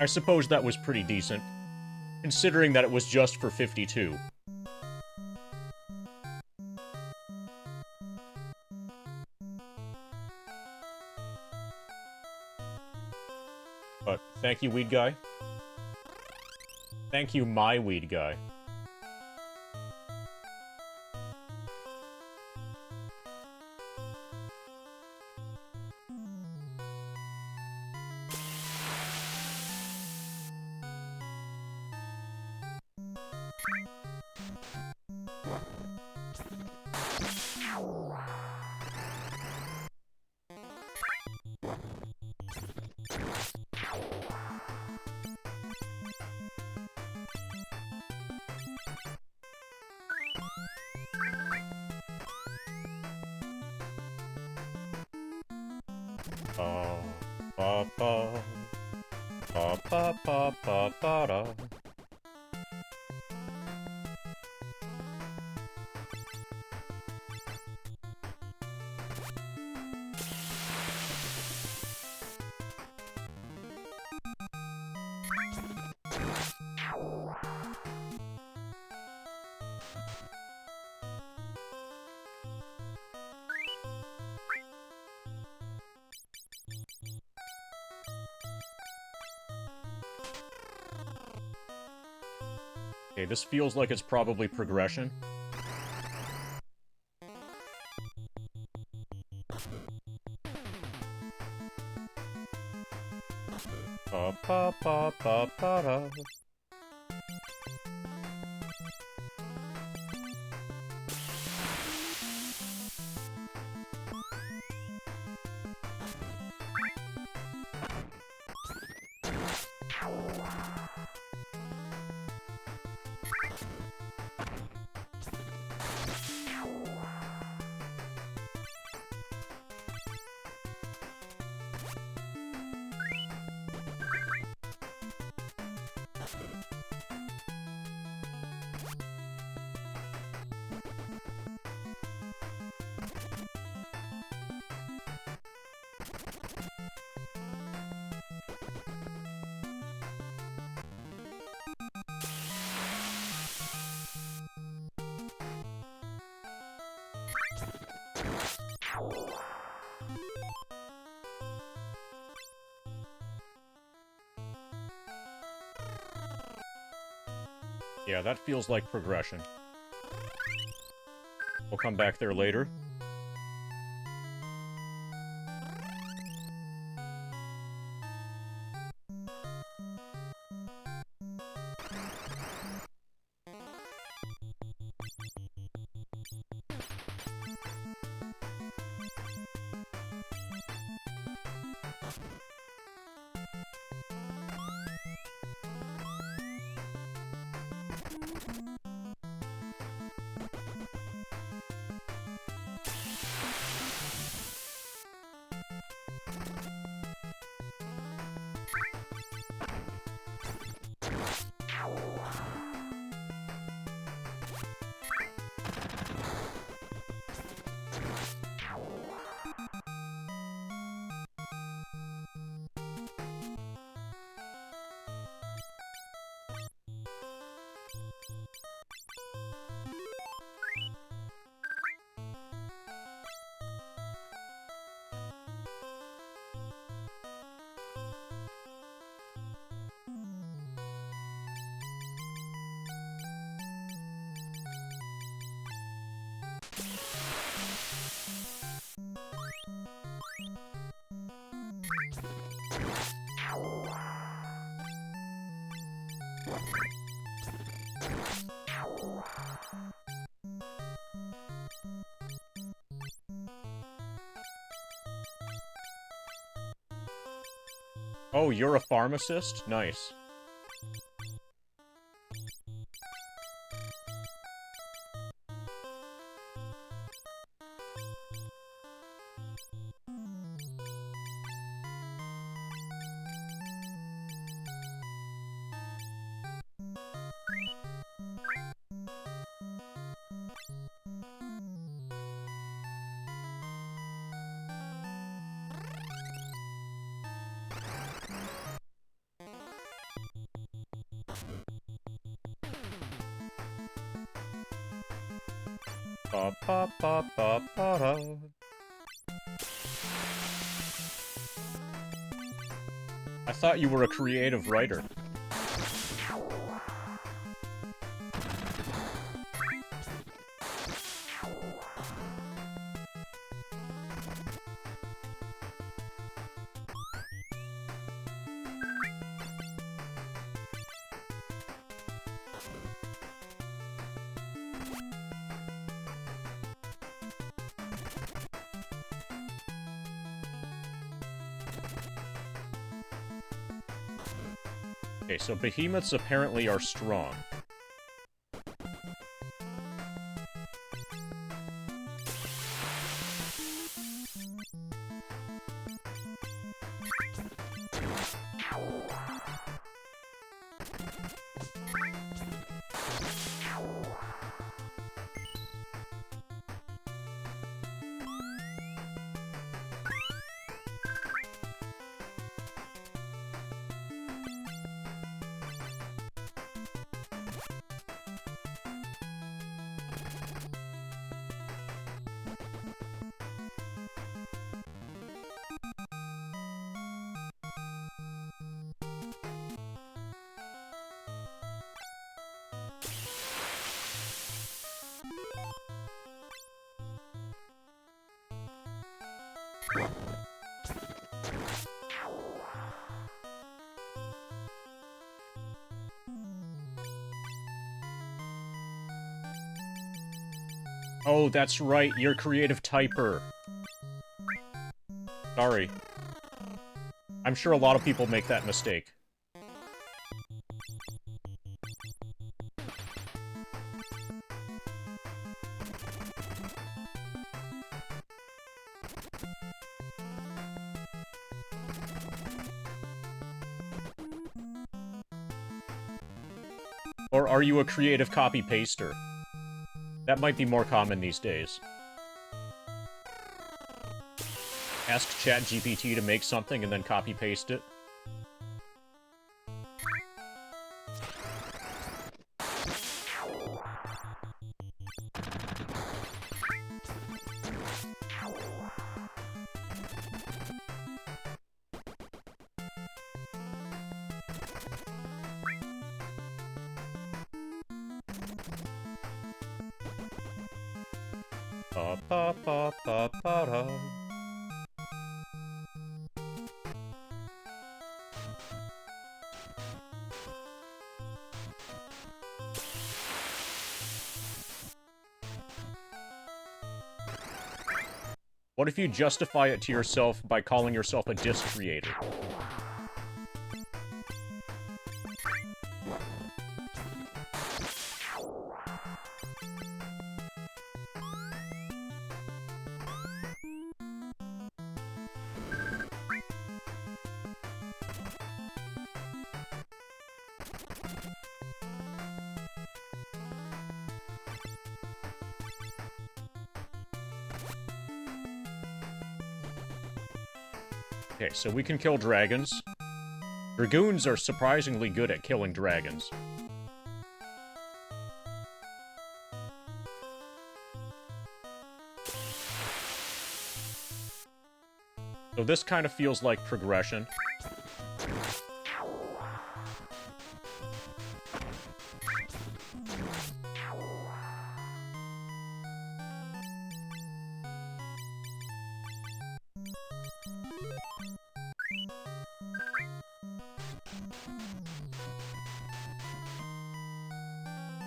I suppose that was pretty decent, considering that it was just for 52. But thank you, weed guy. Thank you, my weed guy. Da. Okay, this feels like it's probably progression. Da. Yeah, that feels like progression. We'll come back there later. Oh, you're a pharmacist? Nice. Ba ba ba ba ba da. I thought you were a creative writer. Okay, so behemoths apparently are strong. Oh, that's right, you're creative typer. Sorry. I'm sure a lot of people make that mistake. Or are you a creative copy-paster? That might be more common these days. Ask ChatGPT to make something and then copy-paste it. Ba ba ba ba ba da. What if you justify it to yourself by calling yourself a disc creator? Okay, so we can kill dragons. Dragoons are surprisingly good at killing dragons. So this kind of feels like progression.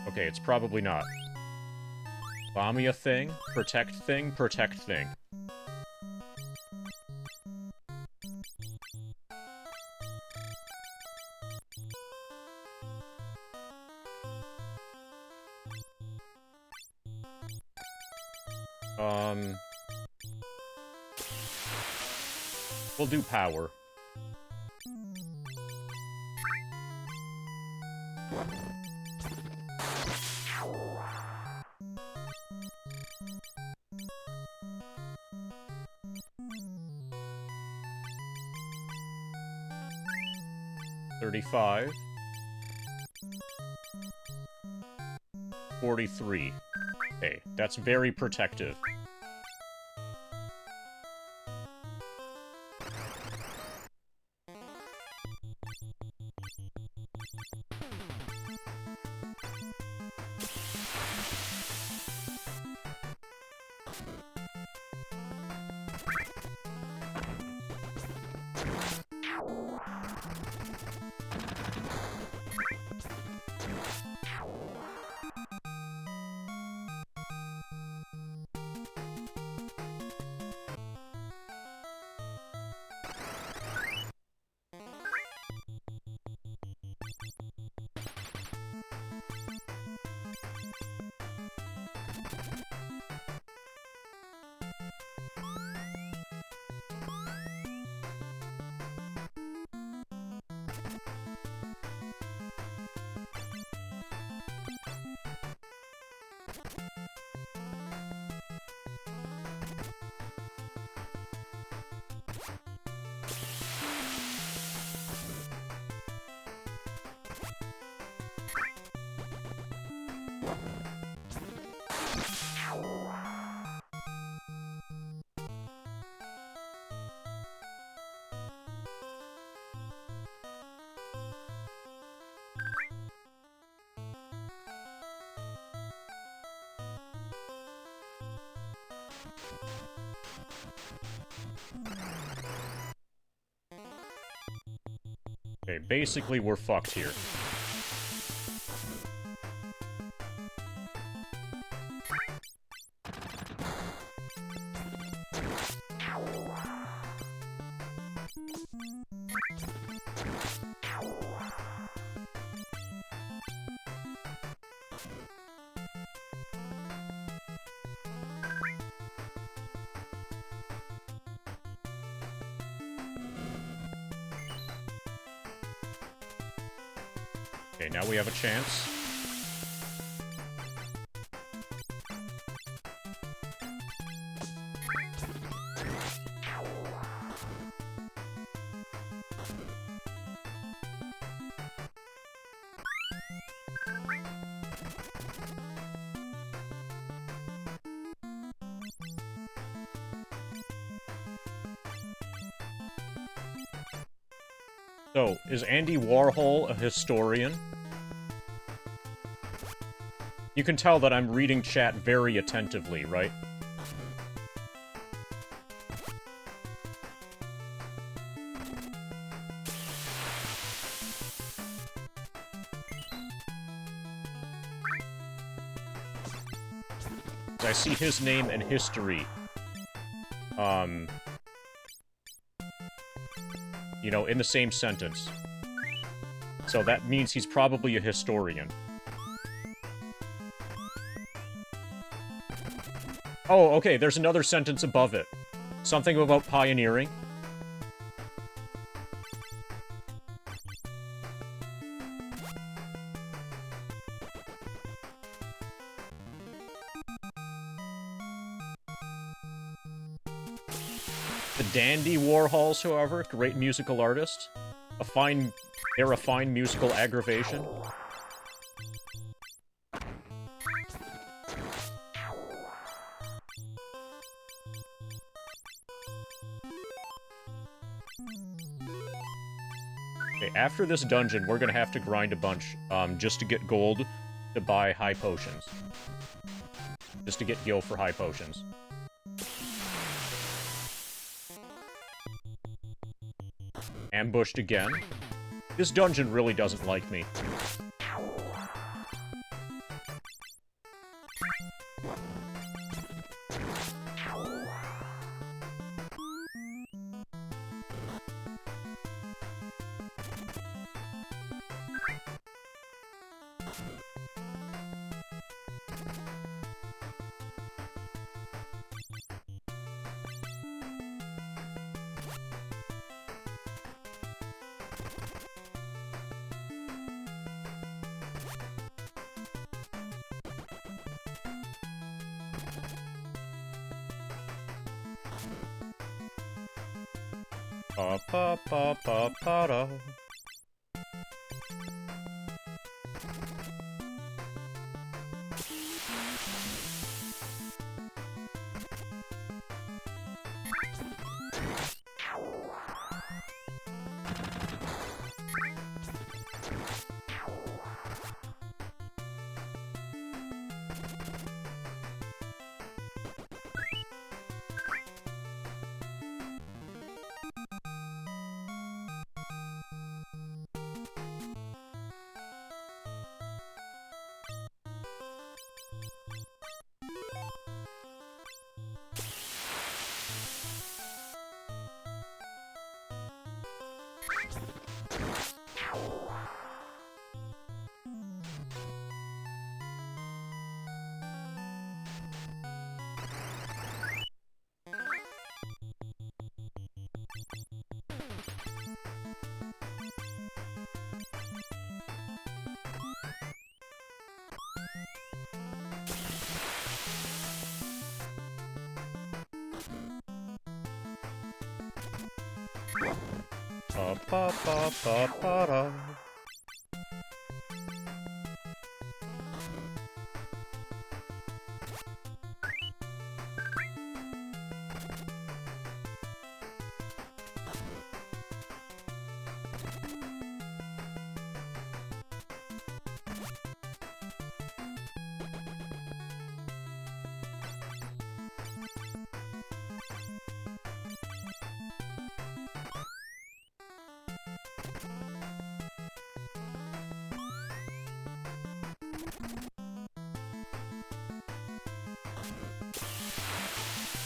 Okay, it's probably not. Lamia thing, protect thing, protect thing. We'll do power. $35. 43. Okay, that's very protective. Okay, basically we're fucked here. Okay, now we have a chance. So, is Andy Warhol a historian? You can tell that I'm reading chat very attentively, right? I see his name and history. You know, in the same sentence. So that means he's probably a historian. Oh, okay, there's another sentence above it. Something about pioneering. The Dandy Warhols, however, great musical artist. They're a fine musical aggravation. Okay, after this dungeon, we're gonna have to grind a bunch, just to get gold to buy high potions. Just to get gil for high potions. Ambushed again. This dungeon really doesn't like me. Pa pa pa pa pa da. Ba, ba, ba, ba, ba, da.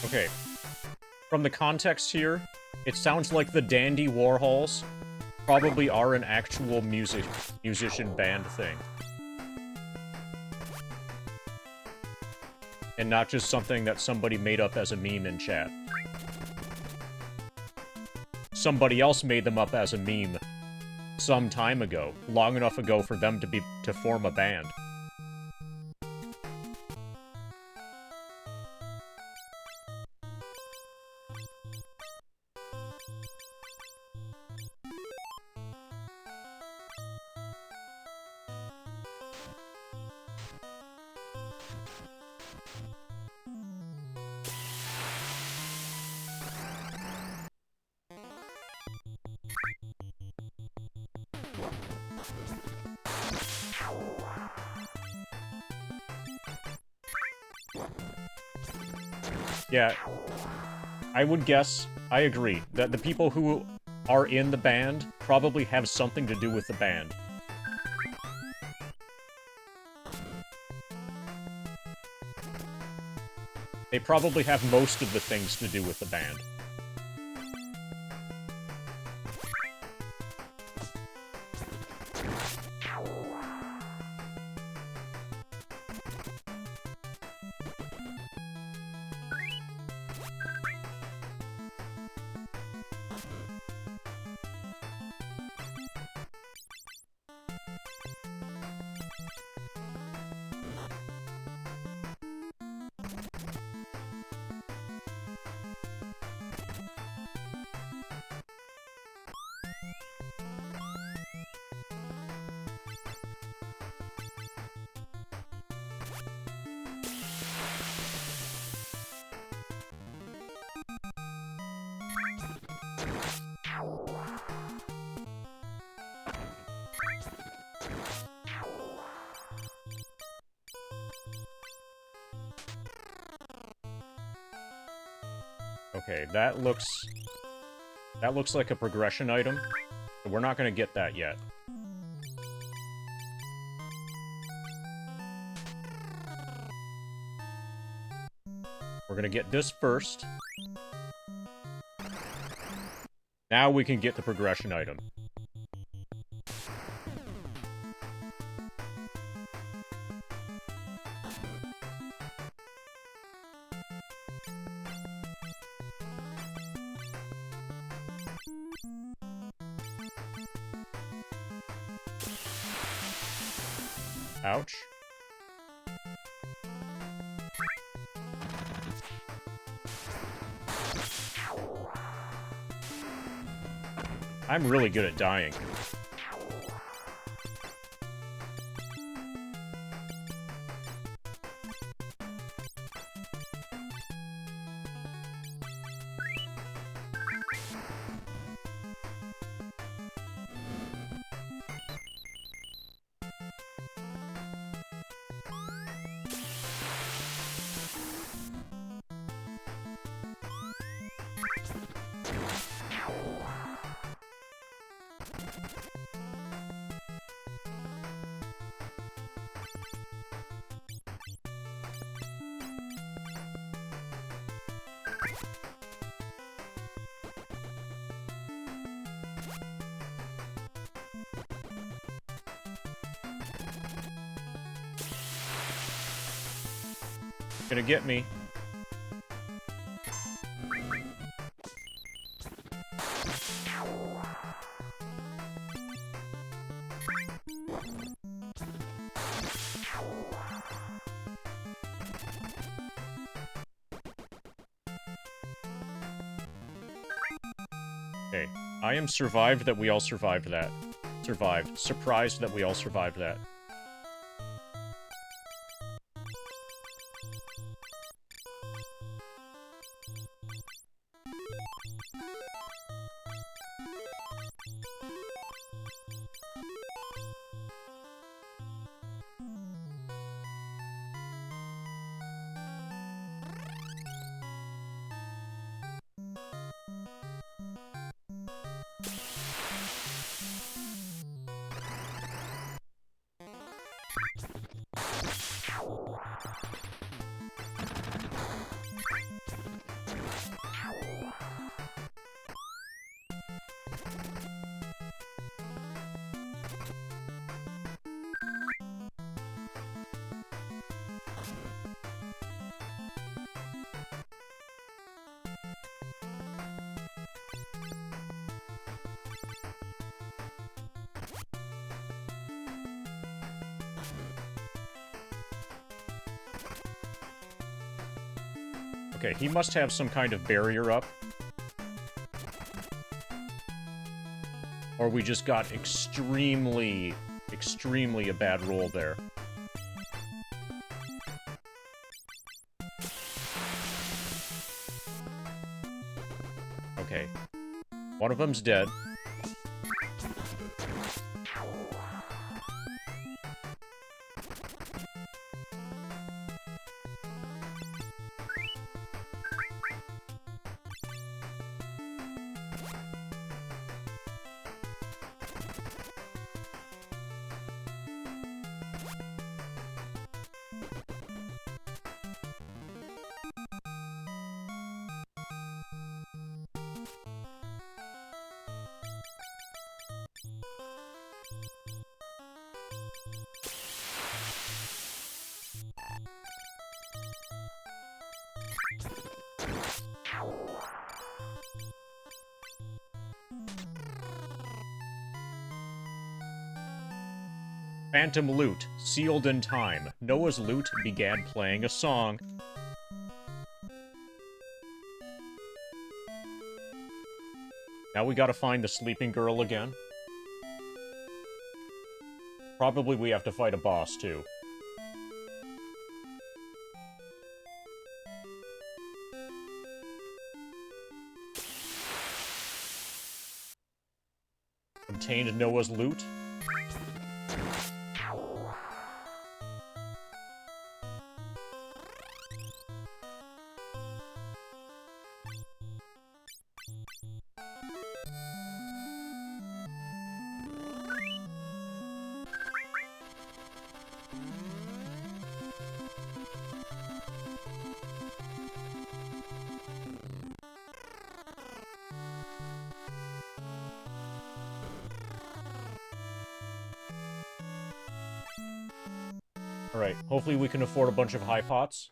Okay. From the context here, it sounds like the Dandy Warhols probably are an actual musician band thing. And not just something that somebody made up as a meme in chat. Somebody else made them up as a meme some time ago, long enough ago for them to form a band. Yeah, I would guess, I agree, that the people who are in the band probably have something to do with the band. They probably have most of the things to do with the band. Okay, that looks like a progression item, but we're not gonna get that yet. We're gonna get this first. Now we can get the progression item. Ouch. I'm really good at dying. Gonna get me. Okay. I am survived that we all survived that. Survived. Surprised that we all survived that. Okay, he must have some kind of barrier up. Or we just got extremely a bad roll there. Okay. One of them's dead. Phantom Lute, sealed in time. Noah's lute began playing a song. Now we gotta find the sleeping girl again. Probably we have to fight a boss, too. Obtained Noah's lute. Alright, hopefully we can afford a bunch of high pots.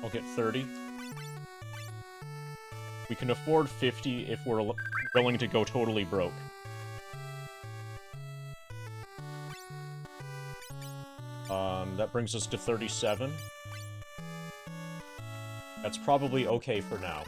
I'll get 30. We can afford 50 if we're willing to go totally broke. That brings us to 37. That's probably okay for now.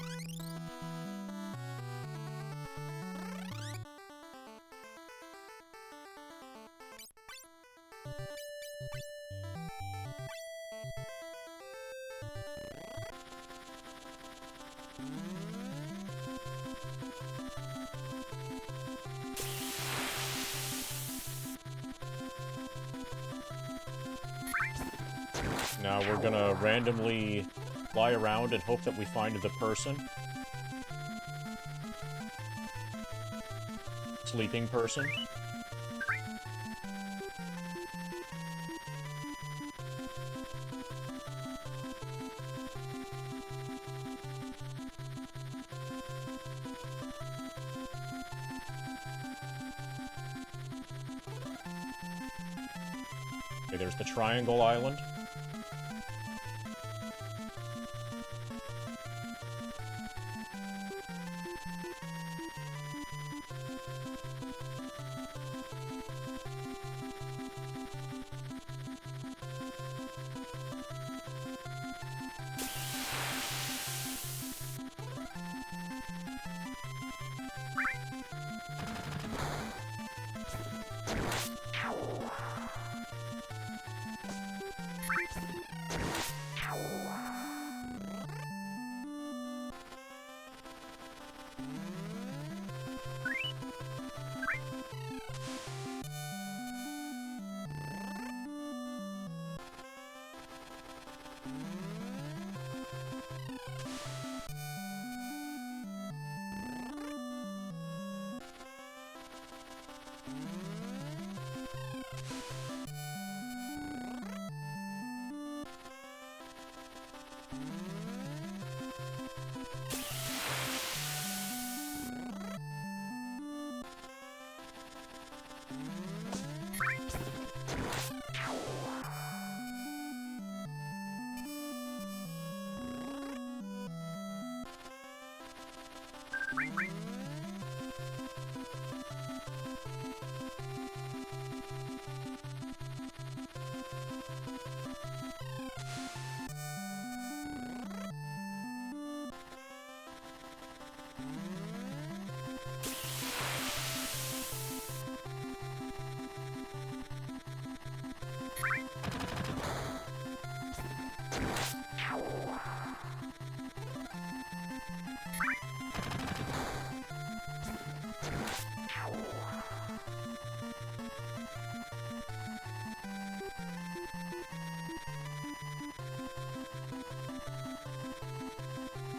Now we're gonna randomly fly around and hope that we find the person. Sleeping person. Okay, there's the Triangle Island.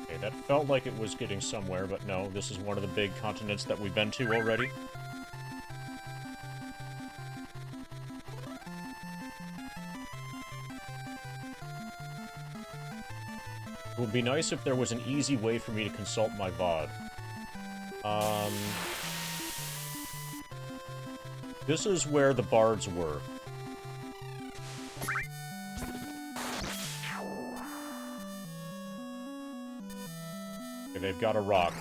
Okay, that felt like it was getting somewhere, but no, this is one of the big continents that we've been to already. It would be nice if there was an easy way for me to consult my VOD. This is where the bards were. Okay, they've got a rock.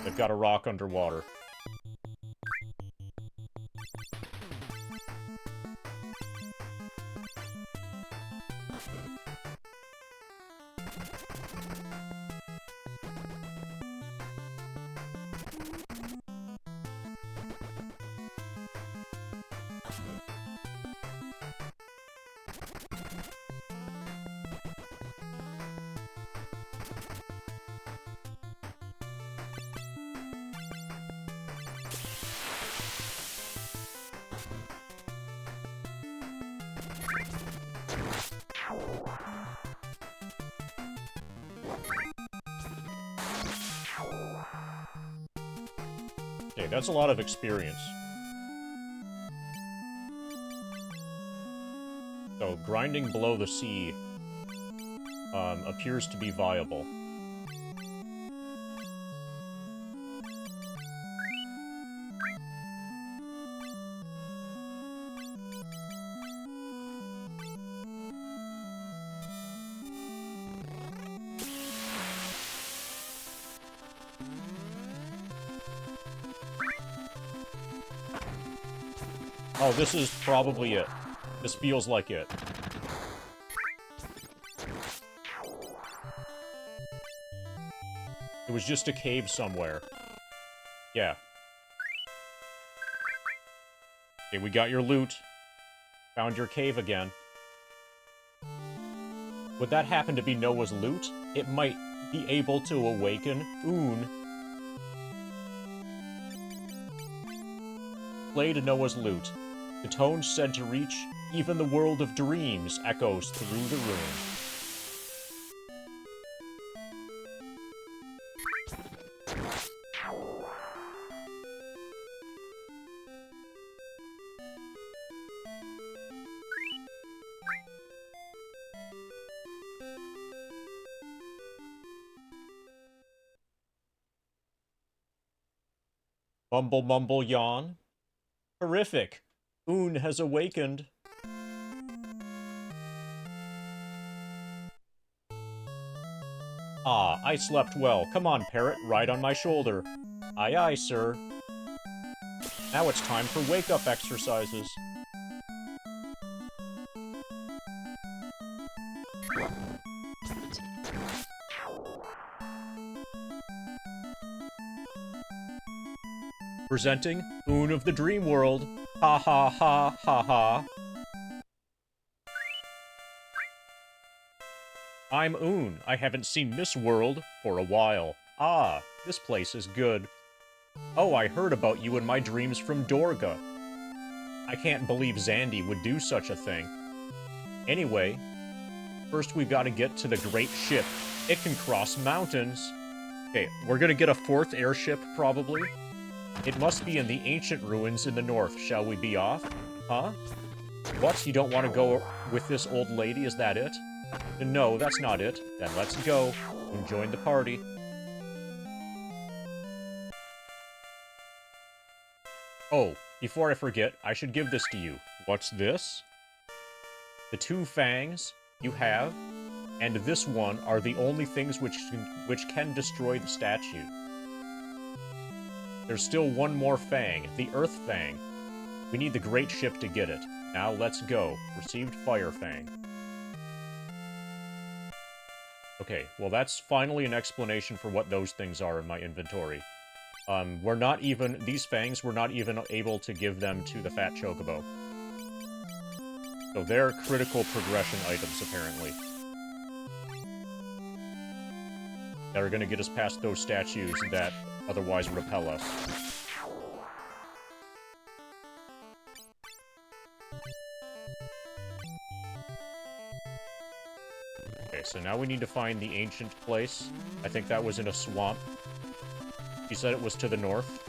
They've got a rock underwater. Okay, that's a lot of experience. So, grinding below the sea appears to be viable. Oh, this is probably it. This feels like it. It was just a cave somewhere. Yeah. Okay, we got your loot. Found your cave again. Would that happen to be Noah's loot? It might be able to awaken Oon. Play to Noah's loot. The tones said to reach even the world of dreams echoes through the room. Mumble mumble yawn. Horrific. Oon has awakened. Ah, I slept well. Come on, parrot, ride on my shoulder. Aye aye, sir. Now it's time for wake-up exercises. Presenting Oon of the Dream World. Ha ha ha ha ha. I'm Oon. I haven't seen this world for a while. Ah, this place is good. Oh, I heard about you in my dreams from Dorga. I can't believe Zandy would do such a thing. Anyway, first we've got to get to the great ship. It can cross mountains. Okay, we're gonna get a 4th airship, probably. It must be in the ancient ruins in the north. Shall we be off? Huh? What? You don't want to go with this old lady? Is that it? No, that's not it. Then let's go and join the party. Oh, before I forget, I should give this to you. What's this? The 2 fangs you have, and this one are the only things which can destroy the statue. There's still one more fang, the Earth Fang. We need the great ship to get it. Now let's go. Received Fire Fang. Okay, well that's finally an explanation for what those things are in my inventory. We're not even, these fangs, we're not even able to give them to the Fat Chocobo. So they're critical progression items, apparently. That are gonna get us past those statues that otherwise repel us. Okay, so now we need to find the ancient place. I think that was in a swamp. He said it was to the north.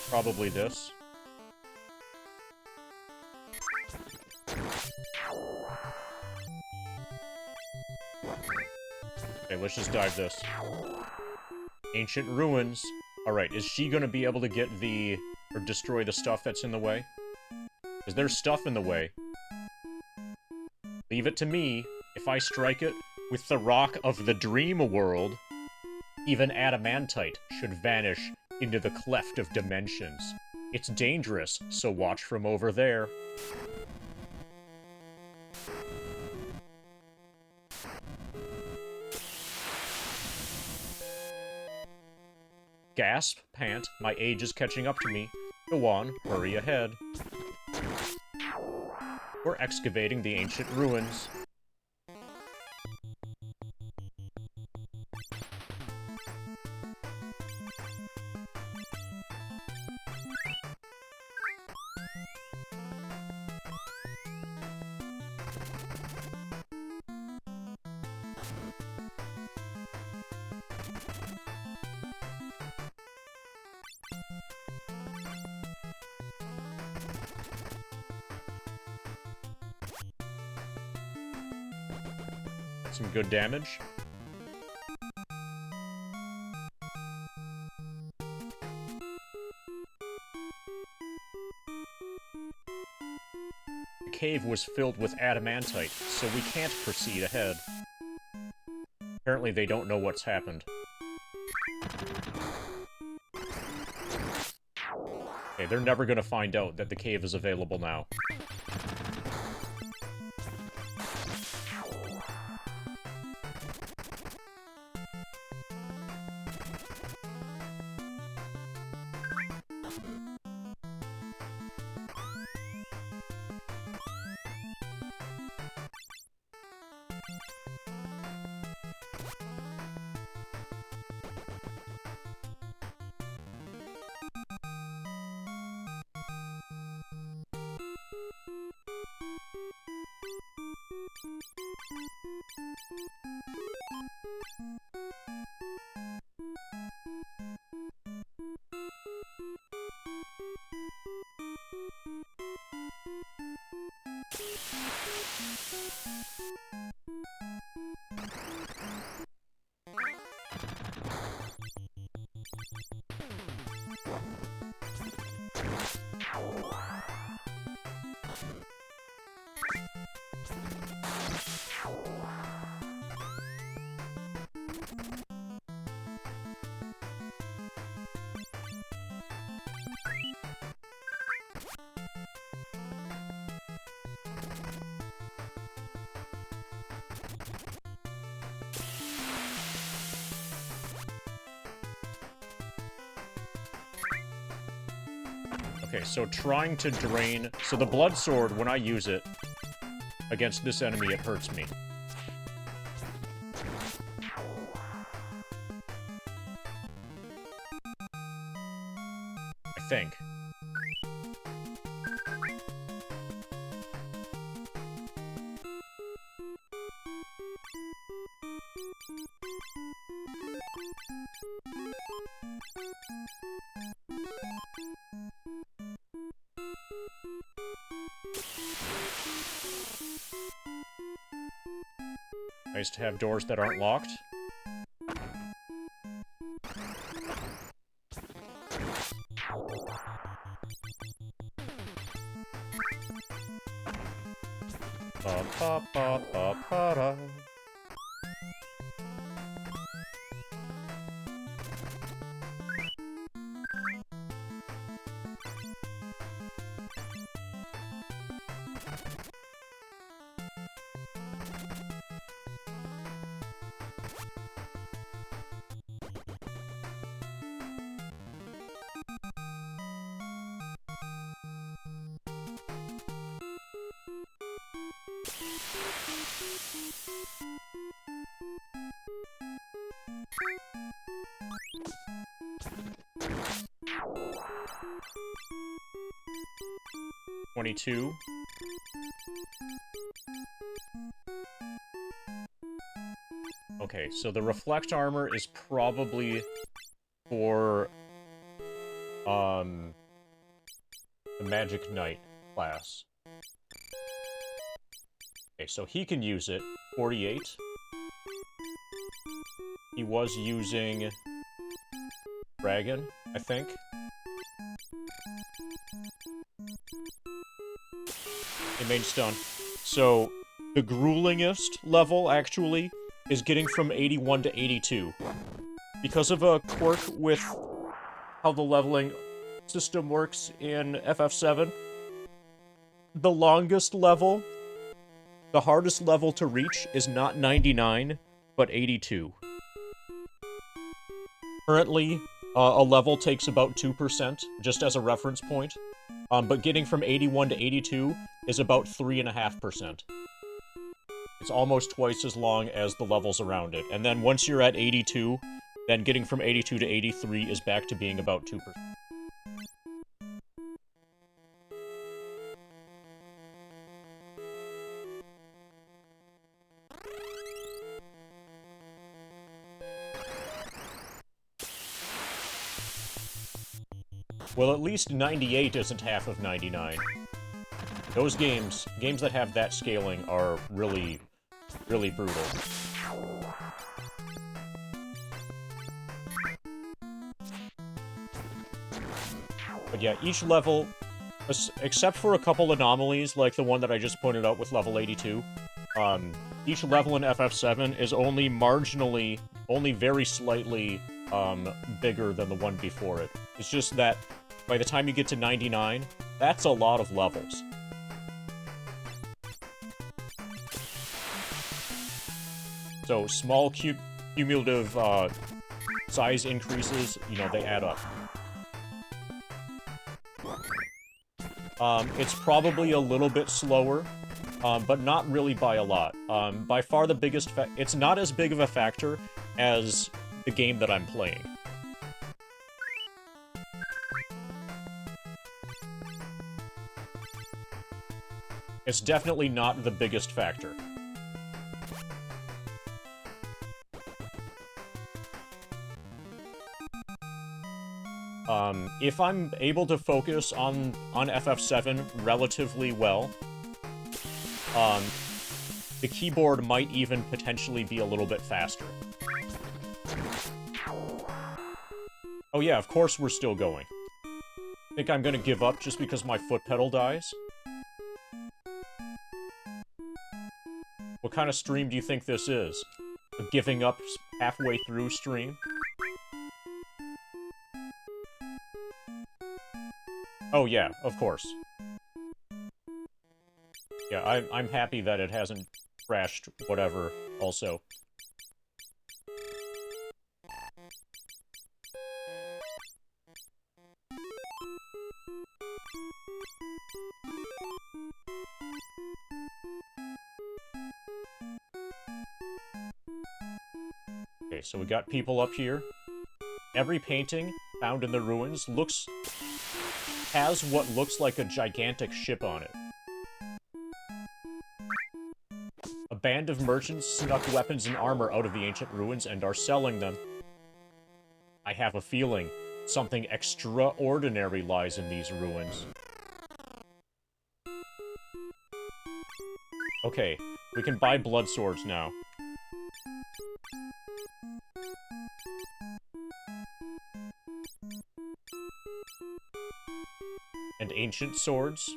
Probably this. Okay, let's just dive this. Ancient ruins. Alright, is she gonna be able to get the... or destroy the stuff that's in the way? Because there's stuff in the way. Leave it to me. If I strike it with the rock of the dream world, even adamantite should vanish into the cleft of dimensions. It's dangerous, so watch from over there. Gasp, pant, my age is catching up to me. Go on, hurry ahead. We're excavating the ancient ruins. Some good damage. The cave was filled with adamantite, so we can't proceed ahead. Apparently they don't know what's happened. Okay, they're never gonna find out that the cave is available now. Okay, so trying to drain... So the blood sword, when I use it against this enemy, it hurts me. I think. Nice to have doors that aren't locked. Ba-ba-ba-ba-ba-da. 22. Okay, so the reflect armor is probably for, the Magic Knight class. Okay, so he can use it. 48. He was using Dragon, I think. Mage stun. So, the gruelingest level, actually, is getting from 81 to 82. Because of a quirk with how the leveling system works in FF7, the longest level, the hardest level to reach, is not 99, but 82. Currently, a level takes about 2%, just as a reference point. But getting from 81 to 82 is about 3.5%. It's almost twice as long as the levels around it. And then once you're at 82, then getting from 82 to 83 is back to being about 2%. Well, at least 98 isn't half of 99. Those games that have that scaling are really, really brutal. But yeah, each level, except for a couple anomalies, like the one that I just pointed out with level 82, each level in FF7 is only marginally, only very slightly, bigger than the one before it. It's just that by the time you get to 99, that's a lot of levels. So small cumulative size increases, you know, they add up. It's probably a little bit slower, but not really by a lot. By far the biggest it's not as big of a factor as the game that I'm playing. It's definitely not the biggest factor. If I'm able to focus on FF7 relatively well, the keyboard might even potentially be a little bit faster. Oh yeah, of course we're still going. Think I'm gonna give up just because my foot pedal dies? What kind of stream do you think this is? A giving up halfway through stream? Oh yeah, of course. Yeah, I'm happy that it hasn't crashed whatever, also. Okay, so we got people up here. Every painting found in the ruins has what looks like a gigantic ship on it. A band of merchants snuck weapons and armor out of the ancient ruins and are selling them. I have a feeling something extraordinary lies in these ruins. Okay, we can buy blood swords now. And ancient swords.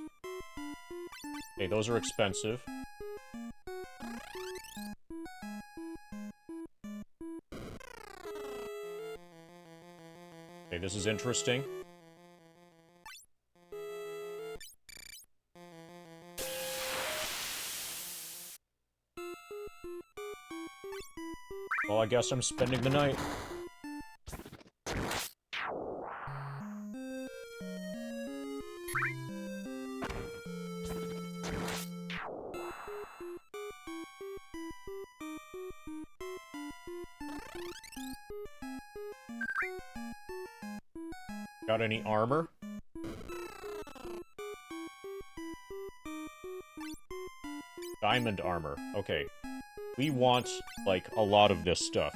Okay, those are expensive. Okay, this is interesting. Well, I guess I'm spending the night. Got any armor? Diamond armor. Okay. We want, like, a lot of this stuff.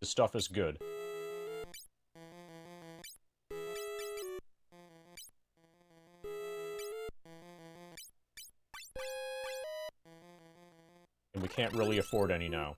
This stuff is good. And we can't really afford any now.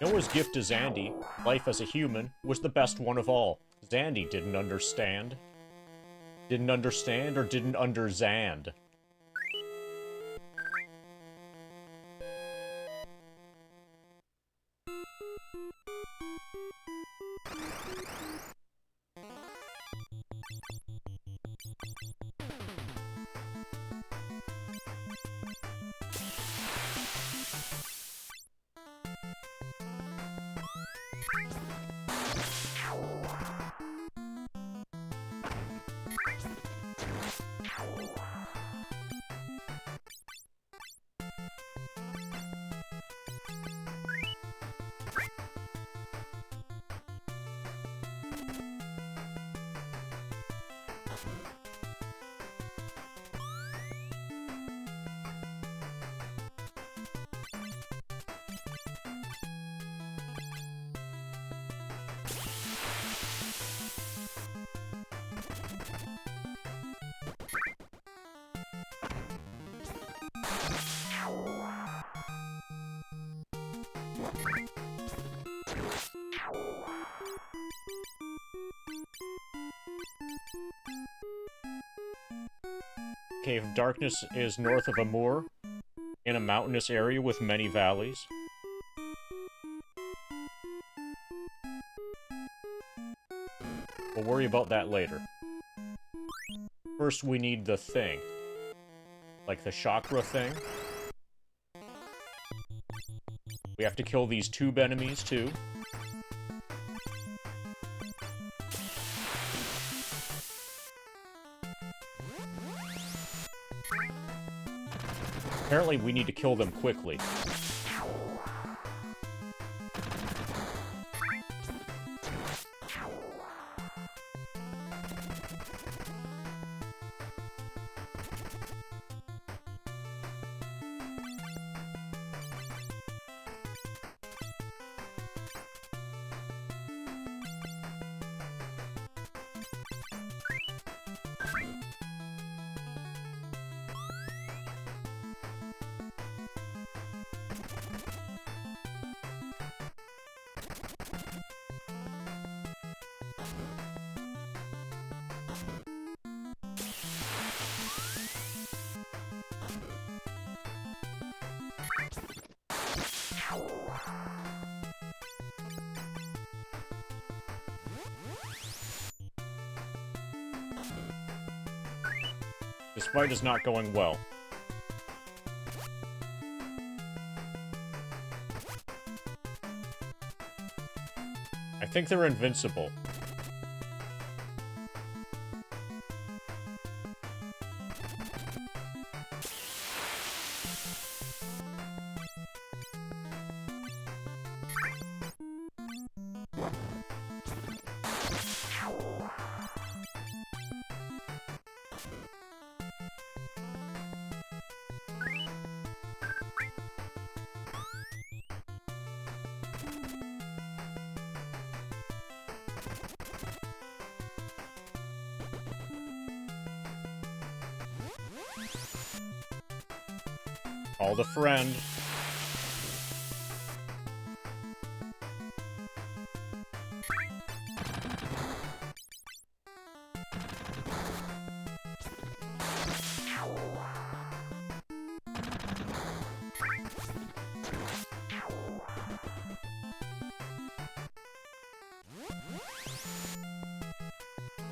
Noah's gift to Zandy, life as a human, was the best one of all. Zandy didn't understand. Didn't understand or didn't underzand. Cave of Darkness is north of a moor, in a mountainous area with many valleys. We'll worry about that later. First, we need the thing. Like the chakra thing. We have to kill these tube enemies, too. Apparently, we need to kill them quickly. This fight is not going well. I think they're invincible. Called a friend.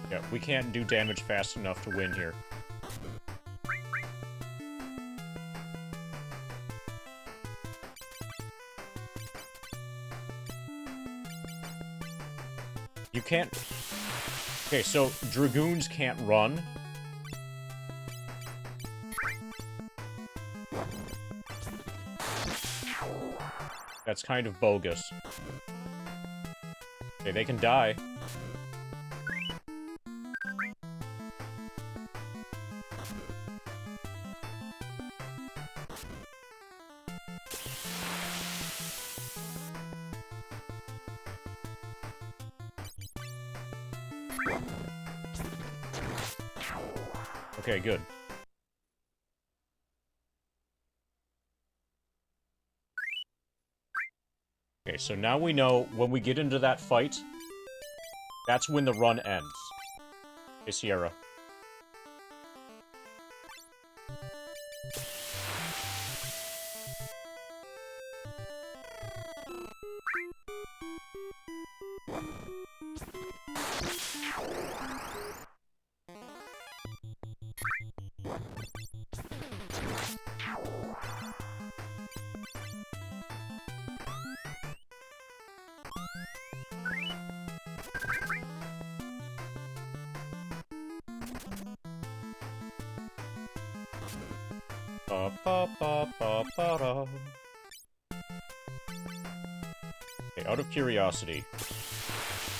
Yeah, we can't do damage fast enough to win here. You can't... Okay, so Dragoons can't run. That's kind of bogus. Okay, they can die. Okay, good. Okay, so now we know when we get into that fight, that's when the run ends. Hey, Sierra. Ba, ba, ba, ba, ba, da. Okay, out of curiosity.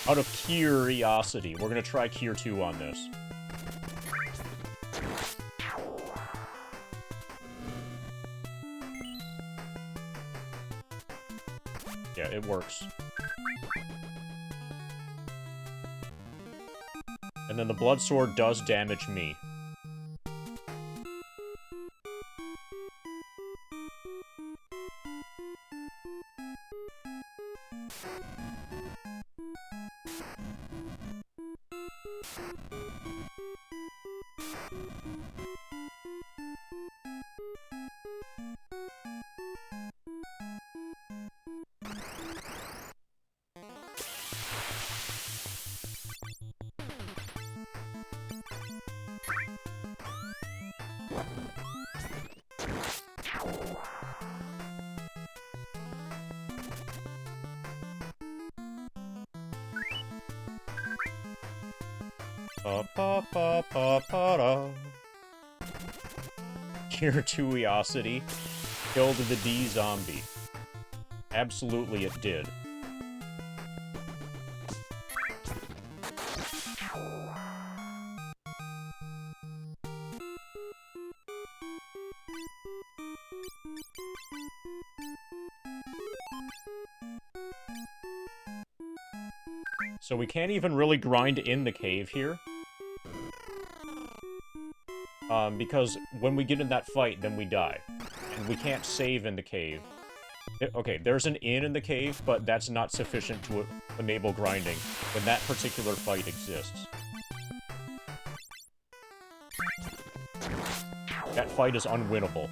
Out of curiosity, we're gonna try Cure 2 on this. Yeah, it works. And then the Blood Sword does damage me. Ba ba ba ba ba da. Curiosity killed the D zombie. Absolutely it did. So we can't even really grind in the cave here. Because when we get in that fight, then we die. And we can't save in the cave. Okay, there's an inn in the cave, but that's not sufficient to enable grinding when that particular fight exists. That fight is unwinnable.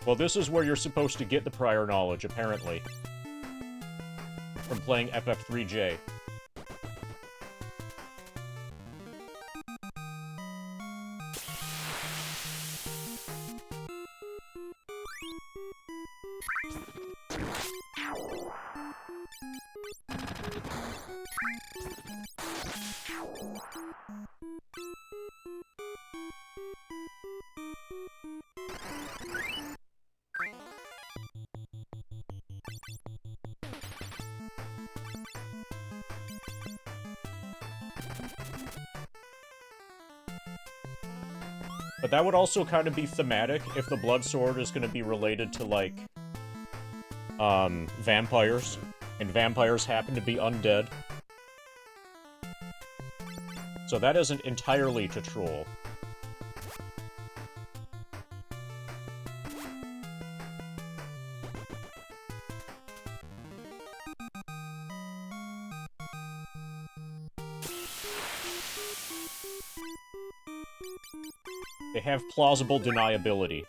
Well, this is where you're supposed to get the prior knowledge, apparently. From playing FF3J. But that would also kind of be thematic if the blood sword is going to be related to, like, vampires. And vampires happen to be undead. So that isn't entirely to troll. They have plausible deniability.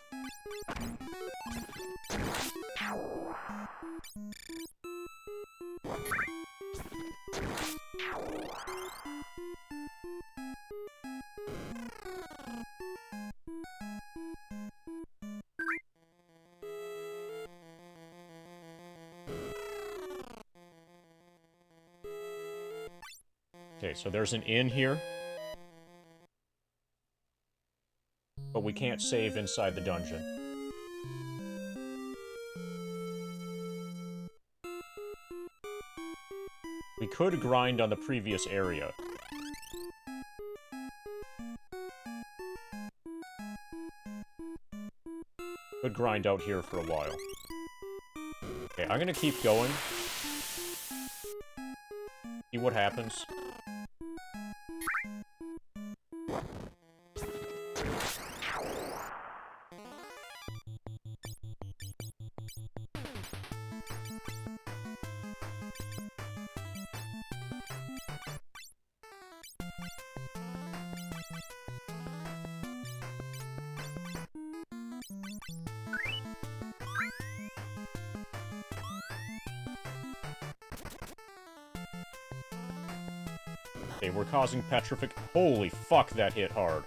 Okay, so there's an inn here. But we can't save inside the dungeon. We could grind on the previous area. Could grind out here for a while. Okay, I'm gonna keep going. See what happens. Okay, we're causing petrific. Holy fuck, that hit hard.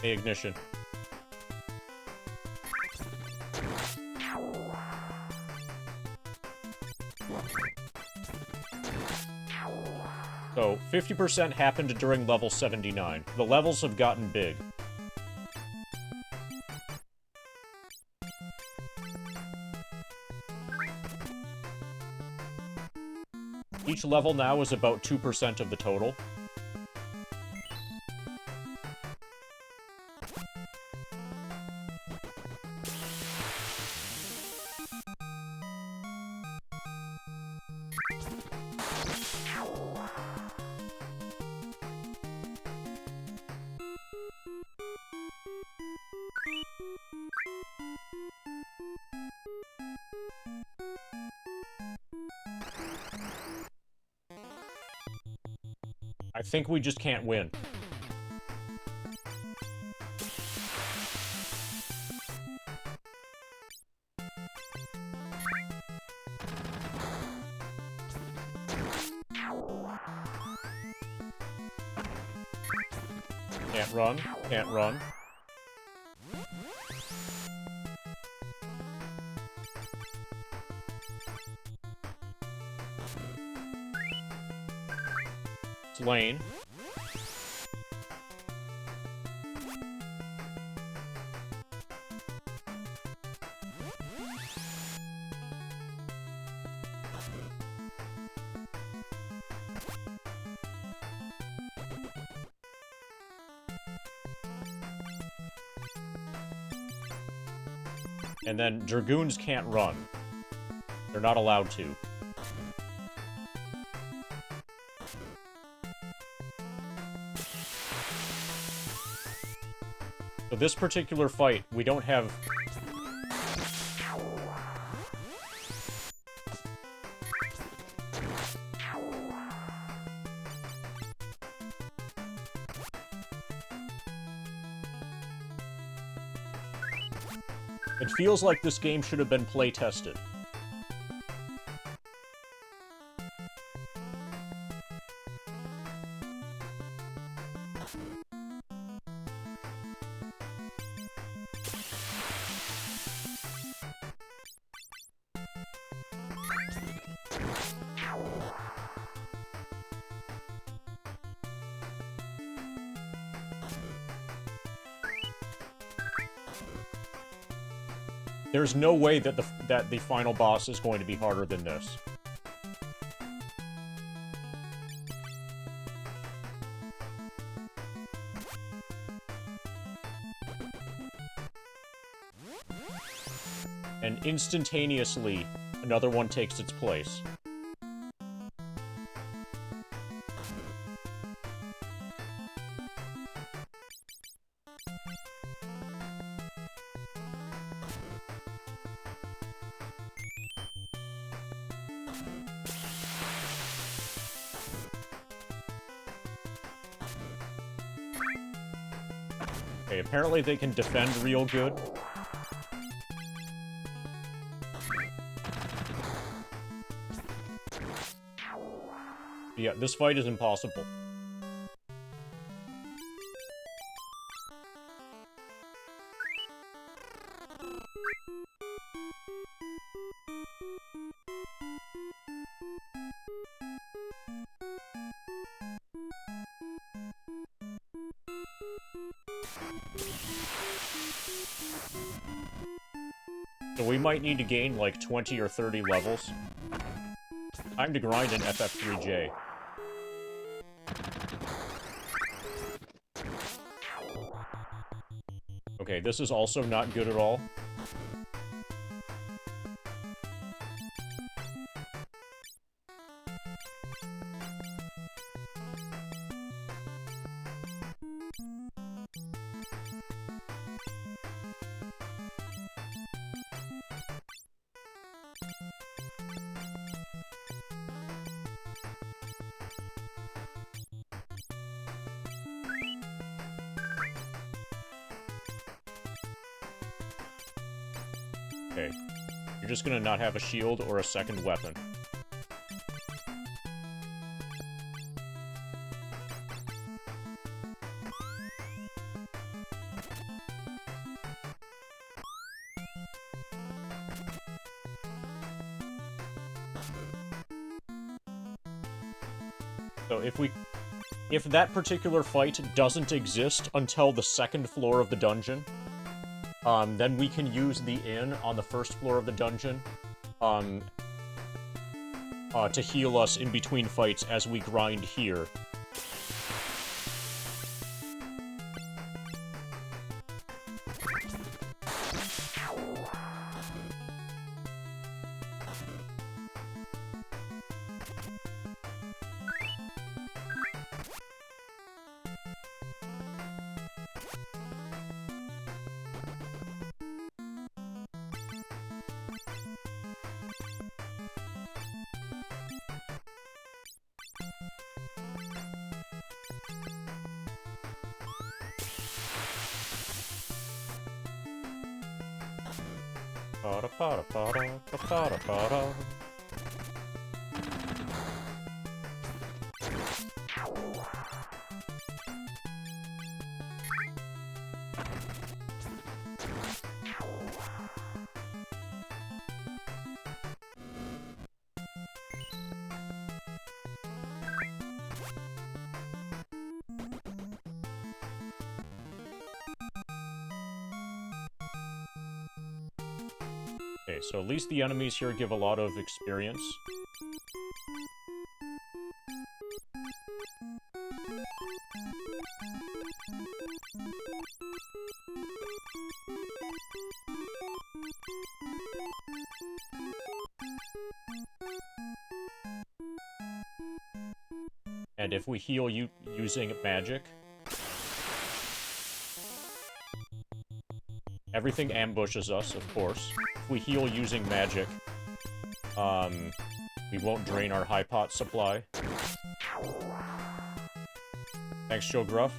Hey, ignition. So, 50% happened during level 79. The levels have gotten big. Each level now is about 2% of the total. I think we just can't win. Can't run, can't run. Lane. And then Dragoons can't run. They're not allowed to. So this particular fight, we don't have... It feels like this game should have been play-tested. There's no way that the final boss is going to be harder than this. And instantaneously, another one takes its place. Okay, apparently they can defend real good. Yeah, this fight is impossible. So we might need to gain like 20 or 30 levels. Time to grind an FF3J. Okay, this is also not good at all. Okay. You're just gonna not have a shield or a second weapon. So if that particular fight doesn't exist until the second floor of the dungeon, then we can use the inn on the first floor of the dungeon, to heal us in between fights as we grind here. Okay, so at least the enemies here give a lot of experience. And if we heal using magic, everything ambushes us, of course. If we heal using magic, we won't drain our high pot supply. Thanks, Joe Gruff.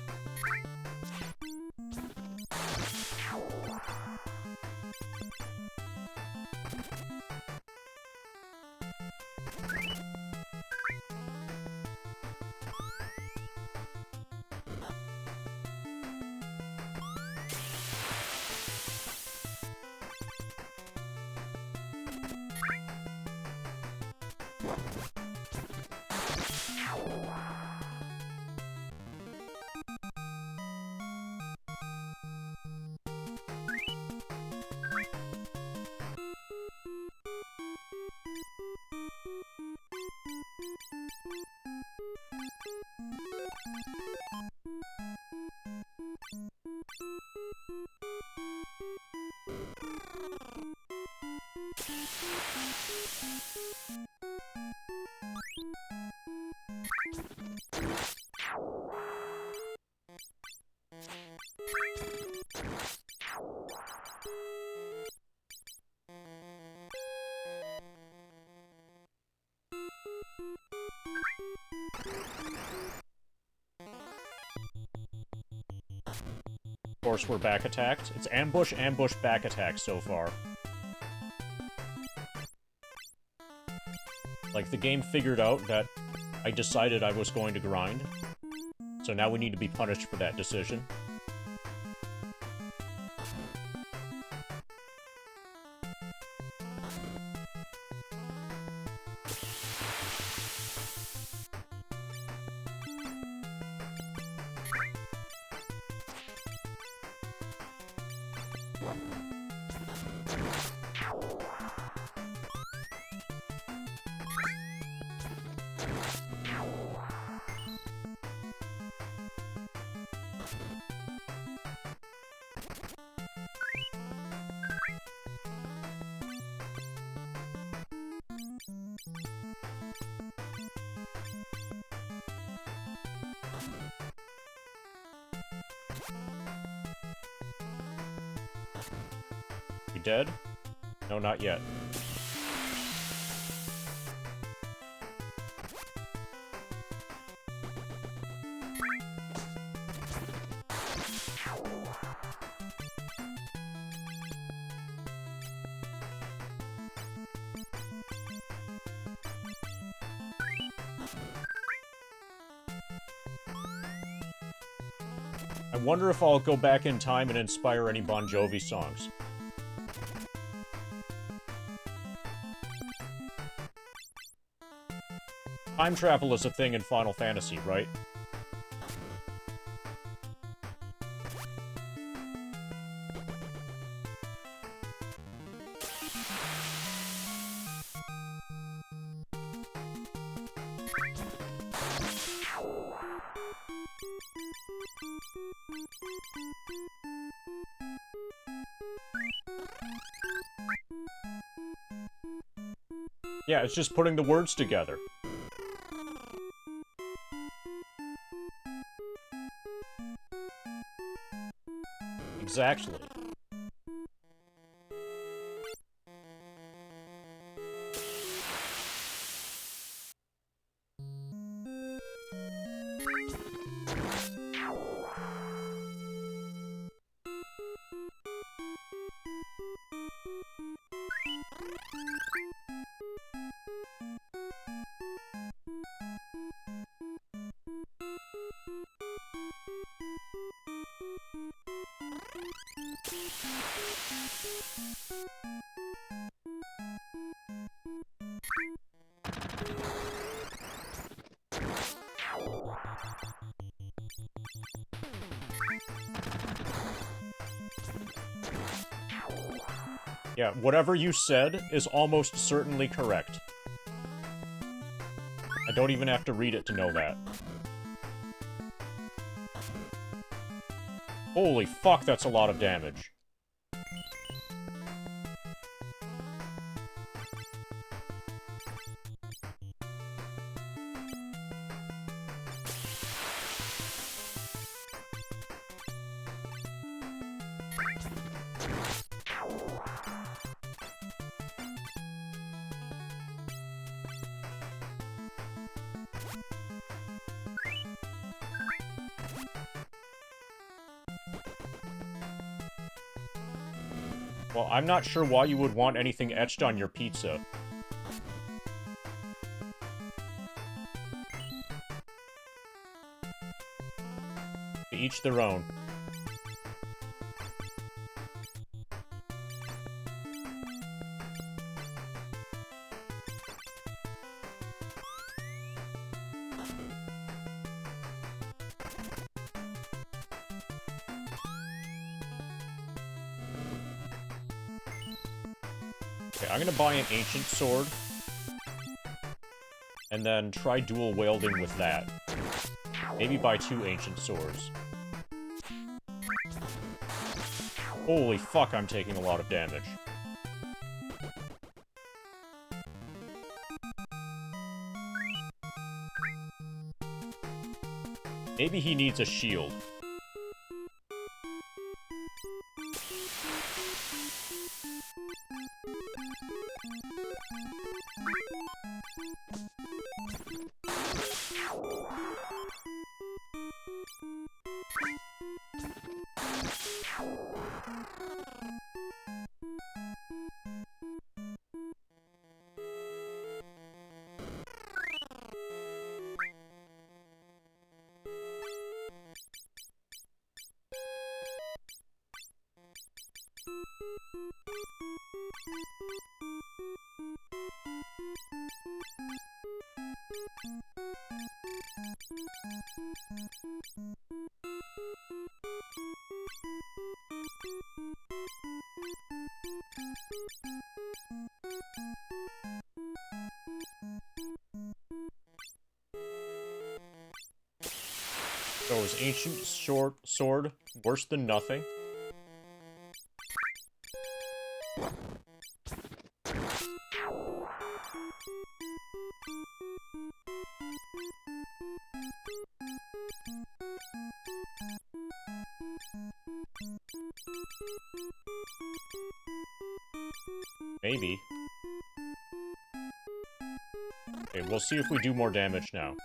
Of course, we're back attacked. It's ambush, ambush, back attack so far. Like, the game figured out that I decided I was going to grind. So now we need to be punished for that decision. You dead? No, not yet. I wonder if I'll go back in time and inspire any Bon Jovi songs. Time travel is a thing in Final Fantasy, right? Yeah, it's just putting the words together. Exactly. Yeah, whatever you said is almost certainly correct. I don't even have to read it to know that. Holy fuck, that's a lot of damage. Well, I'm not sure why you would want anything etched on your pizza. To each their own. Okay, I'm gonna buy an ancient sword. And then try dual wielding with that. Maybe buy 2 ancient swords. Holy fuck, I'm taking a lot of damage. Maybe he needs a shield. So is ancient sword worse than nothing? Maybe. Okay, we'll see if we do more damage now.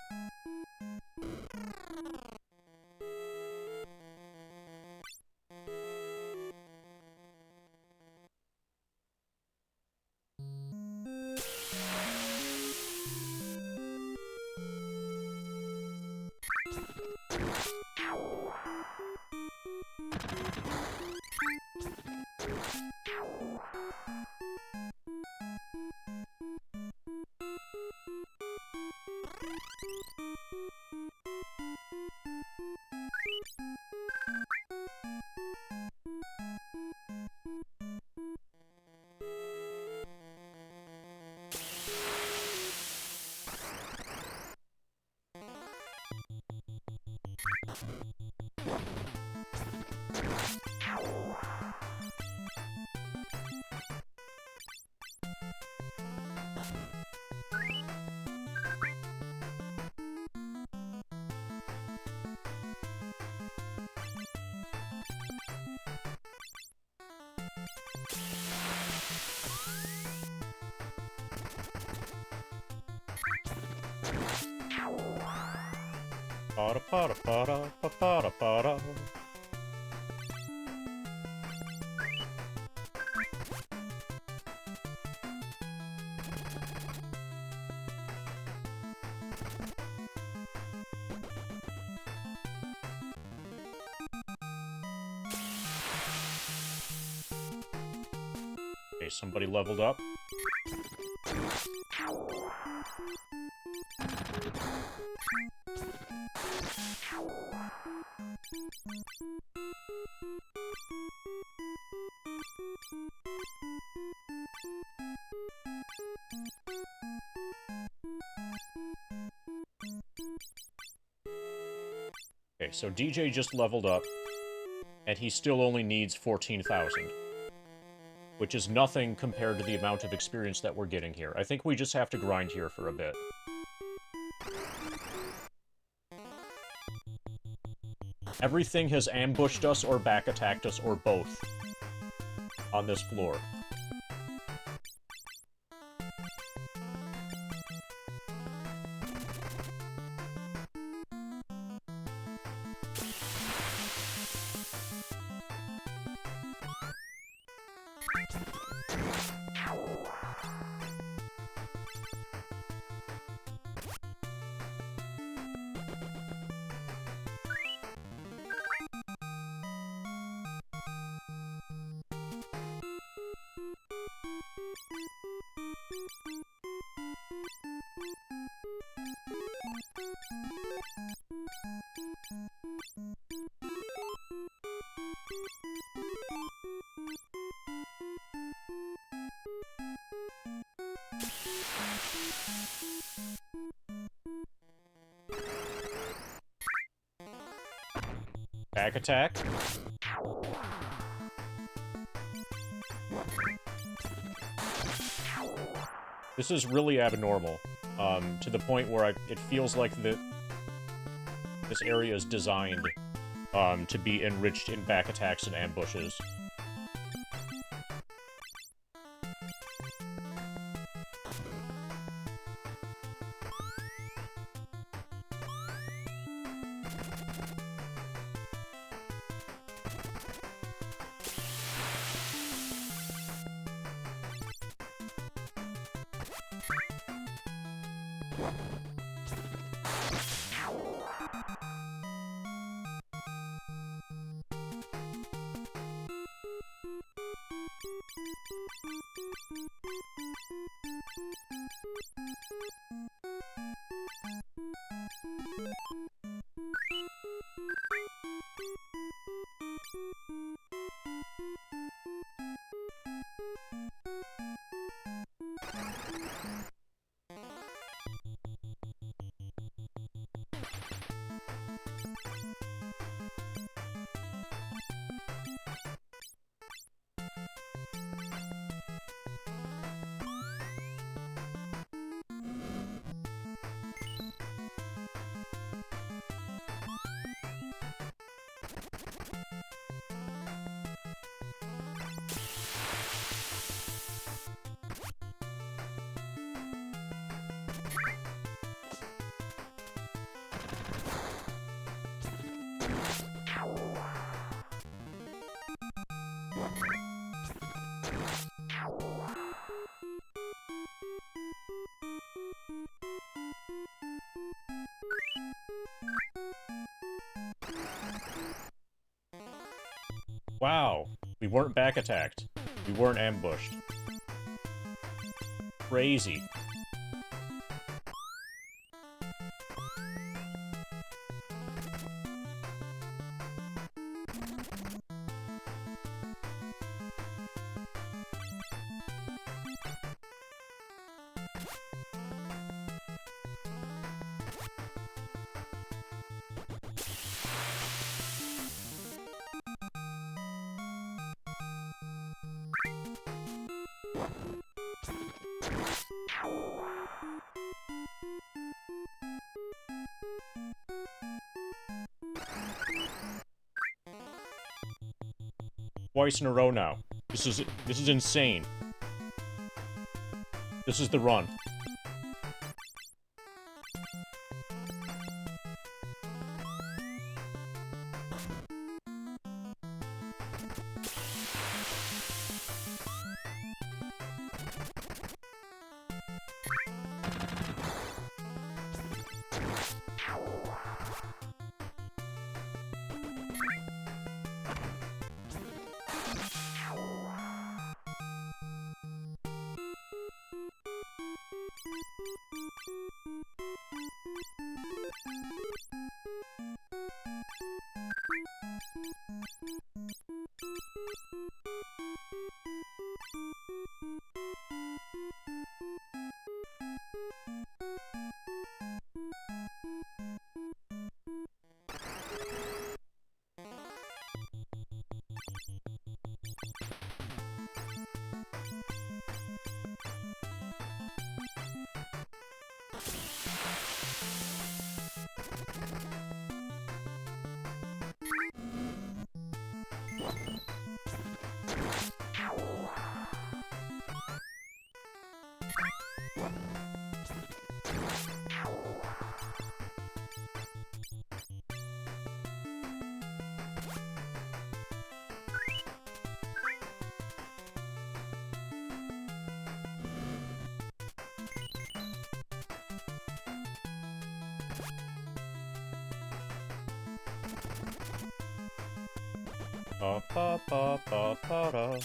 Pada. Okay, somebody leveled up. Okay, so DJ just leveled up, and he still only needs 14,000. Which is nothing compared to the amount of experience that we're getting here. I think we just have to grind here for a bit. Everything has ambushed us or back attacked us or both on this floor. Back attack. This is really abnormal, to the point where it feels like this area is designed, to be enriched in back attacks and ambushes. Wow, we weren't back attacked. We weren't ambushed. Crazy. Twice in a row now. This is insane. This is the run. Ba ba ba ba ba da.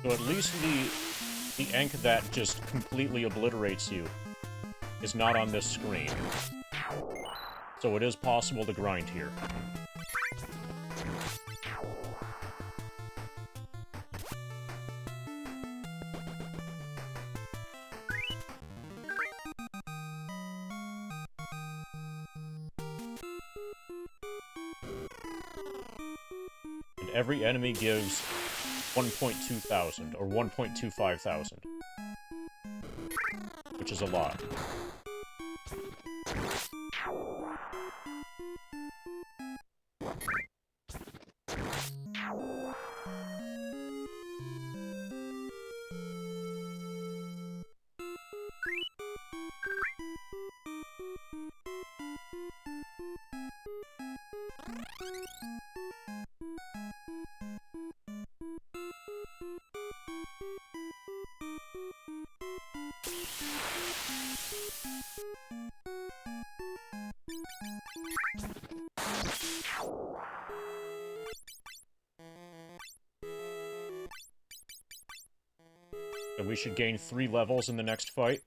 So at least the ink that just completely obliterates you is not on this screen. So it is possible to grind here. And every enemy gives 1.2 thousand, or 1.25 thousand. Which is a lot. And we should gain 3 levels in the next fight.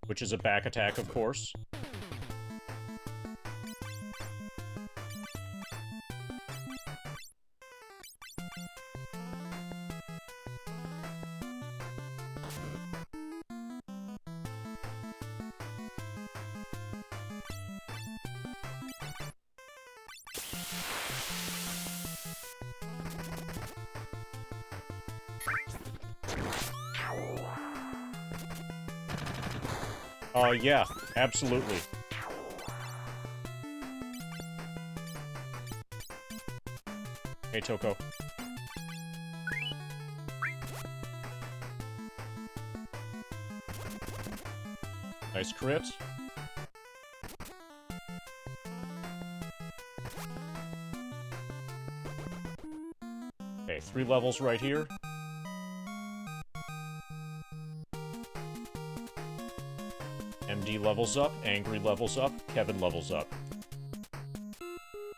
Which is a back attack, of course. Yeah, absolutely. Hey, Toko. Nice crit. Okay, 3 levels right here. MD levels up, Angry levels up, Kevin levels up.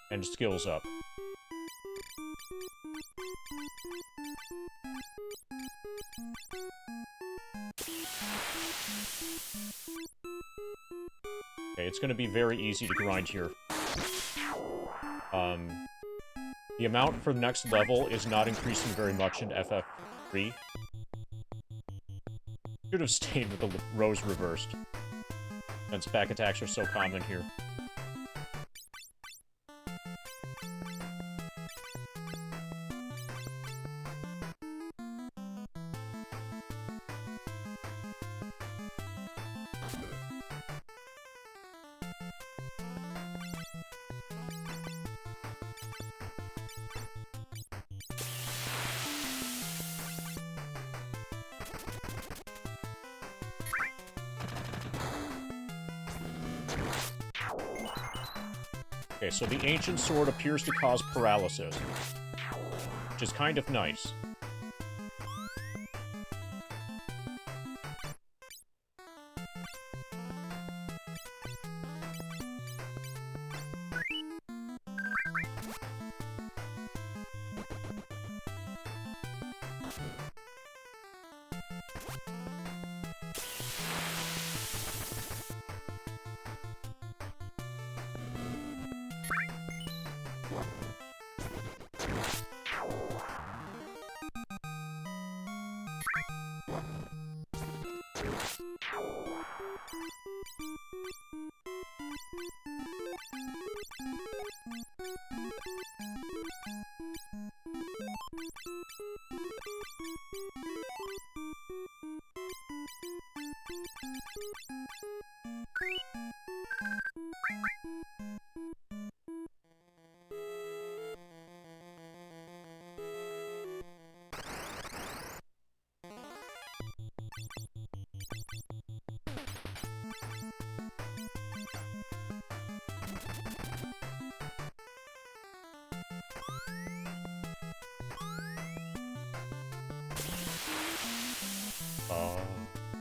And skills up. Okay, it's gonna be very easy to grind here. The amount for the next level is not increasing very much in FF3. Should have stayed with the rows reversed. Since back attacks are so common here. Okay, so the Ancient Sword appears to cause paralysis, which is kind of nice.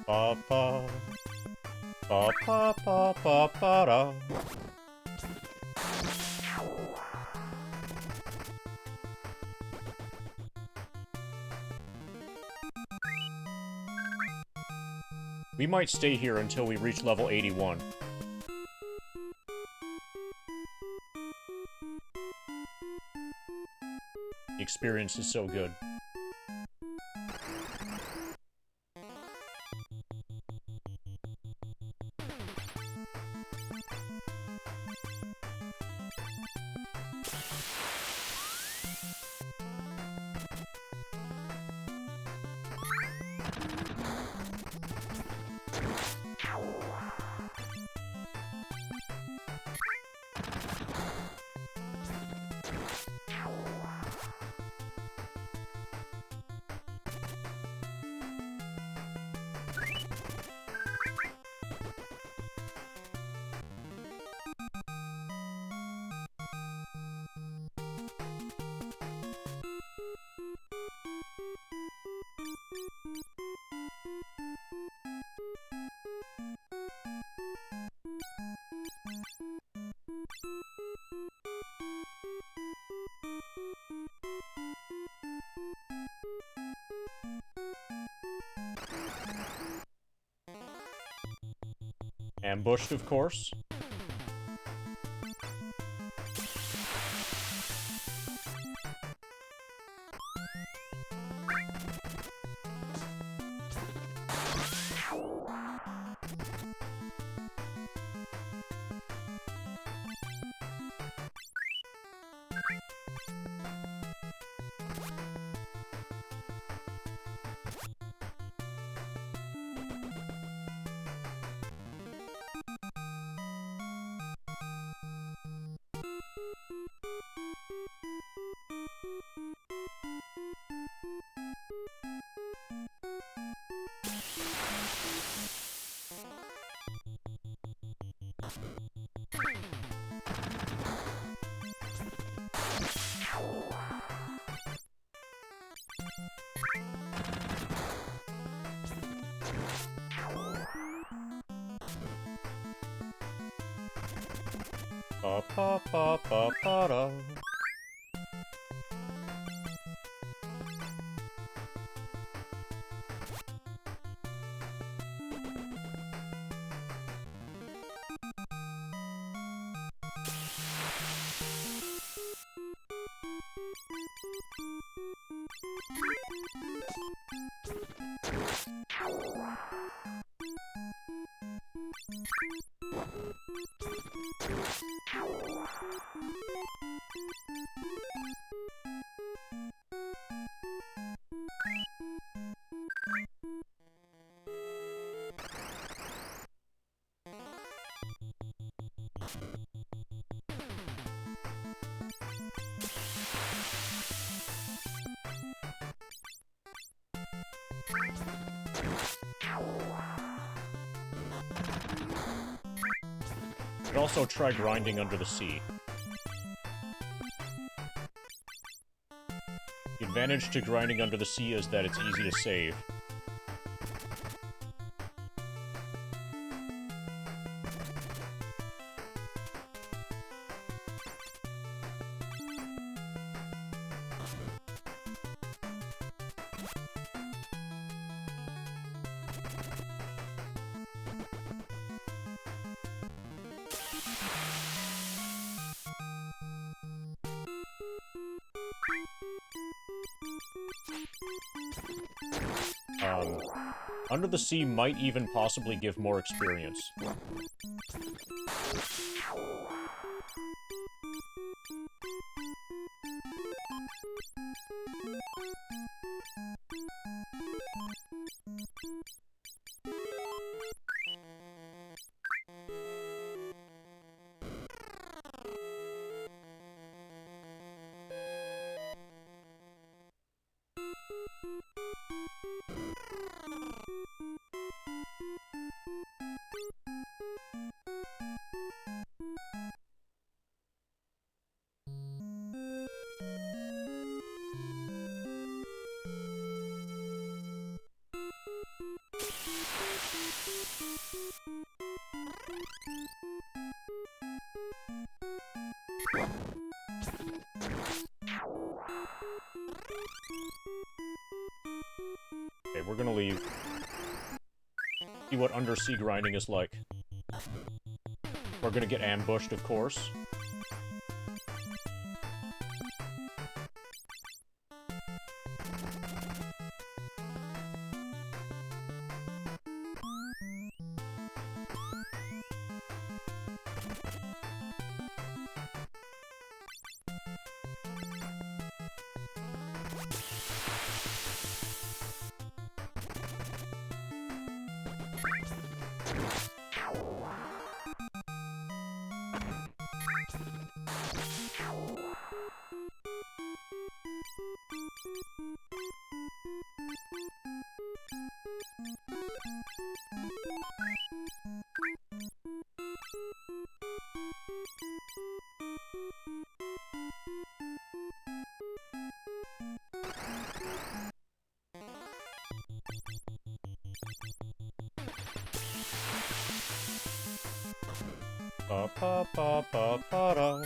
Ba ba ba ba ba ba ba da. We might stay here until we reach level 81. The experience is so good. Ambushed, of course. Ba ba ba ba ba da. Could also try grinding under the sea. The advantage to grinding under the sea is that it's easy to save. Under the sea might even possibly give more experience. Okay, we're gonna leave. See what undersea grinding is like. We're gonna get ambushed, of course. Pa pa pa pa pa da.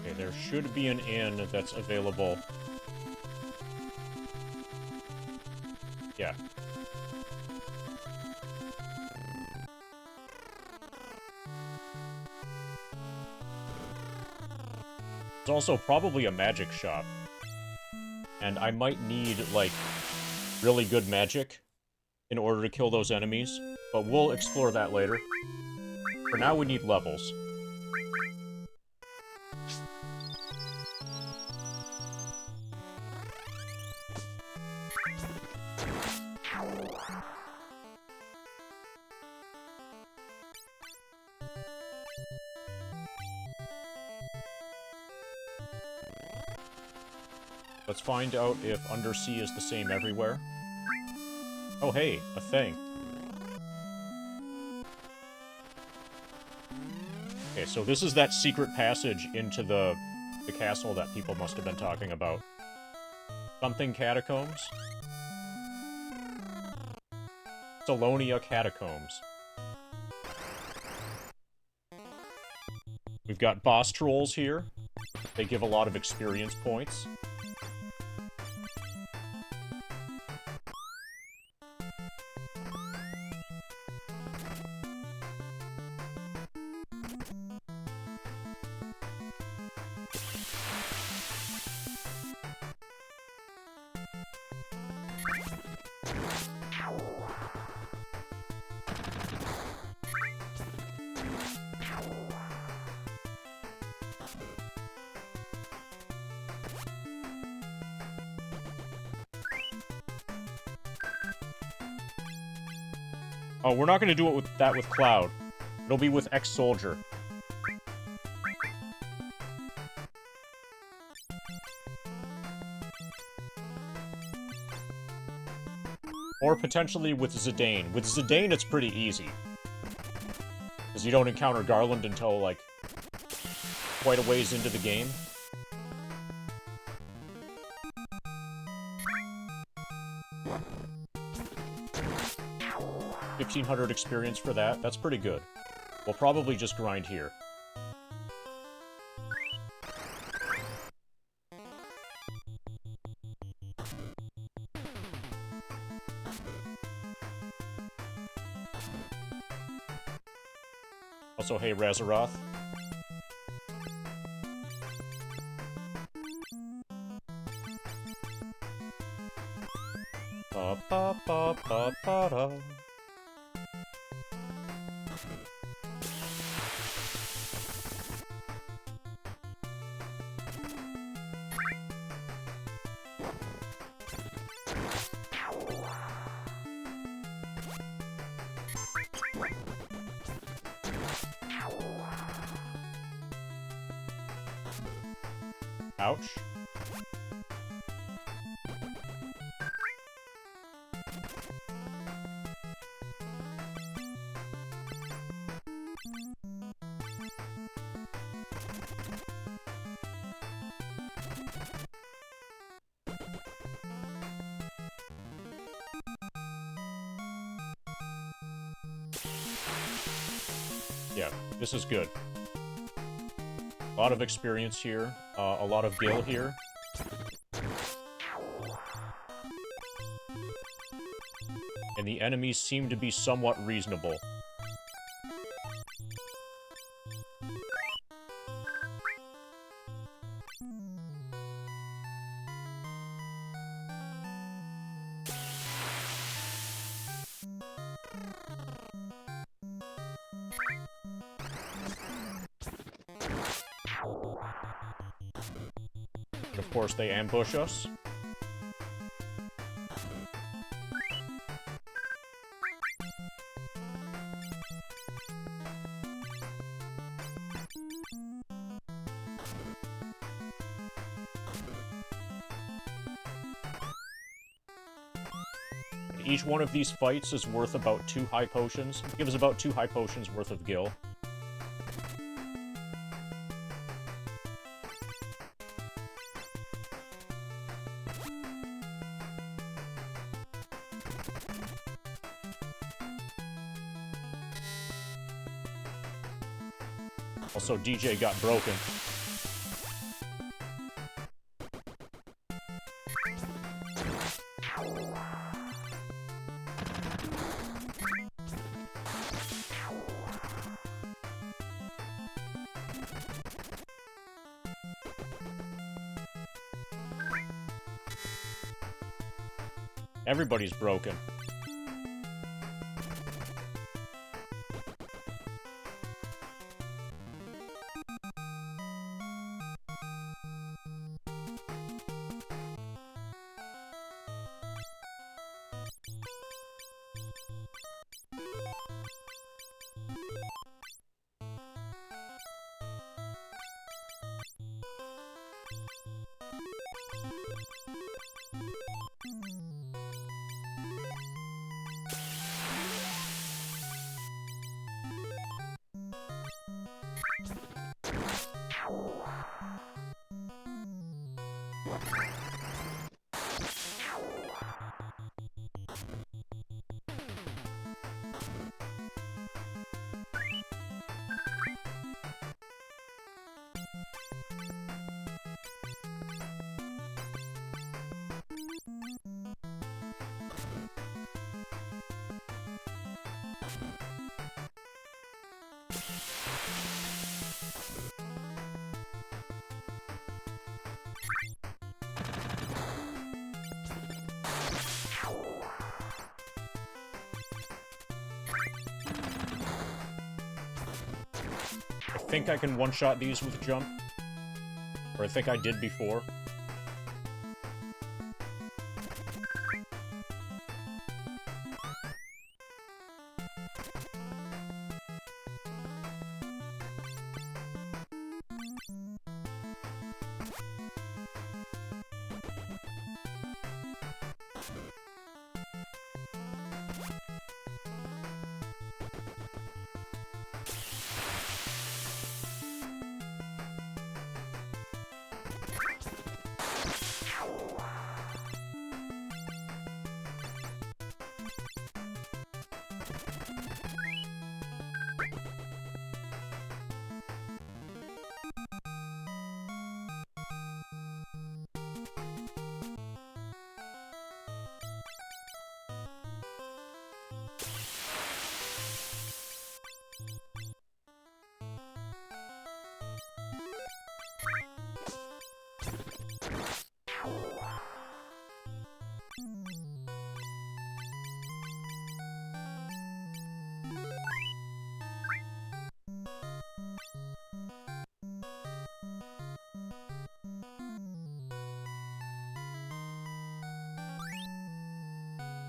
Okay, there should be an inn that's available. Yeah. There's also probably a magic shop. And I might need, like, really good magic in order to kill those enemies, but we'll explore that later. For now, we need levels. Let's find out if undersea is the same everywhere. Oh, hey, a thing. Okay, so this is that secret passage into the castle that people must have been talking about. Something catacombs? Salonia catacombs. We've got boss trolls here. They give a lot of experience points. Oh, we're not going to do it with that with Cloud. It'll be with Ex-Soldier. Or potentially with Zidane. With Zidane, it's pretty easy. Because you don't encounter Garland until, like, quite a ways into the game. 1,500 experience for that. That's pretty good. We'll probably just grind here. Also, hey, Razaroth. Ba ba ba ba ba da. Ouch. Yeah, this is good. A lot of experience here, a lot of gil here. And the enemies seem to be somewhat reasonable. And of course, they ambush us. Each one of these fights is worth about 2 high potions. It gives about 2 high potions worth of gil. Also, DJ got broken. Everybody's broken. I think I can one-shot these with a jump. Or I think I did before.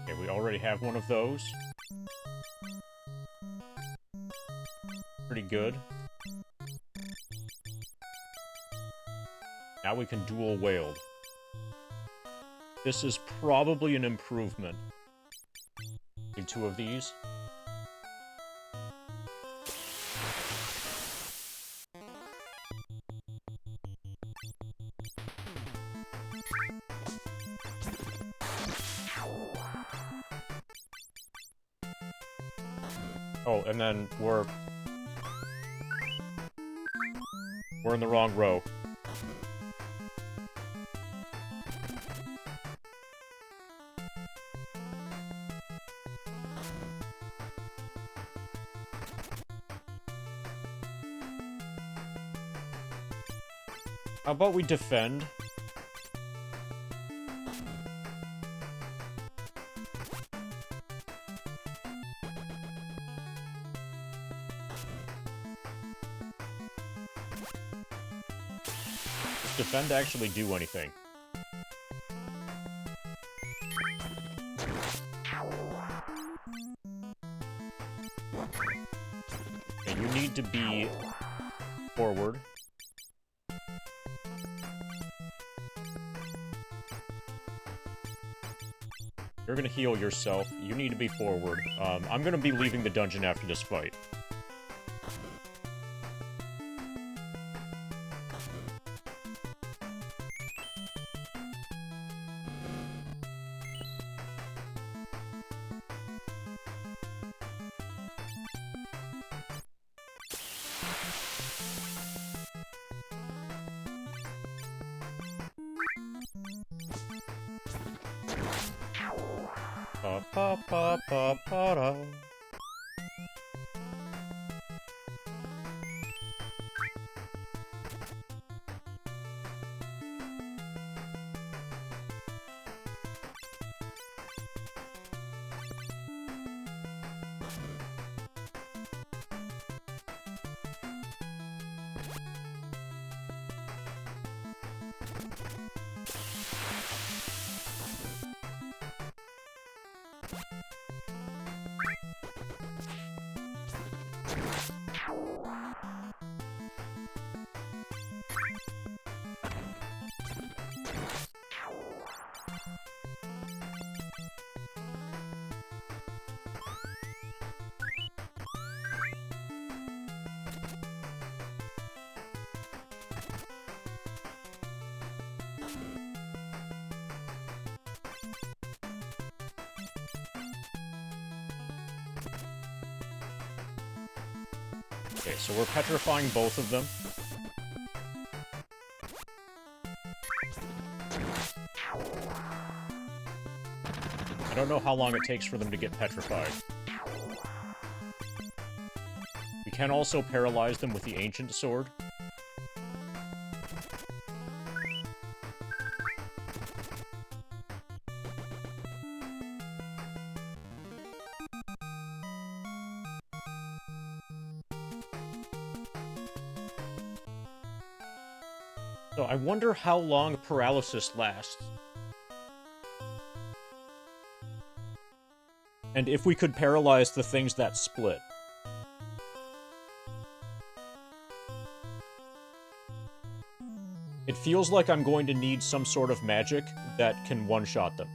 Okay, we already have one of those. Pretty good. Now we can dual wield. This is probably an improvement. Need two of these. Oh, and then we're in the wrong row. How about we defend? Does defend actually do anything? Okay, you need to be forward. You're gonna heal yourself. You need to be forward. I'm gonna be leaving the dungeon after this fight. Pa pa pa pa pa da. Okay, so we're petrifying both of them. I don't know how long it takes for them to get petrified. We can also paralyze them with the Ancient Sword. So I wonder how long paralysis lasts. And if we could paralyze the things that split. It feels like I'm going to need some sort of magic that can one-shot them.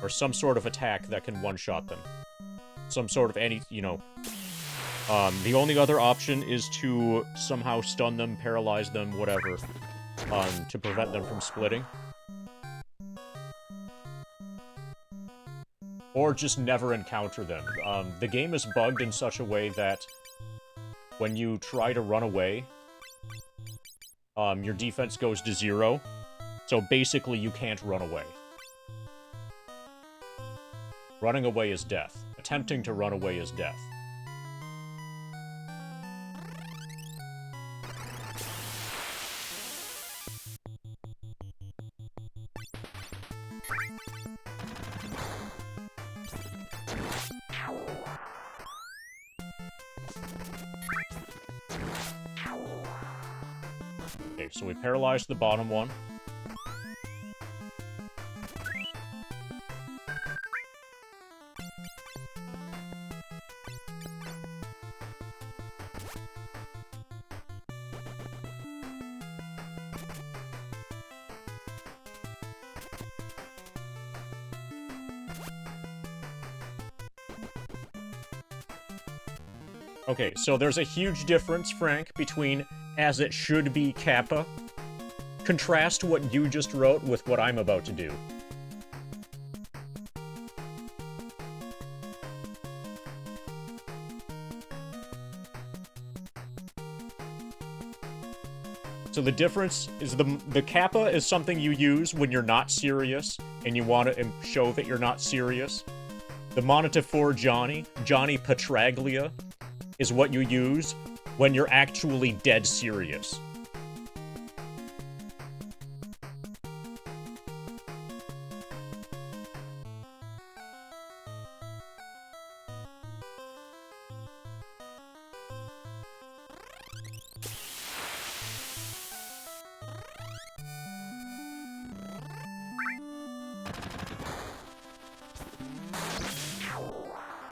Or some sort of attack that can one-shot them. Some sort of the only other option is to somehow stun them, paralyze them, whatever, to prevent them from splitting. Or just never encounter them. The game is bugged in such a way that when you try to run away, your defense goes to 0. So basically you can't run away. Running away is death. Attempting to run away is death. Okay, so we paralyzed the bottom one. Okay, so there's a huge difference, Frank, between as it should be Kappa. Contrast what you just wrote with what I'm about to do. So the difference is the Kappa is something you use when you're not serious, and you want to show that you're not serious. The Monitor 4 Johnny Petraglia, is what you use when you're actually dead serious.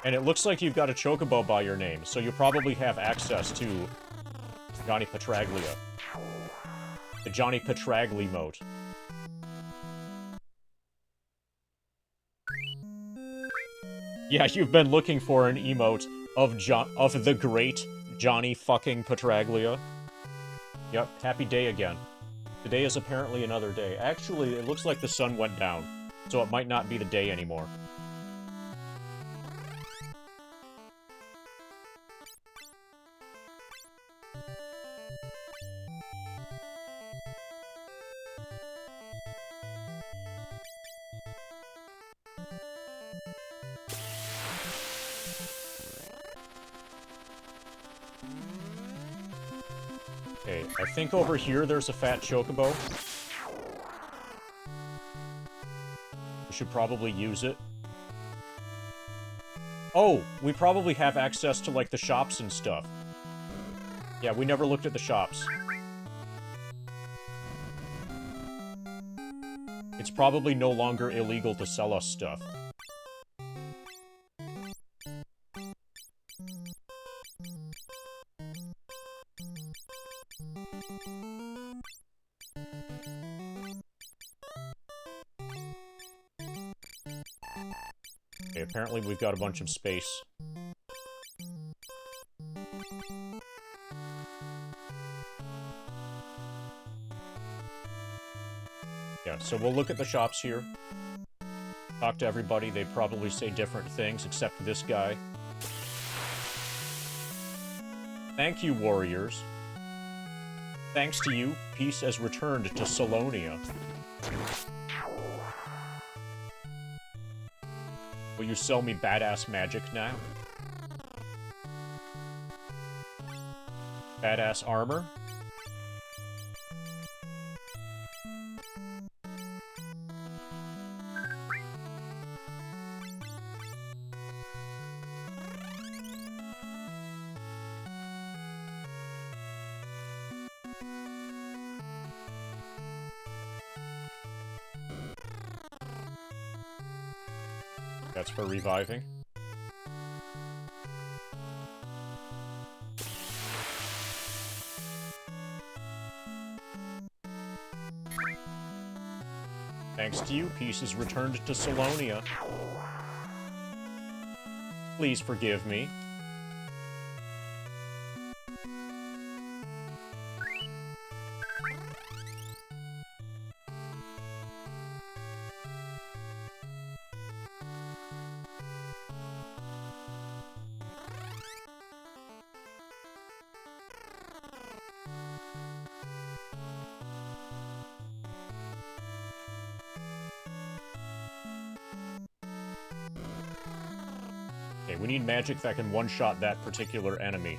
And it looks like you've got a chocobo by your name, so you probably have access to Johnny Petraglia. The Johnny Petragli emote. Yeah, you've been looking for an emote of the great Johnny fucking Petraglia. Yep, happy day again. Today is apparently another day. Actually, it looks like the sun went down, so it might not be the day anymore. Okay, I think over here there's a fat chocobo. We should probably use it. Oh, we probably have access to, like, the shops and stuff. Yeah, we never looked at the shops. It's probably no longer illegal to sell us stuff. Okay, apparently we've got a bunch of space. Yeah, so we'll look at the shops here. Talk to everybody, they probably say different things, except this guy. Thank you, warriors. Thanks to you, peace has returned to Salonia. Will you sell me badass magic now? Badass armor? That's for reviving. Thanks to you, peace is returned to Salonia. Please forgive me. Okay, we need magic that can one-shot that particular enemy.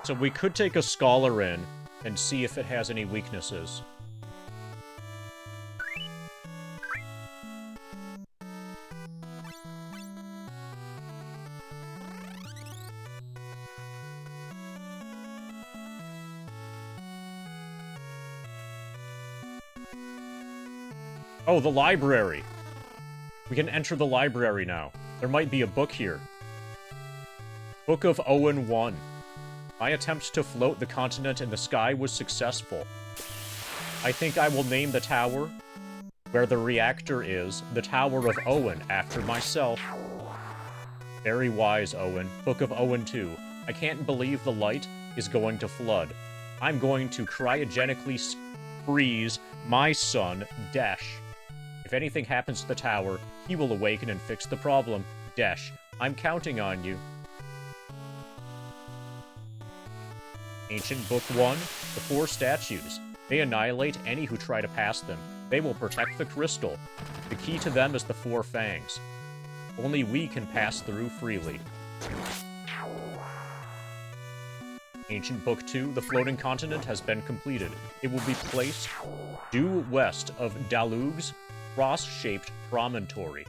So we could take a Scholar in and see if it has any weaknesses. Oh, the library! We can enter the library now. There might be a book here. Book of Owen 1. My attempt to float the continent in the sky was successful. I think I will name the tower where the reactor is the Tower of Owen after myself. Very wise, Owen. Book of Owen 2. I can't believe the light is going to flood. I'm going to cryogenically freeze my son, Desh. If anything happens to the tower, he will awaken and fix the problem. Desh, I'm counting on you. Ancient Book 1, the 4 statues. They annihilate any who try to pass them. They will protect the crystal. The key to them is the 4 fangs. Only we can pass through freely. Ancient Book 2, the floating continent has been completed. It will be placed due west of Dalug's cross-shaped promontory.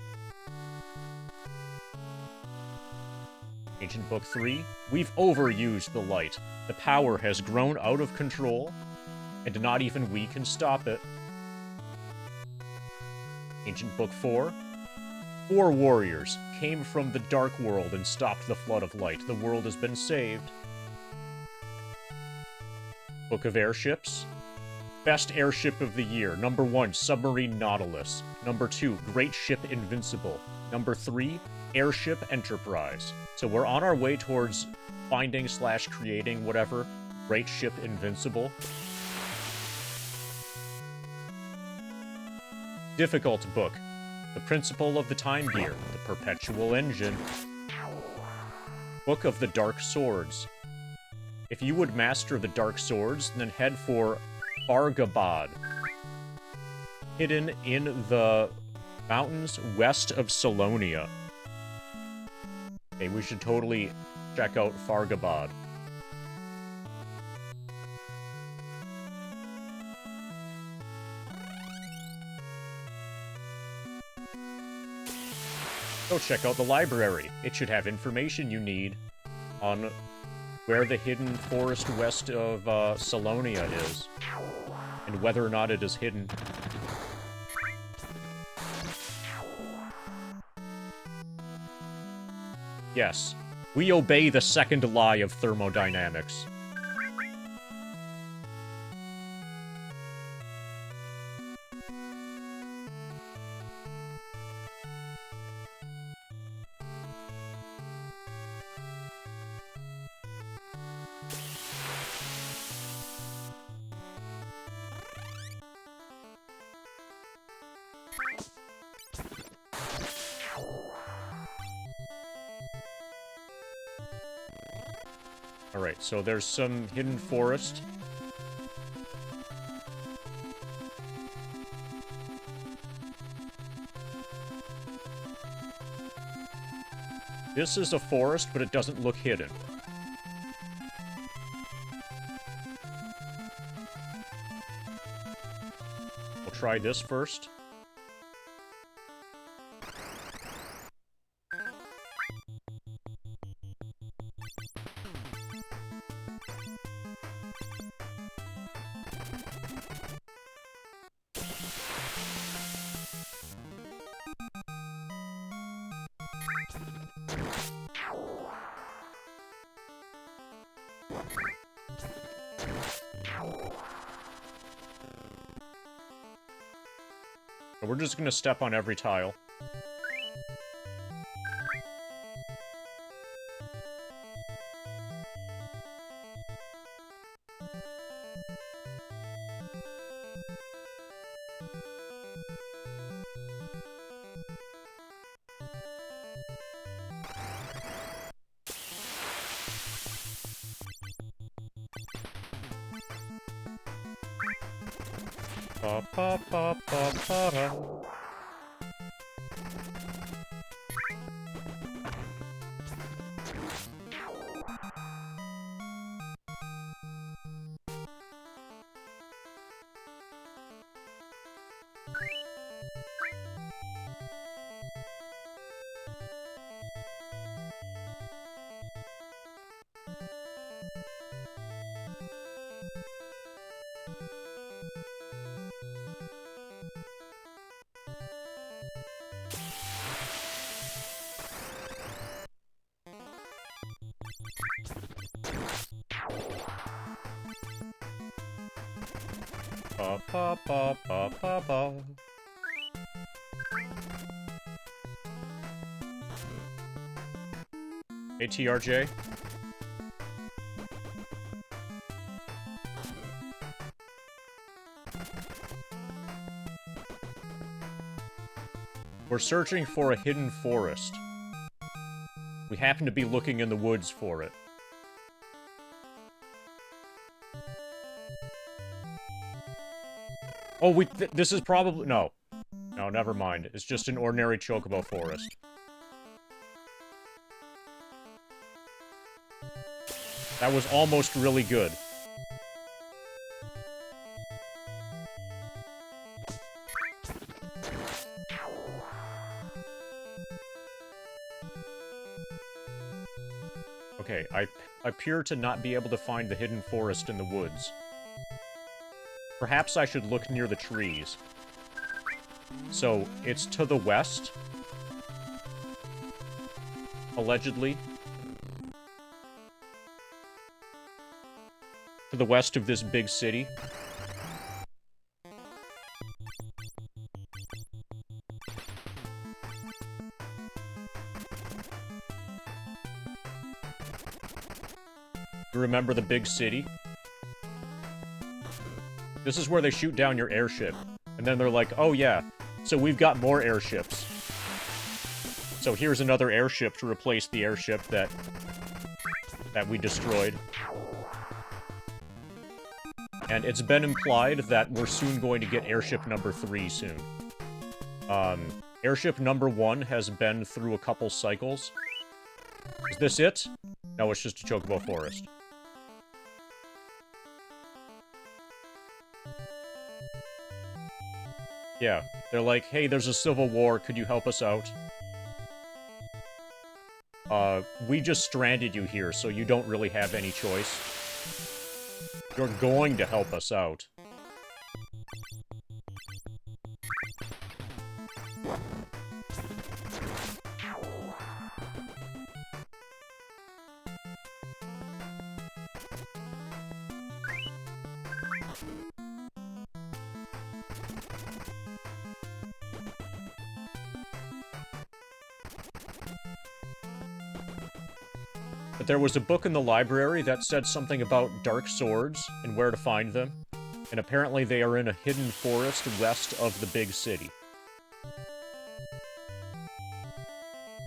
Ancient Book 3, we've overused the light. The power has grown out of control, and not even we can stop it. Ancient Book 4, 4 warriors came from the dark world and stopped the flood of light. The world has been saved. Book of Airships. Best airship of the year. Number 1, Submarine Nautilus. Number 2, Great Ship Invincible. Number 3, Airship Enterprise. So we're on our way towards finding / creating whatever Great Ship Invincible. Difficult book. The Principle of the Time Gear. The Perpetual Engine. Book of the Dark Swords. If you would master the Dark Swords, then head for Fargabad, hidden in the mountains west of Salonia. Okay, we should totally check out Fargabad. Go check out the library. It should have information you need on where the hidden forest west of Salonia is, and whether or not it is hidden. Yes, we obey the second lie of thermodynamics. Alright, so there's some hidden forest. This is a forest, but it doesn't look hidden. We'll try this first. We're just gonna step on every tile. Pa pa pa pa pa da. pa pa pa pa pa pa. Hey, TRJ. We're searching for a hidden forest. We happen to be looking in the woods for it. Oh, this is probably... No. No, never mind. It's just an ordinary chocobo forest. That was almost really good. Okay, I appear to not be able to find the hidden forest in the woods. Perhaps I should look near the trees. So, it's to the west? Allegedly. To the west of this big city. You remember the big city? This is where they shoot down your airship. And then they're like, oh yeah, so we've got more airships. So here's another airship to replace the airship that we destroyed. And it's been implied that we're soon going to get airship number 3 soon. Airship number 1 has been through a couple cycles. Is this it? No, it's just a chocobo forest. Yeah, they're like, hey, there's a civil war, could you help us out? We just stranded you here, so you don't really have any choice. You're going to help us out. But there was a book in the library that said something about dark swords and where to find them. And apparently they are in a hidden forest west of the big city.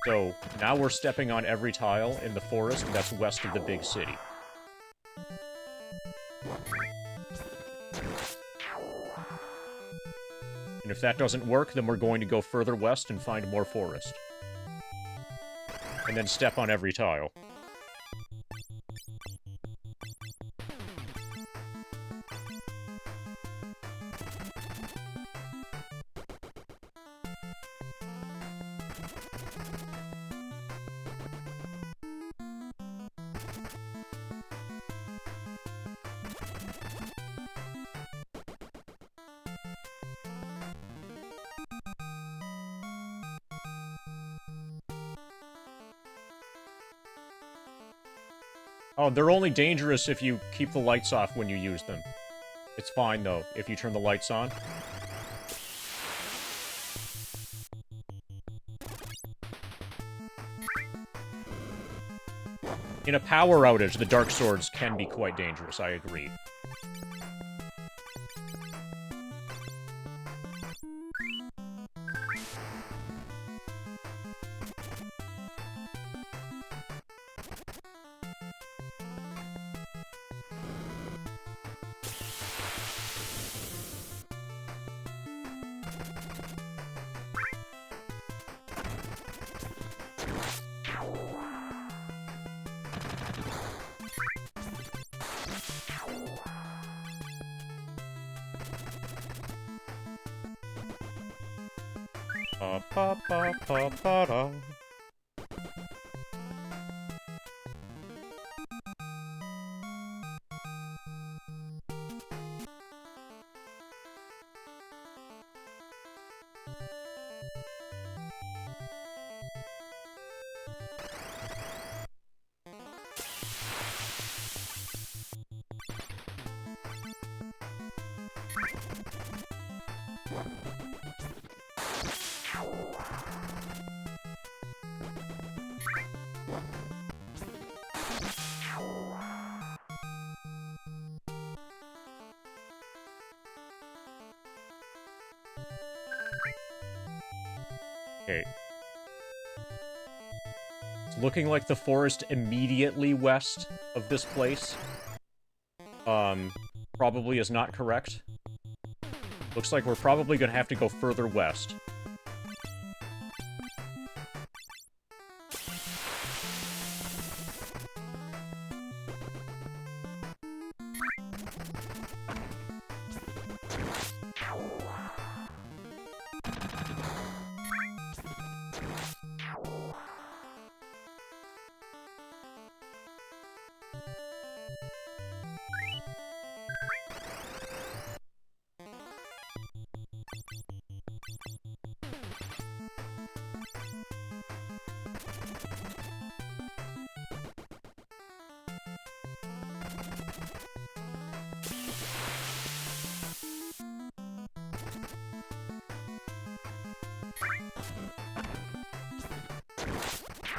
So, now we're stepping on every tile in the forest that's west of the big city. And if that doesn't work, then we're going to go further west and find more forest. And then step on every tile. Oh, they're only dangerous if you keep the lights off when you use them. It's fine, though, if you turn the lights on. In a power outage, the dark swords can be quite dangerous, I agree. Pa pa pa pa pa da. Okay. It's looking like the forest immediately west of this place. Probably is not correct. Looks like we're probably gonna have to go further west.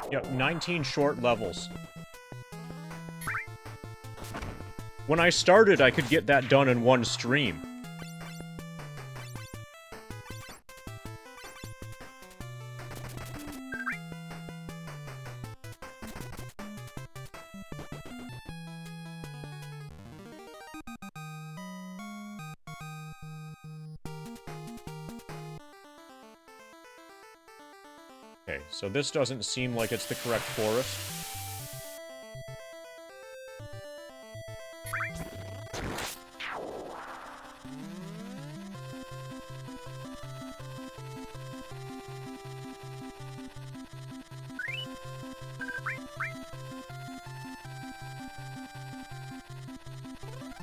Yep, 19 short levels. When I started, I could get that done in one stream. Okay, so this doesn't seem like it's the correct forest.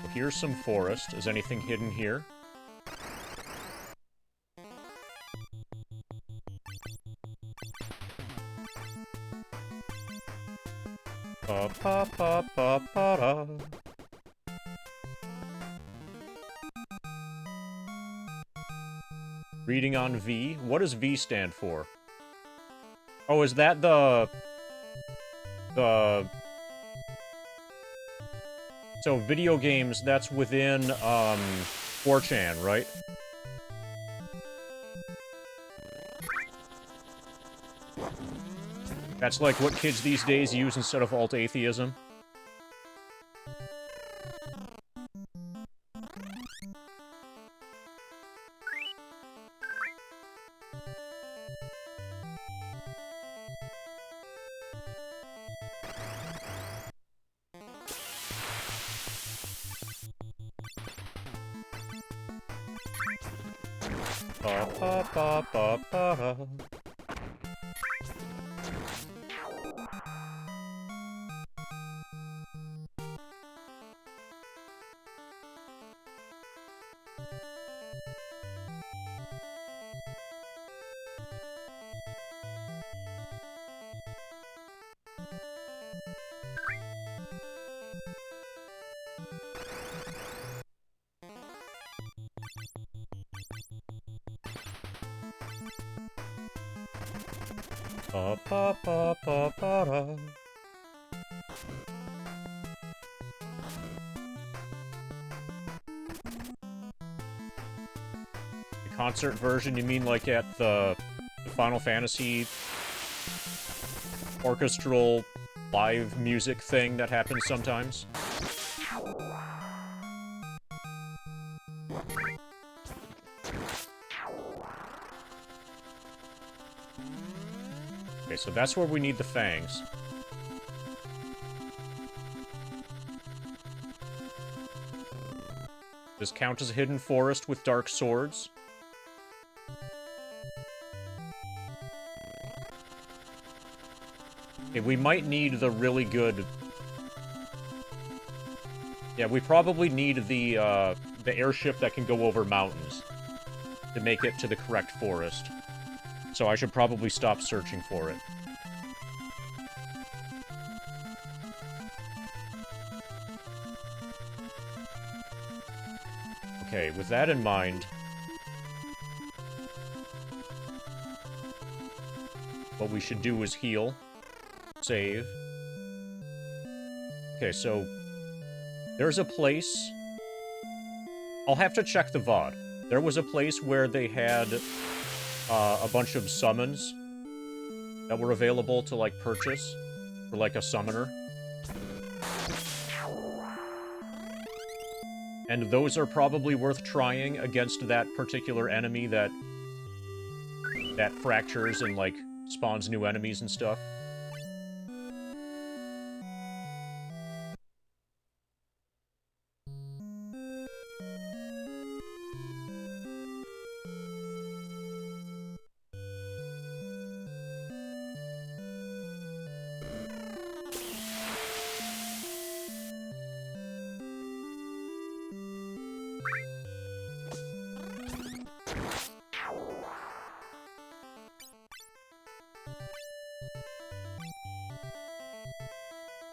So here's some forest. Is anything hidden here? Pa pa pa pa pa da. Reading on V. What does V stand for? Oh, is that the... So, video games, that's within, 4chan, right? That's like what kids these days use instead of alt-atheism. Pa pa pa pa pa. Pa pa pa pa pa da. The concert version, you mean like at the Final Fantasy orchestral live music thing that happens sometimes? Okay, so that's where we need the fangs. Does count as a hidden forest with dark swords? Okay, we might need the really good... Yeah, we probably need the airship that can go over mountains to make it to the correct forest. So I should probably stop searching for it. Okay, with that in mind... what we should do is heal. Save. Okay, so... there's a place... I'll have to check the VOD. There was a place where they had a bunch of summons that were available to, like, purchase for, like, a summoner. And those are probably worth trying against that particular enemy that fractures and, like, spawns new enemies and stuff.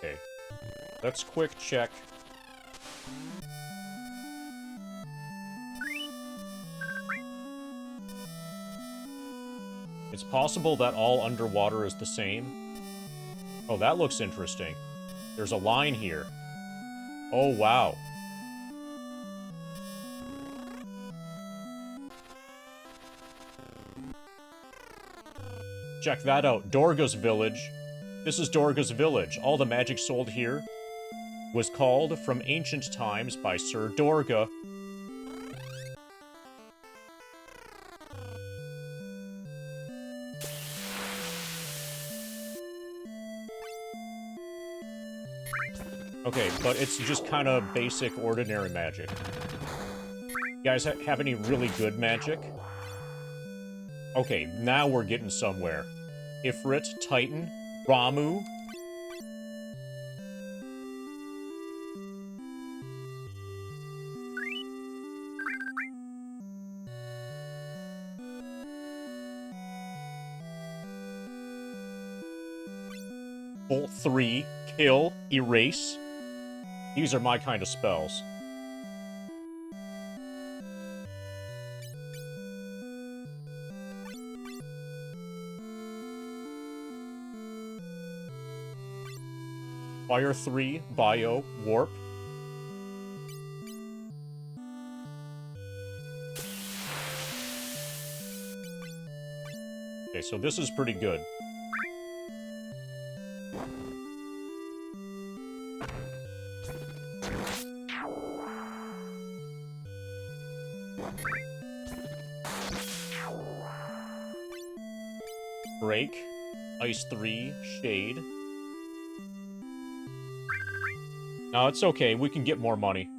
Okay. Let's quick check. It's possible that all underwater is the same. Oh, that looks interesting. There's a line here. Oh, wow. Check that out. Dorga's village. This is Dorga's village. All the magic sold here was called from ancient times by Sir Dorga. Okay, but it's just kind of basic, ordinary magic. You guys have any really good magic? Okay, now we're getting somewhere. Ifrit, Titan, Ramu. Bolt 3, Kill, Erase. These are my kind of spells. Fire 3, Bio, Warp. Okay, so this is pretty good. Break, Ice 3, Shade. No, it's okay. We can get more money.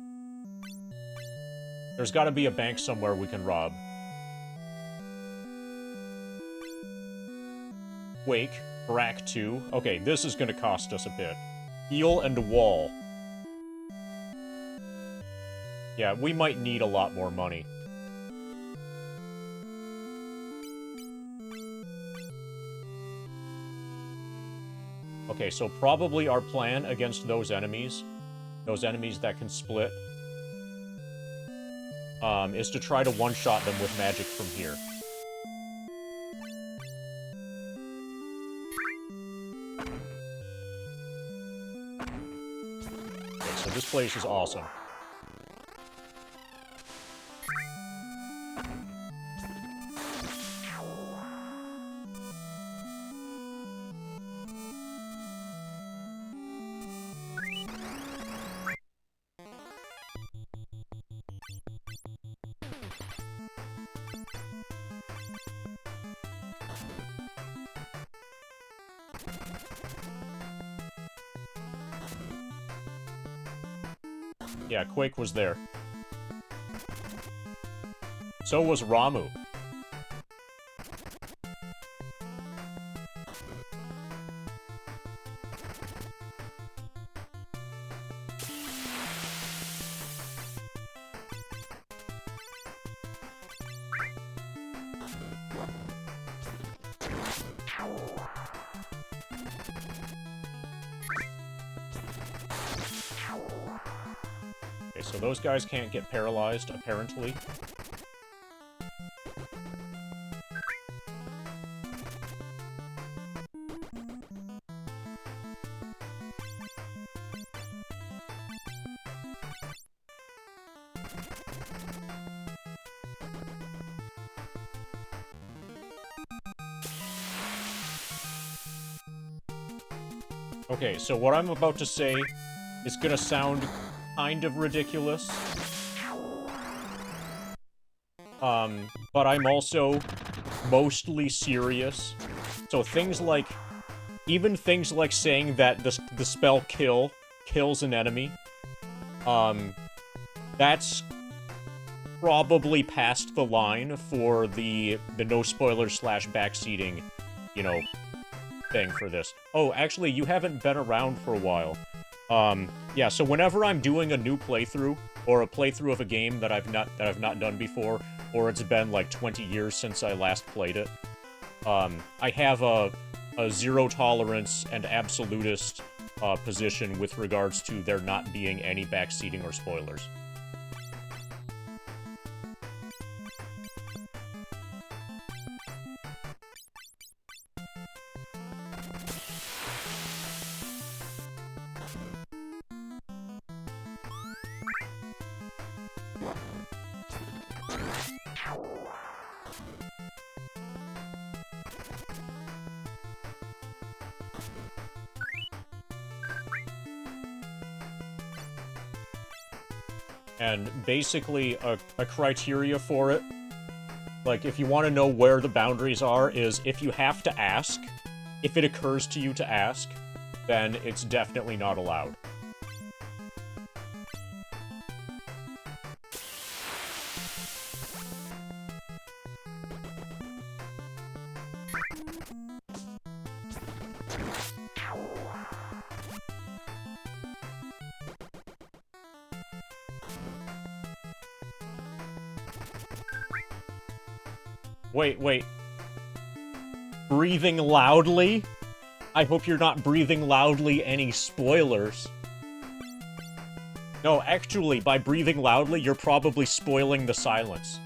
There's got to be a bank somewhere we can rob. Wake, Brack 2. Okay, this is going to cost us a bit. Heal and Wall. Yeah, we might need a lot more money. Okay, so probably our plan against those enemies that can split, is to try to one-shot them with magic from here. Okay, so this place is awesome. Yeah, Quake was there. So was Ramu. Okay, so those guys can't get paralyzed, apparently. Okay, so what I'm about to say is gonna sound kind of ridiculous. But I'm also mostly serious. So things like... Even things like saying that the spell kill kills an enemy, that's probably past the line for the no spoilers / backseating, you know, thing for this. Oh, actually, you haven't been around for a while. Yeah, so whenever I'm doing a new playthrough, or a playthrough of a game that I've not done before, or it's been like 20 years since I last played it, I have a zero tolerance and absolutist position with regards to there not being any backseating or spoilers. And basically, a criteria for it, like, if you want to know where the boundaries are, is if you have to ask, if it occurs to you to ask, then it's definitely not allowed. Wait. Breathing loudly? I hope you're not breathing loudly any spoilers. No, actually, by breathing loudly, you're probably spoiling the silence.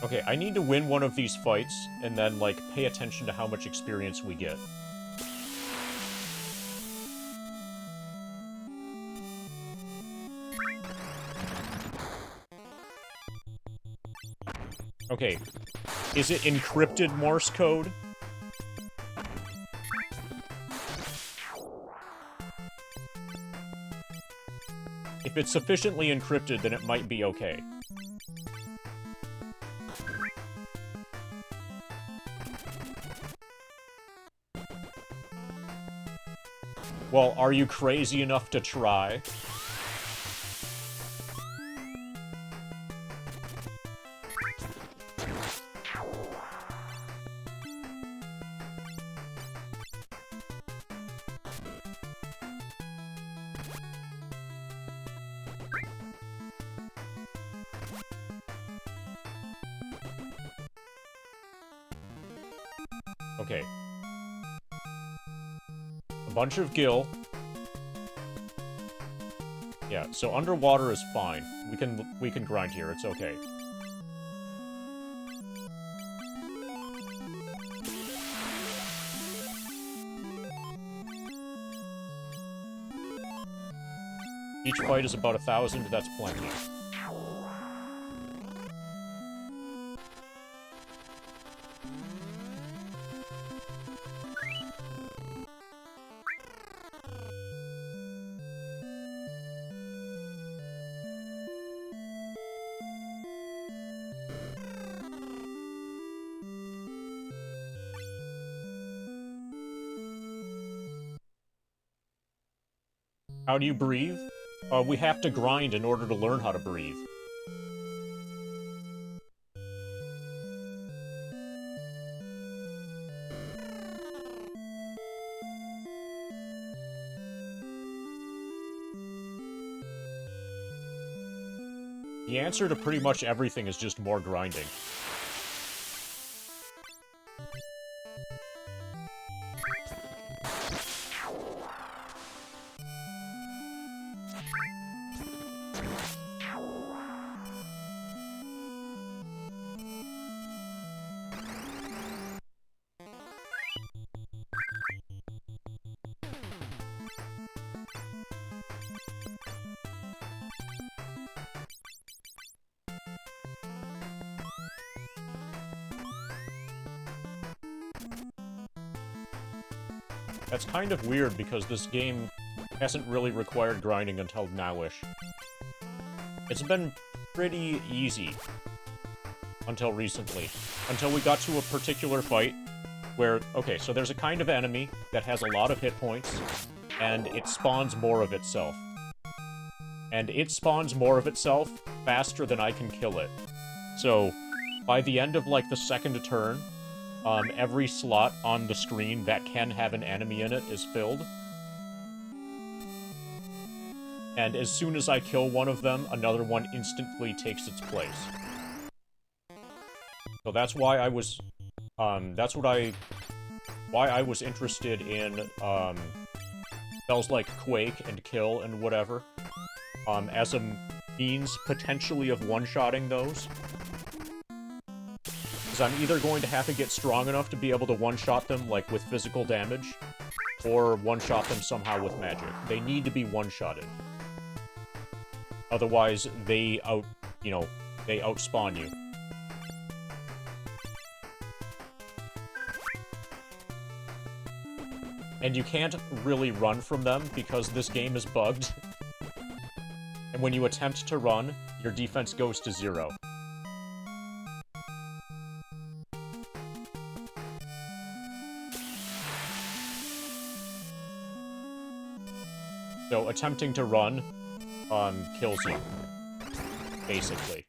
Okay, I need to win one of these fights, and then, like, pay attention to how much experience we get. Okay. Is it encrypted Morse code? If it's sufficiently encrypted, then it might be okay. Well, are you crazy enough to try? Okay. A bunch of gill. Yeah, so underwater is fine. We can grind here, it's okay. Each fight is about 1,000, that's plenty. How do you breathe? We have to grind in order to learn how to breathe. The answer to pretty much everything is just more grinding. That's kind of weird because this game hasn't really required grinding until nowish. It's been pretty easy until recently. Until we got to a particular fight where, okay, so there's a kind of enemy that has a lot of hit points, and it spawns more of itself. And it spawns more of itself faster than I can kill it. So, by the end of, like, the second turn, every slot on the screen that can have an enemy in it is filled. And as soon as I kill one of them, another one instantly takes its place. So that's why I was, why I was interested in, spells like Quake and Kill and whatever, as a means, potentially, of one-shotting those. Because I'm either going to have to get strong enough to be able to one-shot them, like, with physical damage, or one-shot them somehow with magic. They need to be one-shotted. Otherwise, they outspawn you. And you can't really run from them because this game is bugged. And when you attempt to run, your defense goes to 0. So attempting to run, kills you, basically.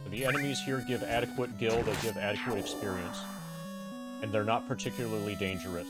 The enemies here give adequate gil, they give adequate experience. And they're not particularly dangerous.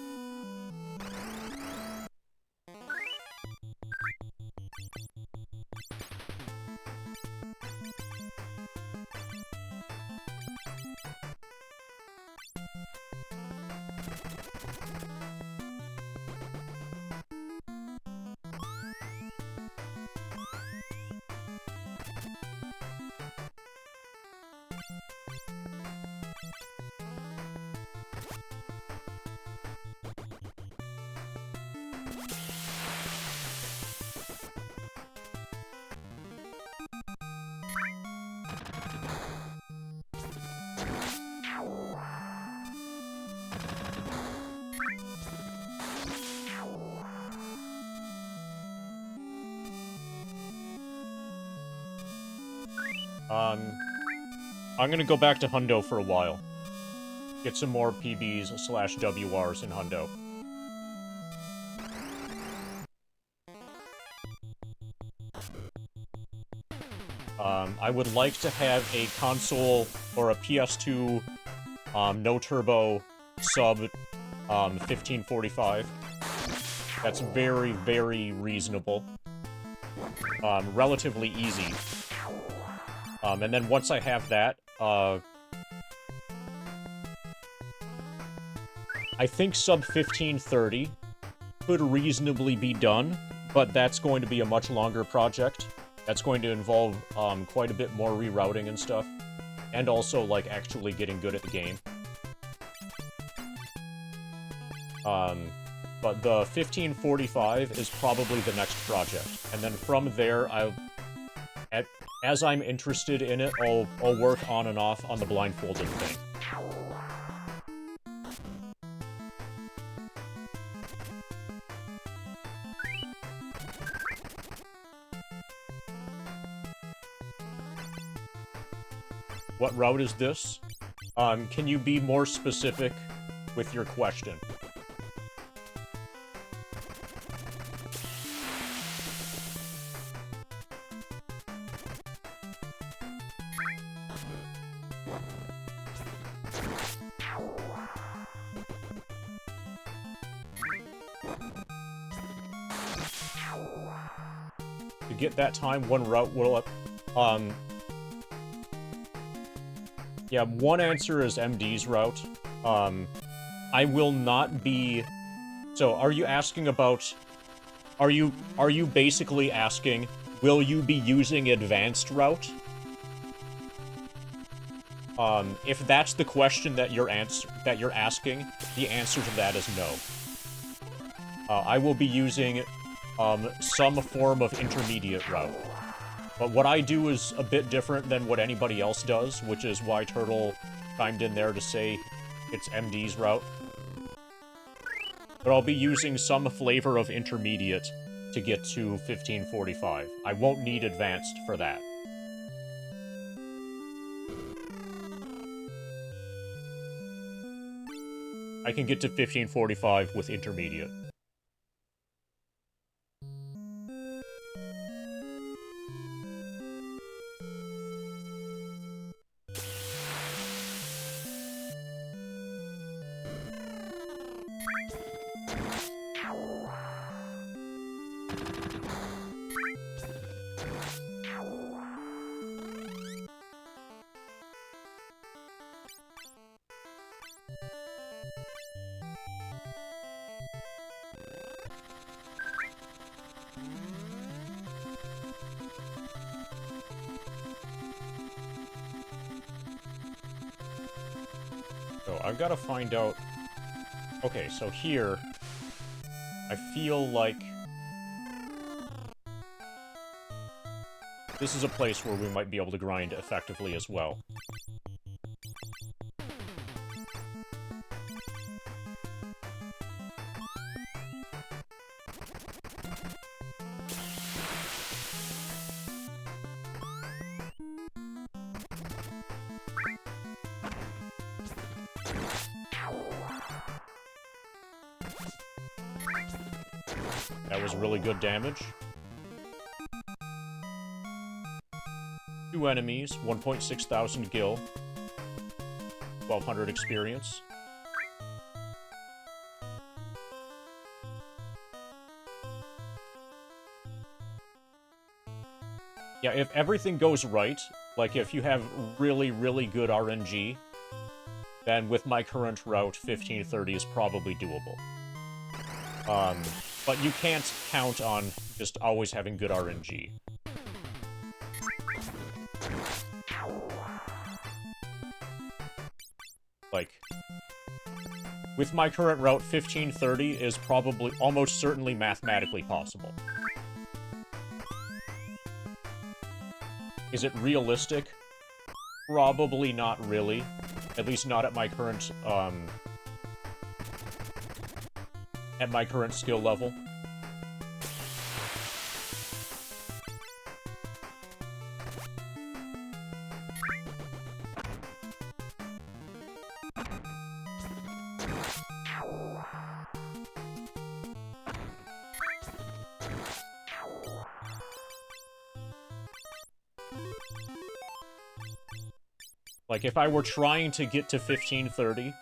I'm gonna go back to Hundo for a while. Get some more PBs/WRs in Hundo. I would like to have a console or a PS2 no-turbo sub 1545. That's very, very reasonable. Relatively easy. And then once I have that, I think sub 1530 could reasonably be done, but that's going to be a much longer project. That's going to involve quite a bit more rerouting and stuff, and also, like, actually getting good at the game. But the 1545 is probably the next project, and then from there, as I'm interested in it, I'll work on and off on the blindfolded thing. What route is this? Can you be more specific with your question? To get that time, one route will... Yeah, one answer is MD's route. I will not be... So, are you asking about... Are you basically asking, will you be using advanced route? If that's the question that you're asking, the answer to that is no. I will be using, some form of intermediate route. But what I do is a bit different than what anybody else does, which is why Turtle chimed in there to say it's MD's route. But I'll be using some flavor of intermediate to get to 1545. I won't need advanced for that. I can get to 1545 with intermediate. So I've got to find out... Okay, so here... I feel like... This is a place where we might be able to grind effectively as well. That was really good damage. 2 enemies, 1.6 thousand gil, 1200 experience. Yeah, if everything goes right, like if you have really, really good RNG, then with my current route, 1530 is probably doable. But you can't count on just always having good RNG. Like, with my current route, 1530 is probably almost certainly mathematically possible. Is it realistic? Probably not really. At least not at my current, skill level. Like, if I were trying to get to 1530,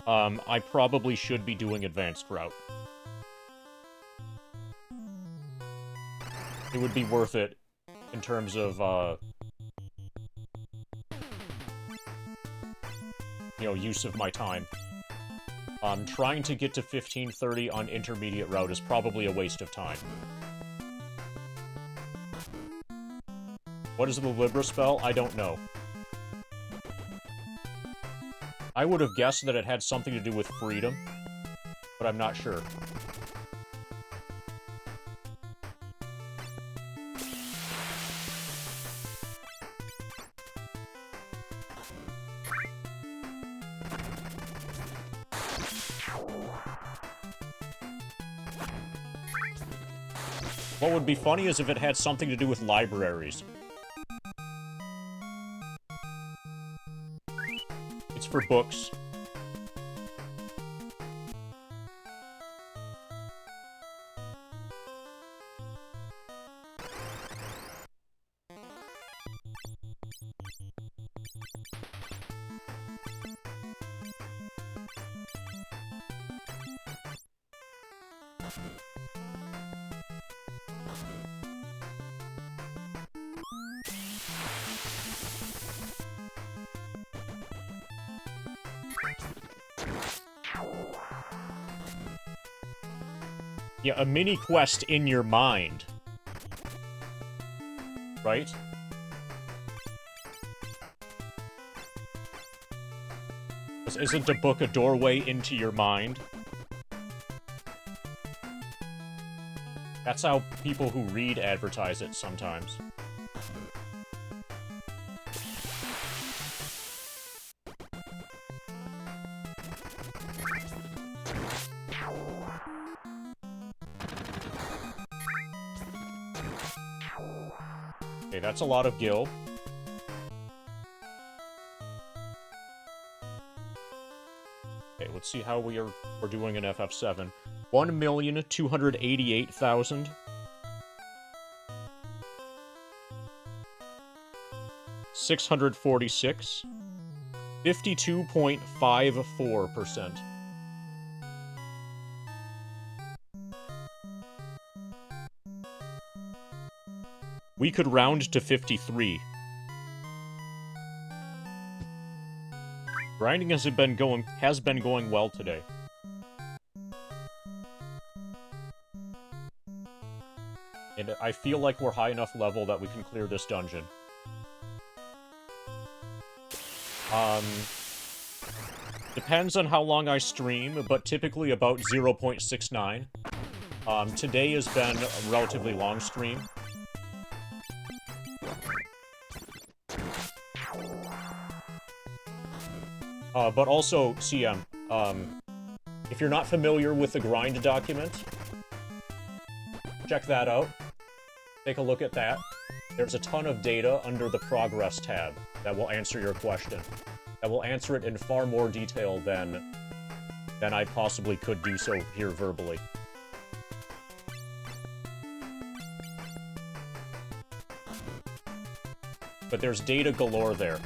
I probably should be doing advanced route. It would be worth it in terms of, you know, use of my time. Trying to get to 1530 on intermediate route is probably a waste of time. What is the Libra spell? I don't know. I would have guessed that it had something to do with freedom, but I'm not sure. What would be funny is if it had something to do with libraries. It's for books. Yeah, a mini quest in your mind. Right? Isn't the book a doorway into your mind? That's how people who read advertise it sometimes. Okay, that's a lot of gil. Okay, let's see how we're doing in FF7. 1,288,000. 646. 52.54%. We could round to 53. Grinding has been going well today. And I feel like we're high enough level that we can clear this dungeon. Depends on how long I stream, but typically about 0.69. Today has been a relatively long stream. But also, CM, if you're not familiar with the grind document, check that out. Take a look at that. There's a ton of data under the Progress tab that will answer your question. That will answer it in far more detail than I possibly could do so here verbally. But there's data galore there.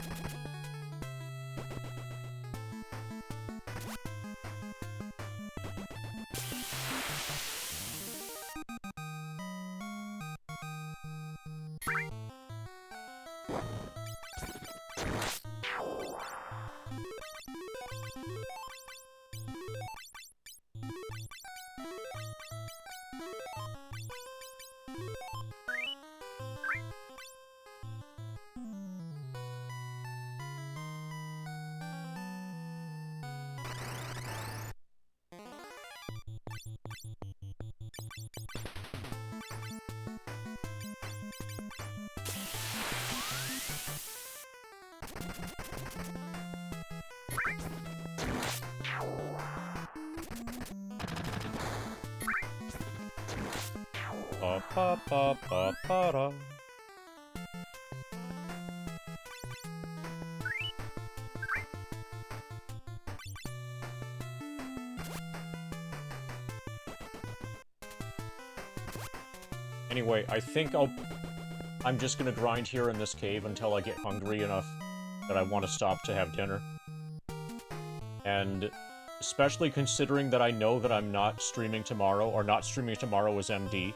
Pa-pa-pa-pa-pa-da. Anyway, I think I'm just gonna grind here in this cave until I get hungry enough that I want to stop to have dinner. And especially considering that I know that I'm not streaming tomorrow, or not streaming tomorrow as MD,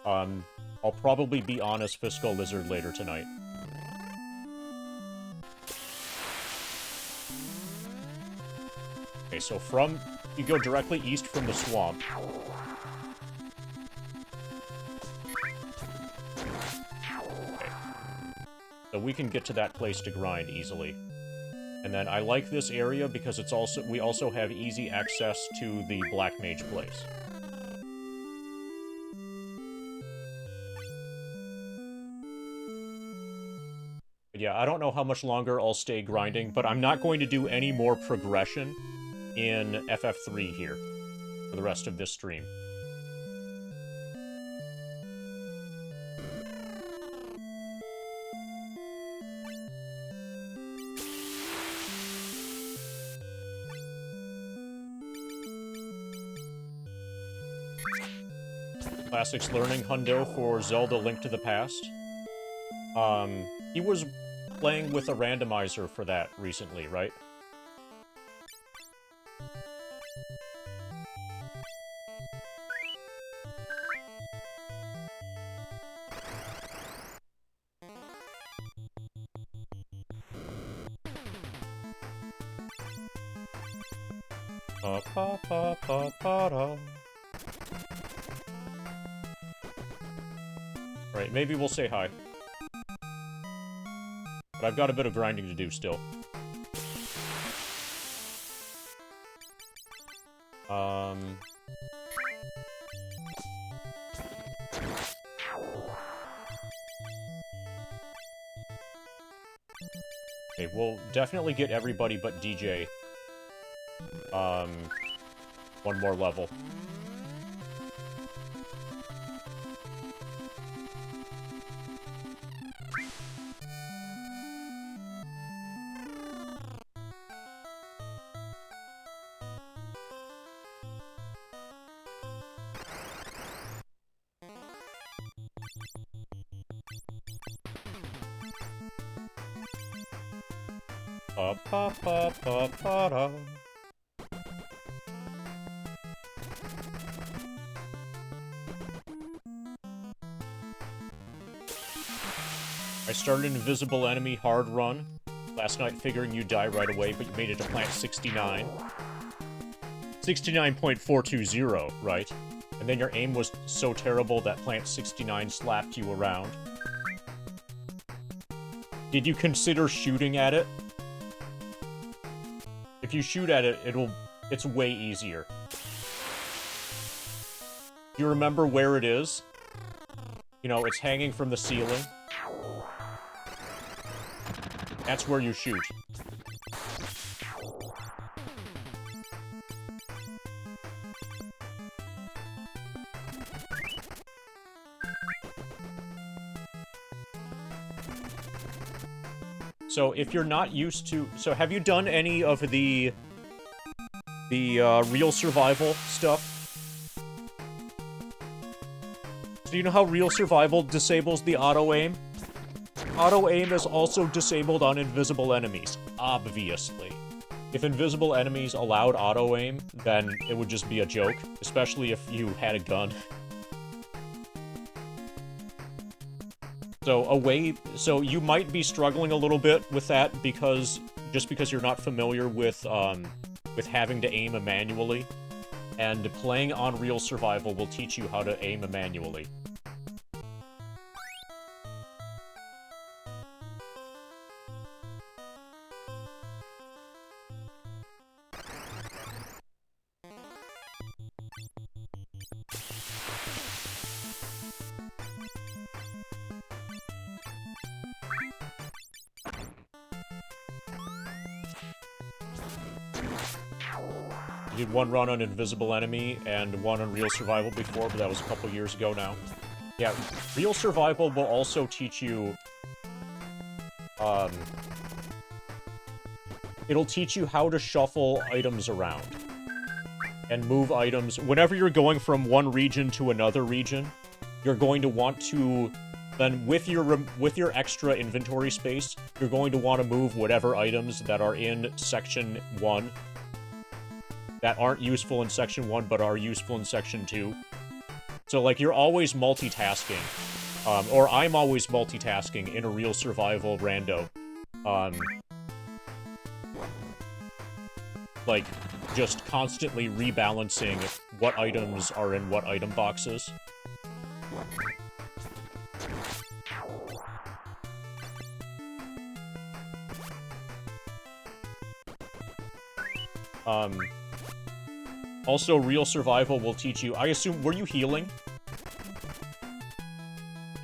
I'll probably be on as Fiscal Lizard later tonight. Okay, so you go directly east from the swamp. Okay. So we can get to that place to grind easily. And then I like this area because we also have easy access to the Black Mage place. Yeah, I don't know how much longer I'll stay grinding, but I'm not going to do any more progression in FF3 here for the rest of this stream. Classics learning hundo for Zelda Link to the Past. He was playing with a randomizer for that recently, right? Pa pa pa pa pa da. Right, maybe we'll say hi. But I've got a bit of grinding to do still. Okay, we'll definitely get everybody but DJ. One more level. Pa-pa-pa-pa-pa-da. I started an invisible enemy hard run last night figuring you'd die right away, but you made it to plant 69. 69.420, right? And then your aim was so terrible that plant 69 slapped you around. Did you consider shooting at it? If you shoot at it, it's way easier. Do you remember where it is? You know, it's hanging from the ceiling. That's where you shoot. So if you're not used to... So have you done any of the real survival stuff? Do you know how real survival disables the auto-aim? Auto-aim is also disabled on invisible enemies, obviously. If invisible enemies allowed auto-aim, then it would just be a joke, especially if you had a gun. So you might be struggling a little bit with that because you're not familiar with having to aim manually, and playing on real survival will teach you how to aim manually. I did one run on Invisible Enemy and one on Real Survival before, but that was a couple years ago now. Yeah, Real Survival will also teach you... it'll teach you how to shuffle items around. And move items. Whenever you're going from one region to another region, you're going to want to... Then with your extra inventory space, you're going to want to move whatever items that are in Section 1 that aren't useful in Section 1 but are useful in Section 2. So, like, you're always multitasking. Or I'm always multitasking in a real survival rando. Like, just constantly rebalancing what items are in what item boxes. Also, Real Survival will teach you... I assume... Were you healing?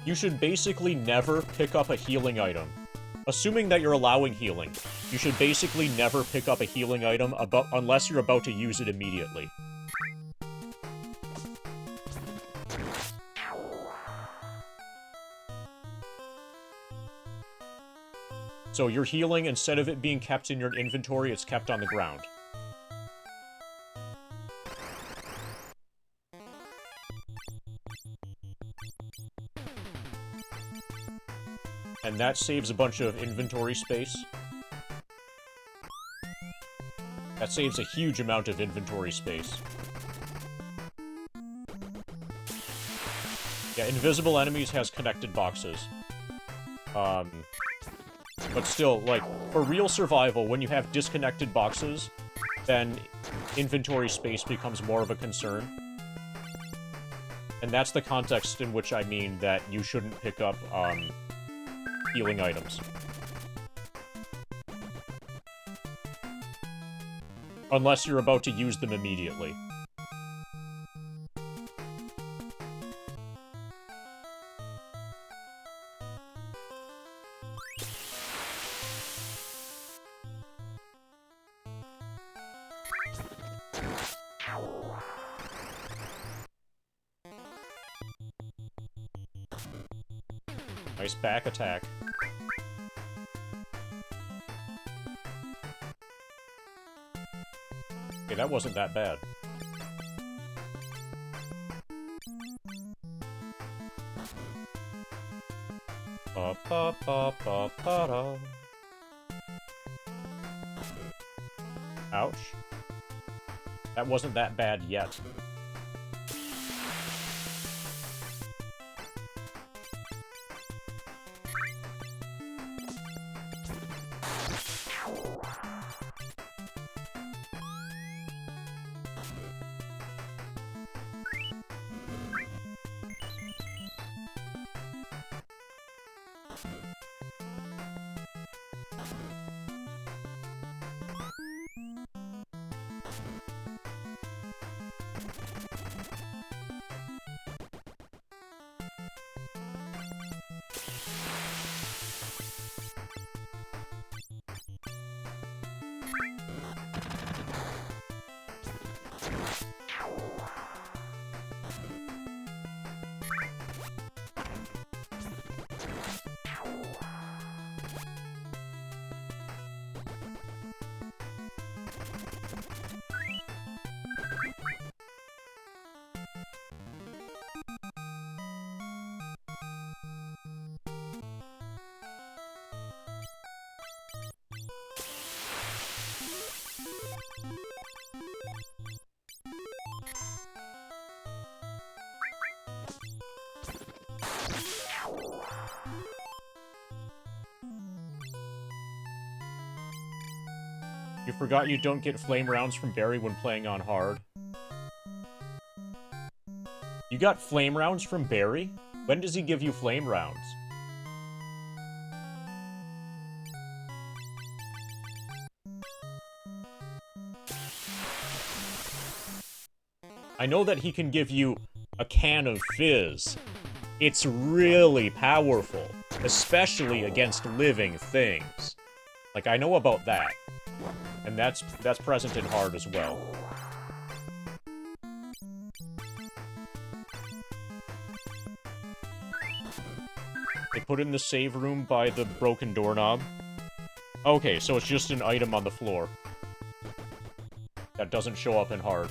You should basically never pick up a healing item. Assuming that you're allowing healing, you should basically never pick up a healing item unless you're about to use it immediately. So your healing, instead of it being kept in your inventory, it's kept on the ground. And that saves a bunch of inventory space. That saves a huge amount of inventory space. Yeah, Invisible Enemies has connected boxes. But still, like, for Real Survival, when you have disconnected boxes, then inventory space becomes more of a concern. And that's the context in which I mean that you shouldn't pick up, healing items. Unless you're about to use them immediately. Nice back attack. Okay, that wasn't that bad. Ba ba ba ba ba da. Ouch. That wasn't that bad yet. You forgot you don't get flame rounds from Barry when playing on hard. You got flame rounds from Barry? When does he give you flame rounds? I know that he can give you a can of fizz. It's really powerful, especially against living things. Like, I know about that. And that's present in hard as well. They put in the save room by the broken doorknob. Okay, so it's just an item on the floor. That doesn't show up in hard.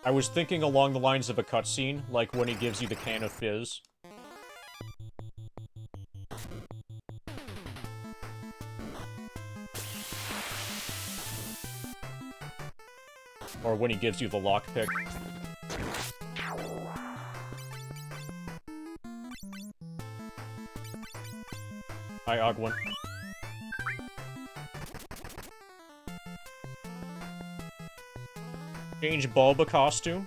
I was thinking along the lines of a cutscene, like when he gives you the can of fizz. Or when he gives you the lockpick. Hi, Ogwin. Change Bulba costume?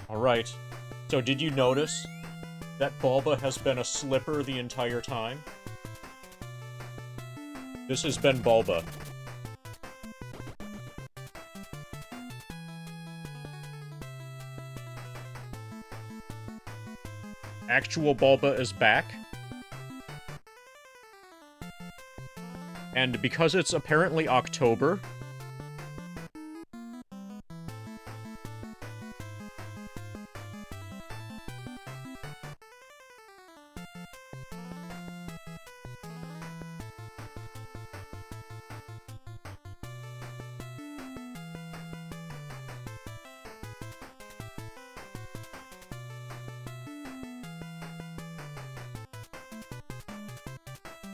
Alright. So did you notice that Bulba has been a slipper the entire time? This has been Bulba. Actual Bulba is back. And because it's apparently October,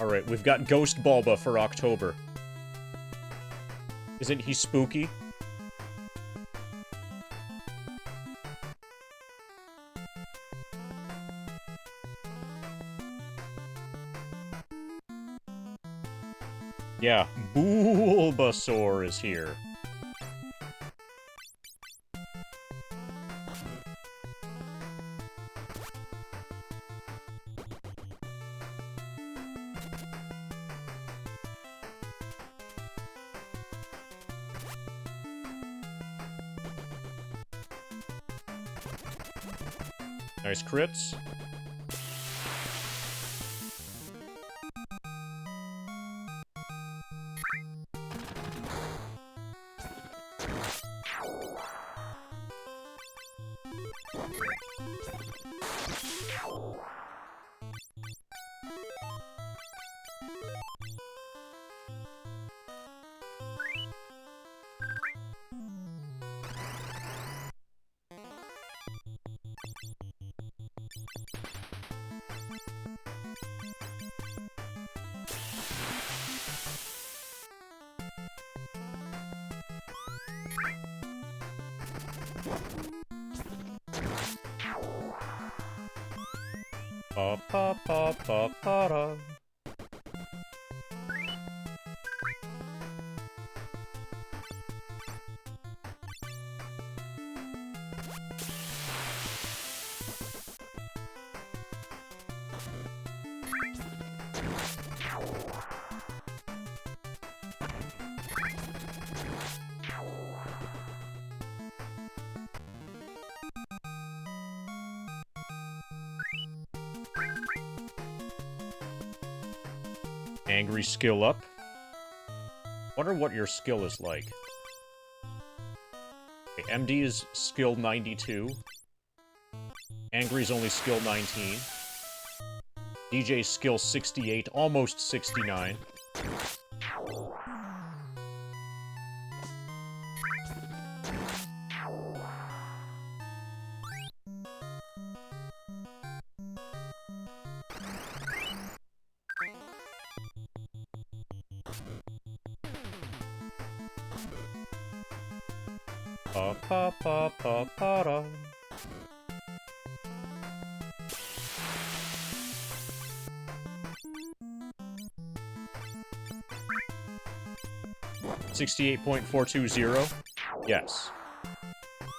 alright, we've got Ghost Bulba for October. Isn't he spooky? Yeah, Bulbasaur is here. Nice crits. Pa pa pa pa pa da. Angry skill up. Wonder what your skill is like. Okay, MD is skill 92. Angry's only skill 19. DJ's skill 68, almost 69. Pa pa pa pa pa da. .420? Yes.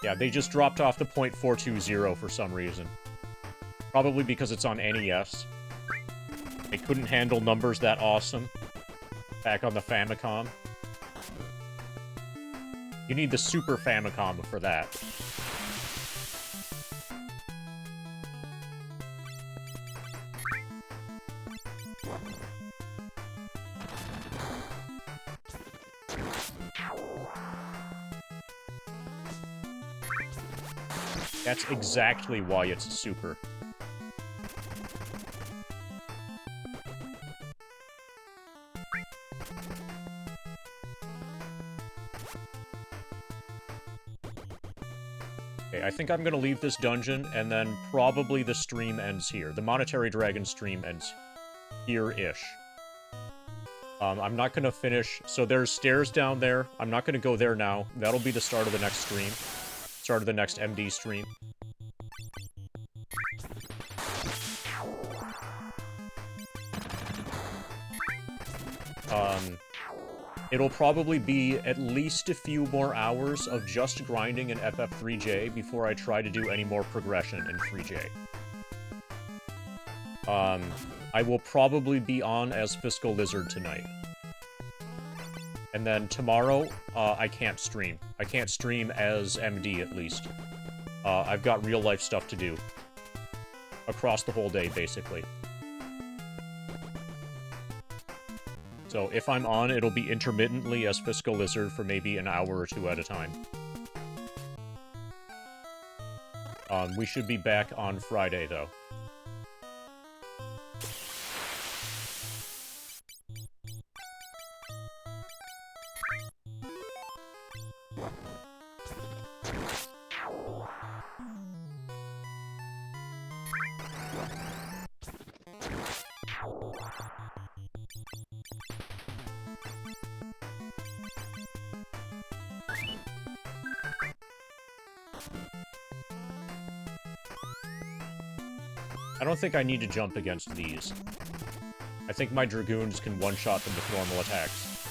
Yeah, they just dropped off the .420 for some reason. Probably because it's on NES. They couldn't handle numbers that awesome back on the Famicom. You need the Super Famicom for that. That's exactly why it's Super. I think I'm gonna leave this dungeon, and then probably the stream ends here. The Monetary Dragon stream ends here-ish. I'm not gonna finish... So there's stairs down there. I'm not gonna go there now. That'll be the start of the next stream. Start of the next MD stream. It'll probably be at least a few more hours of just grinding in FF3J before I try to do any more progression in 3J. I will probably be on as Fiscal Lizard tonight. And then tomorrow, I can't stream. I can't stream as MD, at least. I've got real-life stuff to do. Across the whole day, basically. So if I'm on, it'll be intermittently as Fiscal Lizard for maybe an hour or two at a time. We should be back on Friday, though. I don't think I need to jump against these. I think my Dragoons can one-shot them with normal attacks.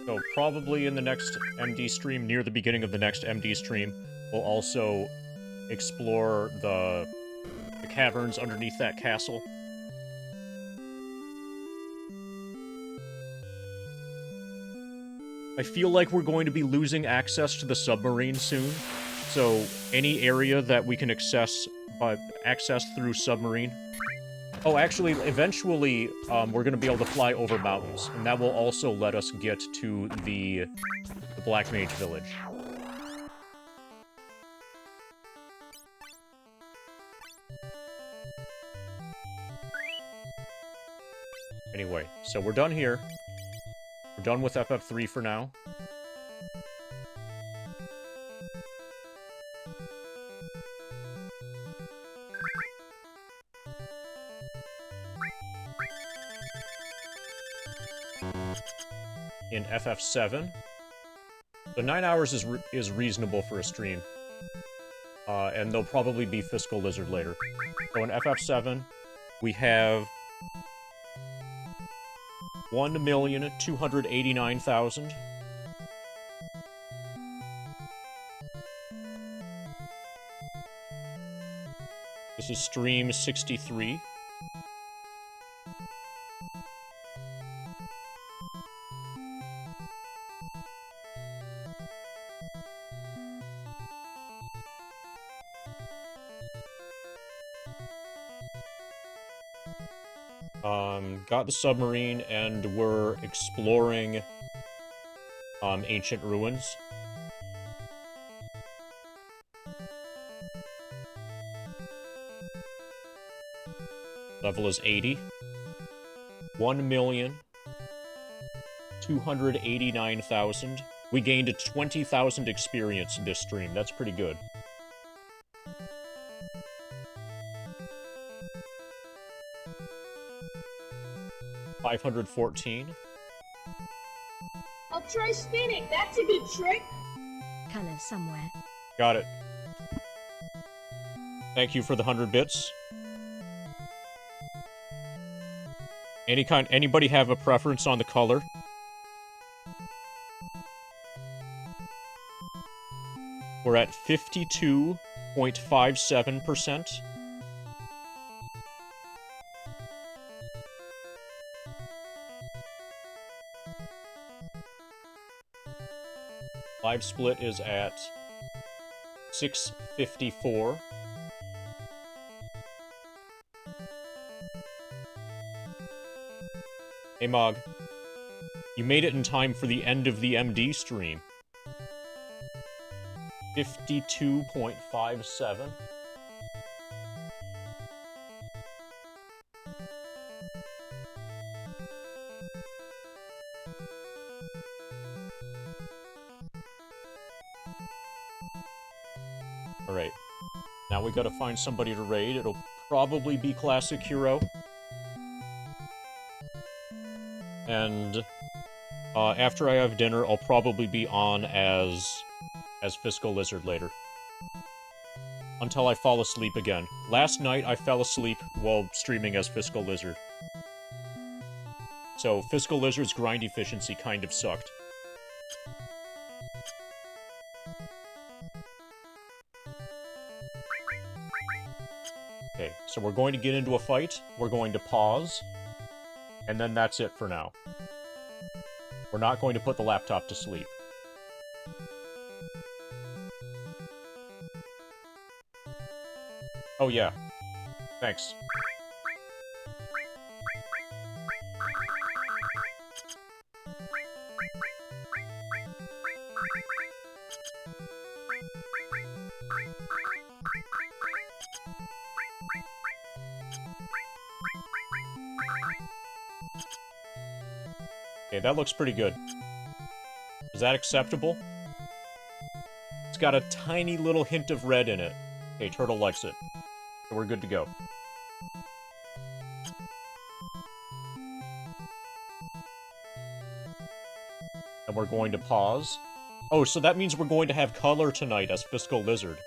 So probably in the next MD stream, near the beginning of the next MD stream, we'll also explore the caverns underneath that castle. I feel like we're going to be losing access to the submarine soon, so any area that we can access through submarine. Oh, actually, eventually, we're gonna be able to fly over mountains, and that will also let us get to the Black Mage Village. Anyway, so we're done here. We're done with FF3 for now. In FF7. The 9 hours is reasonable for a stream. And there'll probably be Fiscal Lizard later. So in FF7, we have 1,289,000. This is stream 63. Got the submarine, and we're exploring, ancient ruins. Level is 80. 1,289,000. We gained 20,000 experience this stream. That's pretty good. $514. I'll try spinning. That's a good trick. Color somewhere. Got it. Thank you for the 100 bits. Anybody have a preference on the color? We're at 52.57%. Live split is at 654. Hey Mog, you made it in time for the end of the MD stream. 52.57. Alright. Now we gotta find somebody to raid. It'll probably be Classic Hero. And after I have dinner, I'll probably be on as Fiscal Lizard later. Until I fall asleep again. Last night, I fell asleep while streaming as Fiscal Lizard. So, Fiscal Lizard's grind efficiency kind of sucked. Okay, so we're going to get into a fight, we're going to pause, and then that's it for now. We're not going to put the laptop to sleep. Oh yeah. Thanks. Okay, that looks pretty good. Is that acceptable? It's got a tiny little hint of red in it. Okay, Turtle likes it. So we're good to go. And we're going to pause. Oh, so that means we're going to have color tonight as Fiscal Lizard.